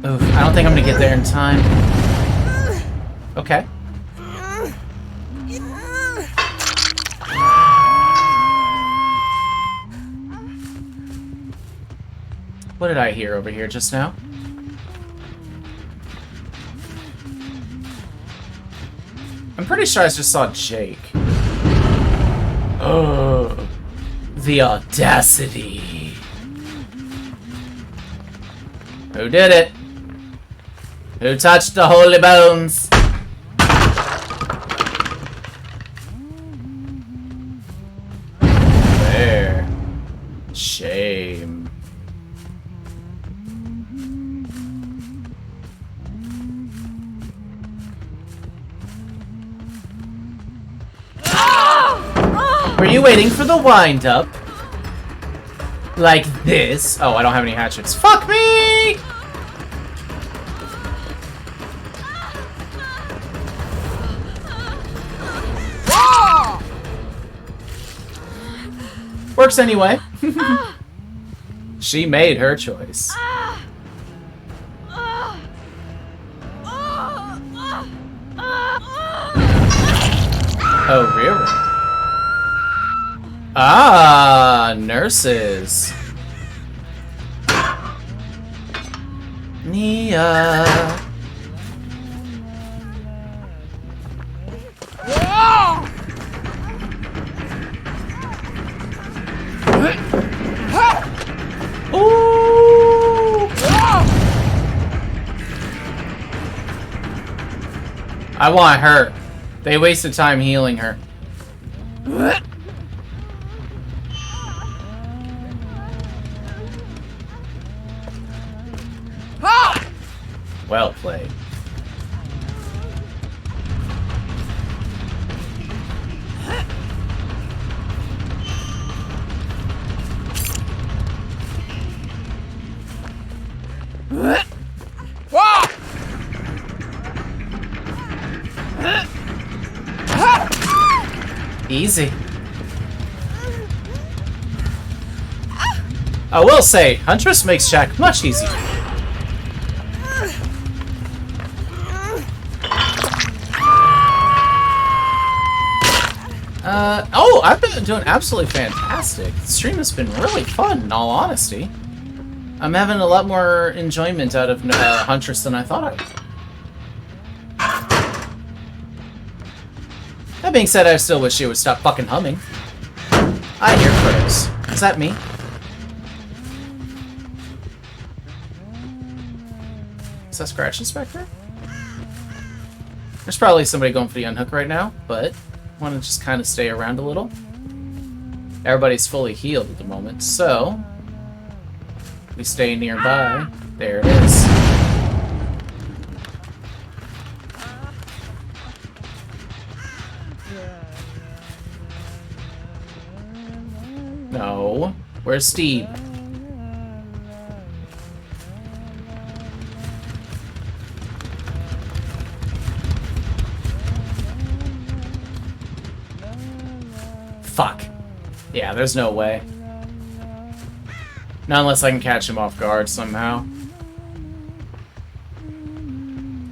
Oof, I don't think I'm gonna get there in time. Okay. What did I hear over here just now? I'm pretty sure I just saw Jake. Oh, the audacity. Who did it? Who touched the holy bones? There. Shame. Were you waiting for the wind-up? Like this? Oh, I don't have any hatchets. Fuck me! Works anyway. She made her choice. Oh, really? Ah, nurses. Nia. Ooh. I want her. They wasted time healing her. Well played. Easy. I will say, Huntress makes Jack much easier. Oh, I've been doing absolutely fantastic. The stream has been really fun, in all honesty. I'm having a lot more enjoyment out of Huntress than I thought I would. That being said, I still wish she would stop fucking humming. I hear crows. Is that me? Is that Scratch Inspector? There's probably somebody going for the unhook right now, but I want to just kind of stay around a little. Everybody's fully healed at the moment, so we stay nearby. There it is. No. Where's Steve? Fuck. Yeah, there's no way. Not unless I can catch him off guard somehow.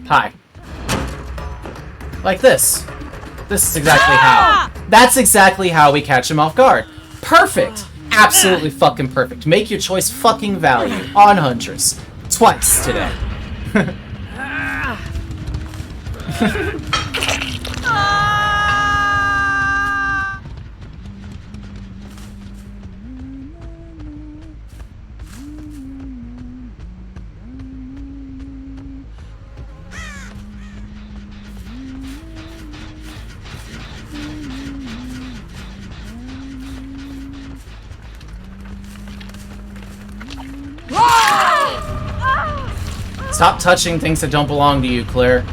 Hi. Like this. This is exactly how. That's exactly how we catch him off guard. Perfect. Absolutely fucking perfect. Make your choice fucking value on Huntress. Twice today. Stop touching things that don't belong to you, Claire.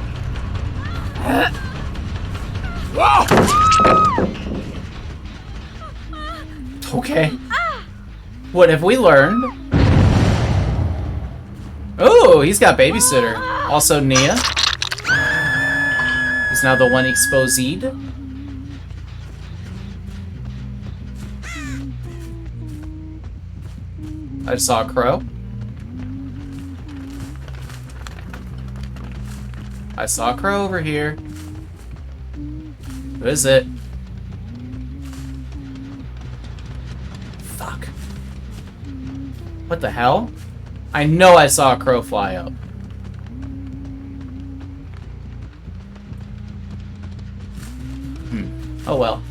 Okay. What have we learned? Oh, he's got babysitter. Also, Nia. He's now the one exposed. I saw a crow. I saw a crow over here. Who is it? Fuck. What the hell? I know I saw a crow fly up. Oh well.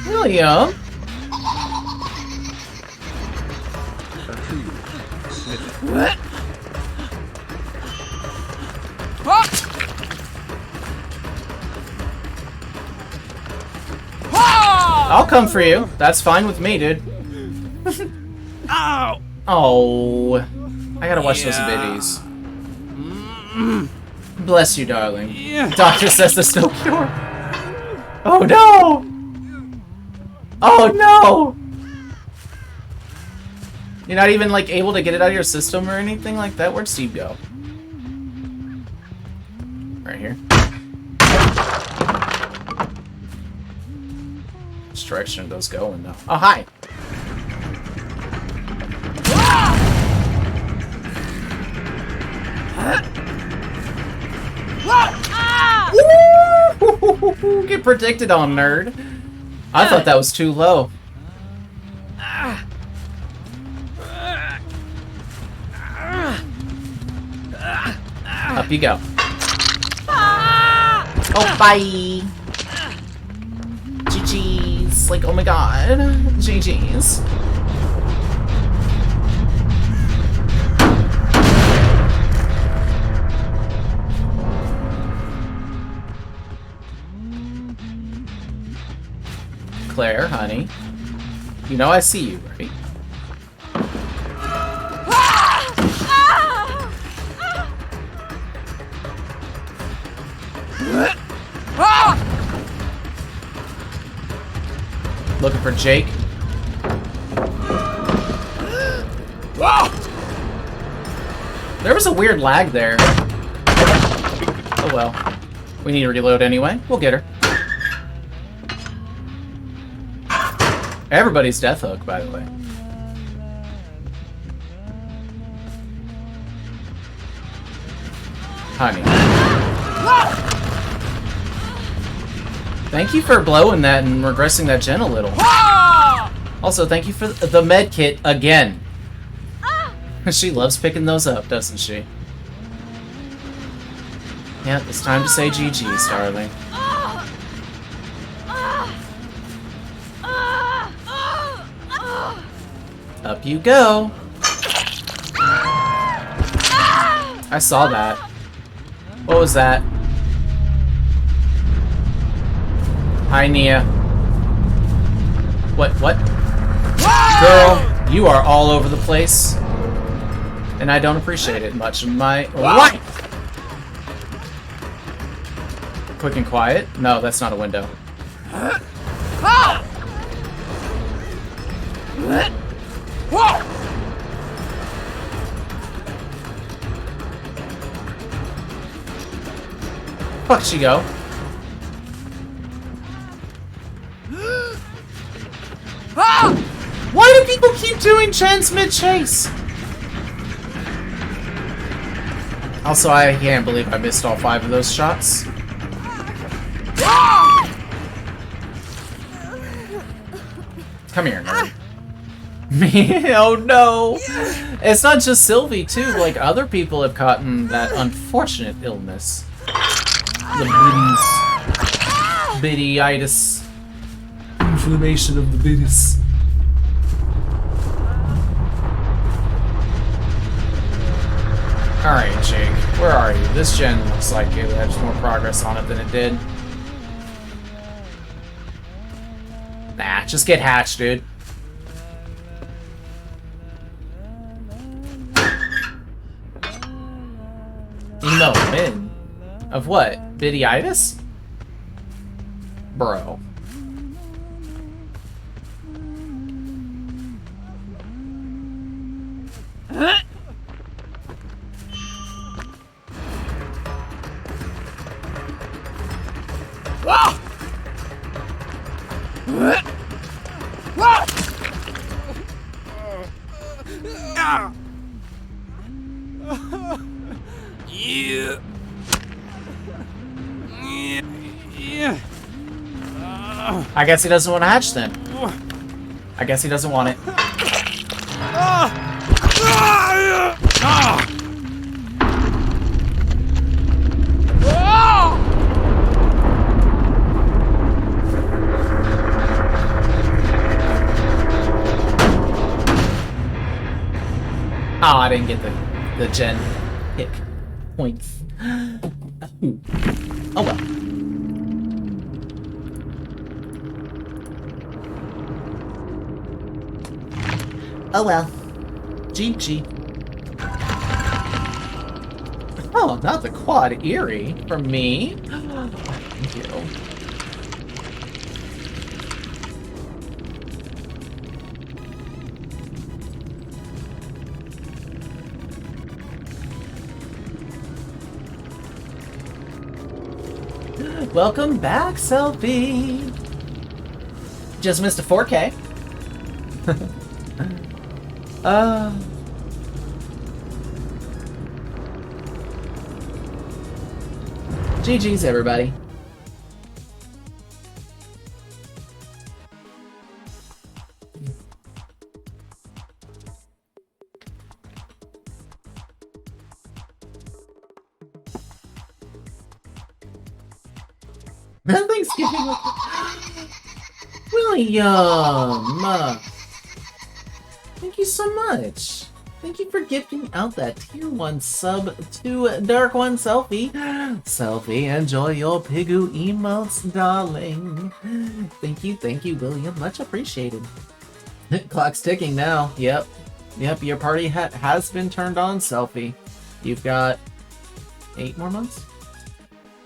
William? What? I'll come for you. That's fine with me, dude. Ow! Oh. I gotta watch those videos. Bless you, darling. Doctor says there's no cure. Oh no! Oh no! You're not even like able to get it out of your system or anything like that? Where'd Steve go? Right here. Which direction are those going though? Oh, hi! Woo! Get protected on, nerd. I thought that was too low. Up you go. Oh, bye. GG's. Like, oh my god. GG's. Claire, honey. You know I see you, right? Looking for Jake. There was a weird lag there. Oh well. We need to reload anyway. We'll get her. Everybody's death hook, by the way. Honey. Thank you for blowing that and regressing that gen a little. Also, thank you for the med kit again. She loves picking those up, doesn't she? Yeah, it's time to say GG's, darling. Up you go. I saw that. What was that? Hi, Nia. What? Girl, you are all over the place. And I don't appreciate it much. My life! Quick and quiet? No, that's not a window. Fuck she go? Why do people keep doing Chen's mid-chase? Also, I can't believe I missed all 5 of those shots. Come here, nerd. Me? Oh no! It's not just Sylvie, too. Like, other people have caught that unfortunate illness. The biddies. Biddyitis. Inflammation of the biddies. Alright, Jake. Where are you? This gen looks like it has more progress on it than it did. Nah, just get hatched, dude. No, win. Of what? Biddyitis? Bro. I guess he doesn't want to hatch then. I guess he doesn't want it. Oh, I didn't get the gen pick points. Oh well. Oh well. GG. Oh, not the quad Eerie from me. Thank you. Welcome back, Selfie. Just missed a 4K. GG's, everybody. Thanksgiving. William! Thank you so much. Thank you for gifting out that tier 1 sub to Dark One Selfie. Selfie, enjoy your Pigu emotes, darling. Thank you, William. Much appreciated. Clock's ticking now. Yep, your party has been turned on, Selfie. You've got 8 more months?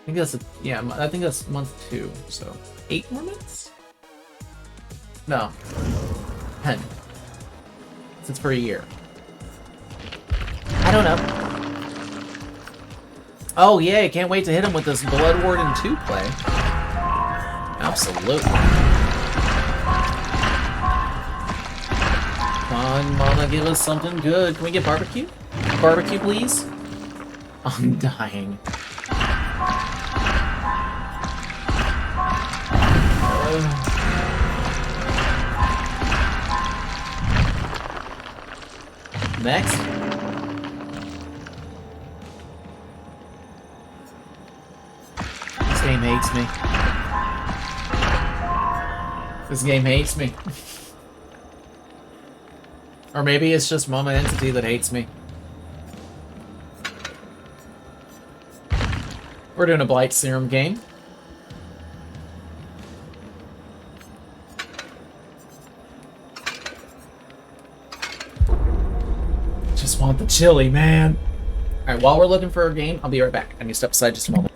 I think that's, I think that's month 2, so 8 more months? No. 10. It's for a year. I don't know. Oh yeah, can't wait to hit him with this Blood Warden 2 play. Absolutely. Come on, Mama, give us something good. Can we get barbecue? Barbecue, please? I'm dying. Next. This game hates me. This game hates me. Or maybe it's just Mama Entity that hates me. We're doing a Blight Serum game. Just want the chili, man. Alright, while we're looking for a game, I'll be right back. I need to step aside just a moment.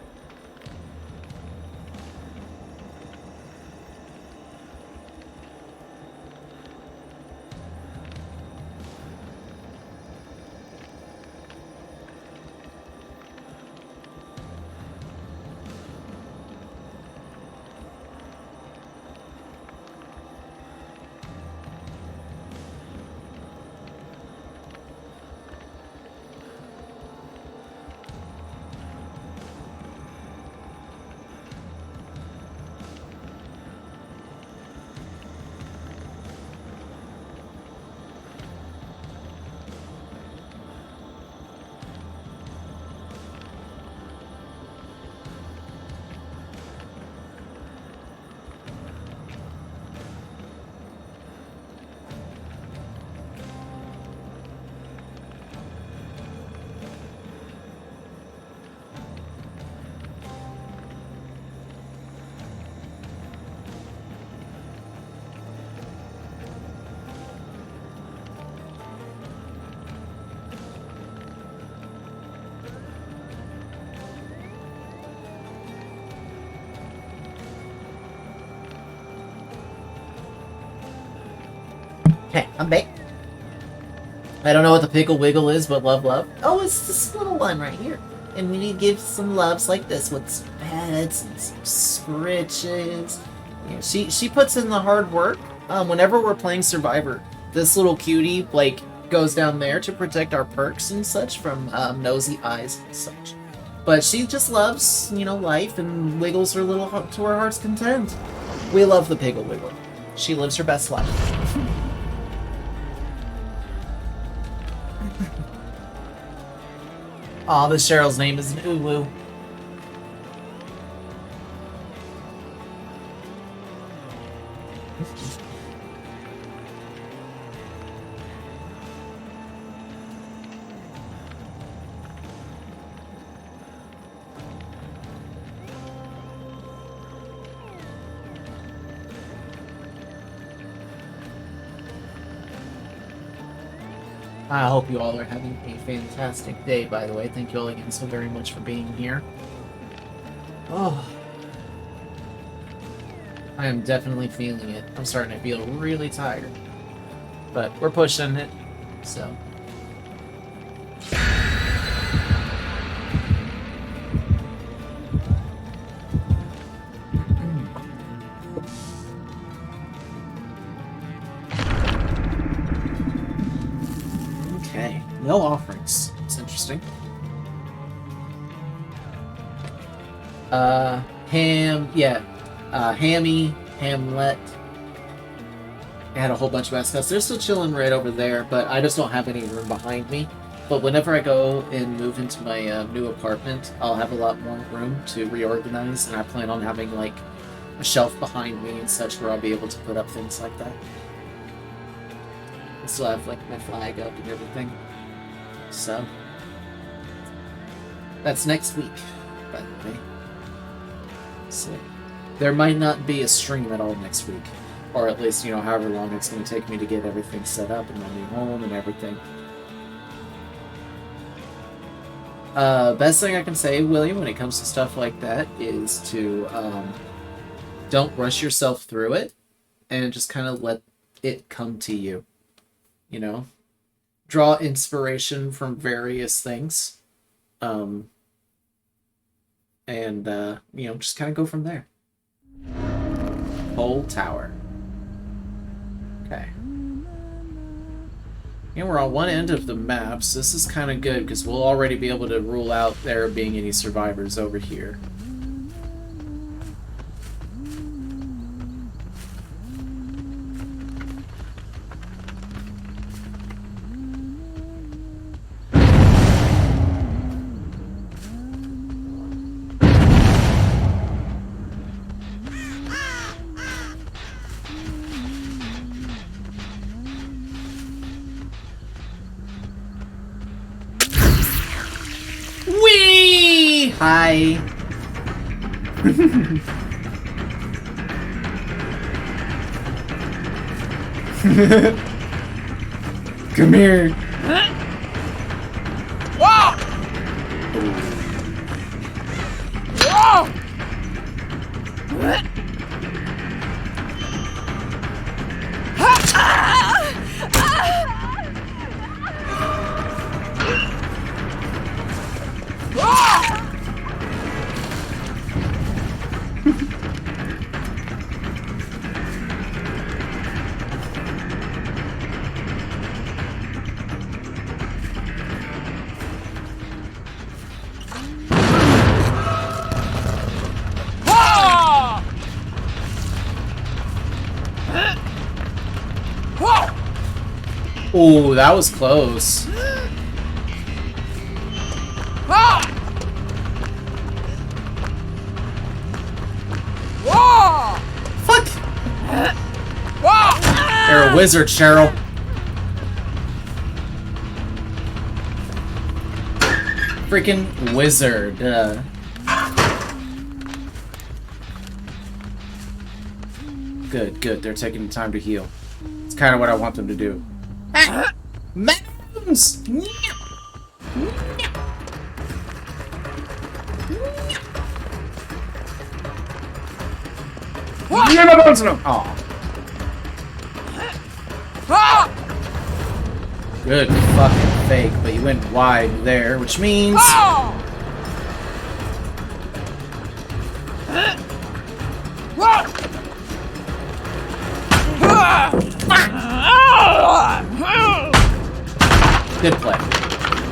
Okay, I'm back. I don't know what the pickle wiggle is, but love. Oh, it's this little one right here. And we need to give some loves like this with some pets and some scritches. Yeah, she puts in the hard work. Whenever we're playing Survivor, this little cutie, like, goes down there to protect our perks and such from nosy eyes and such. But she just loves, you know, life and wiggles her little heart to her heart's content. We love the Piggle Wiggle. She lives her best life. Aw, this Cheryl's name is an Uwu. I hope you all are having a fantastic day, by the way. Thank you all again so very much for being here. Oh. I am definitely feeling it. I'm starting to feel really tired. But we're pushing it, so... Okay, no offerings. It's interesting. Hammy, Hamlet. I had a whole bunch of mascots. They're still chilling right over there, but I just don't have any room behind me. But whenever I go and move into my new apartment, I'll have a lot more room to reorganize, and I plan on having, like, a shelf behind me and such where I'll be able to put up things like that. I still have, like, my flag up and everything. So, that's next week, by the way. So, there might not be a stream at all next week. Or at least, you know, however long it's going to take me to get everything set up and my new home and everything. Best thing I can say, William, when it comes to stuff like that is to, don't rush yourself through it and just kind of let it come to you. You know? Draw inspiration from various things. And, you know, just kind of go from there. Pole Tower. Okay. And we're on one end of the map, so this is kind of good, because we'll already be able to rule out there being any survivors over here. Whee! Hi. Come here. Whoa! Whoa! Ooh, that was close. Fuck! You're a wizard, Cheryl. Freaking wizard. Good, good. They're taking the time to heal. It's kind of what I want them to do. Mounds! Aw. Good fucking fake, but you went wide there, which means... Good play.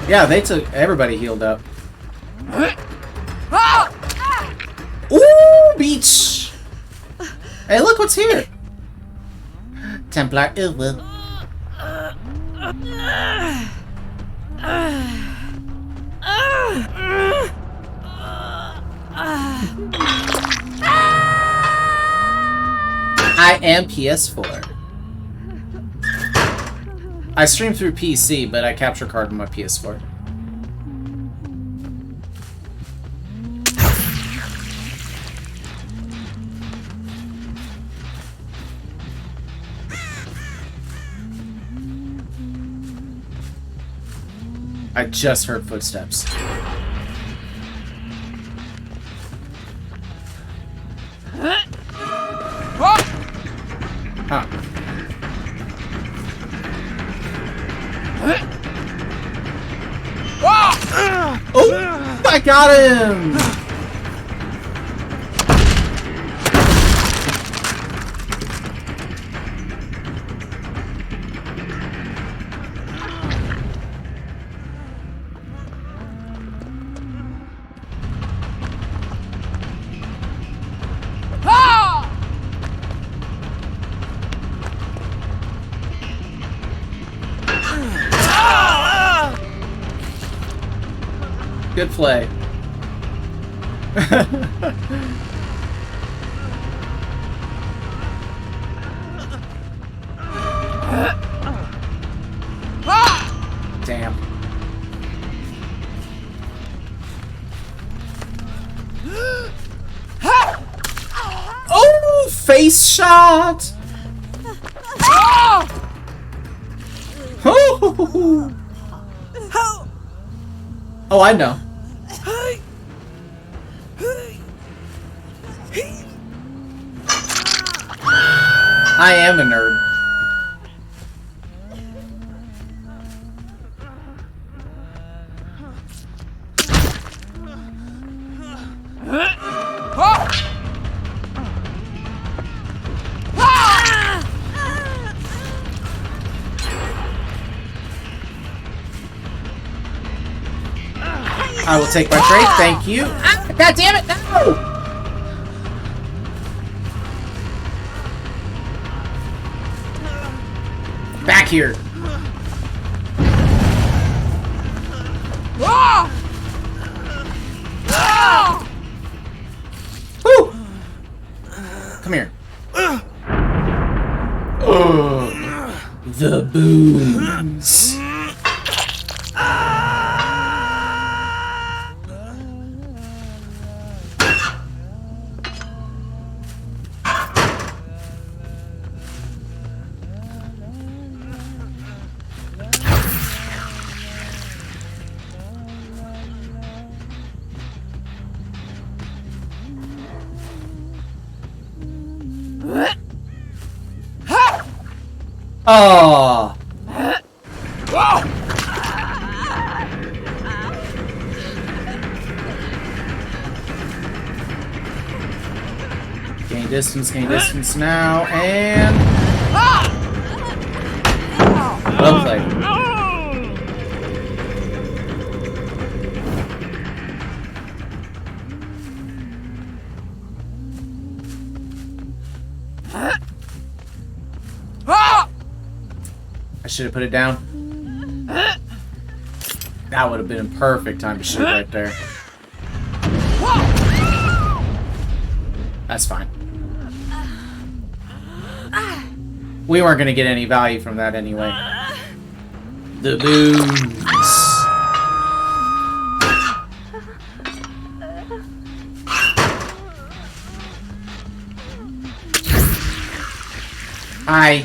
Yeah, they took... Everybody healed up. Ooh, beach! Hey, look what's here! Templar Ilwil. I am PS4. I stream through PC, but I capture card on my PS4. I just heard footsteps. Huh. Oh! I got him! Good play. Damn. Oh, face shot. Oh, I know. I am a nerd. I will take my trade, thank you. Ah, God damn it, no! Back here. Woo! Come here. The booms. Oh. Gain distance now, and well played. I should have put it down. That would have been a perfect time to shoot right there. That's fine. We weren't going to get any value from that anyway. The booms. Hi.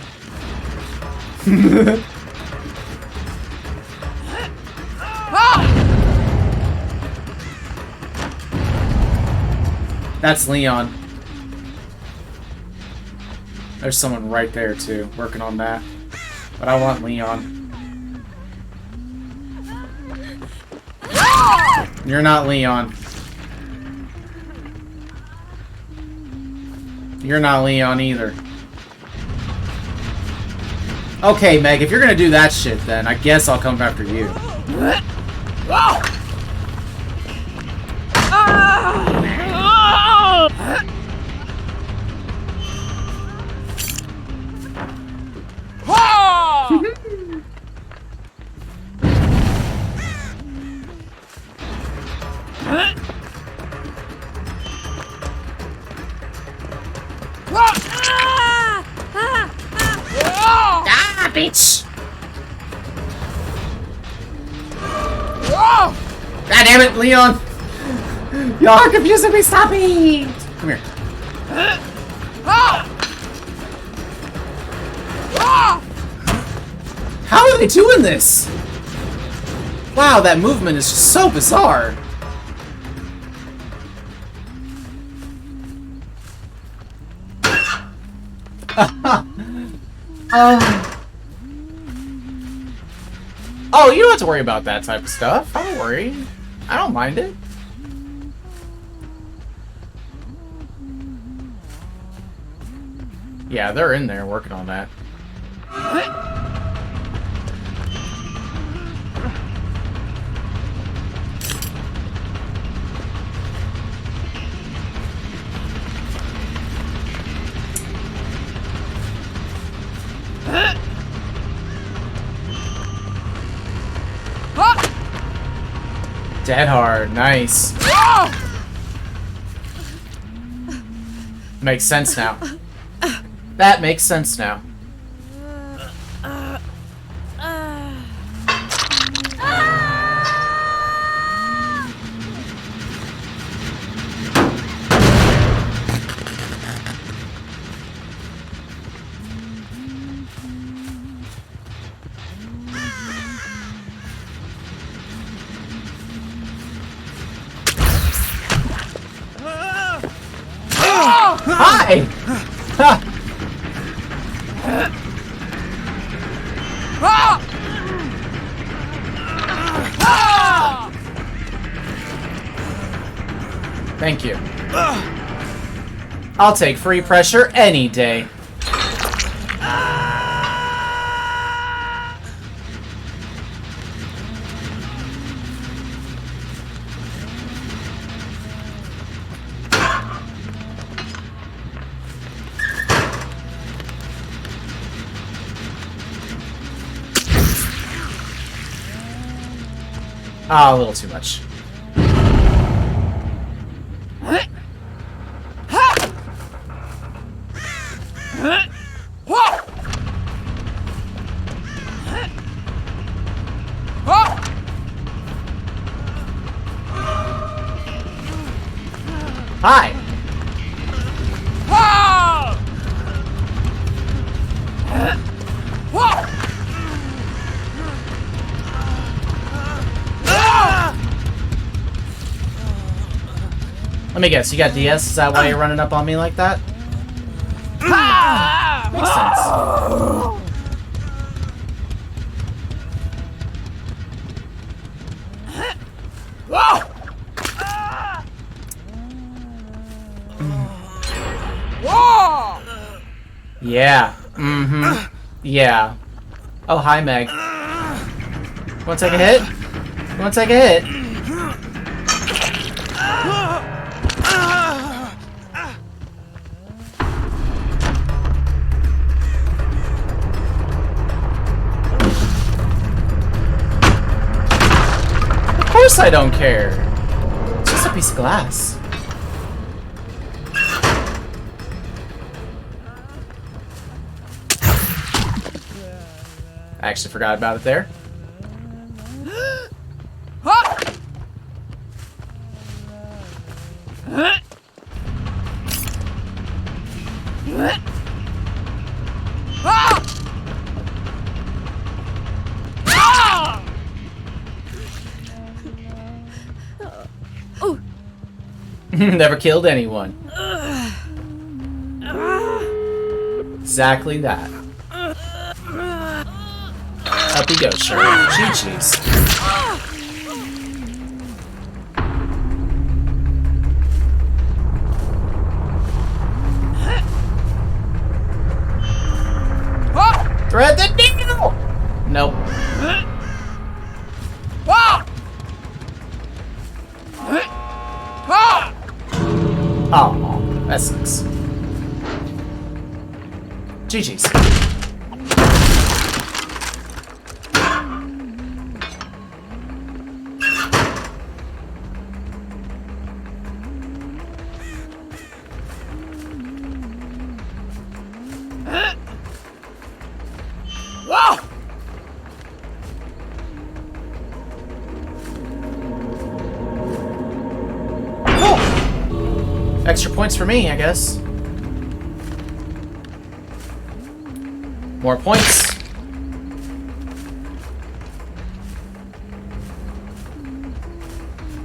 That's Leon. There's someone right there too, working on that. But I want Leon. You're not Leon. You're not Leon either. Okay, Meg, if you're gonna do that shit, then I guess I'll come after you. Ah, bitch! God damn it, Leon! Y'all are confusing me, stop it! Come here. How are they doing this? Wow, that movement is just so bizarre. Oh, you don't have to worry about that type of stuff. Don't worry. I don't mind it. Yeah, they're in there working on that. Dead hard, nice. Makes sense now. That makes sense now. Hi! Ha! Thank you. I'll take free pressure any day. Ah, a little too much. Hi. Let me guess, you got DS? Is that why you're running up on me like that? Makes sense. Yeah. Mm-hmm. Yeah. Oh, hi, Meg. Wanna take a hit? Wanna take a hit? Of course I don't care. It's just a piece of glass. I actually forgot about it there. Never killed anyone. Exactly that. Up he goes, sure. GG's. Oh, that sucks. GG's. Wow! Extra points for me, I guess. More points.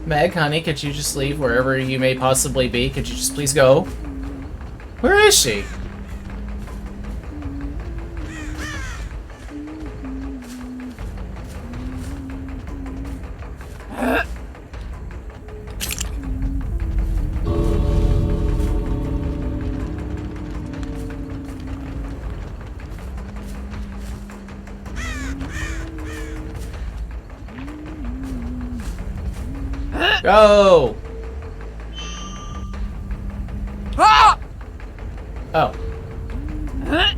Meg, honey, could you just leave wherever you may possibly be? Could you just please go? Where is she? Go! Ah! Oh. Ah!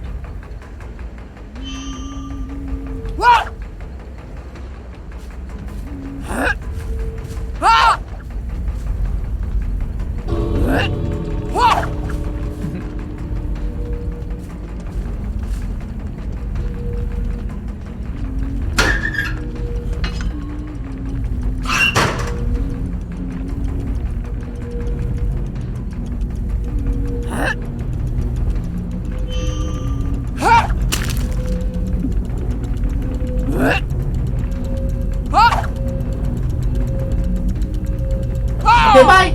Ah! Ah! Okay, bye!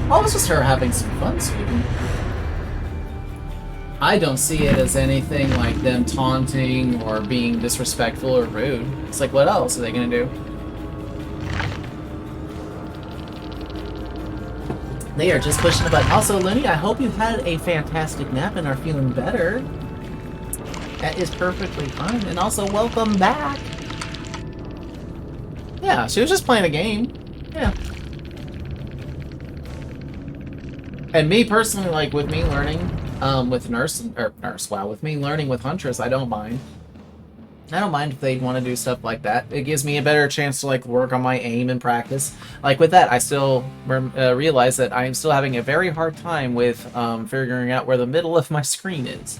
That was just her having some fun, sweetie. I don't see it as anything like them taunting or being disrespectful or rude. It's like, what else are they gonna do? They are just pushing the button. Also, Looney, I hope you had a fantastic nap and are feeling better. That is perfectly fine. And also, welcome back. Yeah, she was just playing a game. Yeah. And me personally, like with me learning with with me learning with Huntress, I don't mind. I don't mind if they want to do stuff like that. It gives me a better chance to like work on my aim and practice. Like with that, I still realize that I am still having a very hard time with figuring out where the middle of my screen is.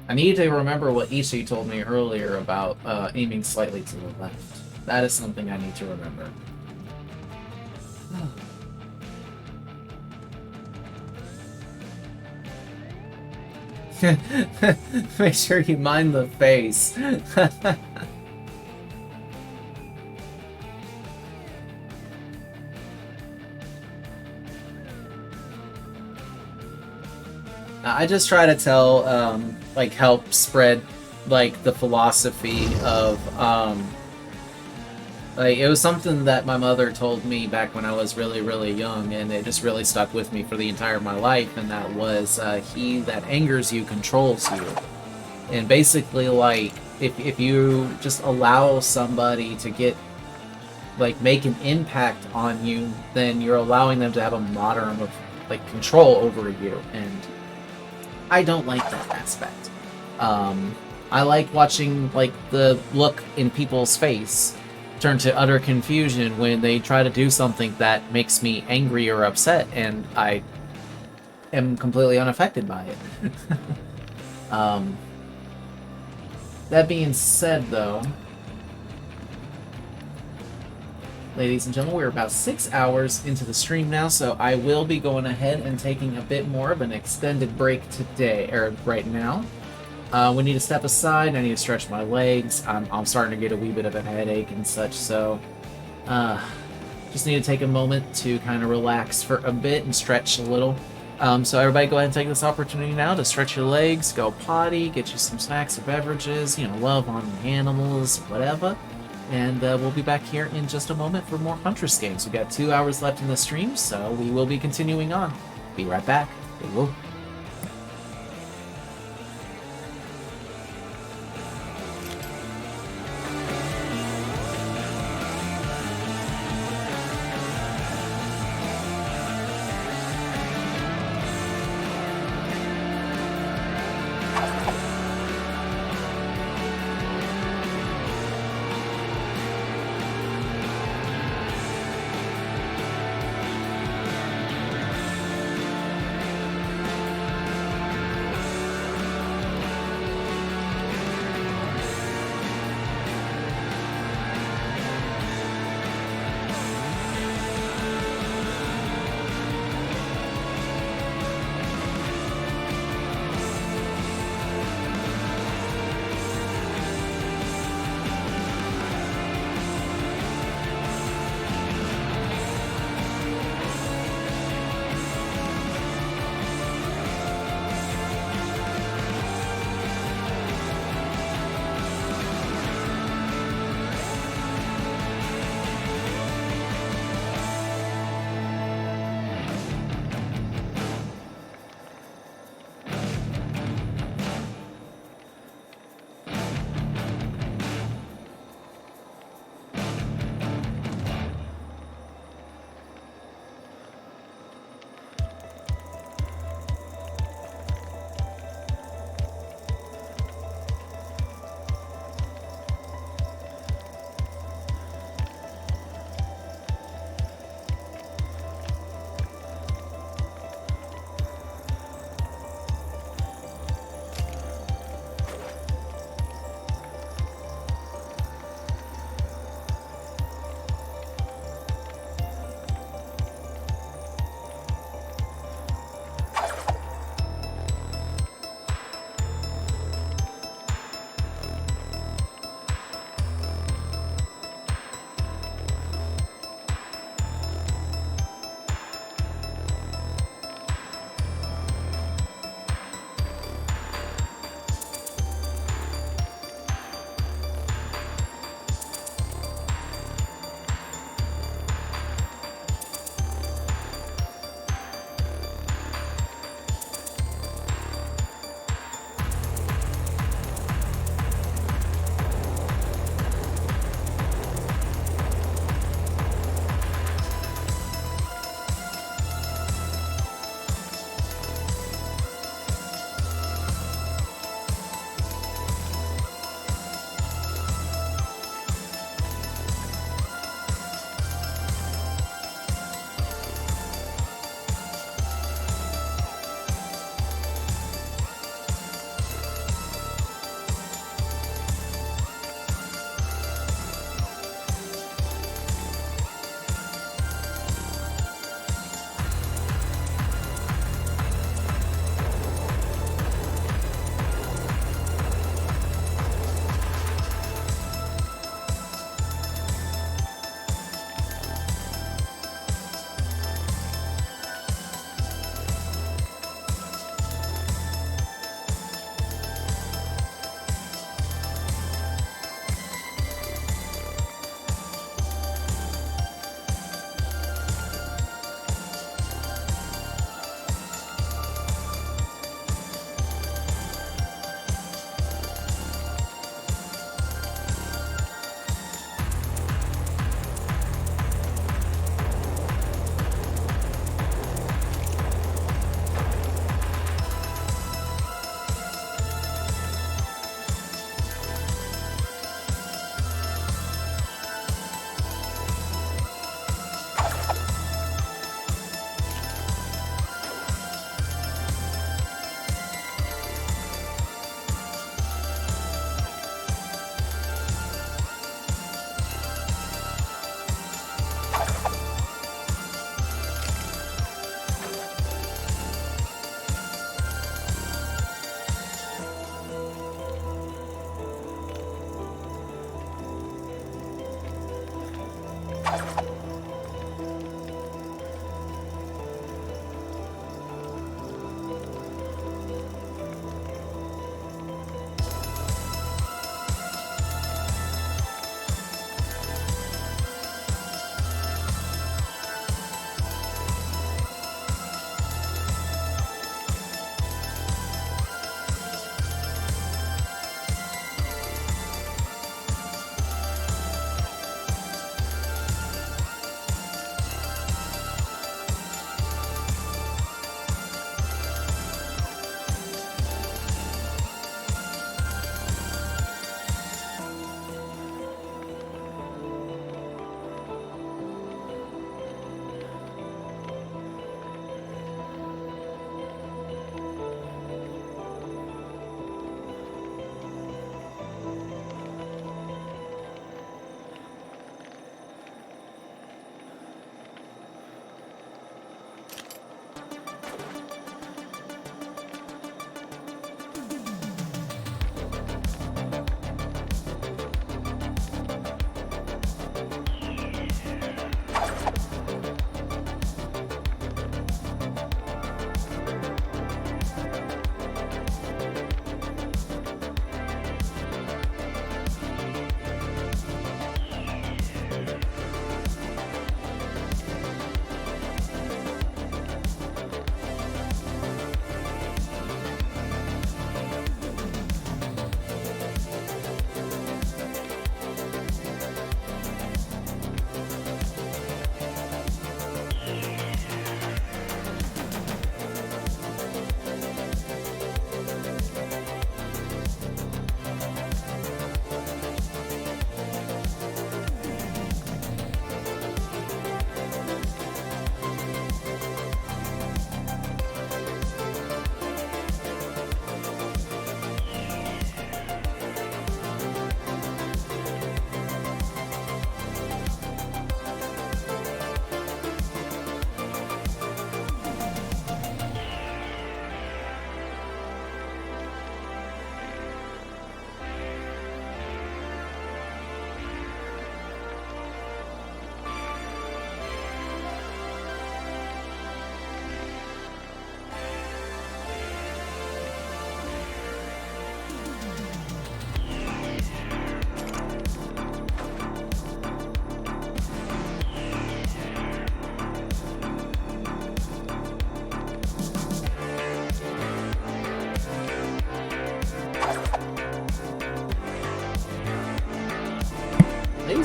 I need to remember what Ishi told me earlier about aiming slightly to the left. That is something I need to remember. Make sure you mind the face. I just try to tell, like, help spread, like, the philosophy of, like, it was something that my mother told me back when I was really, really young, and it just really stuck with me for the entire of my life, and that was, he that angers you controls you. And basically, like, if you just allow somebody to get, like, make an impact on you, then you're allowing them to have a modicum of, like, control over you, and I don't like that aspect. I like watching, like, the look in people's face turn to utter confusion when they try to do something that makes me angry or upset, and I am completely unaffected by it. That being said, though, ladies and gentlemen, we're about 6 hours into the stream now, so I will be going ahead and taking a bit more of an extended break today, or right now. We need to step aside. I need to stretch my legs. I'm starting to get a wee bit of a headache and such, so just need to take a moment to kind of relax for a bit and stretch a little. So everybody go ahead and take this opportunity now to stretch your legs, go potty, get you some snacks or beverages, you know, love on the animals, whatever. And we'll be back here in just a moment for more Huntress games. We've got 2 hours left in the stream, so we will be continuing on. Be right back. We will.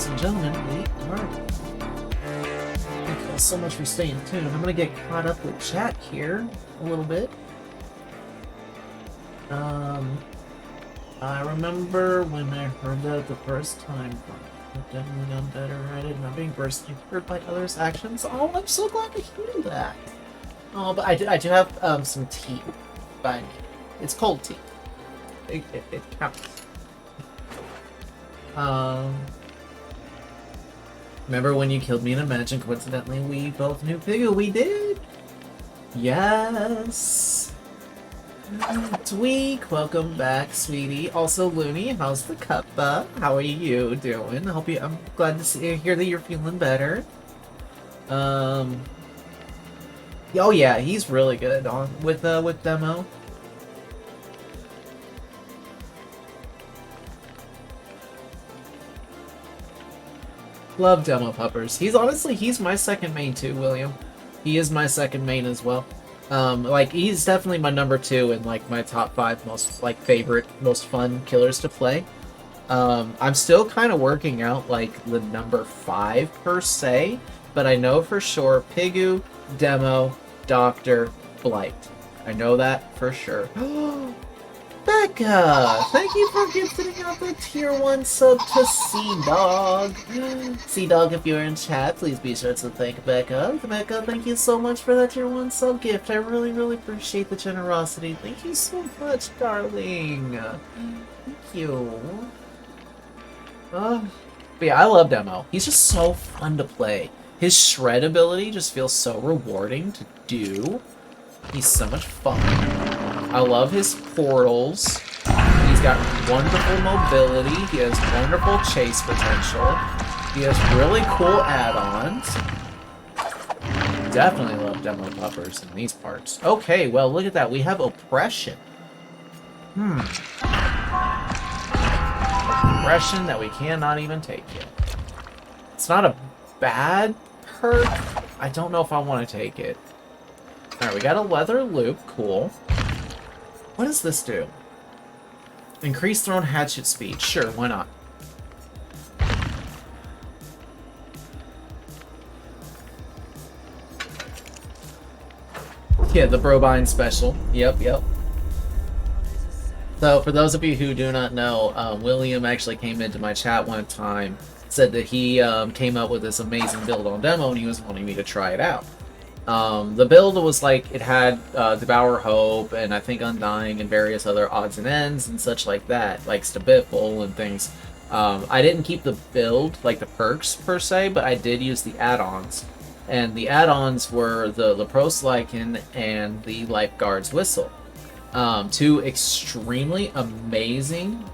ladies and gentlemen, we are. Thank you all so much for staying tuned. I'm gonna get caught up with chat here a little bit. I remember when I heard that the first time. I've definitely done better at it, not being personally hurt by others' actions. Oh, I'm so glad to hear that. Oh, but I do have some tea by me. It's cold tea. It counts. Remember when you killed me in a match and coincidentally we both knew Pigu? We did! Yes! Tweak, welcome back, sweetie. Also, Looney, how's the cuppa? How are you doing? I'm glad to hear that you're feeling better. Oh yeah, he's really good with demo. Love demo puppers. He's my second main too, William. He is my second main as well. Like, he's definitely my number 2 in, like, my top 5 most, like, favorite, most fun killers to play. I'm still kind of working out, like, the number 5, per se, but I know for sure Pigu, Demo, Doctor, Blight. I know that for sure. Becca! Thank you for gifting out the tier 1 sub to C-Dog. C-Dog, if you're in chat, please be sure to thank Becca. Becca, thank you so much for that tier 1 sub gift. I really, really appreciate the generosity. Thank you so much, darling. Thank you. But yeah, I love Demo. He's just so fun to play. His shred ability just feels so rewarding to do. He's so much fun. I love his portals. He's got wonderful mobility. He has wonderful chase potential. He has really cool add-ons. Definitely love demo puppers in these parts. Okay, well, look at that. We have oppression. Oppression that we cannot even take yet. It's not a bad perk. I don't know if I want to take it. Alright, we got a leather loop. Cool. What does this do? Increase thrown hatchet speed. Sure, why not? Yeah, the Brobine special. Yep. So, for those of you who do not know, William actually came into my chat one time, said that he came up with this amazing build on demo and he was wanting me to try it out. The build was like, it had Devour Hope and I think Undying and various other odds and ends and such like that, like Stabiful and things. I didn't keep the build, like the perks per se, but I did use the add-ons. And the add-ons were the Lepros Lycan and the Lifeguard's Whistle. 2 extremely amazing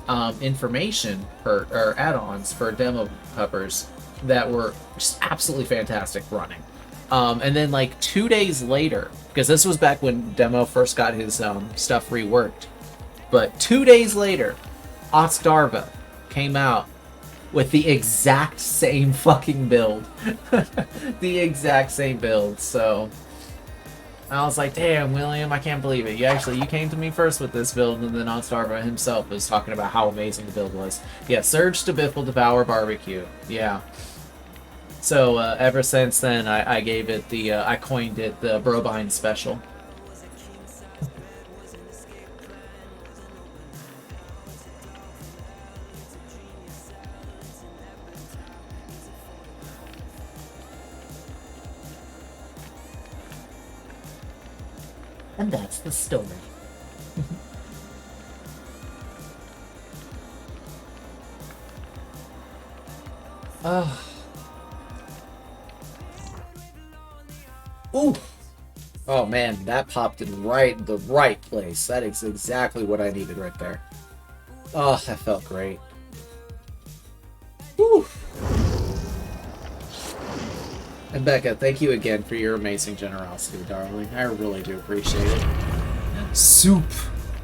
information or add-ons for demo puppers that were just absolutely fantastic running. And then like 2 days later, because this was back when Demo first got his stuff reworked, but 2 days later, Oxdarva came out with the exact same fucking build. The exact same build, so I was like, damn, William, I can't believe it. You came to me first with this build, and then Oxdarva himself was talking about how amazing the build was. Yeah, Surge, Stabiffle, Devour, Barbecue. Yeah. So, ever since then, I gave it the, I coined it the Brobine Special. And that's the story. Ooh. Oh man, that popped in the right place. That is exactly what I needed right there. Oh, that felt great. Woo. And Becca, thank you again for your amazing generosity, darling. I really do appreciate it. Soup.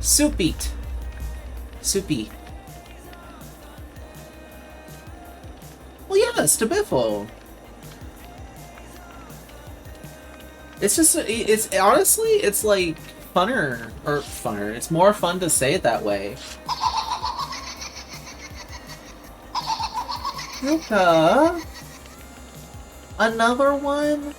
Soup eat. Soupy. Well, yeah, Stabiffle. It's just, it's honestly, it's like funner, it's more fun to say it that way. Luca. Another one?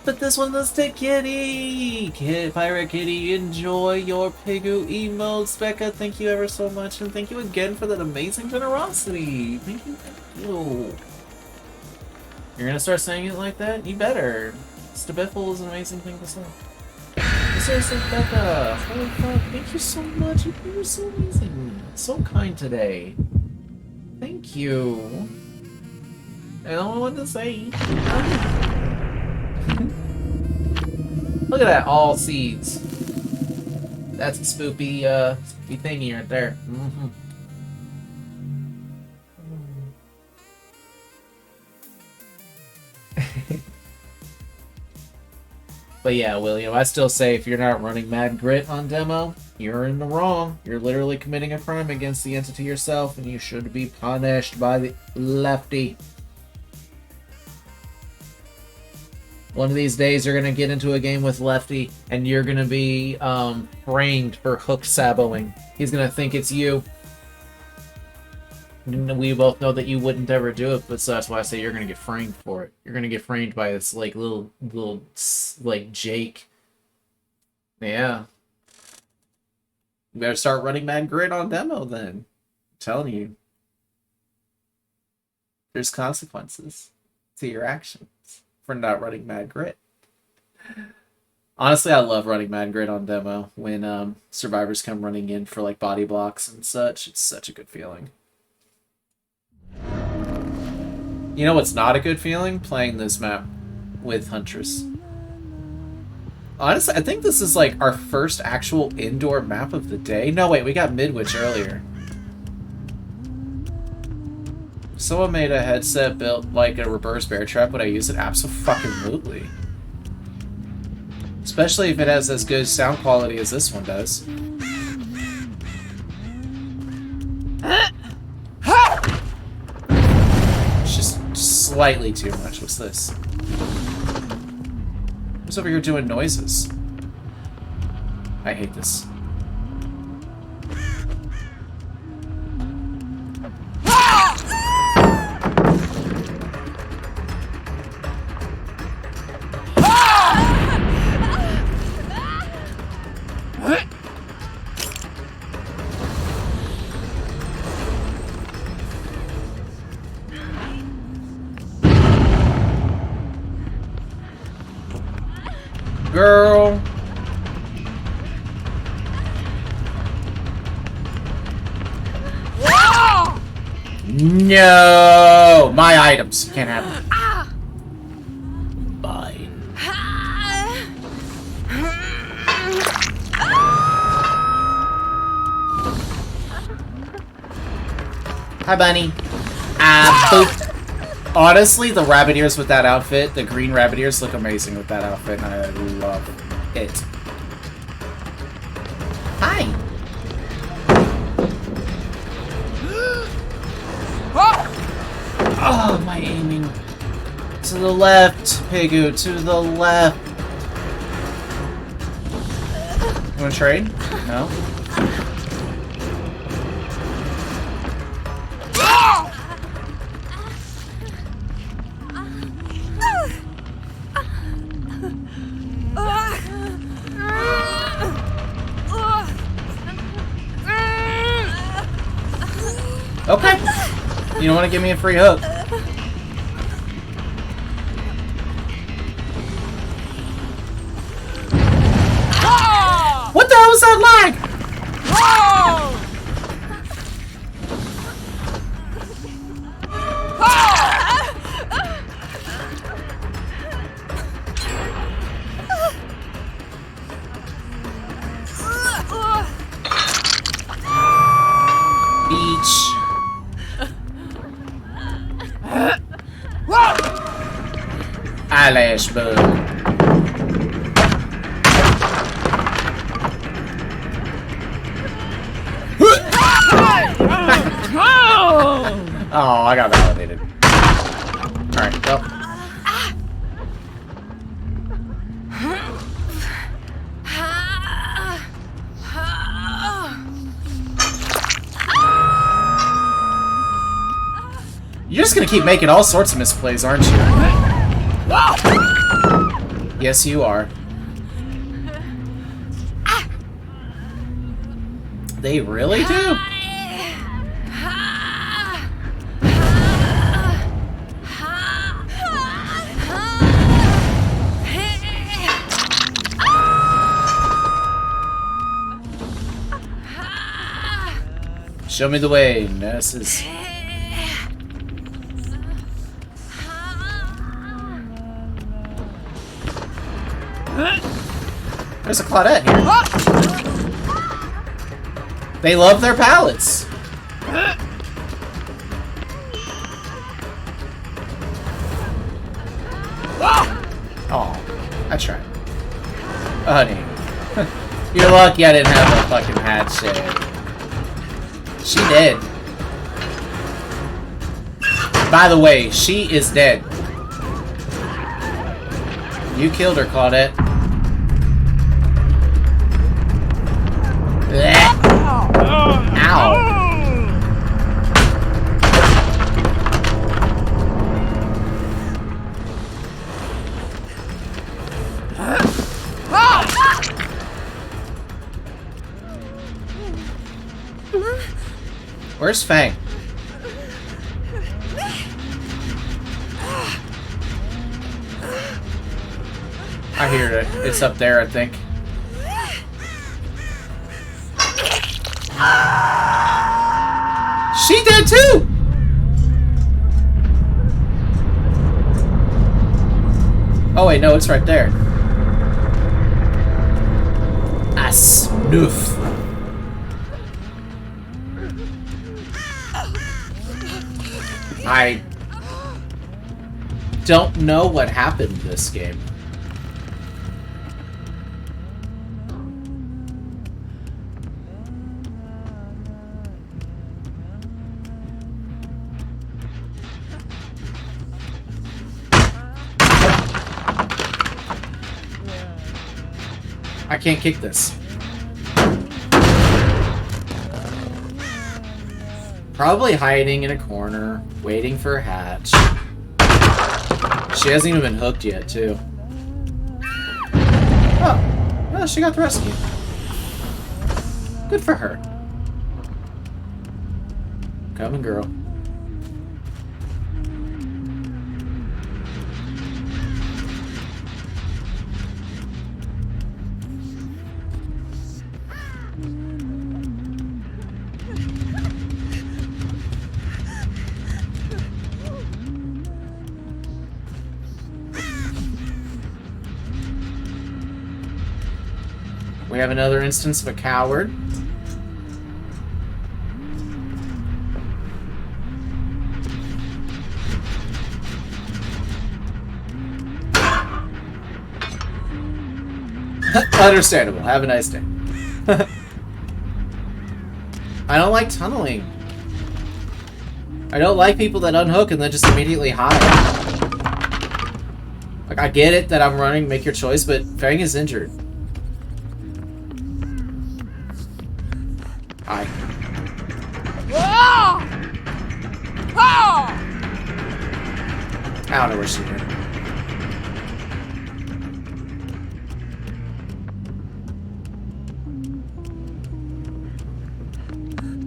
But this one is to Kitty! Pirate Kitty, enjoy your Pigu emotes. Becca, thank you ever so much, and thank you again for that amazing generosity. Thank you, thank you. You're gonna start saying it like that? You better. Stabiffle is an amazing thing to say. Seriously, Becca, holy fuck, thank you so much. You're so amazing. So kind today. Thank you. I don't know what to say. Look at that, all seeds. That's a spoopy, spoopy thingy right there. Mm-hmm. But yeah, William, I still say if you're not running Mad Grit on demo, you're in the wrong. You're literally committing a crime against the entity yourself, and you should be punished by the lefty. One of these days, you're gonna get into a game with Lefty, and you're gonna be framed for hook saboing. He's gonna think it's you. We both know that you wouldn't ever do it, but so that's why I say you're gonna get framed for it. You're gonna get framed by this like little like Jake. Yeah. You better start running Mad Grid on demo then. I'm telling you. There's consequences to your actions for not running Mad Grid. Honestly, I love running Mad Grid on demo when survivors come running in for like body blocks and such. It's such a good feeling. You know what's not a good feeling? Playing this map with Huntress. Honestly, I think this is like our first actual indoor map of the day. No, wait, we got Midwich earlier. Someone made a headset built like a reverse bear trap. Would I use it? Absolutely. Especially if it has as good sound quality as this one does. It's just slightly too much. What's this? Who's over here doing noises? I hate this. Girl. No! My items. Can't have them. Fine. Hi, bunny. Boop. Honestly, the rabbit ears with that outfit, the green rabbit ears look amazing with that outfit, and I love it. Hi. Oh, my aiming. To the left, Pigu, to the left. You wanna trade? No? Okay. You don't want to give me a free hook. What the hell was that lag? Beach. Eyelash bug. Oh, I got validated. Alright, well. You're just gonna keep making all sorts of misplays, aren't you? Yes, you are. They really do? Show me the way, nurses. There's a Claudette here. They love their pallets. Oh, I tried. Honey. You're lucky I didn't have a fucking hat shade. She dead. By the way, she is dead. You killed her, Claudette. Ow. Where's Fang? I hear it. It's up there, I think. She did too! Oh wait, no, it's right there. A snoof. I don't know what happened this game. I can't kick this. Probably hiding in a corner, waiting for a hatch. She hasn't even been hooked yet, too. Oh, she got the rescue. Good for her. Coming, girl. We have another instance of a coward. Understandable. Have a nice day. I don't like tunneling. I don't like people that unhook and then just immediately hide. Like, I get it that I'm running, make your choice, but Fang is injured. Hi. I don't know where she went.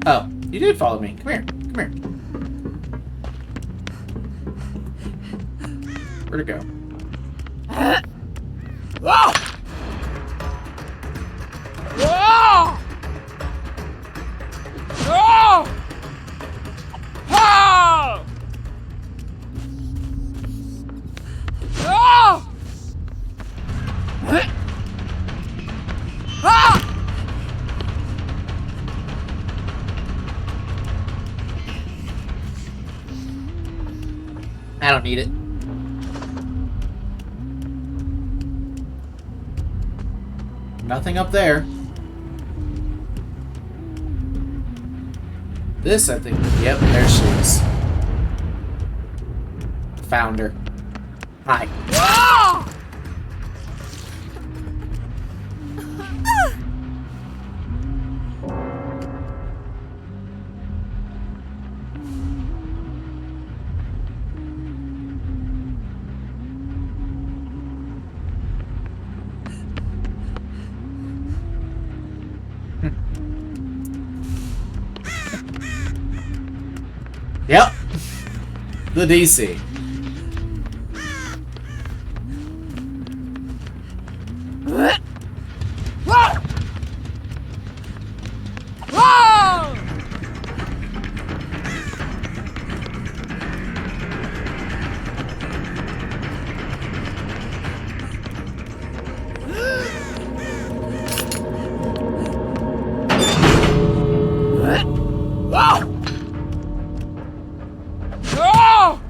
Oh, you did follow me. Come here. Come here. Where'd it go? I don't need it. Nothing up there. This, I think. Yep, there she is. Found her. Hi. Yep. The DC. Whoa! Whoa! Whoa! Oh!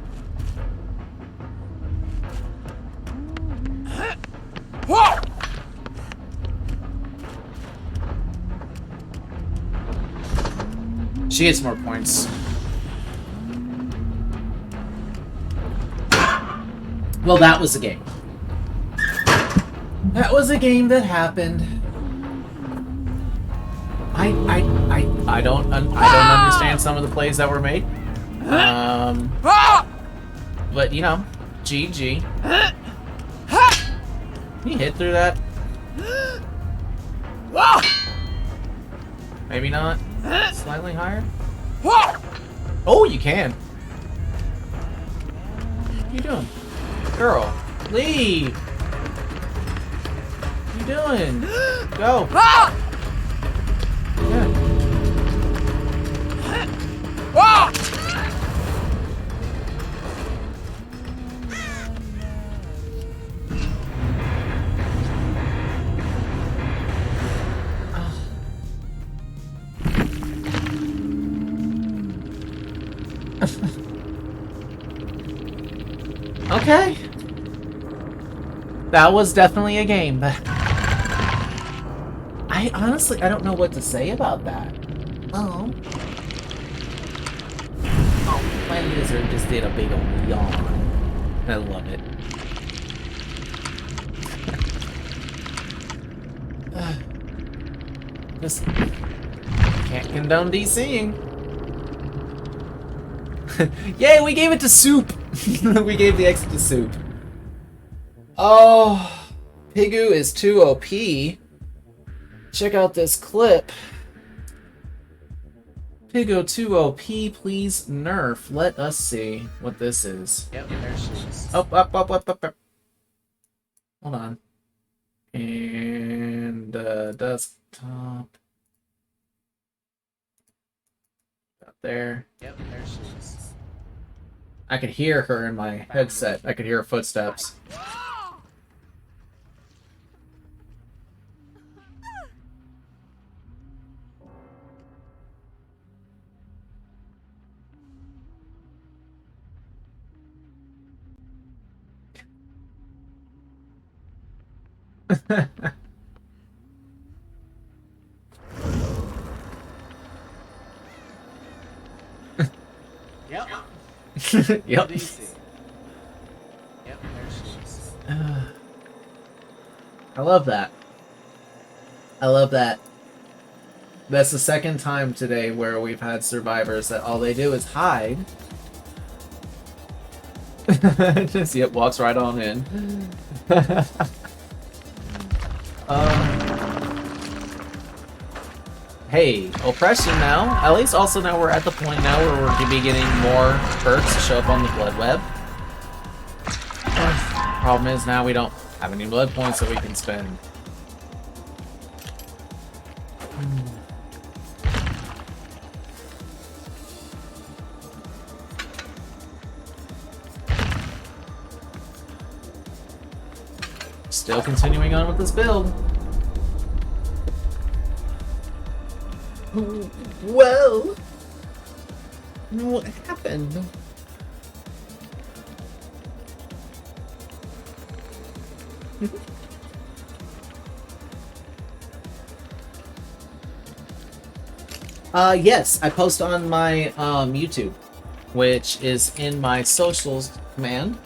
Whoa! She gets more points. Well, that was a game. That was a game that happened. I don't understand some of the plays that were made. But you know, GG. Can you hit through that? Whoa! Maybe not. Slightly higher? Whoa! Oh, you can. What are you doing? Girl, leave! What are you doing? Go. Ah! Yeah. Whoa! Okay. That was definitely a game, but I honestly don't know what to say about that. Oh. Oh, my lizard just did a big old yawn. I love it. Just can't condone DCing. Yay, we gave it to Soup! We gave the exit to Soup. Oh, Pigu is too OP. Check out this clip. Pigu too OP, please nerf. Let us see what this is. Yep, there she is. Up. Hold on. And desktop. Up there. Yep, there she is. I could hear her in my headset. I could hear her footsteps. Yep. Yep. DC. Yep, there she is. I love that. I love that. That's the second time today where we've had survivors that all they do is hide. Just, yep, walks right on in. Hey, oppression now. At least also now we're at the point now where we're going to be getting more perks to show up on the blood web. Problem is now we don't have any blood points that we can spend. Still continuing on with this build. Well, what happened? Yes, I post on my YouTube, which is in my socials command.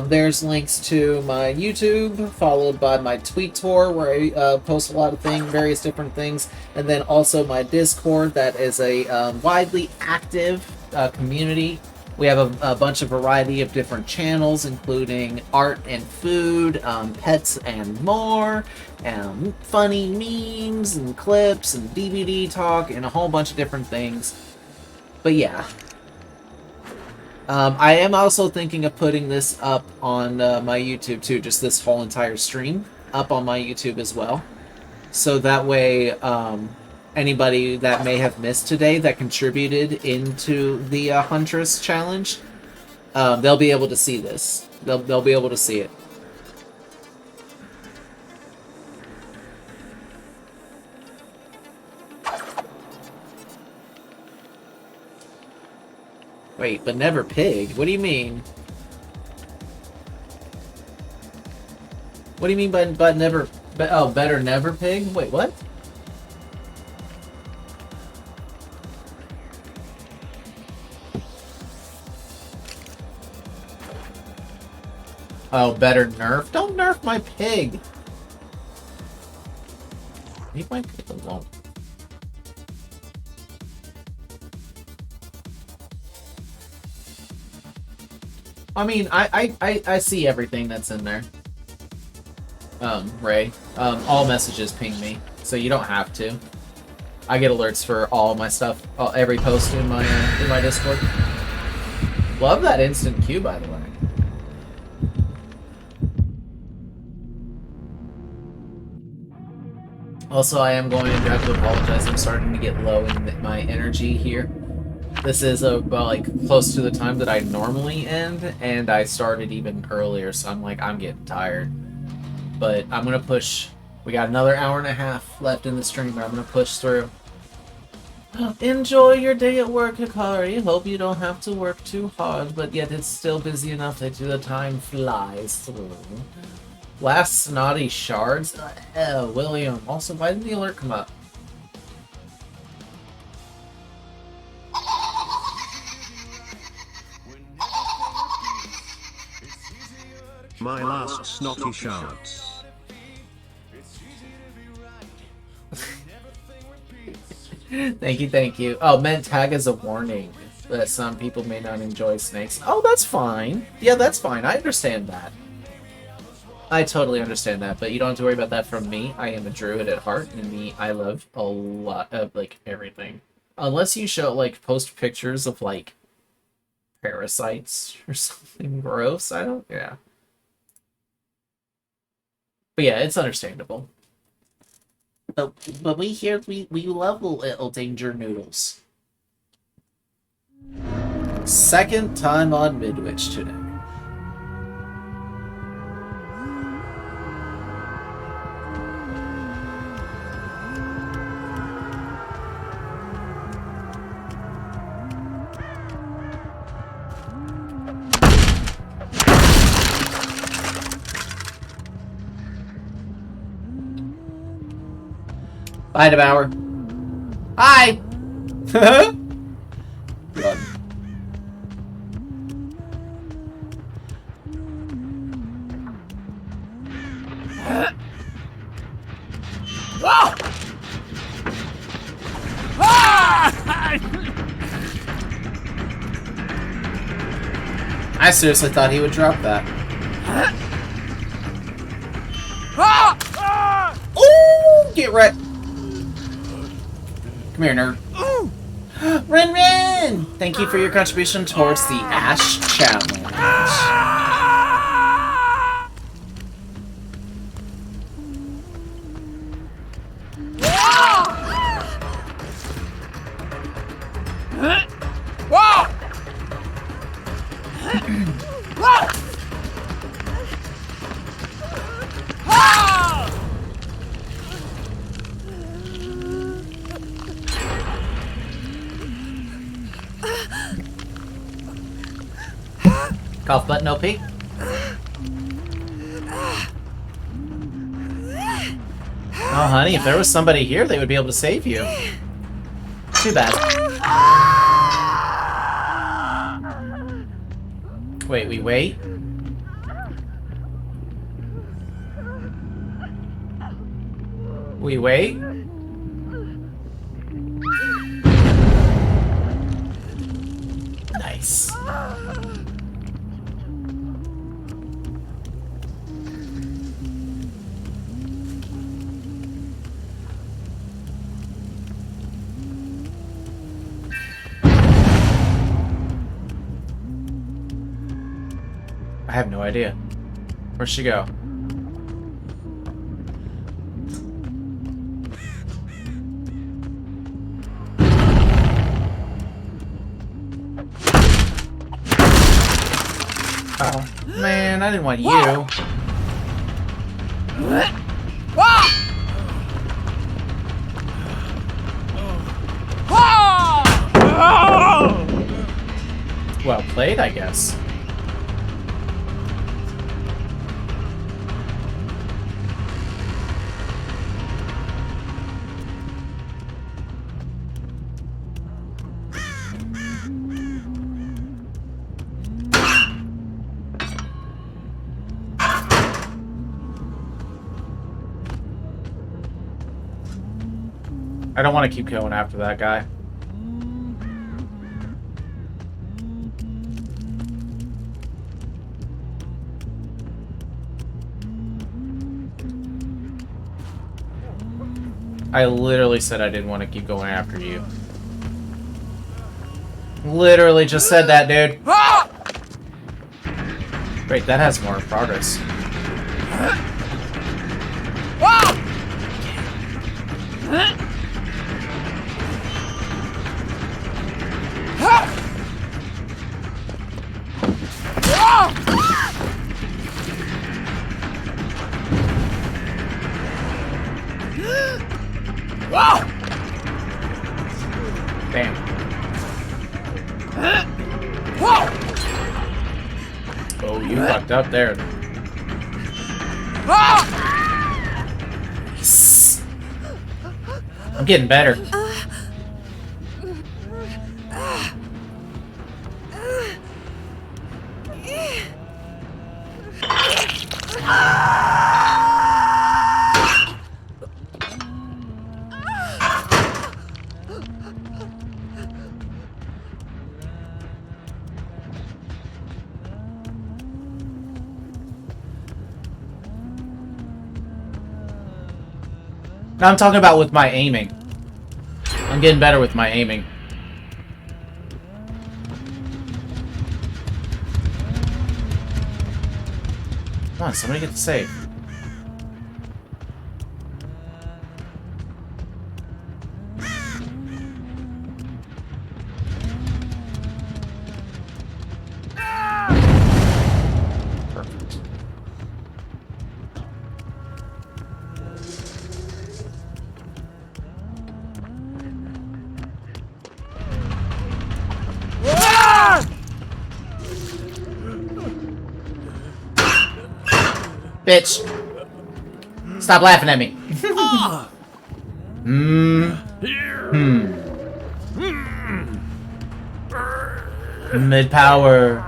There's links to my YouTube, followed by my tweet tour, where I post a lot of things, various different things, and then also my Discord, that is a widely active community. We have a bunch of variety of different channels, including art and food, pets and more, funny memes and clips and DVD talk, and a whole bunch of different things. But yeah. I am also thinking of putting this up on my YouTube too, just this whole entire stream up on my YouTube as well. So that way, anybody that may have missed today that contributed into the Huntress challenge, they'll be able to see this. They'll be able to see it. Wait, but never pig? What do you mean? What do you mean by never... oh, better never pig? Wait, what? Oh, better nerf? Don't nerf my pig! Leave my pig alone. I mean, I see everything that's in there. Ray. All messages ping me, so you don't have to. I get alerts for all my stuff, every post in my Discord. Love that instant queue, by the way. Also, I am going to have to apologize. I'm starting to get low in my energy here. This is about like close to the time that I normally end, and I started even earlier, so I'm like, I'm getting tired. But I'm gonna push. We got another hour and a half left in the stream, but I'm gonna push through. Enjoy your day at work, Hikari. Hope you don't have to work too hard, but yet it's still busy enough that the time flies through. Last snotty shards? William. Also, why didn't the alert come up? My last snotty shouts. Thank you. Oh, meant tag as a warning that some people may not enjoy snakes. Oh, that's fine. Yeah, that's fine. I understand that. I totally understand that, but you don't have to worry about that from me. I am a druid at heart, and me, I love a lot of, like, everything. Unless you show, like, post pictures of, like, parasites or something gross. Yeah. But yeah, it's understandable. But we love little danger noodles. Second time on Midwich today. Bye, Devour. Hi! Run. Ah! Ah! I seriously thought he would drop that. Ah! Ah! Ooh! Get right. Come here, nerd. Ooh! Ren! Thank you for your contribution towards the Ash Challenge. Cough button OP. Oh, honey, if there was somebody here, they would be able to save you. Too bad. Wait, we wait? We wait? Nice. I have no idea. Where'd she go? Oh, man, I didn't want you. Well played, I guess. I don't want to keep going after that guy. I literally said I didn't want to keep going after you. Literally just said that, dude. Great, that has more progress. Damn. Oh, you fucked up there. Yes. I'm getting better. Now I'm talking about with my aiming. I'm getting better with my aiming. Come on, somebody get the save. Perfect. Bitch. Stop laughing at me. Mid power.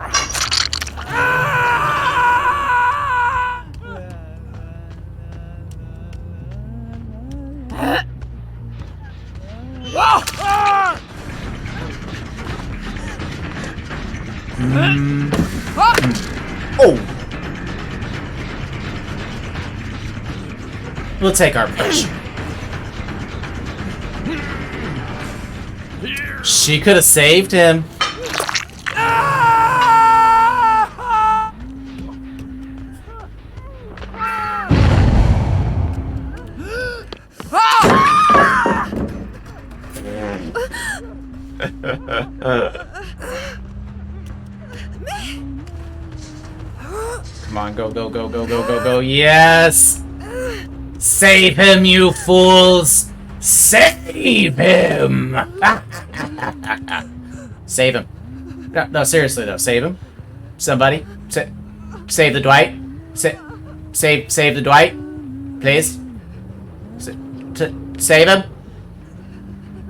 Oh. We'll take our push. She could have saved him. Come on, go, go, go, go, go, go, go. Yes! Save him, you fools! Save him! Save him. No, seriously though, save him. Somebody. Save the Dwight. Save the Dwight. Please. Save him.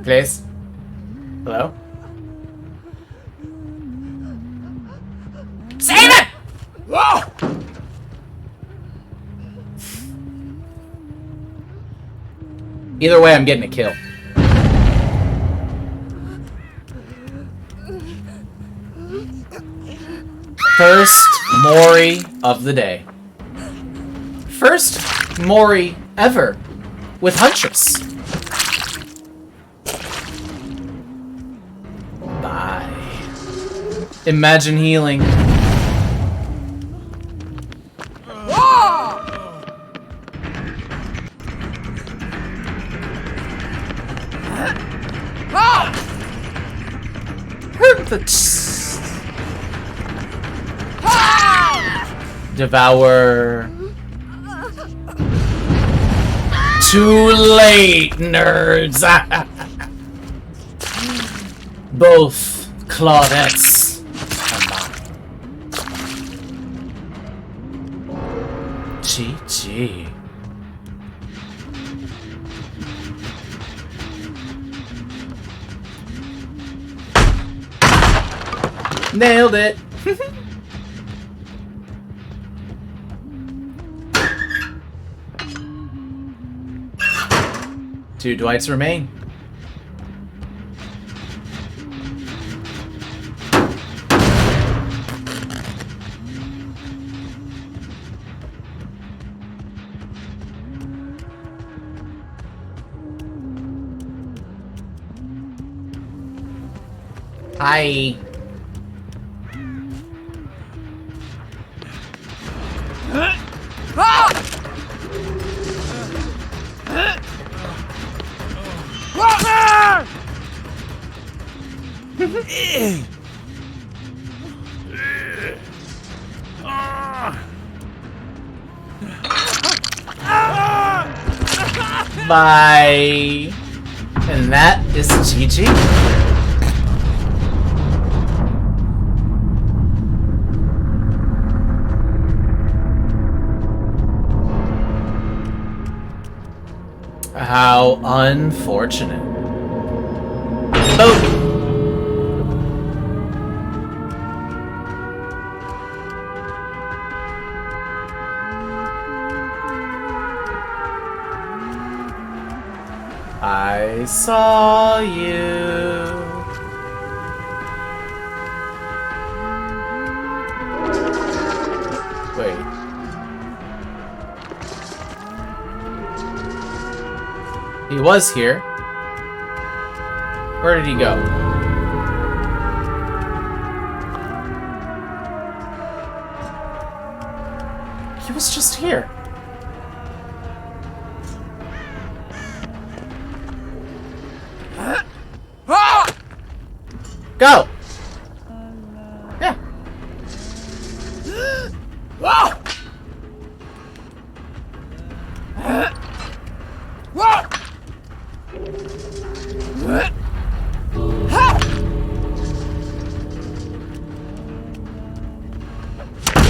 Please. Hello? Save him! Whoa! Either way, I'm getting a kill. First Mori of the day. First Mori ever with Huntress. Bye. Imagine healing. Devour. Too late, nerds. Both Claudettes are mine. GG. Nailed it. Two Dwights remain. Hi. Bye. And that is GG. How unfortunate. Boom. I saw you. Wait. He was here. Where did he go? He was just here. Go! Yeah.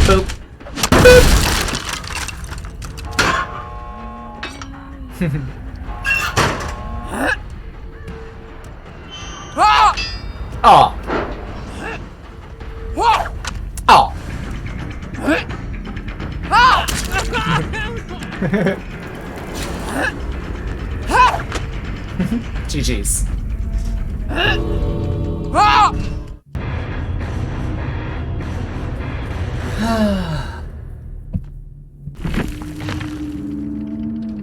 Boop. Boop. Oh. Oh. GG's.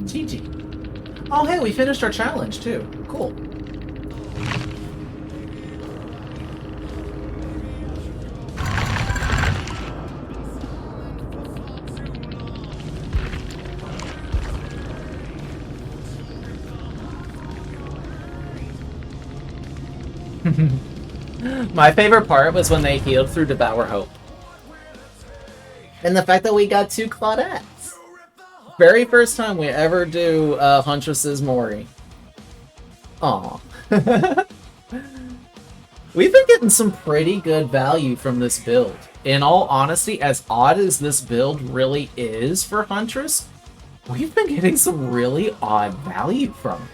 GG. Oh, hey, we finished our challenge too. Cool. My favorite part was when they healed through Devour Hope. And the fact that we got 2 Claudettes. Very first time we ever do Huntress's Mori. Aw. We've been getting some pretty good value from this build. In all honesty, as odd as this build really is for Huntress, we've been getting some really odd value from it.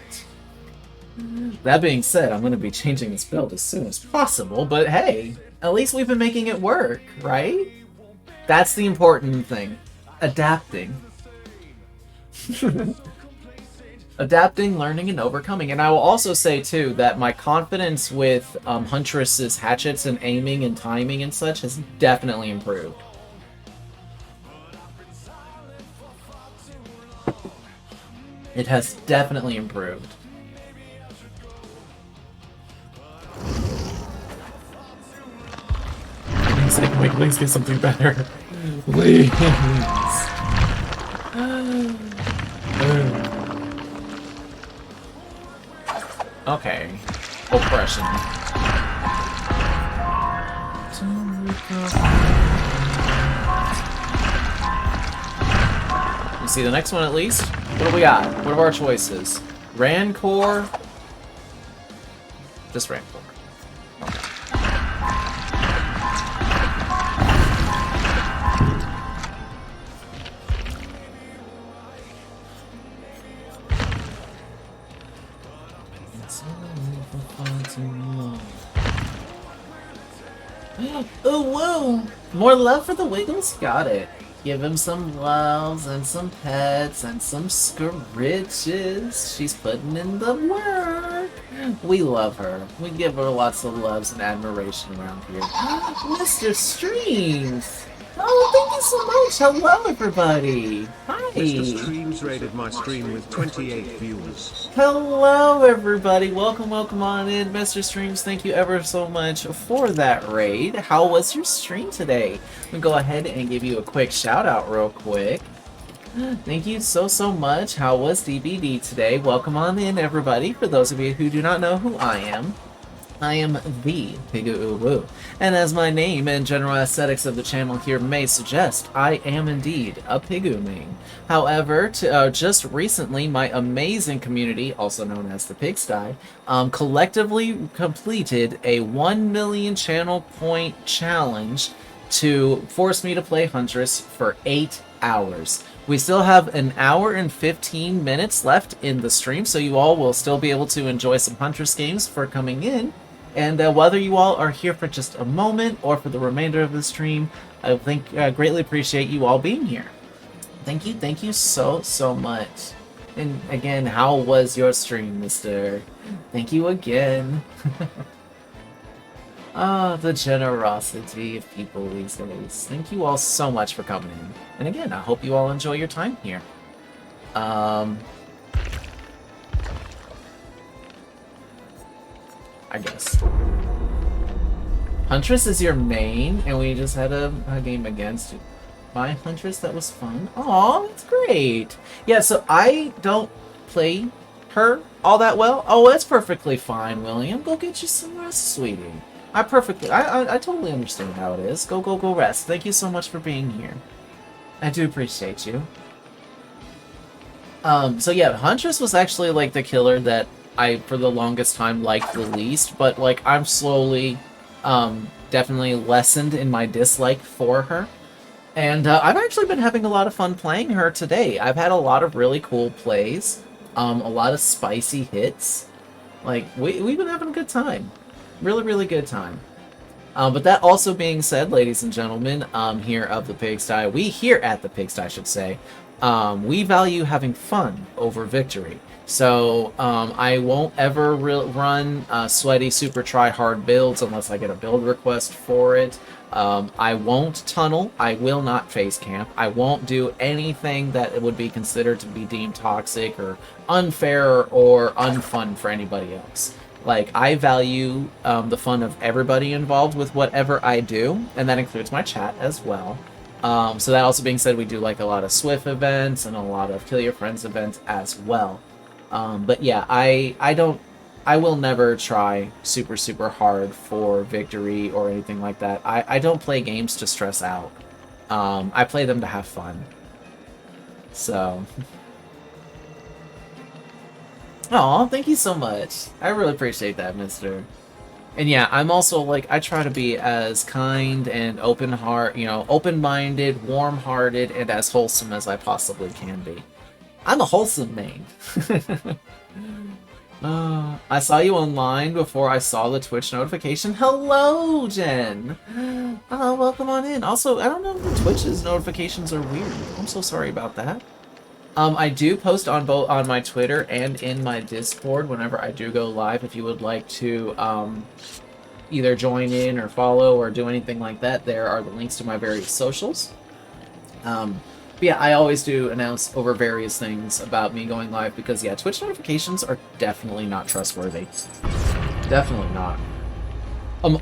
That being said, I'm going to be changing this build as soon as possible, but hey, at least we've been making it work, right? That's the important thing. Adapting. Adapting, learning, and overcoming. And I will also say, too, that my confidence with Huntress's hatchets and aiming and timing and such has definitely improved. It has definitely improved. Can we please get something better? Please. Okay. Oppression. You see the next one at least? What do we got? What are our choices? Rancor. Just Rancor. Oh, whoa! More love for the Wiggles? Got it. Give him some loves and some pets and some scritches. She's putting in the work. We love her. We give her lots of loves and admiration around here. Mr. Streams! Oh, thank you so much. Hello, everybody. Hi. Mr. Streams raided my stream with 28 views. Hello, everybody. Welcome on in. Mr. Streams, thank you ever so much for that raid. How was your stream today? We'll go ahead and give you a quick shout out real quick. Thank you so much. How was DBD today? Welcome on in, everybody. For those of you who do not know who I am the Pigoo, and as my name and general aesthetics of the channel here may suggest, I am indeed a Pigoo main. However, just recently, my amazing community, also known as the Pigsty, collectively completed a 1 million channel point challenge to force me to play Huntress for 8 hours. We still have an hour and 15 minutes left in the stream, so you all will still be able to enjoy some Huntress games for coming in. And whether you all are here for just a moment or for the remainder of the stream, I greatly appreciate you all being here. Thank you so much. And again, how was your stream, mister? Thank you again. The generosity of people these days. Thank you all so much for coming in. And again, I hope you all enjoy your time here. I guess. Huntress is your main, and we just had a game against my Huntress that was fun. Aw, that's great. Yeah, so I don't play her all that well. Oh, that's perfectly fine, William. Go get you some rest, sweetie. I totally understand how it is. Go rest. Thank you so much for being here. I do appreciate you. So yeah, Huntress was actually like the killer that I, for the longest time, liked the least, but like I'm slowly, definitely lessened in my dislike for her. And I've actually been having a lot of fun playing her today. I've had a lot of really cool plays, a lot of spicy hits. Like, we've been having a good time. Really good time. But that also being said, ladies and gentlemen, here of the Pigsty, we here at the Pigsty, I should say, we value having fun over victory. So I won't ever run sweaty, super try-hard builds unless I get a build request for it. I won't tunnel. I will not face camp. I won't do anything that would be considered to be deemed toxic or unfair or unfun for anybody else. Like, I value the fun of everybody involved with whatever I do, and that includes my chat as well. So that also being said, we do like a lot of Swift events and a lot of Kill Your Friends events as well. But yeah, I will never try super hard for victory or anything like that. I don't play games to stress out. I play them to have fun. So. Aw, thank you so much. I really appreciate that, mister. And yeah, I'm also like, I try to be as kind and open-minded, warm-hearted, and as wholesome as I possibly can be. I'm a wholesome main. I saw you online before I saw the Twitch notification. Hello, Jen! Welcome on in. Also, I don't know if the Twitch's notifications are weird. I'm so sorry about that. I do post on both on my Twitter and in my Discord whenever I do go live. If you would like to either join in or follow or do anything like that, there are the links to my various socials. But yeah, I always do announce over various things about me going live because, yeah, Twitch notifications are definitely not trustworthy. Definitely not.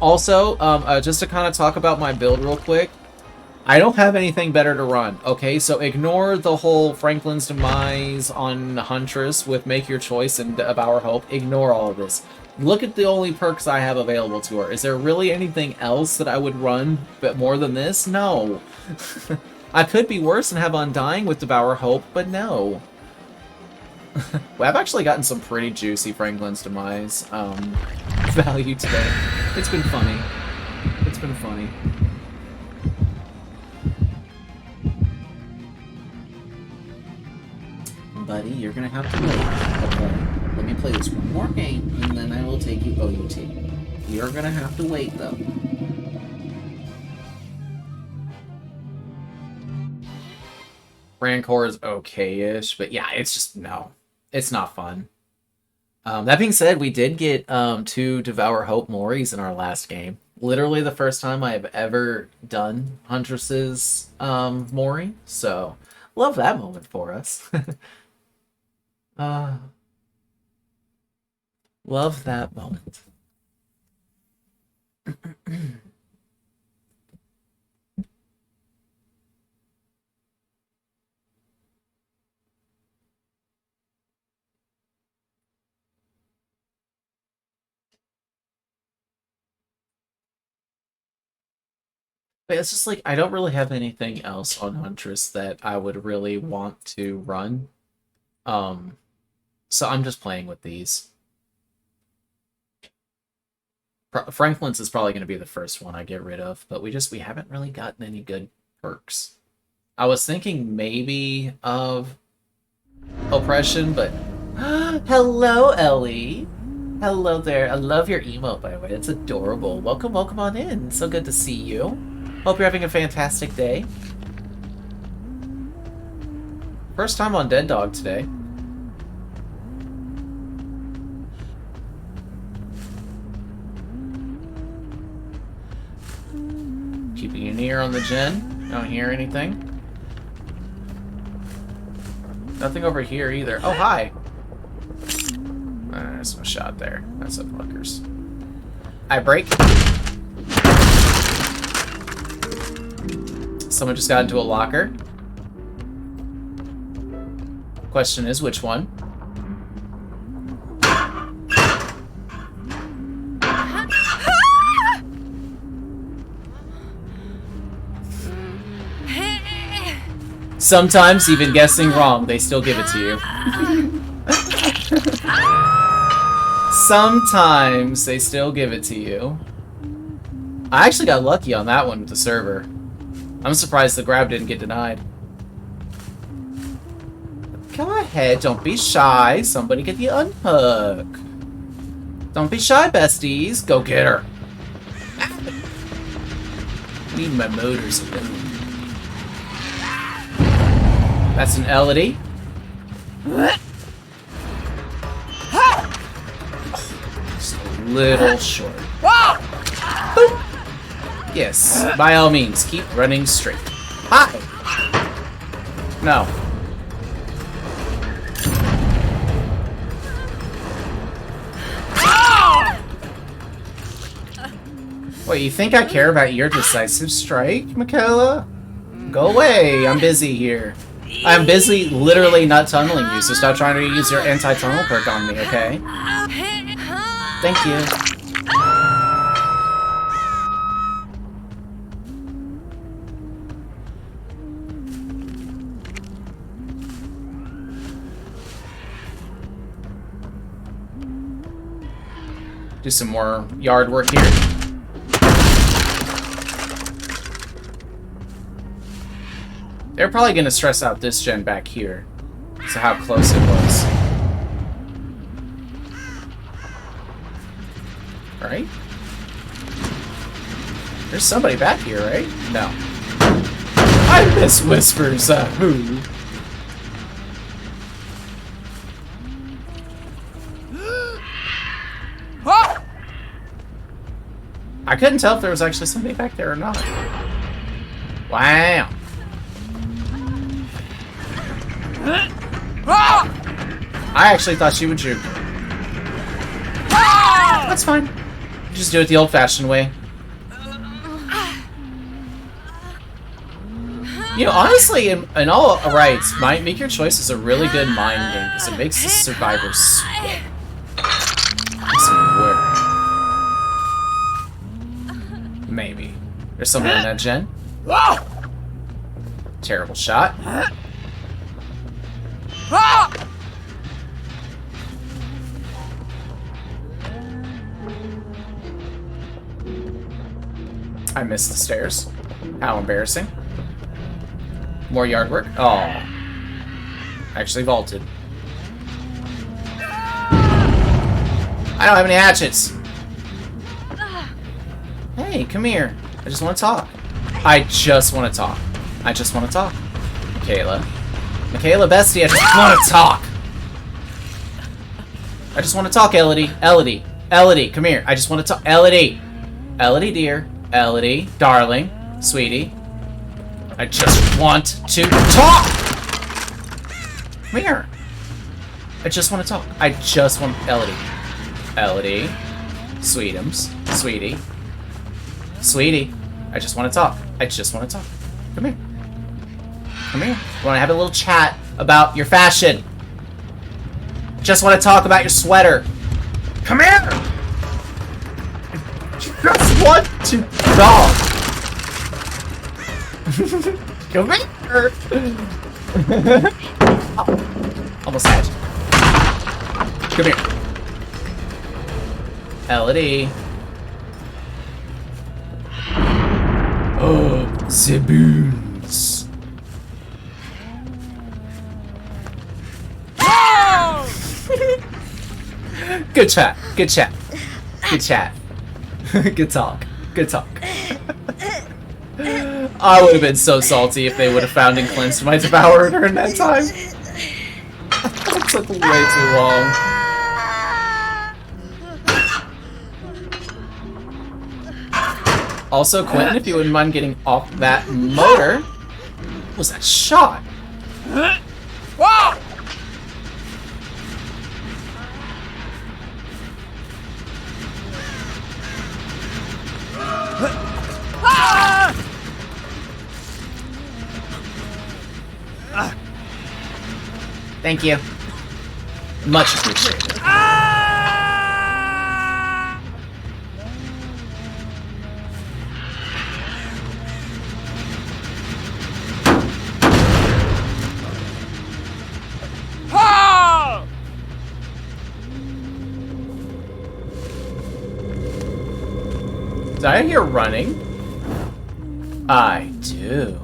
Also, just to kind of talk about my build real quick, I don't have anything better to run, okay? So ignore the whole Franklin's demise on Huntress with Make Your Choice and Devour Hope. Ignore all of this. Look at the only perks I have available to her. Is there really anything else that I would run but more than this? No. I could be worse and have Undying with Devour Hope, but no. Well, I've actually gotten some pretty juicy Franklin's Demise value today. It's been funny. It's been funny. Buddy, you're gonna have to wait. Okay, let me play this one more game, and then I will take you OUT. You're gonna have to wait, though. Rancor is okay-ish, but yeah, it's just, no. It's not fun. That being said, we did get 2 Devour Hope Moris in our last game. Literally the first time I have ever done Huntress's Mori, so love that moment for us. Love that moment. But it's just like, I don't really have anything else on Huntress that I would really want to run. So I'm just playing with these. Franklin's is probably going to be the first one I get rid of, but we haven't really gotten any good perks. I was thinking maybe of Oppression, but hello, Ellie. Hello there. I love your emote, by the way. It's adorable. Welcome, welcome on in. So good to see you. Hope you're having a fantastic day. First time on Dead Dog today. Keeping an ear on the gen. Don't hear anything. Nothing over here either. Oh, hi. There's no shot there. That's up fuckers. I break. Someone just got into a locker. Question is, which one? Sometimes, even guessing wrong, they still give it to you. Sometimes, they still give it to you. I actually got lucky on that one with the server. I'm surprised the grab didn't get denied. Go ahead, don't be shy. Somebody get the unhook. Don't be shy, besties. Go get her. Leave my motors alone. That's an Elodie. Just a little short. Boop. Yes, by all means, keep running straight. Hi! No. Wait, you think I care about your decisive strike, Michaela? Go away, I'm busy here. I'm busy literally not tunneling you, so stop trying to use your anti-tunnel perk on me, okay? Thank you. Do some more yard work here. They're probably going to stress out this gen back here. So how close it was. Right? There's somebody back here, right? No. I miss Whispers. Who? I couldn't tell if there was actually somebody back there or not. Wow. I actually thought she would juke. That's fine. Just do it the old-fashioned way. You know, honestly, in all rights, Make Your Choice is a really good mind game because it makes the survivors sweat. Makes them work. Maybe. There's somebody in that gen. Terrible shot. Ah! I missed the stairs. How embarrassing. More yard work. Oh. Actually vaulted. I don't have any hatchets. Hey, come here. I just want to talk. I just want to talk. I just want to talk. Michaela. Michaela, bestie, I just want to talk. I just want to talk, Elodie. Elodie. Elodie, come here. I just want to talk. Elodie. Elodie, dear. Elodie, darling. Sweetie. I just want to talk! Come here. I just want to talk. I just want... Elodie. Elodie. Sweetums. Sweetie. Sweetie. I just want to talk. I just want to talk. Come here. Come here. I want to have a little chat about your fashion. Just want to talk about your sweater. Come here! I just want to talk. Come here! Oh, almost had you. Come here. Elodie. Oh, Zaboons. Good chat. Good chat. Good chat. Good talk. Good talk. I would have been so salty if they would have found and cleansed my devourer during that time. That took way too long. Also, Quentin, if you wouldn't mind getting off that motor. What was that shot? Whoa! Thank you. Much appreciated. Did I hear running? I do.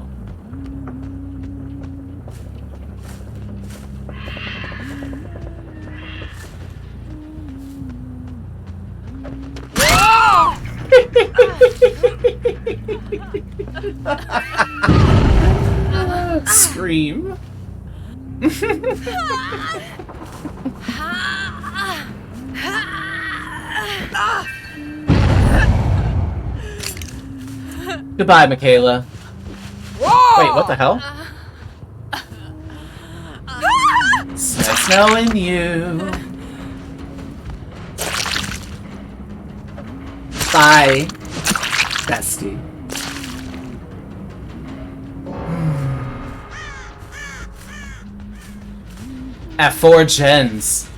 Scream. Goodbye, Michaela. Whoa! Wait, what the hell? It's nice knowing you. Bye, bestie. At 4 gens.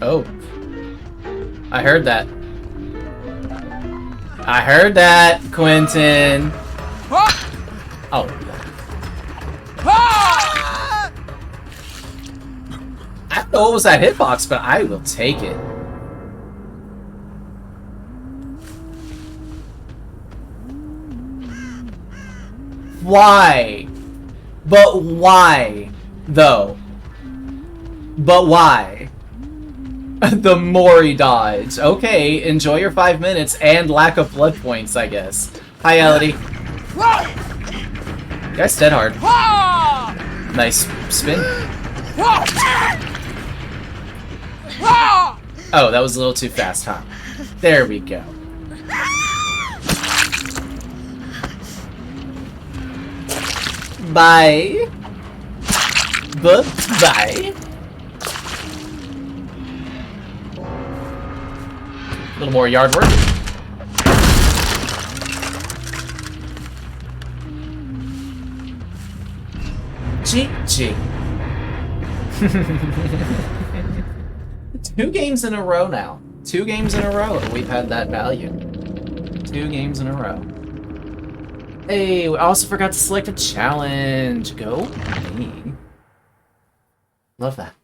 Oh. I heard that. I heard that, Quentin. Oh. I don't know what was that hitbox, but I will take it. Why? But why, though? But why? The Mori dodge. Okay, enjoy your 5 minutes and lack of blood points, I guess. Hi, Elodie. You guys dead hard. Nice spin. Oh, that was a little too fast, huh? There we go. Bye. Bye. A little more yard work. GG. 2 games in a row now. 2 games in a row we've had that value. 2 games in a row. Hey, we also forgot to select a challenge. Go me. Love that.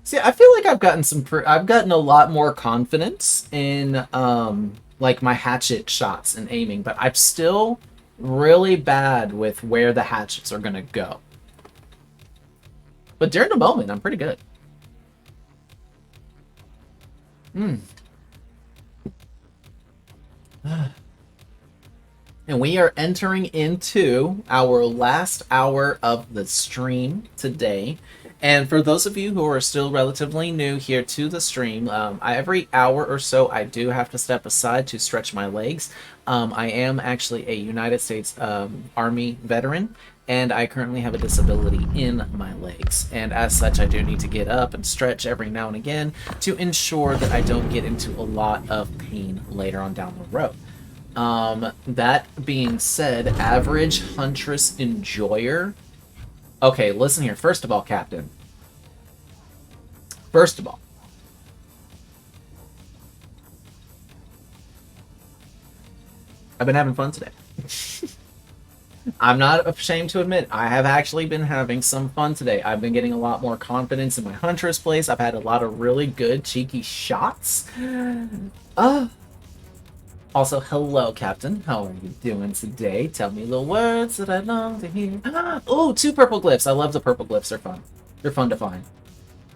See, I feel like I've gotten a lot more confidence in like my hatchet shots and aiming, but I'm still really bad with where the hatchets are gonna go. But during the moment, I'm pretty good. And we are entering into our last hour of the stream today. And for those of you who are still relatively new here to the stream, every hour or so I do have to step aside to stretch my legs. I am actually a United States Army veteran, and I currently have a disability in my legs. And as such, I do need to get up and stretch every now and again to ensure that I don't get into a lot of pain later on down the road. That being said, average Huntress enjoyer. Okay, listen here. First of all, Captain. First of all. I've been having fun today. I'm not ashamed to admit, I have actually been having some fun today. I've been getting a lot more confidence in my Huntress plays. I've had a lot of really good, cheeky shots. Also, hello, Captain. How are you doing today? Tell me the words that I long to hear. Oh, 2 purple glyphs. I love the purple glyphs. They're fun. They're fun to find.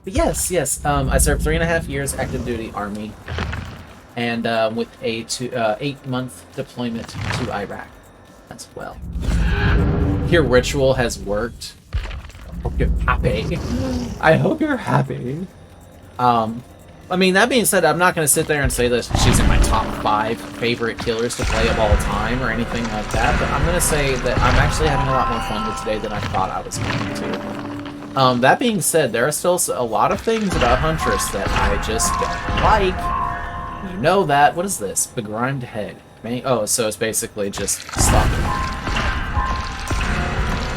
But yes. I served 3.5 years active duty Army, and with a 8-month deployment to Iraq as well. Your ritual has worked. I hope you're happy. I hope you're happy. I mean, that being said, I'm not going to sit there and say that she's in my top 5 favorite killers to play of all time or anything like that, but I'm going to say that I'm actually having a lot more fun with today than I thought I was going to. That being said, there are still a lot of things about Huntress that I just don't like. You know that. What is this? Begrimed head. Oh, so it's basically just sloppy.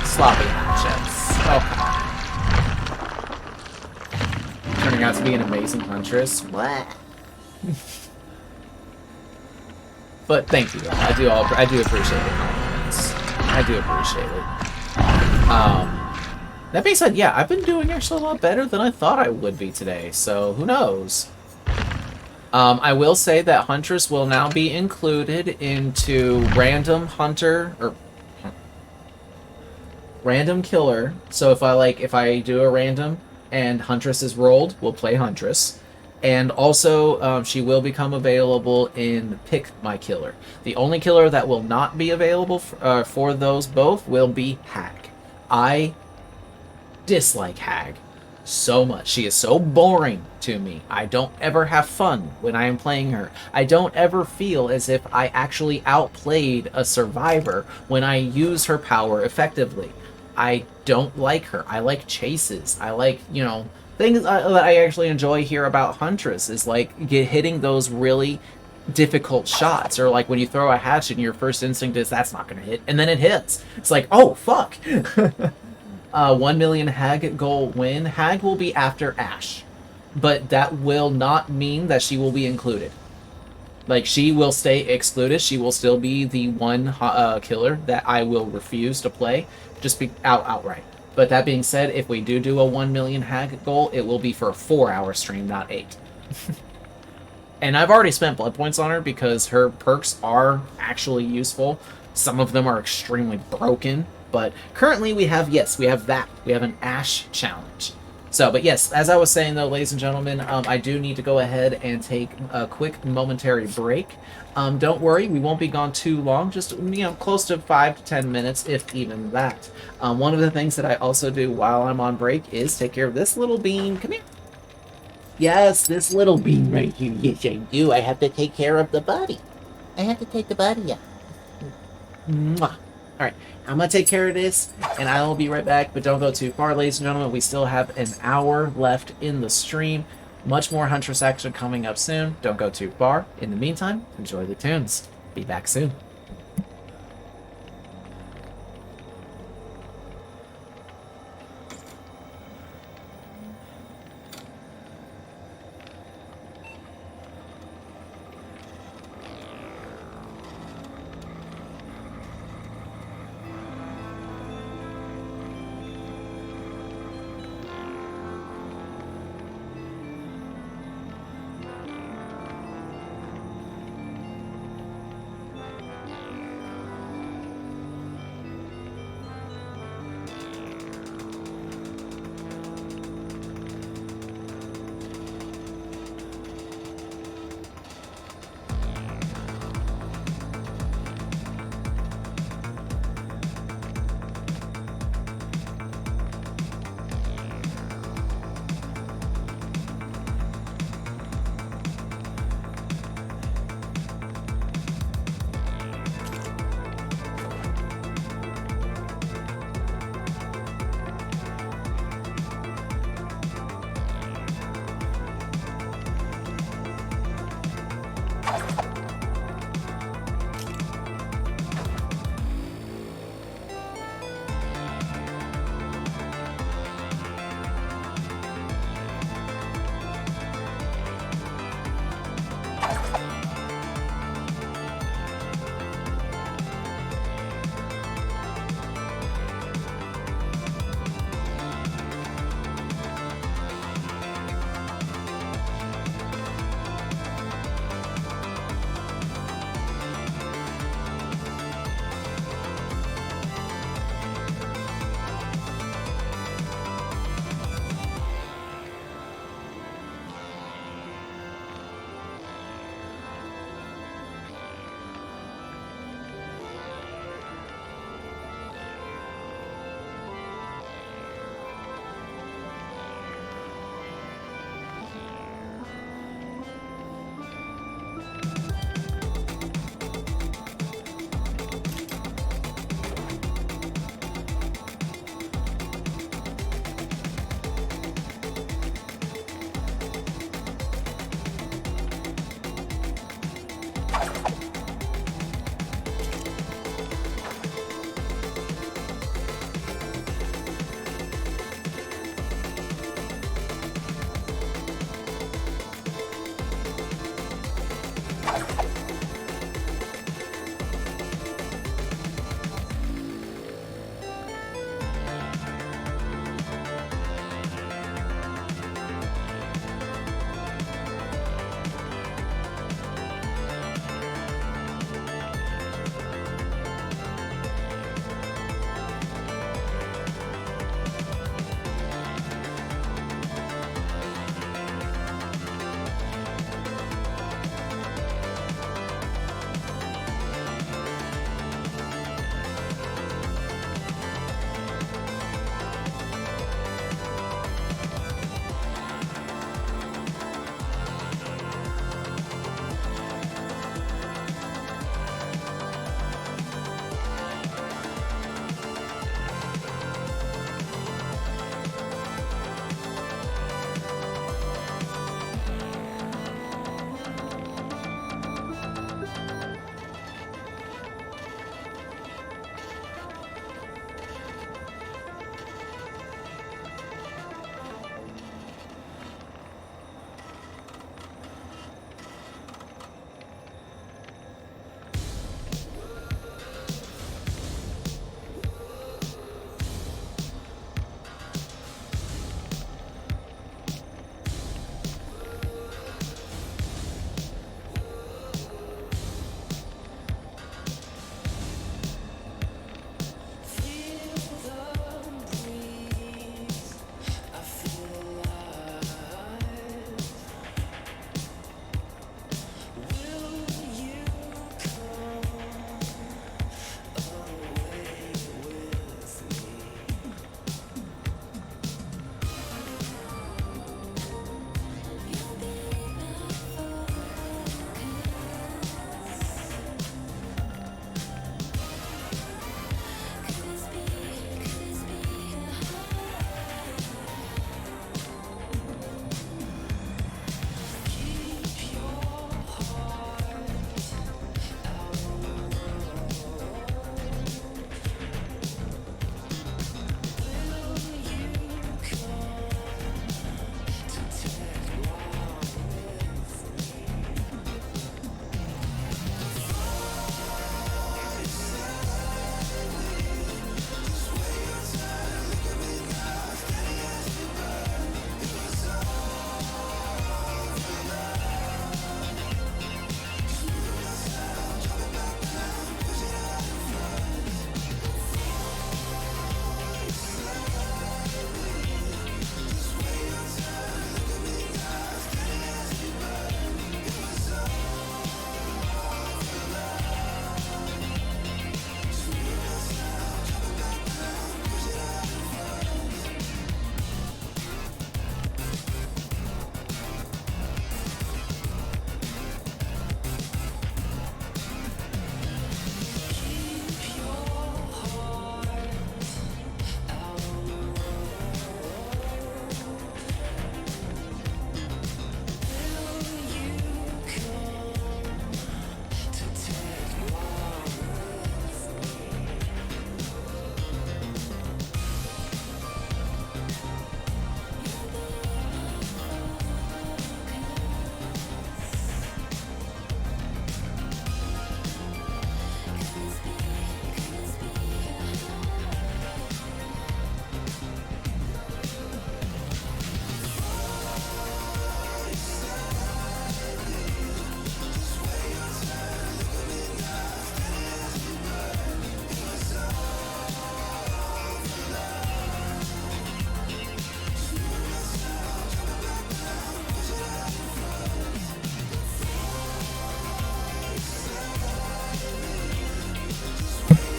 Sloppy hatchets. Okay. Turning out to be an amazing Huntress. What? But thank you. I do appreciate the compliments. I do appreciate it. That being said, yeah, I've been doing actually a lot better than I thought I would be today. So who knows? I will say that Huntress will now be included into random hunter or random killer. So if I do a random and Huntress is rolled, we'll play Huntress. And also, she will become available in Pick My Killer. The only killer that will not be available for those both will be Hag. I dislike Hag so much. She is so boring to me. I don't ever have fun when I am playing her. I don't ever feel as if I actually outplayed a survivor when I use her power effectively. I don't like her. I like chases. I like, things that I actually enjoy here about Huntress is like hitting those really difficult shots, or like when you throw a hatchet and your first instinct is that's not going to hit, and then it hits. It's like, oh, fuck. 1 million Hag goal win. Hag will be after Ash, but that will not mean that she will be included. Like, she will stay excluded. She will still be the one killer that I will refuse to play. Just be outright. But that being said, if we do a 1 million Hag goal, it will be for a 4-hour stream, not 8. And I've already spent blood points on her because her perks are actually useful. Some of them are extremely broken. But currently we have that. We have an Ash challenge. So, but yes, as I was saying though, ladies and gentlemen, I do need to go ahead and take a quick momentary break. Don't worry, we won't be gone too long, just, close to 5 to 10 minutes, if even that. One of the things that I also do while I'm on break is take care of this little bean. Come here. Yes, this little bean right here. Yes, I do. I have to take care of the buddy. I have to take the buddy out. Mwah. Alright, I'm going to take care of this, and I will be right back, but don't go too far, ladies and gentlemen. We still have an hour left in the stream. Much more Huntress action coming up soon. Don't go too far. In the meantime, enjoy the tunes. Be back soon.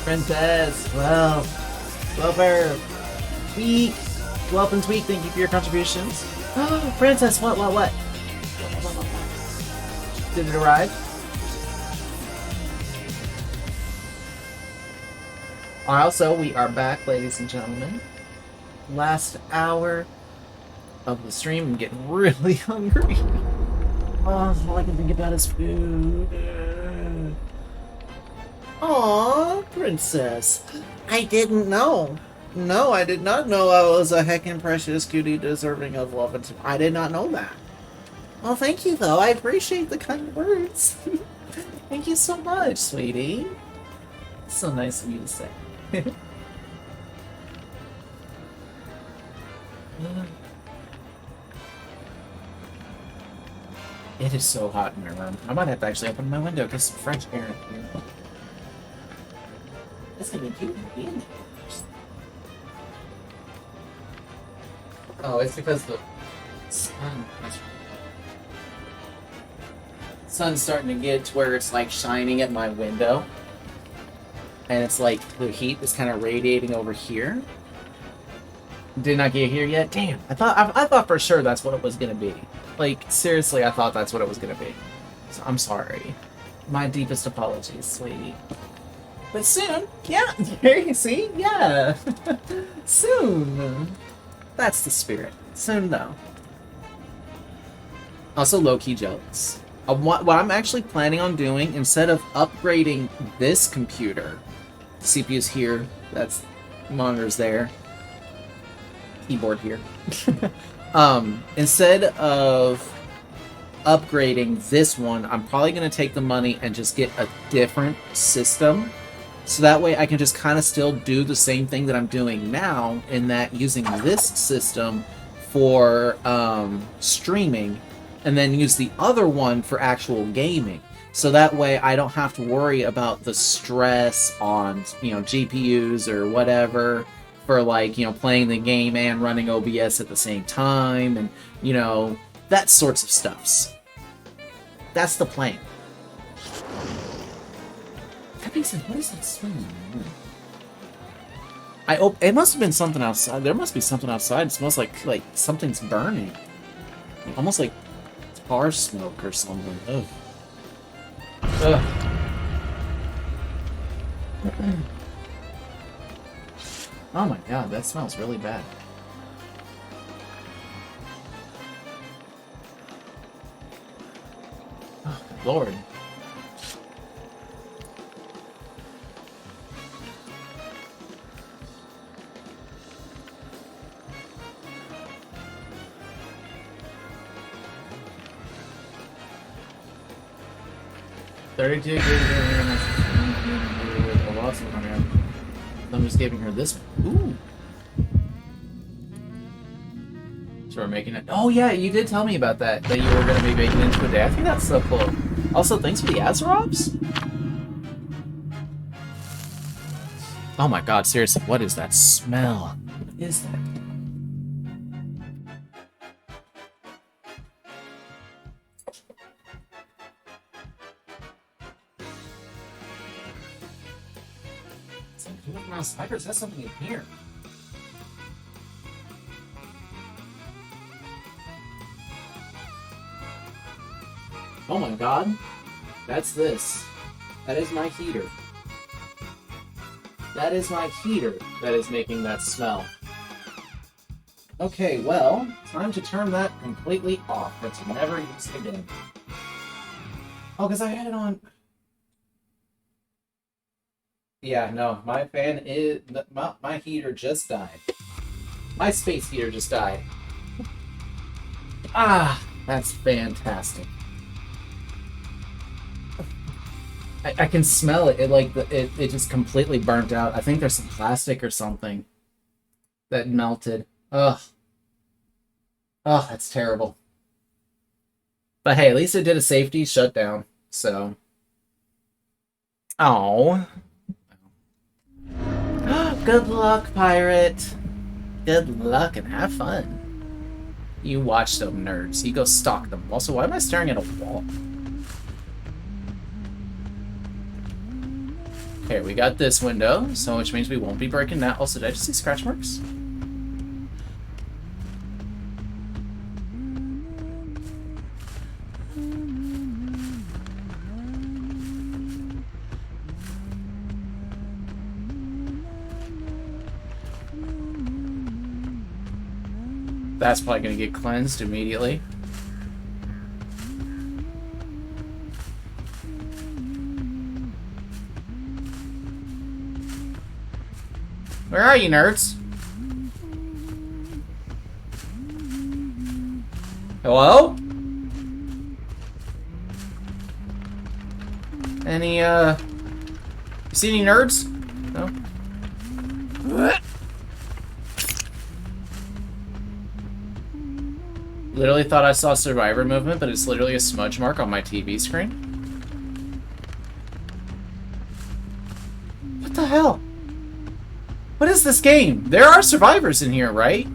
Princess, well, Wilbur, Tweak, Welp and Tweak, thank you for your contributions. Oh, Princess, what? Did it arrive? Also, we are back, ladies and gentlemen. Last hour of the stream. I'm getting really hungry. Oh, all I can think about is food. Aw, Princess. I didn't know. No, I did not know I was a heckin' precious cutie deserving of love and I did not know that. Well, thank you, though. I appreciate the kind words. Thank you so much, sweetie. So nice of you to say. It is so hot in my room. I might have to actually open my window because some fresh air in here. It's gonna be cute in here. Oh, it's because the sun's starting to get to where it's like shining at my window. And it's like the heat is kind of radiating over here. Did not get here yet? Damn, I thought for sure that's what it was gonna be. Like, seriously, I thought that's what it was gonna be. So I'm sorry. My deepest apologies, sweetie. But soon, yeah, there you see, yeah. Soon. That's the spirit. Soon, though. Also, low-key jealous. What I'm actually planning on doing, instead of upgrading this computer, CPU's here, that's monitors there, keyboard here. Instead of upgrading this one, I'm probably going to take the money and just get a different system. So that way I can just kind of still do the same thing that I'm doing now, in that using this system for streaming, and then use the other one for actual gaming. So that way I don't have to worry about the stress on, GPUs or whatever for, like, playing the game and running OBS at the same time, and, that sorts of stuffs. That's the plan. That being said, what is that smell? It must have been something outside. There must be something outside. It smells like something's burning. Almost like tar smoke or something. Ugh. Ugh. Oh my god, that smells really bad. Oh, good lord. $32 a loss of money. I'm just giving her this one. Ooh. So we're making it. Oh yeah, you did tell me about that. That you were going to be making it into a day. I think that's so cool. Also, thanks for the Azeroths. Oh my god, seriously, what is that smell? What is that? Spiders, that's something in here. Oh my god. That's this. That is my heater. That is my heater that is making that smell. Okay, well, time to turn that completely off. That's never used again. Oh, because I had it on. Yeah, no, my fan is... My heater just died. My space heater just died. Ah, that's fantastic. I can smell it. It just completely burnt out. I think there's some plastic or something that melted. Ugh. Oh, that's terrible. But hey, at least it did a safety shutdown, so... Oh. Good luck, pirate. Good luck and have fun. You watch them nerds. You go stalk them. Also, why am I staring at a wall? Okay, we got this window, so which means we won't be breaking that. Also, did I just see scratch marks? That's probably going to get cleansed immediately. Where are you, nerds? Hello? Any, you see any nerds? No? Literally thought I saw survivor movement, but it's literally a smudge mark on my TV screen. What the hell? What is this game? There are survivors in here, right?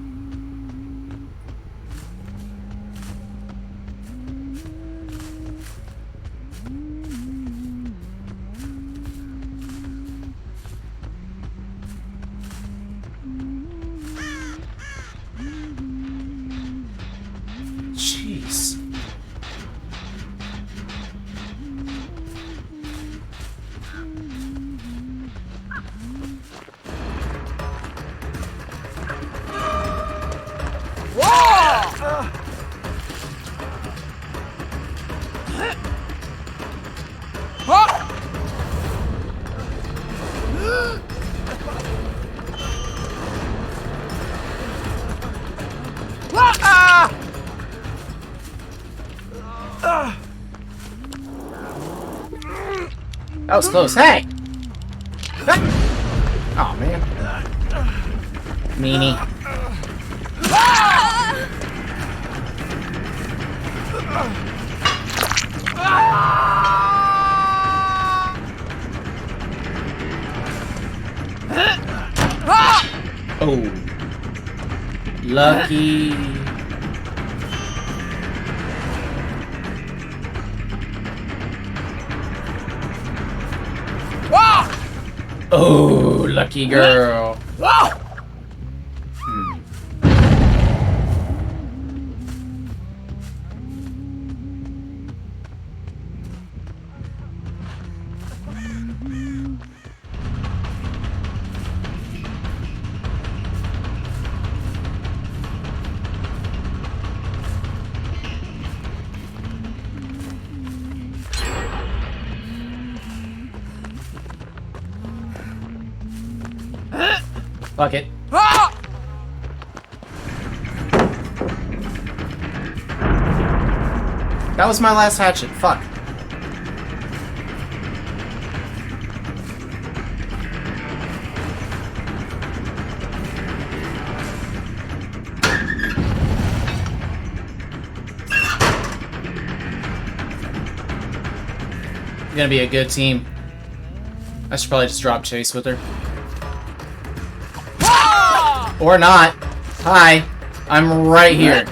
Jeez. That was close. Hey! Oh man. Meanie. Oh. Lucky. Oh, lucky girl. Fuck it. That was my last hatchet. Fuck. You're gonna be a good team. I should probably just drop chase with her. Or not. Hi. I'm right here.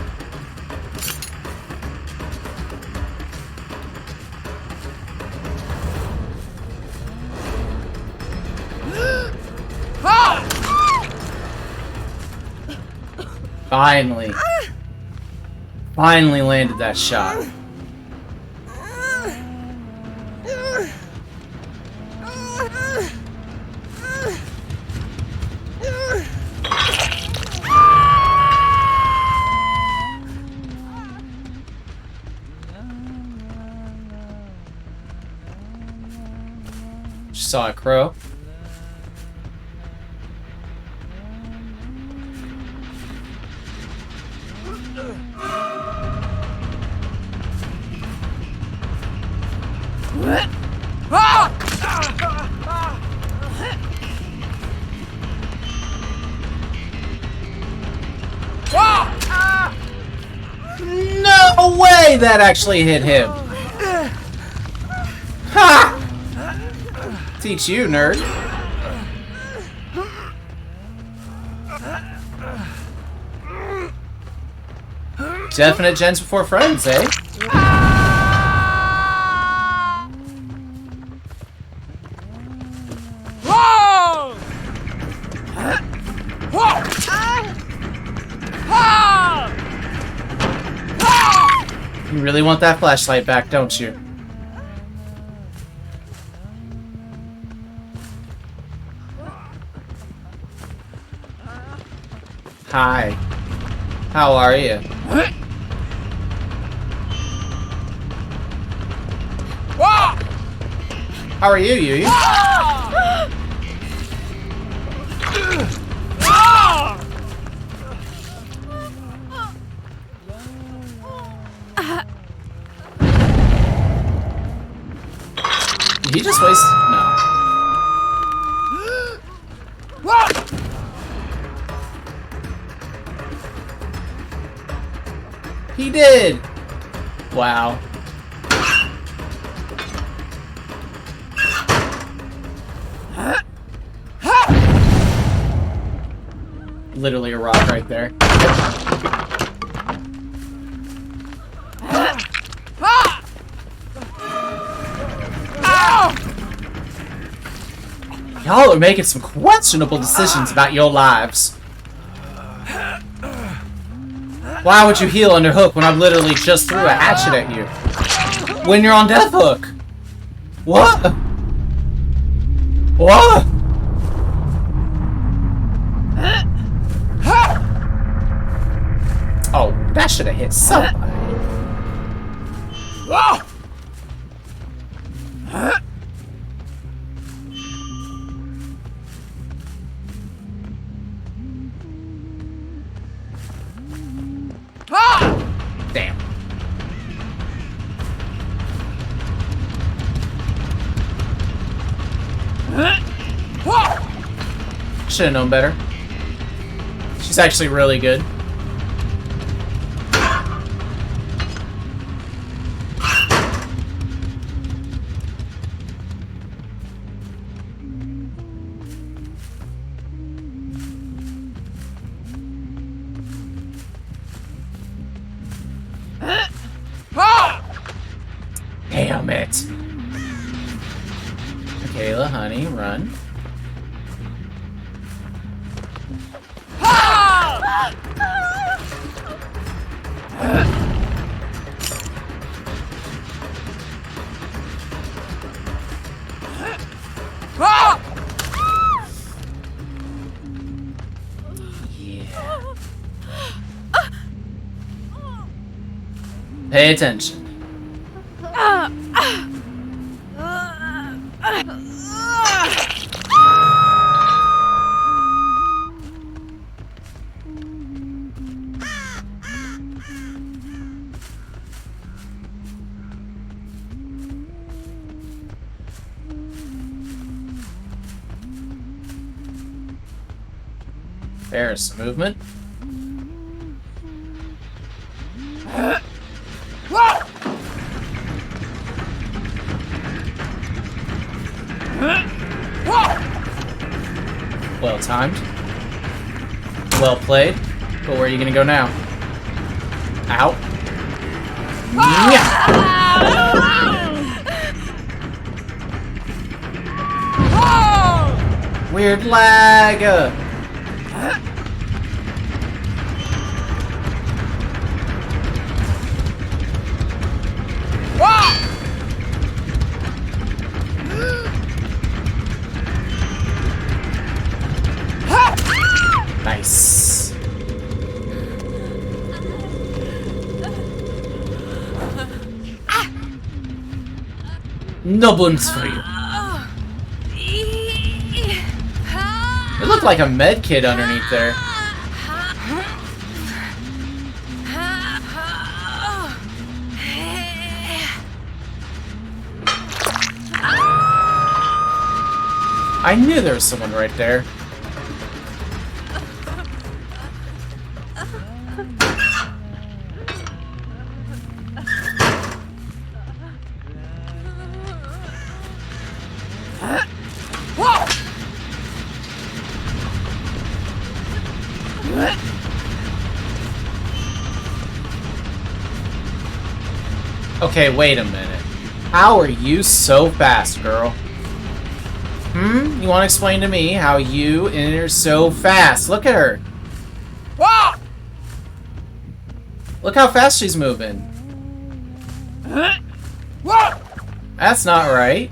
Finally. Finally landed that shot. Just saw a crow. No way that actually hit him. Ha! Teach you, nerd. Definite gens before friends, eh? really want that flashlight back, don't you? Hi. How are you? How are you, Yu? Did he just waste? No. He did! Wow. Literally a rock right there. Y'all are making some questionable decisions about your lives. Why would you heal under hook when I literally just threw a hatchet at you? When you're on death hook? What? What? Oh, that should have hit somebody. Damn. Should have known better. She's actually really good. Damn it. Michaela, honey, run. Yeah. Pay attention. There's some movement. Well timed. Well played. But where are you gonna go now? Out. Yeah. Weird lag. Nice. No bones for you. It looked like a med kit underneath there. I knew there was someone right there. Okay, wait a minute. How are you so fast, girl? You want to explain to me how you enter so fast? Look at her. Look how fast she's moving. Whoa! That's not right.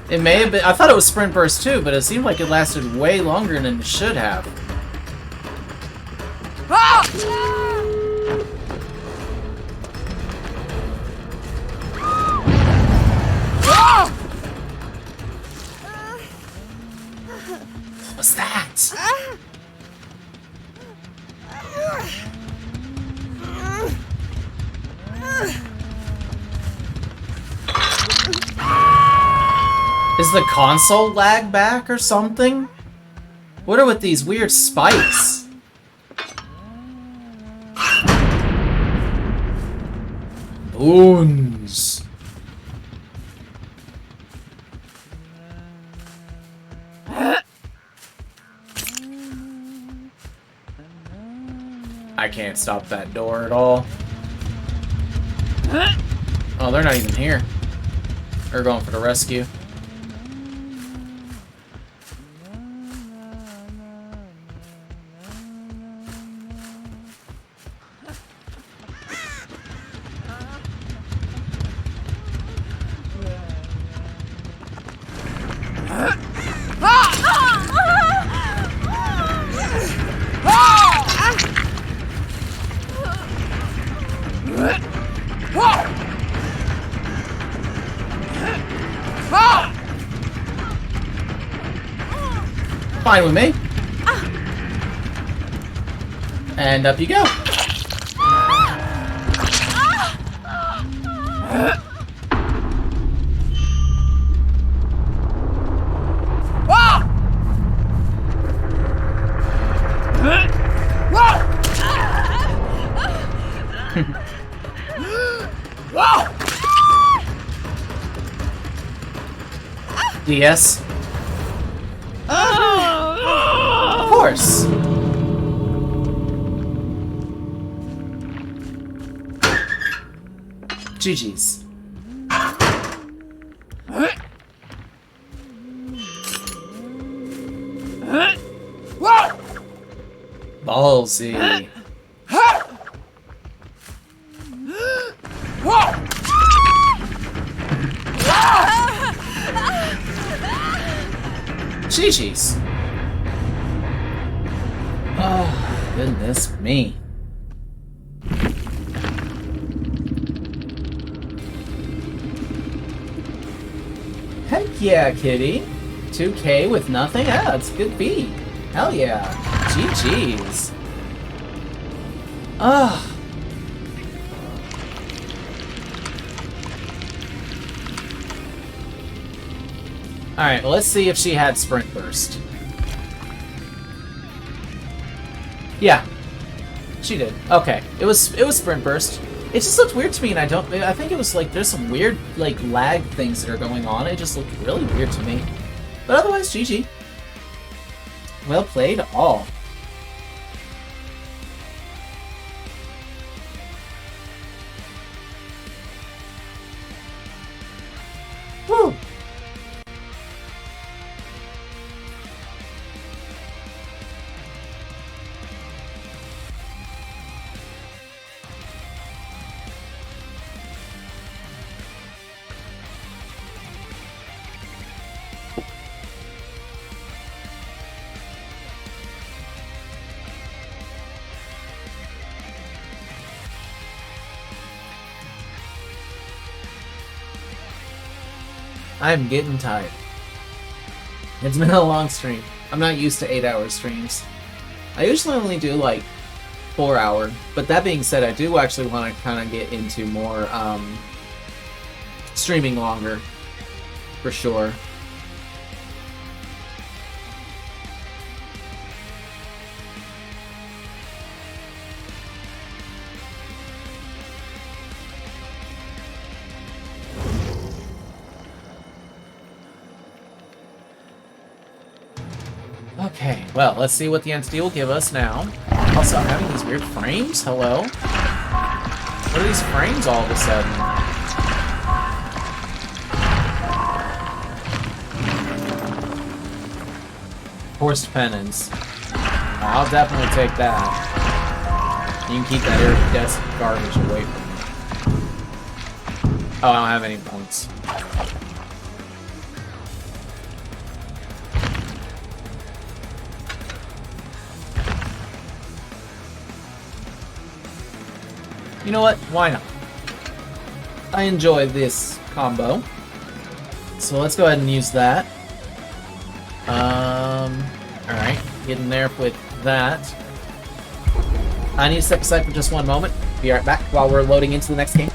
It may have been. I thought it was Sprint Burst too, but it seemed like it lasted way longer than it should have. What's that? Is the console lag back or something? What are with these weird spikes? Boons. I can't stop that door at all. Oh, they're not even here. They're going for the rescue. Fine with me. And up you go. DS. Of course. GG's. Ballsy. GG's. Oh, goodness me. Heck yeah, kitty. 2K with nothing? Yeah, that's a good beat. Hell yeah. GG's. Ugh. Alright, well, let's see if she had Sprint Burst. Yeah. She did. Okay. It was Sprint Burst. It just looked weird to me, and I think it was like there's some weird like lag things that are going on. It just looked really weird to me. But otherwise, GG. Well played all. Woo! I'm getting tired. It's been a long stream. I'm not used to 8-hour streams. I usually only do like 4-hour, but that being said, I do actually want to kind of get into more streaming longer, for sure. Okay, well, let's see what the entity will give us now. Also, I'm having these weird frames. Hello? What are these frames all of a sudden? Forced penance. I'll definitely take that. You can keep that iridescent garbage away from me. Oh, I don't have any bones. You know what? Why not? I enjoy this combo. So let's go ahead and use that. Alright. Getting there with that. I need to step aside for just one moment. Be right back while we're loading into the next game.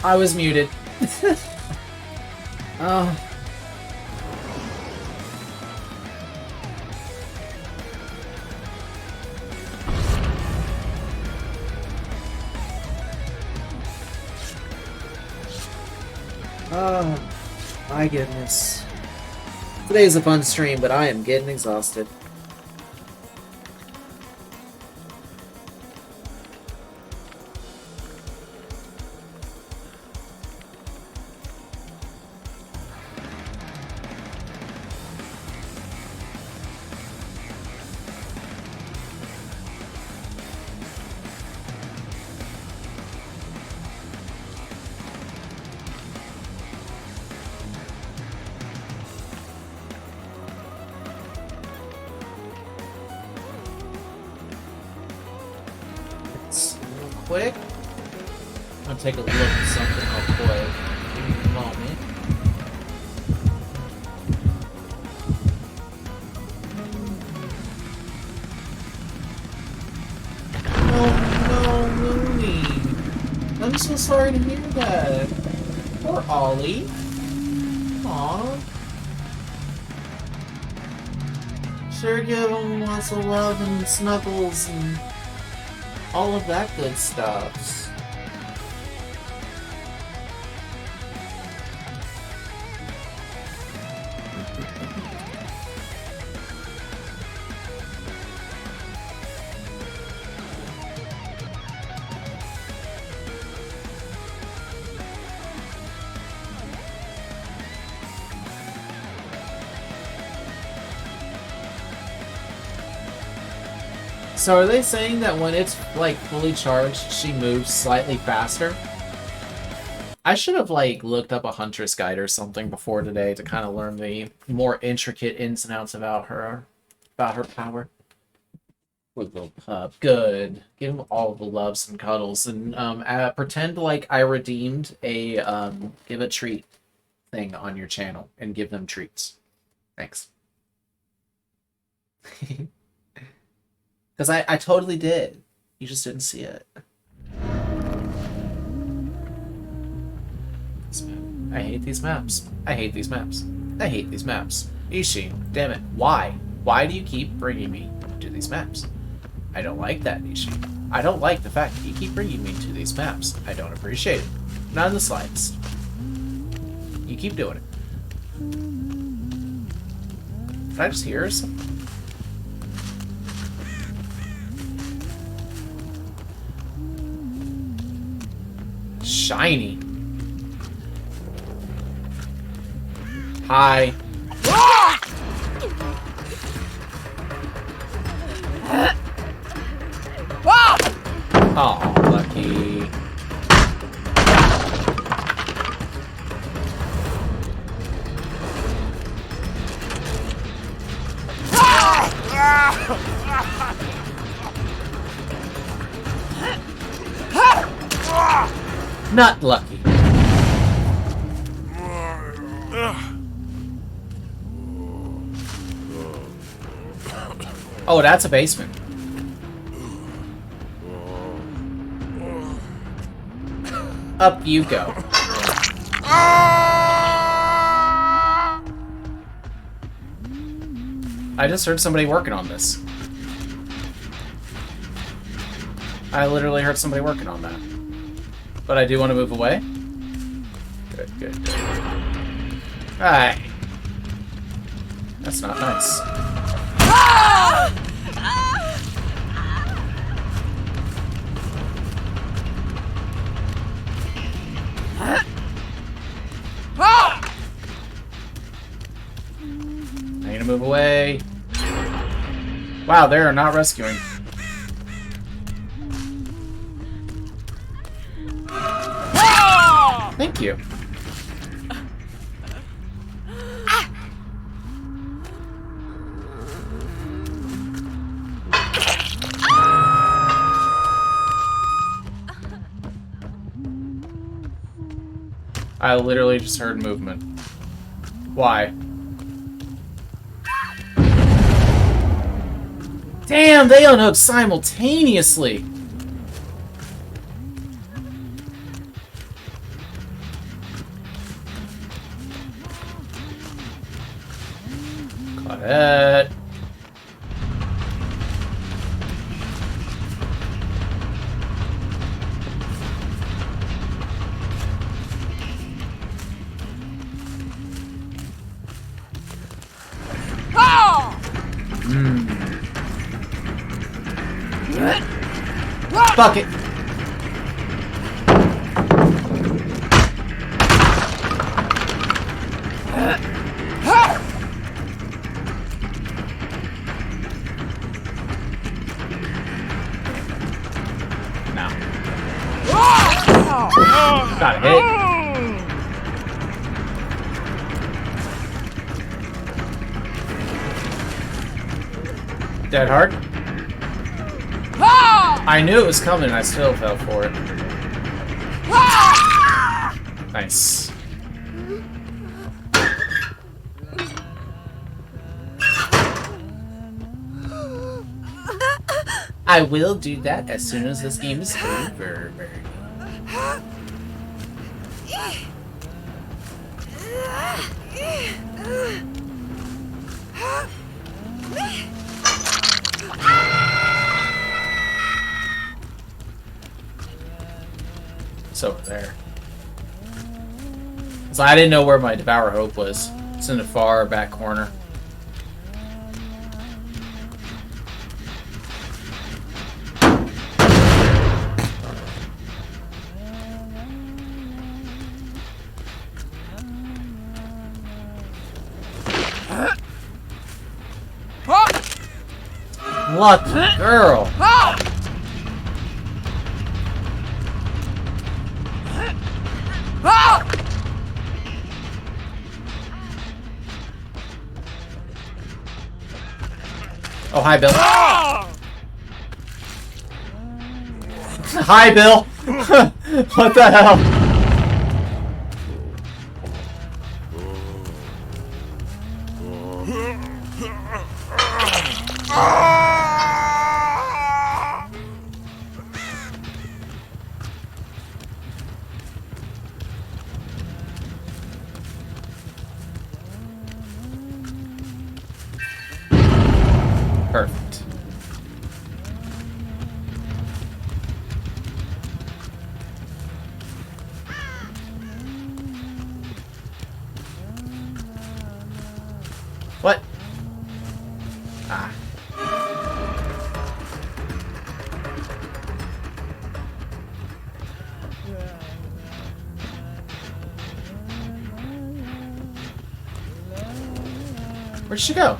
I was muted. Oh. Oh, my goodness. Today is a fun stream, but I am getting exhausted. Quick. I'm gonna take a look at something real quick. Give me a moment. Oh no, Mooney. I'm so sorry to hear that. Poor Ollie. Aww. Sure give him lots of love and snuggles and all of that good stuff. So are they saying that when it's like fully charged, she moves slightly faster? I should have like looked up a Huntress guide or something before today to kind of learn the more intricate ins and outs about her power. Good little pup. Good. Give him all the loves and cuddles, and pretend like I redeemed a give a treat thing on your channel and give them treats. Thanks. Because I totally did. You just didn't see it. I hate these maps. I hate these maps. I hate these maps. Ishi, damn it. Why? Why do you keep bringing me to these maps? I don't like that, Ishi. I don't like the fact that you keep bringing me to these maps. I don't appreciate it. Not in the slightest. You keep doing it. Did I just hear something? Shiny. Hi. Oh, lucky. Not lucky. Oh, that's a basement. Up you go. I just heard somebody working on this. I literally heard somebody working on that. But I do want to move away. Good, good, good. Alright. That's not nice. I need to move away. Wow, they are not rescuing. Thank you. I literally just heard movement. Why? Damn, they unhooked simultaneously! Got it. Fuck it. No. Got hit. Dead hard. I knew it was coming, I still fell for it. Nice. I will do that as soon as this game is over. It's over there. So I didn't know where my Devour Hope was. It's in the far back corner. Lucky girl. Oh, hi, Bill. Hi, Bill. What the hell? What? Ah. Where'd she go?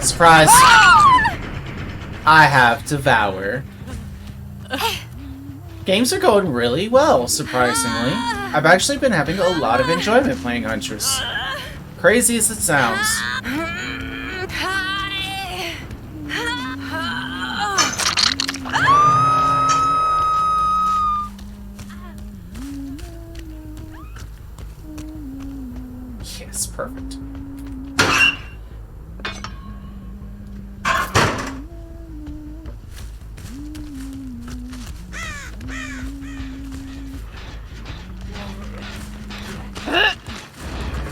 Surprise! I have Devour. Games are going really well, surprisingly. I've actually been having a lot of enjoyment playing Huntress. Crazy as it sounds. Yes, perfect.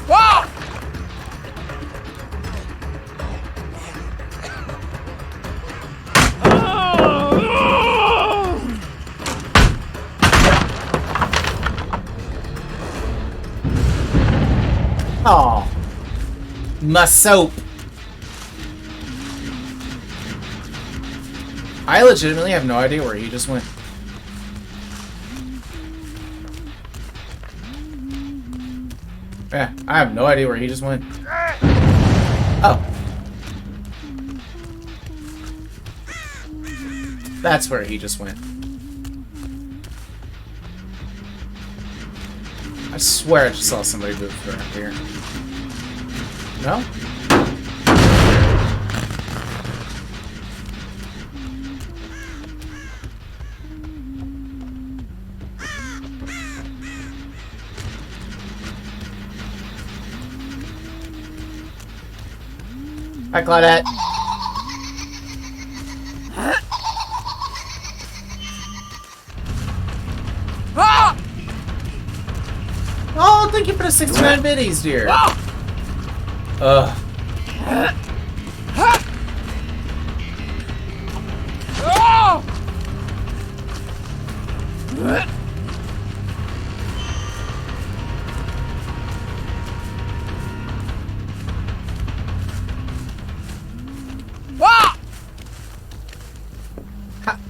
Whoa! Aw. My soap. I legitimately have no idea where he just went. Yeah, I have no idea where he just went. Oh. That's where he just went. I swear I just saw somebody move around here. No? Hi, Claudette. Ah! Oh, thank you for the 69 biddies, dear. Ugh. Oh! Ah!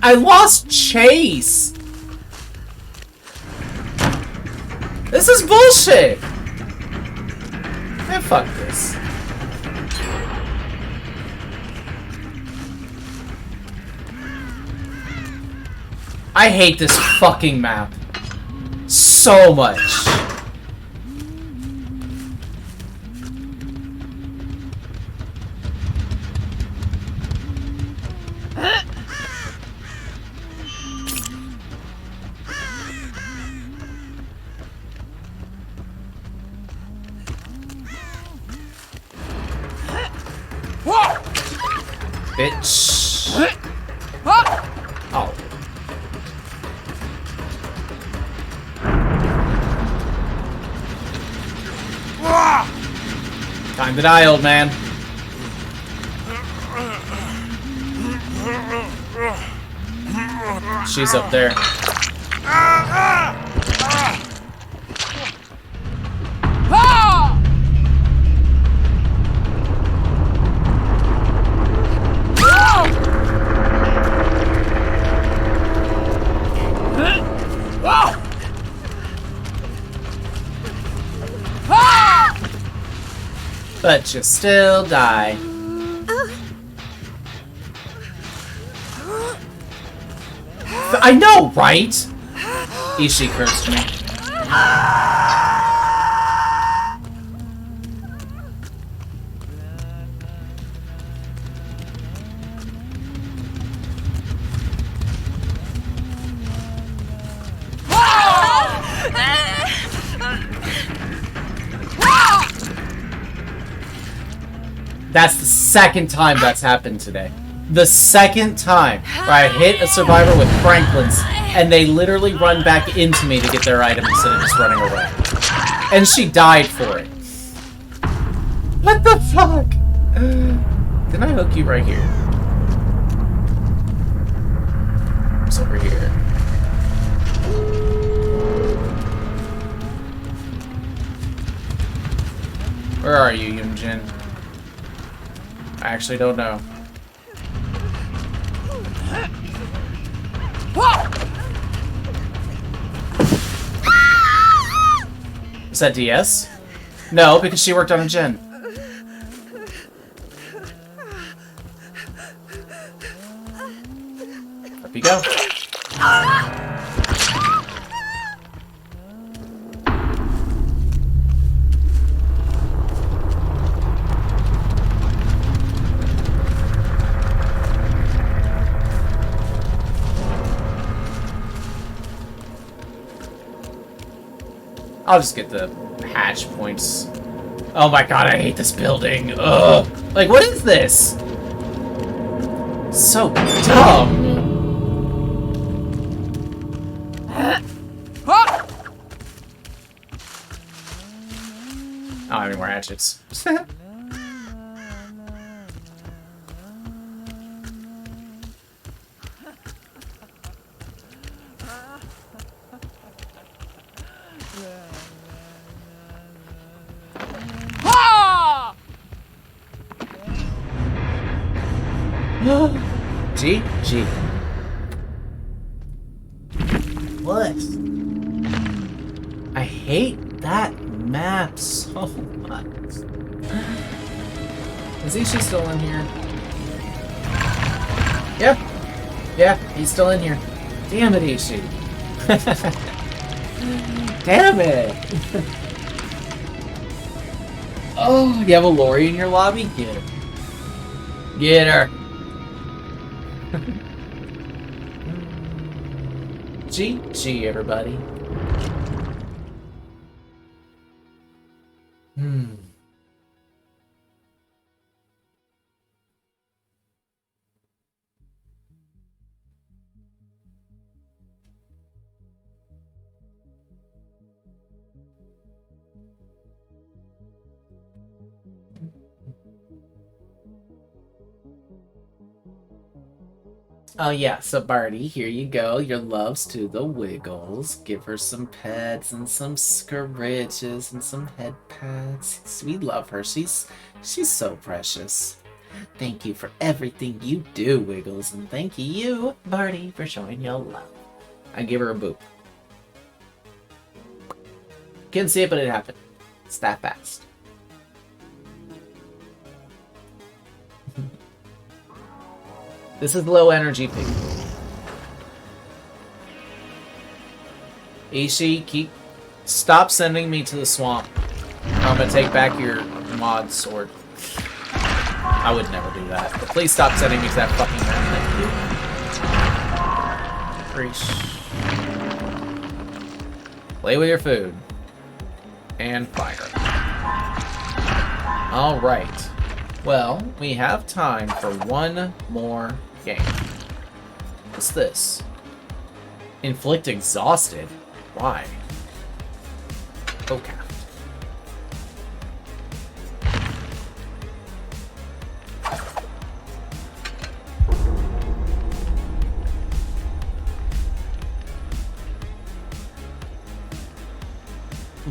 I lost Chase. This is bullshit. Man, fuck this. I hate this fucking map so much. Whoa! Bitch. Ah! Oh. Time to die, old man. She's up there. Ah! Whoa! Ah! But you still die. I know, right? Ishii cursed me. That's the second time that's happened today. The second time where I hit a survivor with Franklin's and they literally run back into me to get their item instead of just running away. And she died for it. What the fuck? Didn't I hook you right here? I actually don't know. Is that DS? No, because she worked on a gen. Up you go. I'll just get the hatch points. Oh my god, I hate this building. Ugh. Like, what is this? So dumb. Ha! I don't have any more hatchets. Ha! GG. What? I hate that map so much. Is Ishi still in here? Yeah, he's still in here. Damn it, Ishi. Damn it. Oh, you have a Lori in your lobby? Get her. Get her. GG, everybody. Oh yeah, so Barty, here you go. Your loves to the Wiggles. Give her some pets and some scritches and some head pats. We love her. She's so precious. Thank you for everything you do, Wiggles, and thank you, Barty, for showing your love. I give her a boop. Couldn't see it, but it happened. It's that fast. This is low energy pig. Ishi, stop sending me to the swamp. I'm gonna take back your mod sword. I would never do that. But please stop sending me to that fucking area. Play with your food. And fire. Alright. Well, we have time for one more game. What's this? Inflict exhausted? Why? Okay.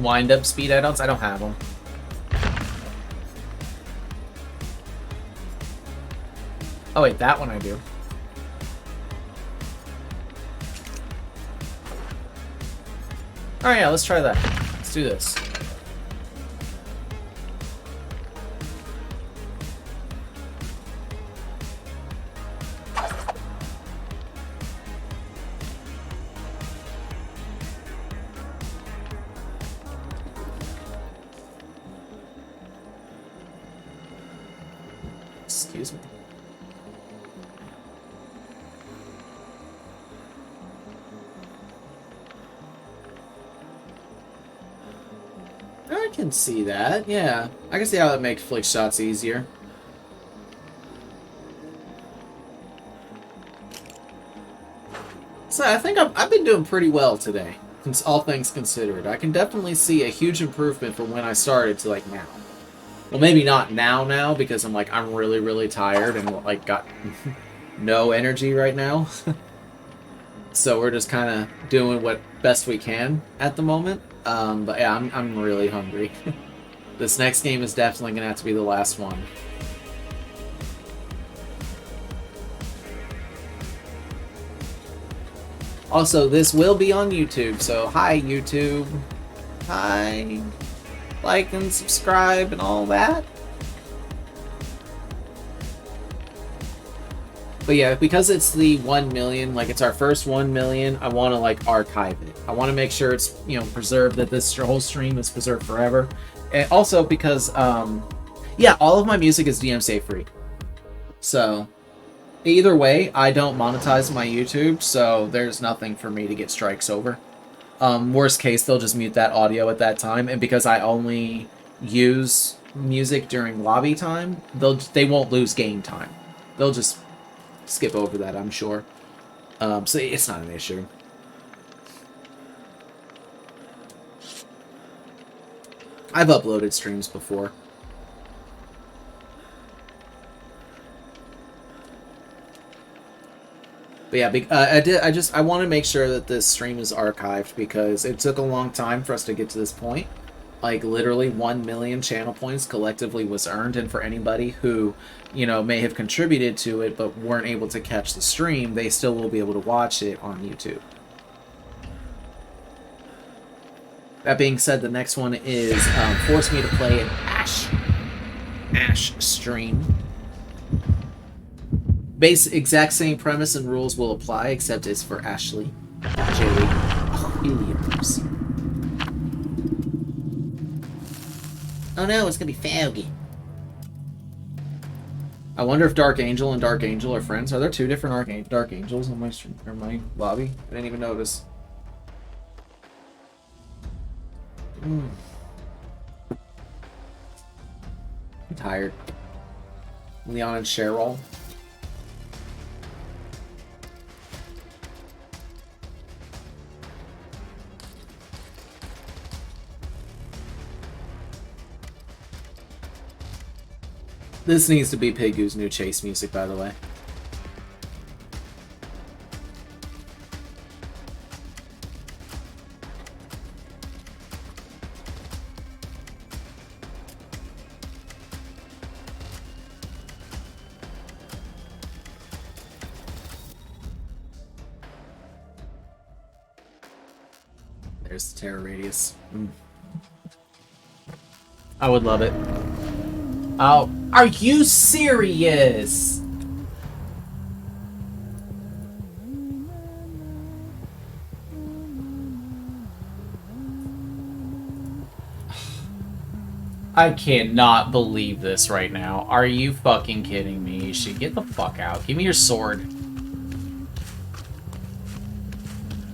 Wind up speed add-ons? I don't have them. Oh wait, that one I do. Alright, yeah, let's try that. Let's do this. Excuse me. I can see that, yeah. I can see how that makes flick shots easier. So I think I've been doing pretty well today, all things considered. I can definitely see a huge improvement from when I started to like now. Well, maybe not now because I'm really, really tired and like got no energy right now. So we're just kind of doing what best we can at the moment. But yeah, I'm really hungry. This next game is definitely gonna have to be the last one. Also, this will be on YouTube, so hi YouTube. Hi. Like and subscribe and all that. But yeah, because it's the 1 million, like it's our first 1 million, I want to like archive it. I want to make sure it's, you know, preserved, that this whole stream is preserved forever. And also because, yeah, all of my music is DMCA free. So, either way, I don't monetize my YouTube, so there's nothing for me to get strikes over. Worst case, they'll just mute that audio at that time, and because I only use music during lobby time, they won't lose game time. They'll just skip over that, I'm sure. So it's not an issue. I've uploaded streams before. But yeah, I want to make sure that this stream is archived because it took a long time for us to get to this point. Like, literally 1 million channel points collectively was earned, and for anybody who, you know, may have contributed to it but weren't able to catch the stream, they still will be able to watch it on YouTube. That being said, the next one is Force Me to Play an Ash stream. Exact same premise and rules will apply, except it's for Ashley. Williams. Oh no, it's gonna be foggy. I wonder if Dark Angel and Dark Angel are friends. Are there two different Dark Angels in my stream or my lobby? I didn't even notice. I'm tired. Leon and Cheryl. This needs to be Pigu's new chase music, by the way. There's the terror radius. I would love it. Oh, are you serious? I cannot believe this right now. Are you fucking kidding me? You should get the fuck out. Give me your sword.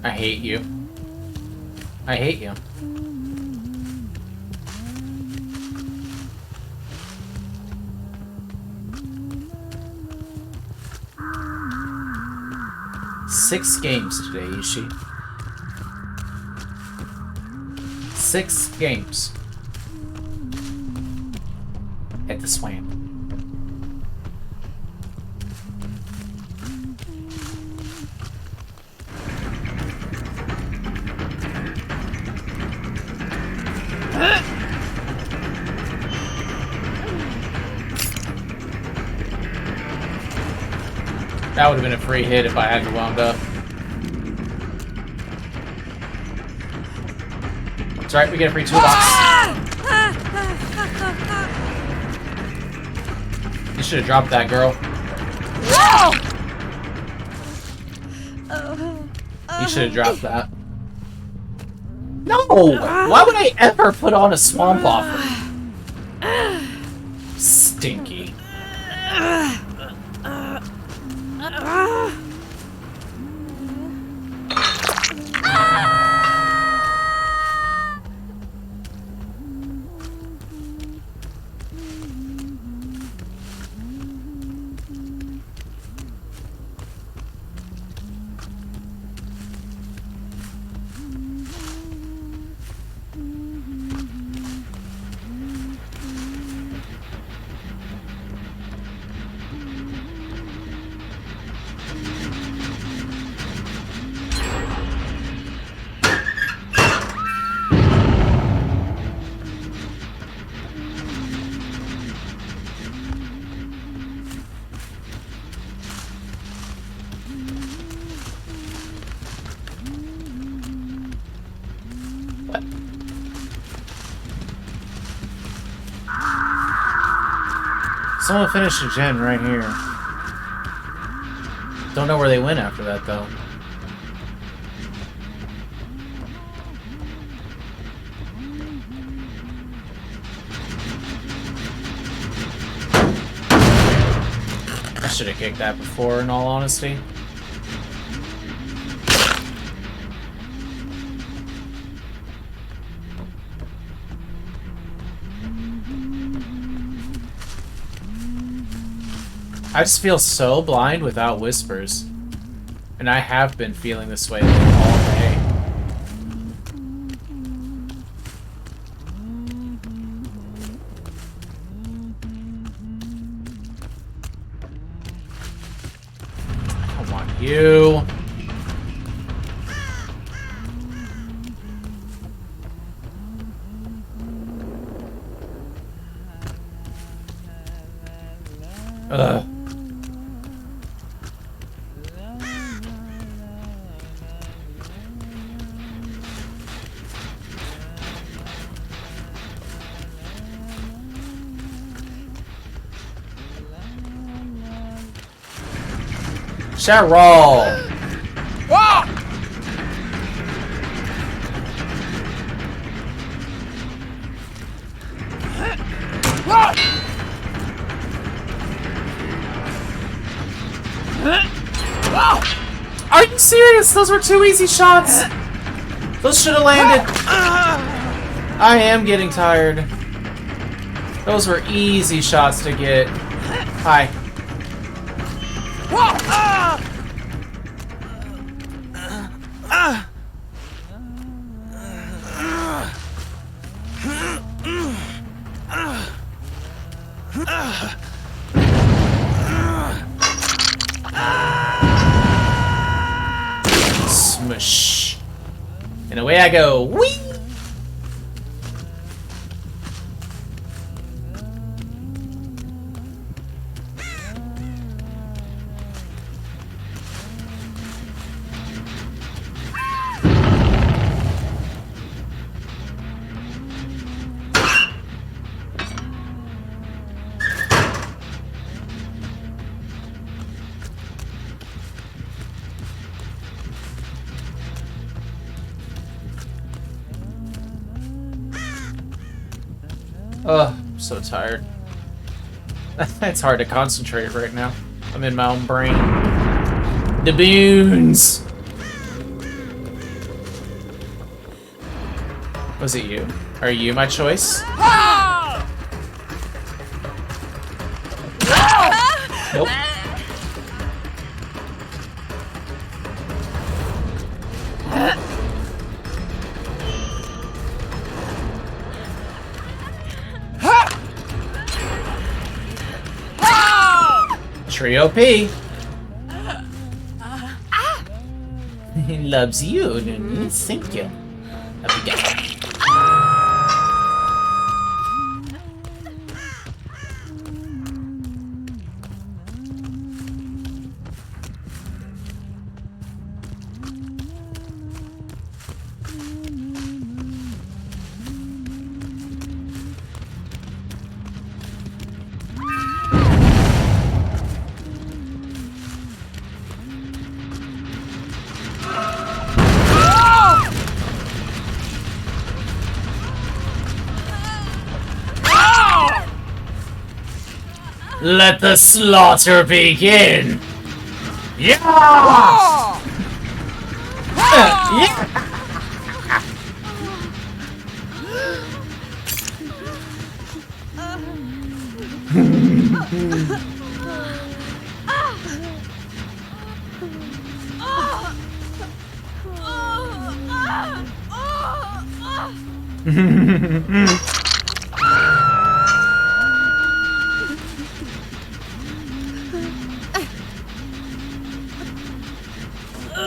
I hate you. I hate you. Six games today, Ishi. 6 games. At the swamp. That would have been a free hit if I hadn't wound up. It's alright, we get a free toolbox. You should have dropped that, girl. You should have dropped that. No! Why would I ever put on a swamp offer? Stinky. Someone finished a gen right here. Don't know where they went after that, though. I should have kicked that before, in all honesty. I just feel so blind without whispers. And I have been feeling this way all day. Come on, you. Ugh. Cheryl! Are you serious? Those were 2 easy shots! Those should have landed. I am getting tired. Those were easy shots to get. Hi. Smush. And away I go. Whee! Ugh, I'm so tired. It's hard to concentrate right now. I'm in my own brain. The boons! Was it you? Are you my choice? Nope. Trio P. He loves you, thank you. Up we go. Let the slaughter begin! Yeah! Yeah!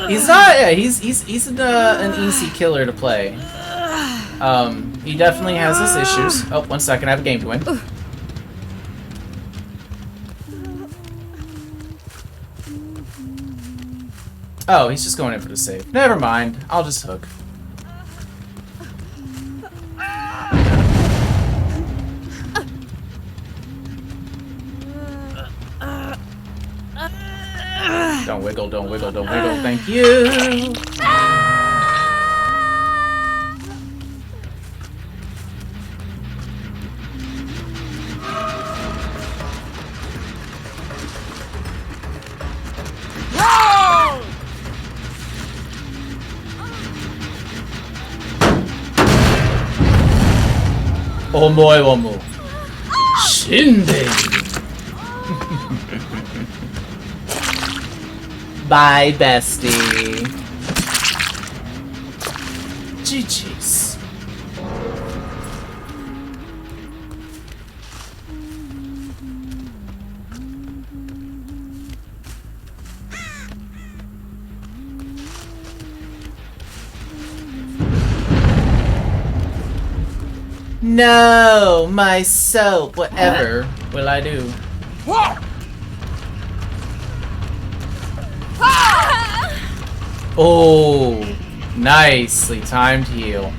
He's not. Yeah, he's an easy killer to play. He definitely has his issues. Oh, 1 second, I have a game to win. Oh, he's just going in for the save. Never mind. I'll just hook. Don't wiggle, don't wiggle, don't wiggle. Thank you. Omoe Shindig. Bye, bestie. GG's. No, my soap. Whatever will I do? Oh, nicely timed heal.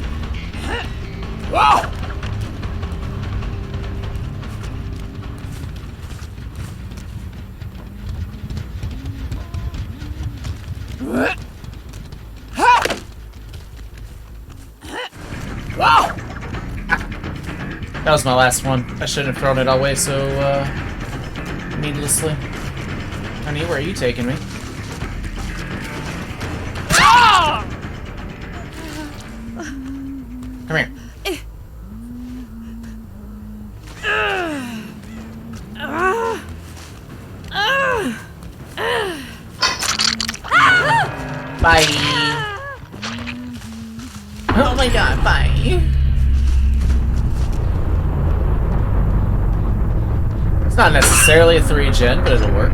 That was my last one. I shouldn't have thrown it away so needlessly. Honey, where are you taking me? Come here. Bye. Oh my god, bye. It's not necessarily a 3-gen, but it'll work.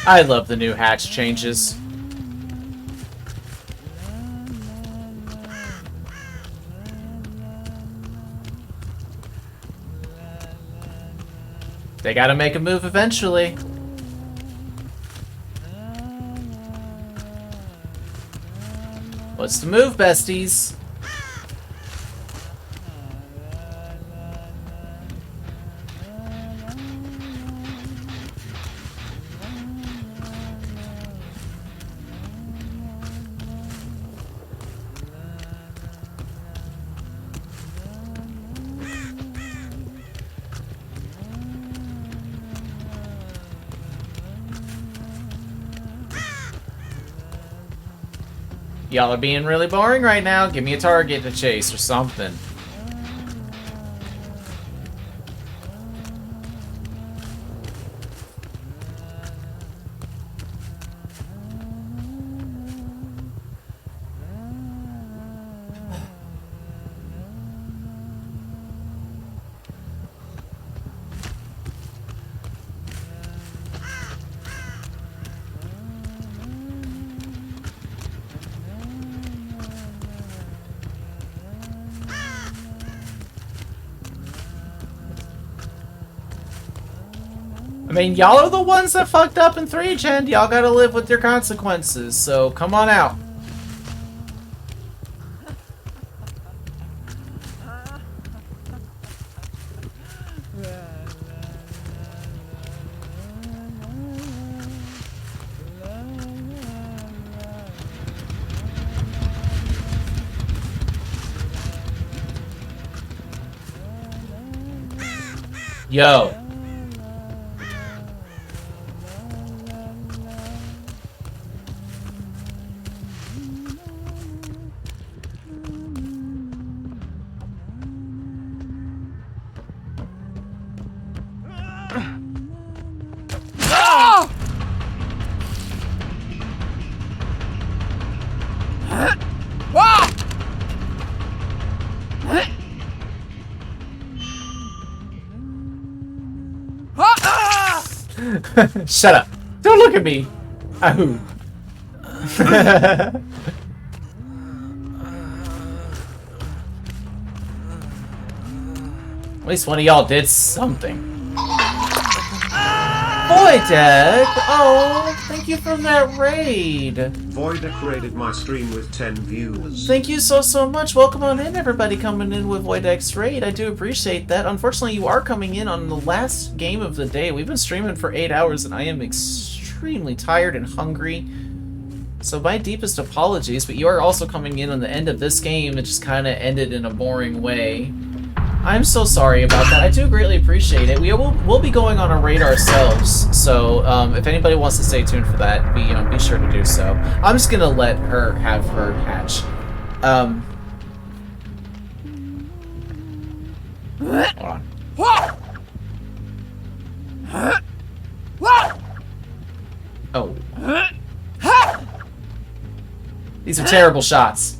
I love the new hatch changes. They gotta make a move eventually. What's the move, besties? Y'all are being really boring right now. Give me a target to chase or something. I mean, y'all are the ones that fucked up in 3-gen. Y'all gotta live with your consequences, so come on out. Yo. Shut up. Don't look at me! Ahoo. At least one of y'all did something. Voidek! Oh, thank you for that raid. Voidek raided my stream with 10 views. Thank you so much. Welcome on in, everybody coming in with Voidek's raid. I do appreciate that. Unfortunately, you are coming in on the last game of the day. We've been streaming for 8 hours, and I am extremely tired and hungry. So my deepest apologies, but you are also coming in on the end of this game. It just kind of ended in a boring way. I'm so sorry about that. I do greatly appreciate it. We'll be going on a raid ourselves, so if anybody wants to stay tuned for that, be sure to do so. I'm just gonna let her have her hatch. Hold on. Oh. These are terrible shots.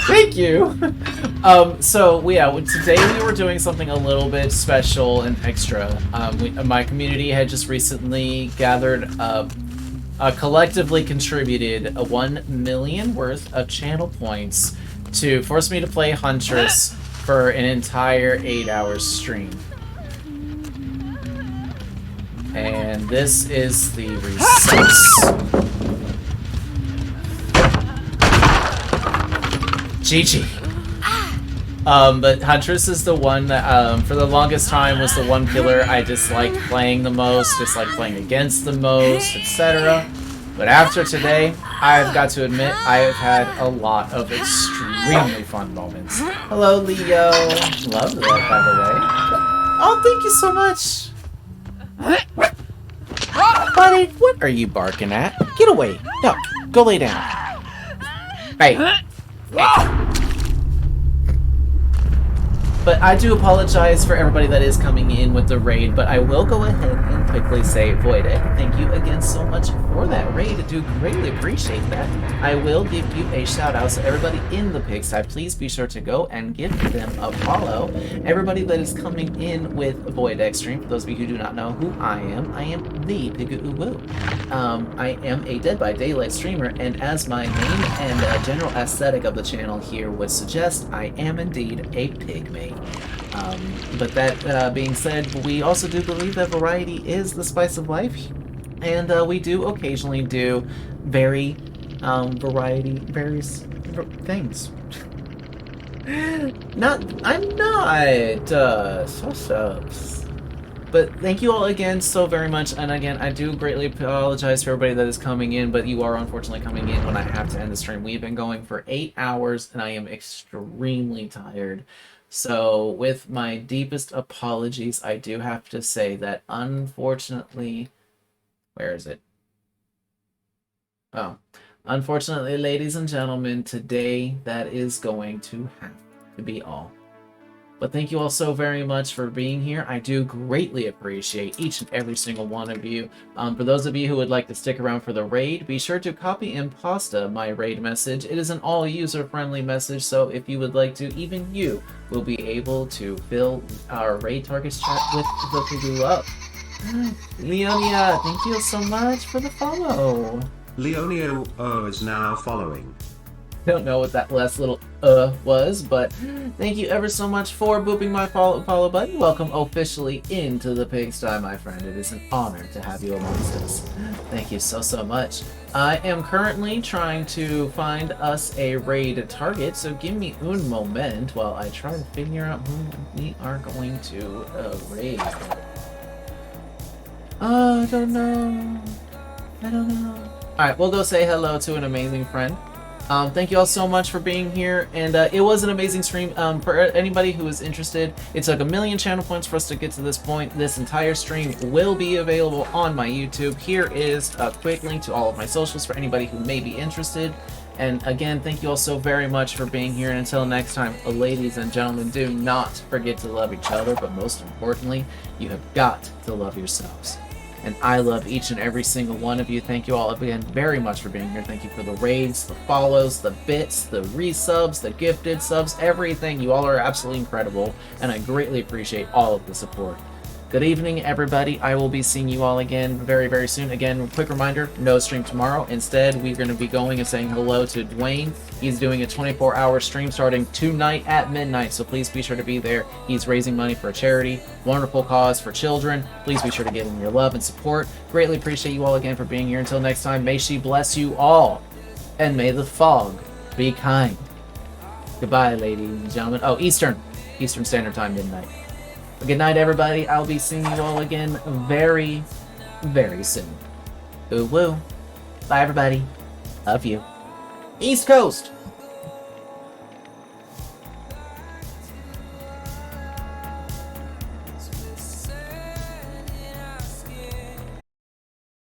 Thank you. So yeah, today we were doing something a little bit special and extra. My community had just recently gathered collectively contributed 1 million worth of channel points to force me to play Huntress for an entire 8-hour stream. And this is the results. GG. But Huntress is the one that, for the longest time, was the one killer I disliked playing the most, disliked playing against the most, etc. But after today, I've got to admit, I have had a lot of extremely fun moments. Hello, Leo. Love that, by the way. Oh, thank you so much. Buddy, what are you barking at? Get away. No, go lay down. Hey. But I do apologize for everybody that is coming in with the raid, but I will go ahead and quickly say, Voidek, thank you again so much for that raid. I do greatly appreciate that. I will give you a shout out, so everybody in the pigsty, please be sure to go and give them a follow. Everybody that is coming in with Voidek stream, for those of you who do not know who I am the Pigoo. I am a Dead by Daylight streamer, and as my name and general aesthetic of the channel here would suggest, I am indeed a pygmy. But that being said, we also do believe that variety is the spice of life, and we do occasionally do various things. I'm not But thank you all again so very much, and again, I do greatly apologize for everybody that is coming in, but you are unfortunately coming in when I have to end the stream. We've been going for 8 hours, and I am extremely tired. So, with my deepest apologies, I do have to say that unfortunately... Where is it? Oh. Unfortunately, ladies and gentlemen, today that is going to have to be all. But thank you all so very much for being here. I do greatly appreciate each and every single one of you. For those of you who would like to stick around for the raid, be sure to copy and pasta my raid message. It is an all user-friendly message, so if you would like to, even you will be able to fill our raid targets chat with the Pigoo up. Leonia, thank you so much for the follow. Leonio is now following. Don't know what that last little was, but thank you ever so much for booping my follow button. Welcome officially into the pigsty, my friend. It is an honor to have you amongst us. Thank you so much. I am currently trying to find us a raid target, so give me un moment while I try to figure out who we are going to raid. I don't know. Alright, we'll go say hello to an amazing friend. Thank you all so much for being here, and it was an amazing stream. For anybody who is interested, it took 1 million channel points for us to get to this point. This entire stream will be available on my YouTube. Here is a quick link to all of my socials for anybody who may be interested. And again, thank you all so very much for being here. And until next time, ladies and gentlemen, do not forget to love each other, but most importantly, you have got to love yourselves. And I love each and every single one of you. Thank you all again very much for being here. Thank you for the raids, the follows, the bits, the resubs, the gifted subs, everything. You all are absolutely incredible, and I greatly appreciate all of the support. Good evening, everybody. I will be seeing you all again very, very soon. Again, quick reminder, no stream tomorrow. Instead, we're going to be going and saying hello to Dwayne. He's doing a 24-hour stream starting tonight at midnight, so please be sure to be there. He's raising money for a charity, wonderful cause for children. Please be sure to give him your love and support. Greatly appreciate you all again for being here. Until next time, may she bless you all, and may the fog be kind. Goodbye, ladies and gentlemen. Oh, Eastern Standard Time, midnight. Good night, everybody. I'll be seeing you all again very, very soon. Ooh woo. Bye, everybody. Love you. East Coast!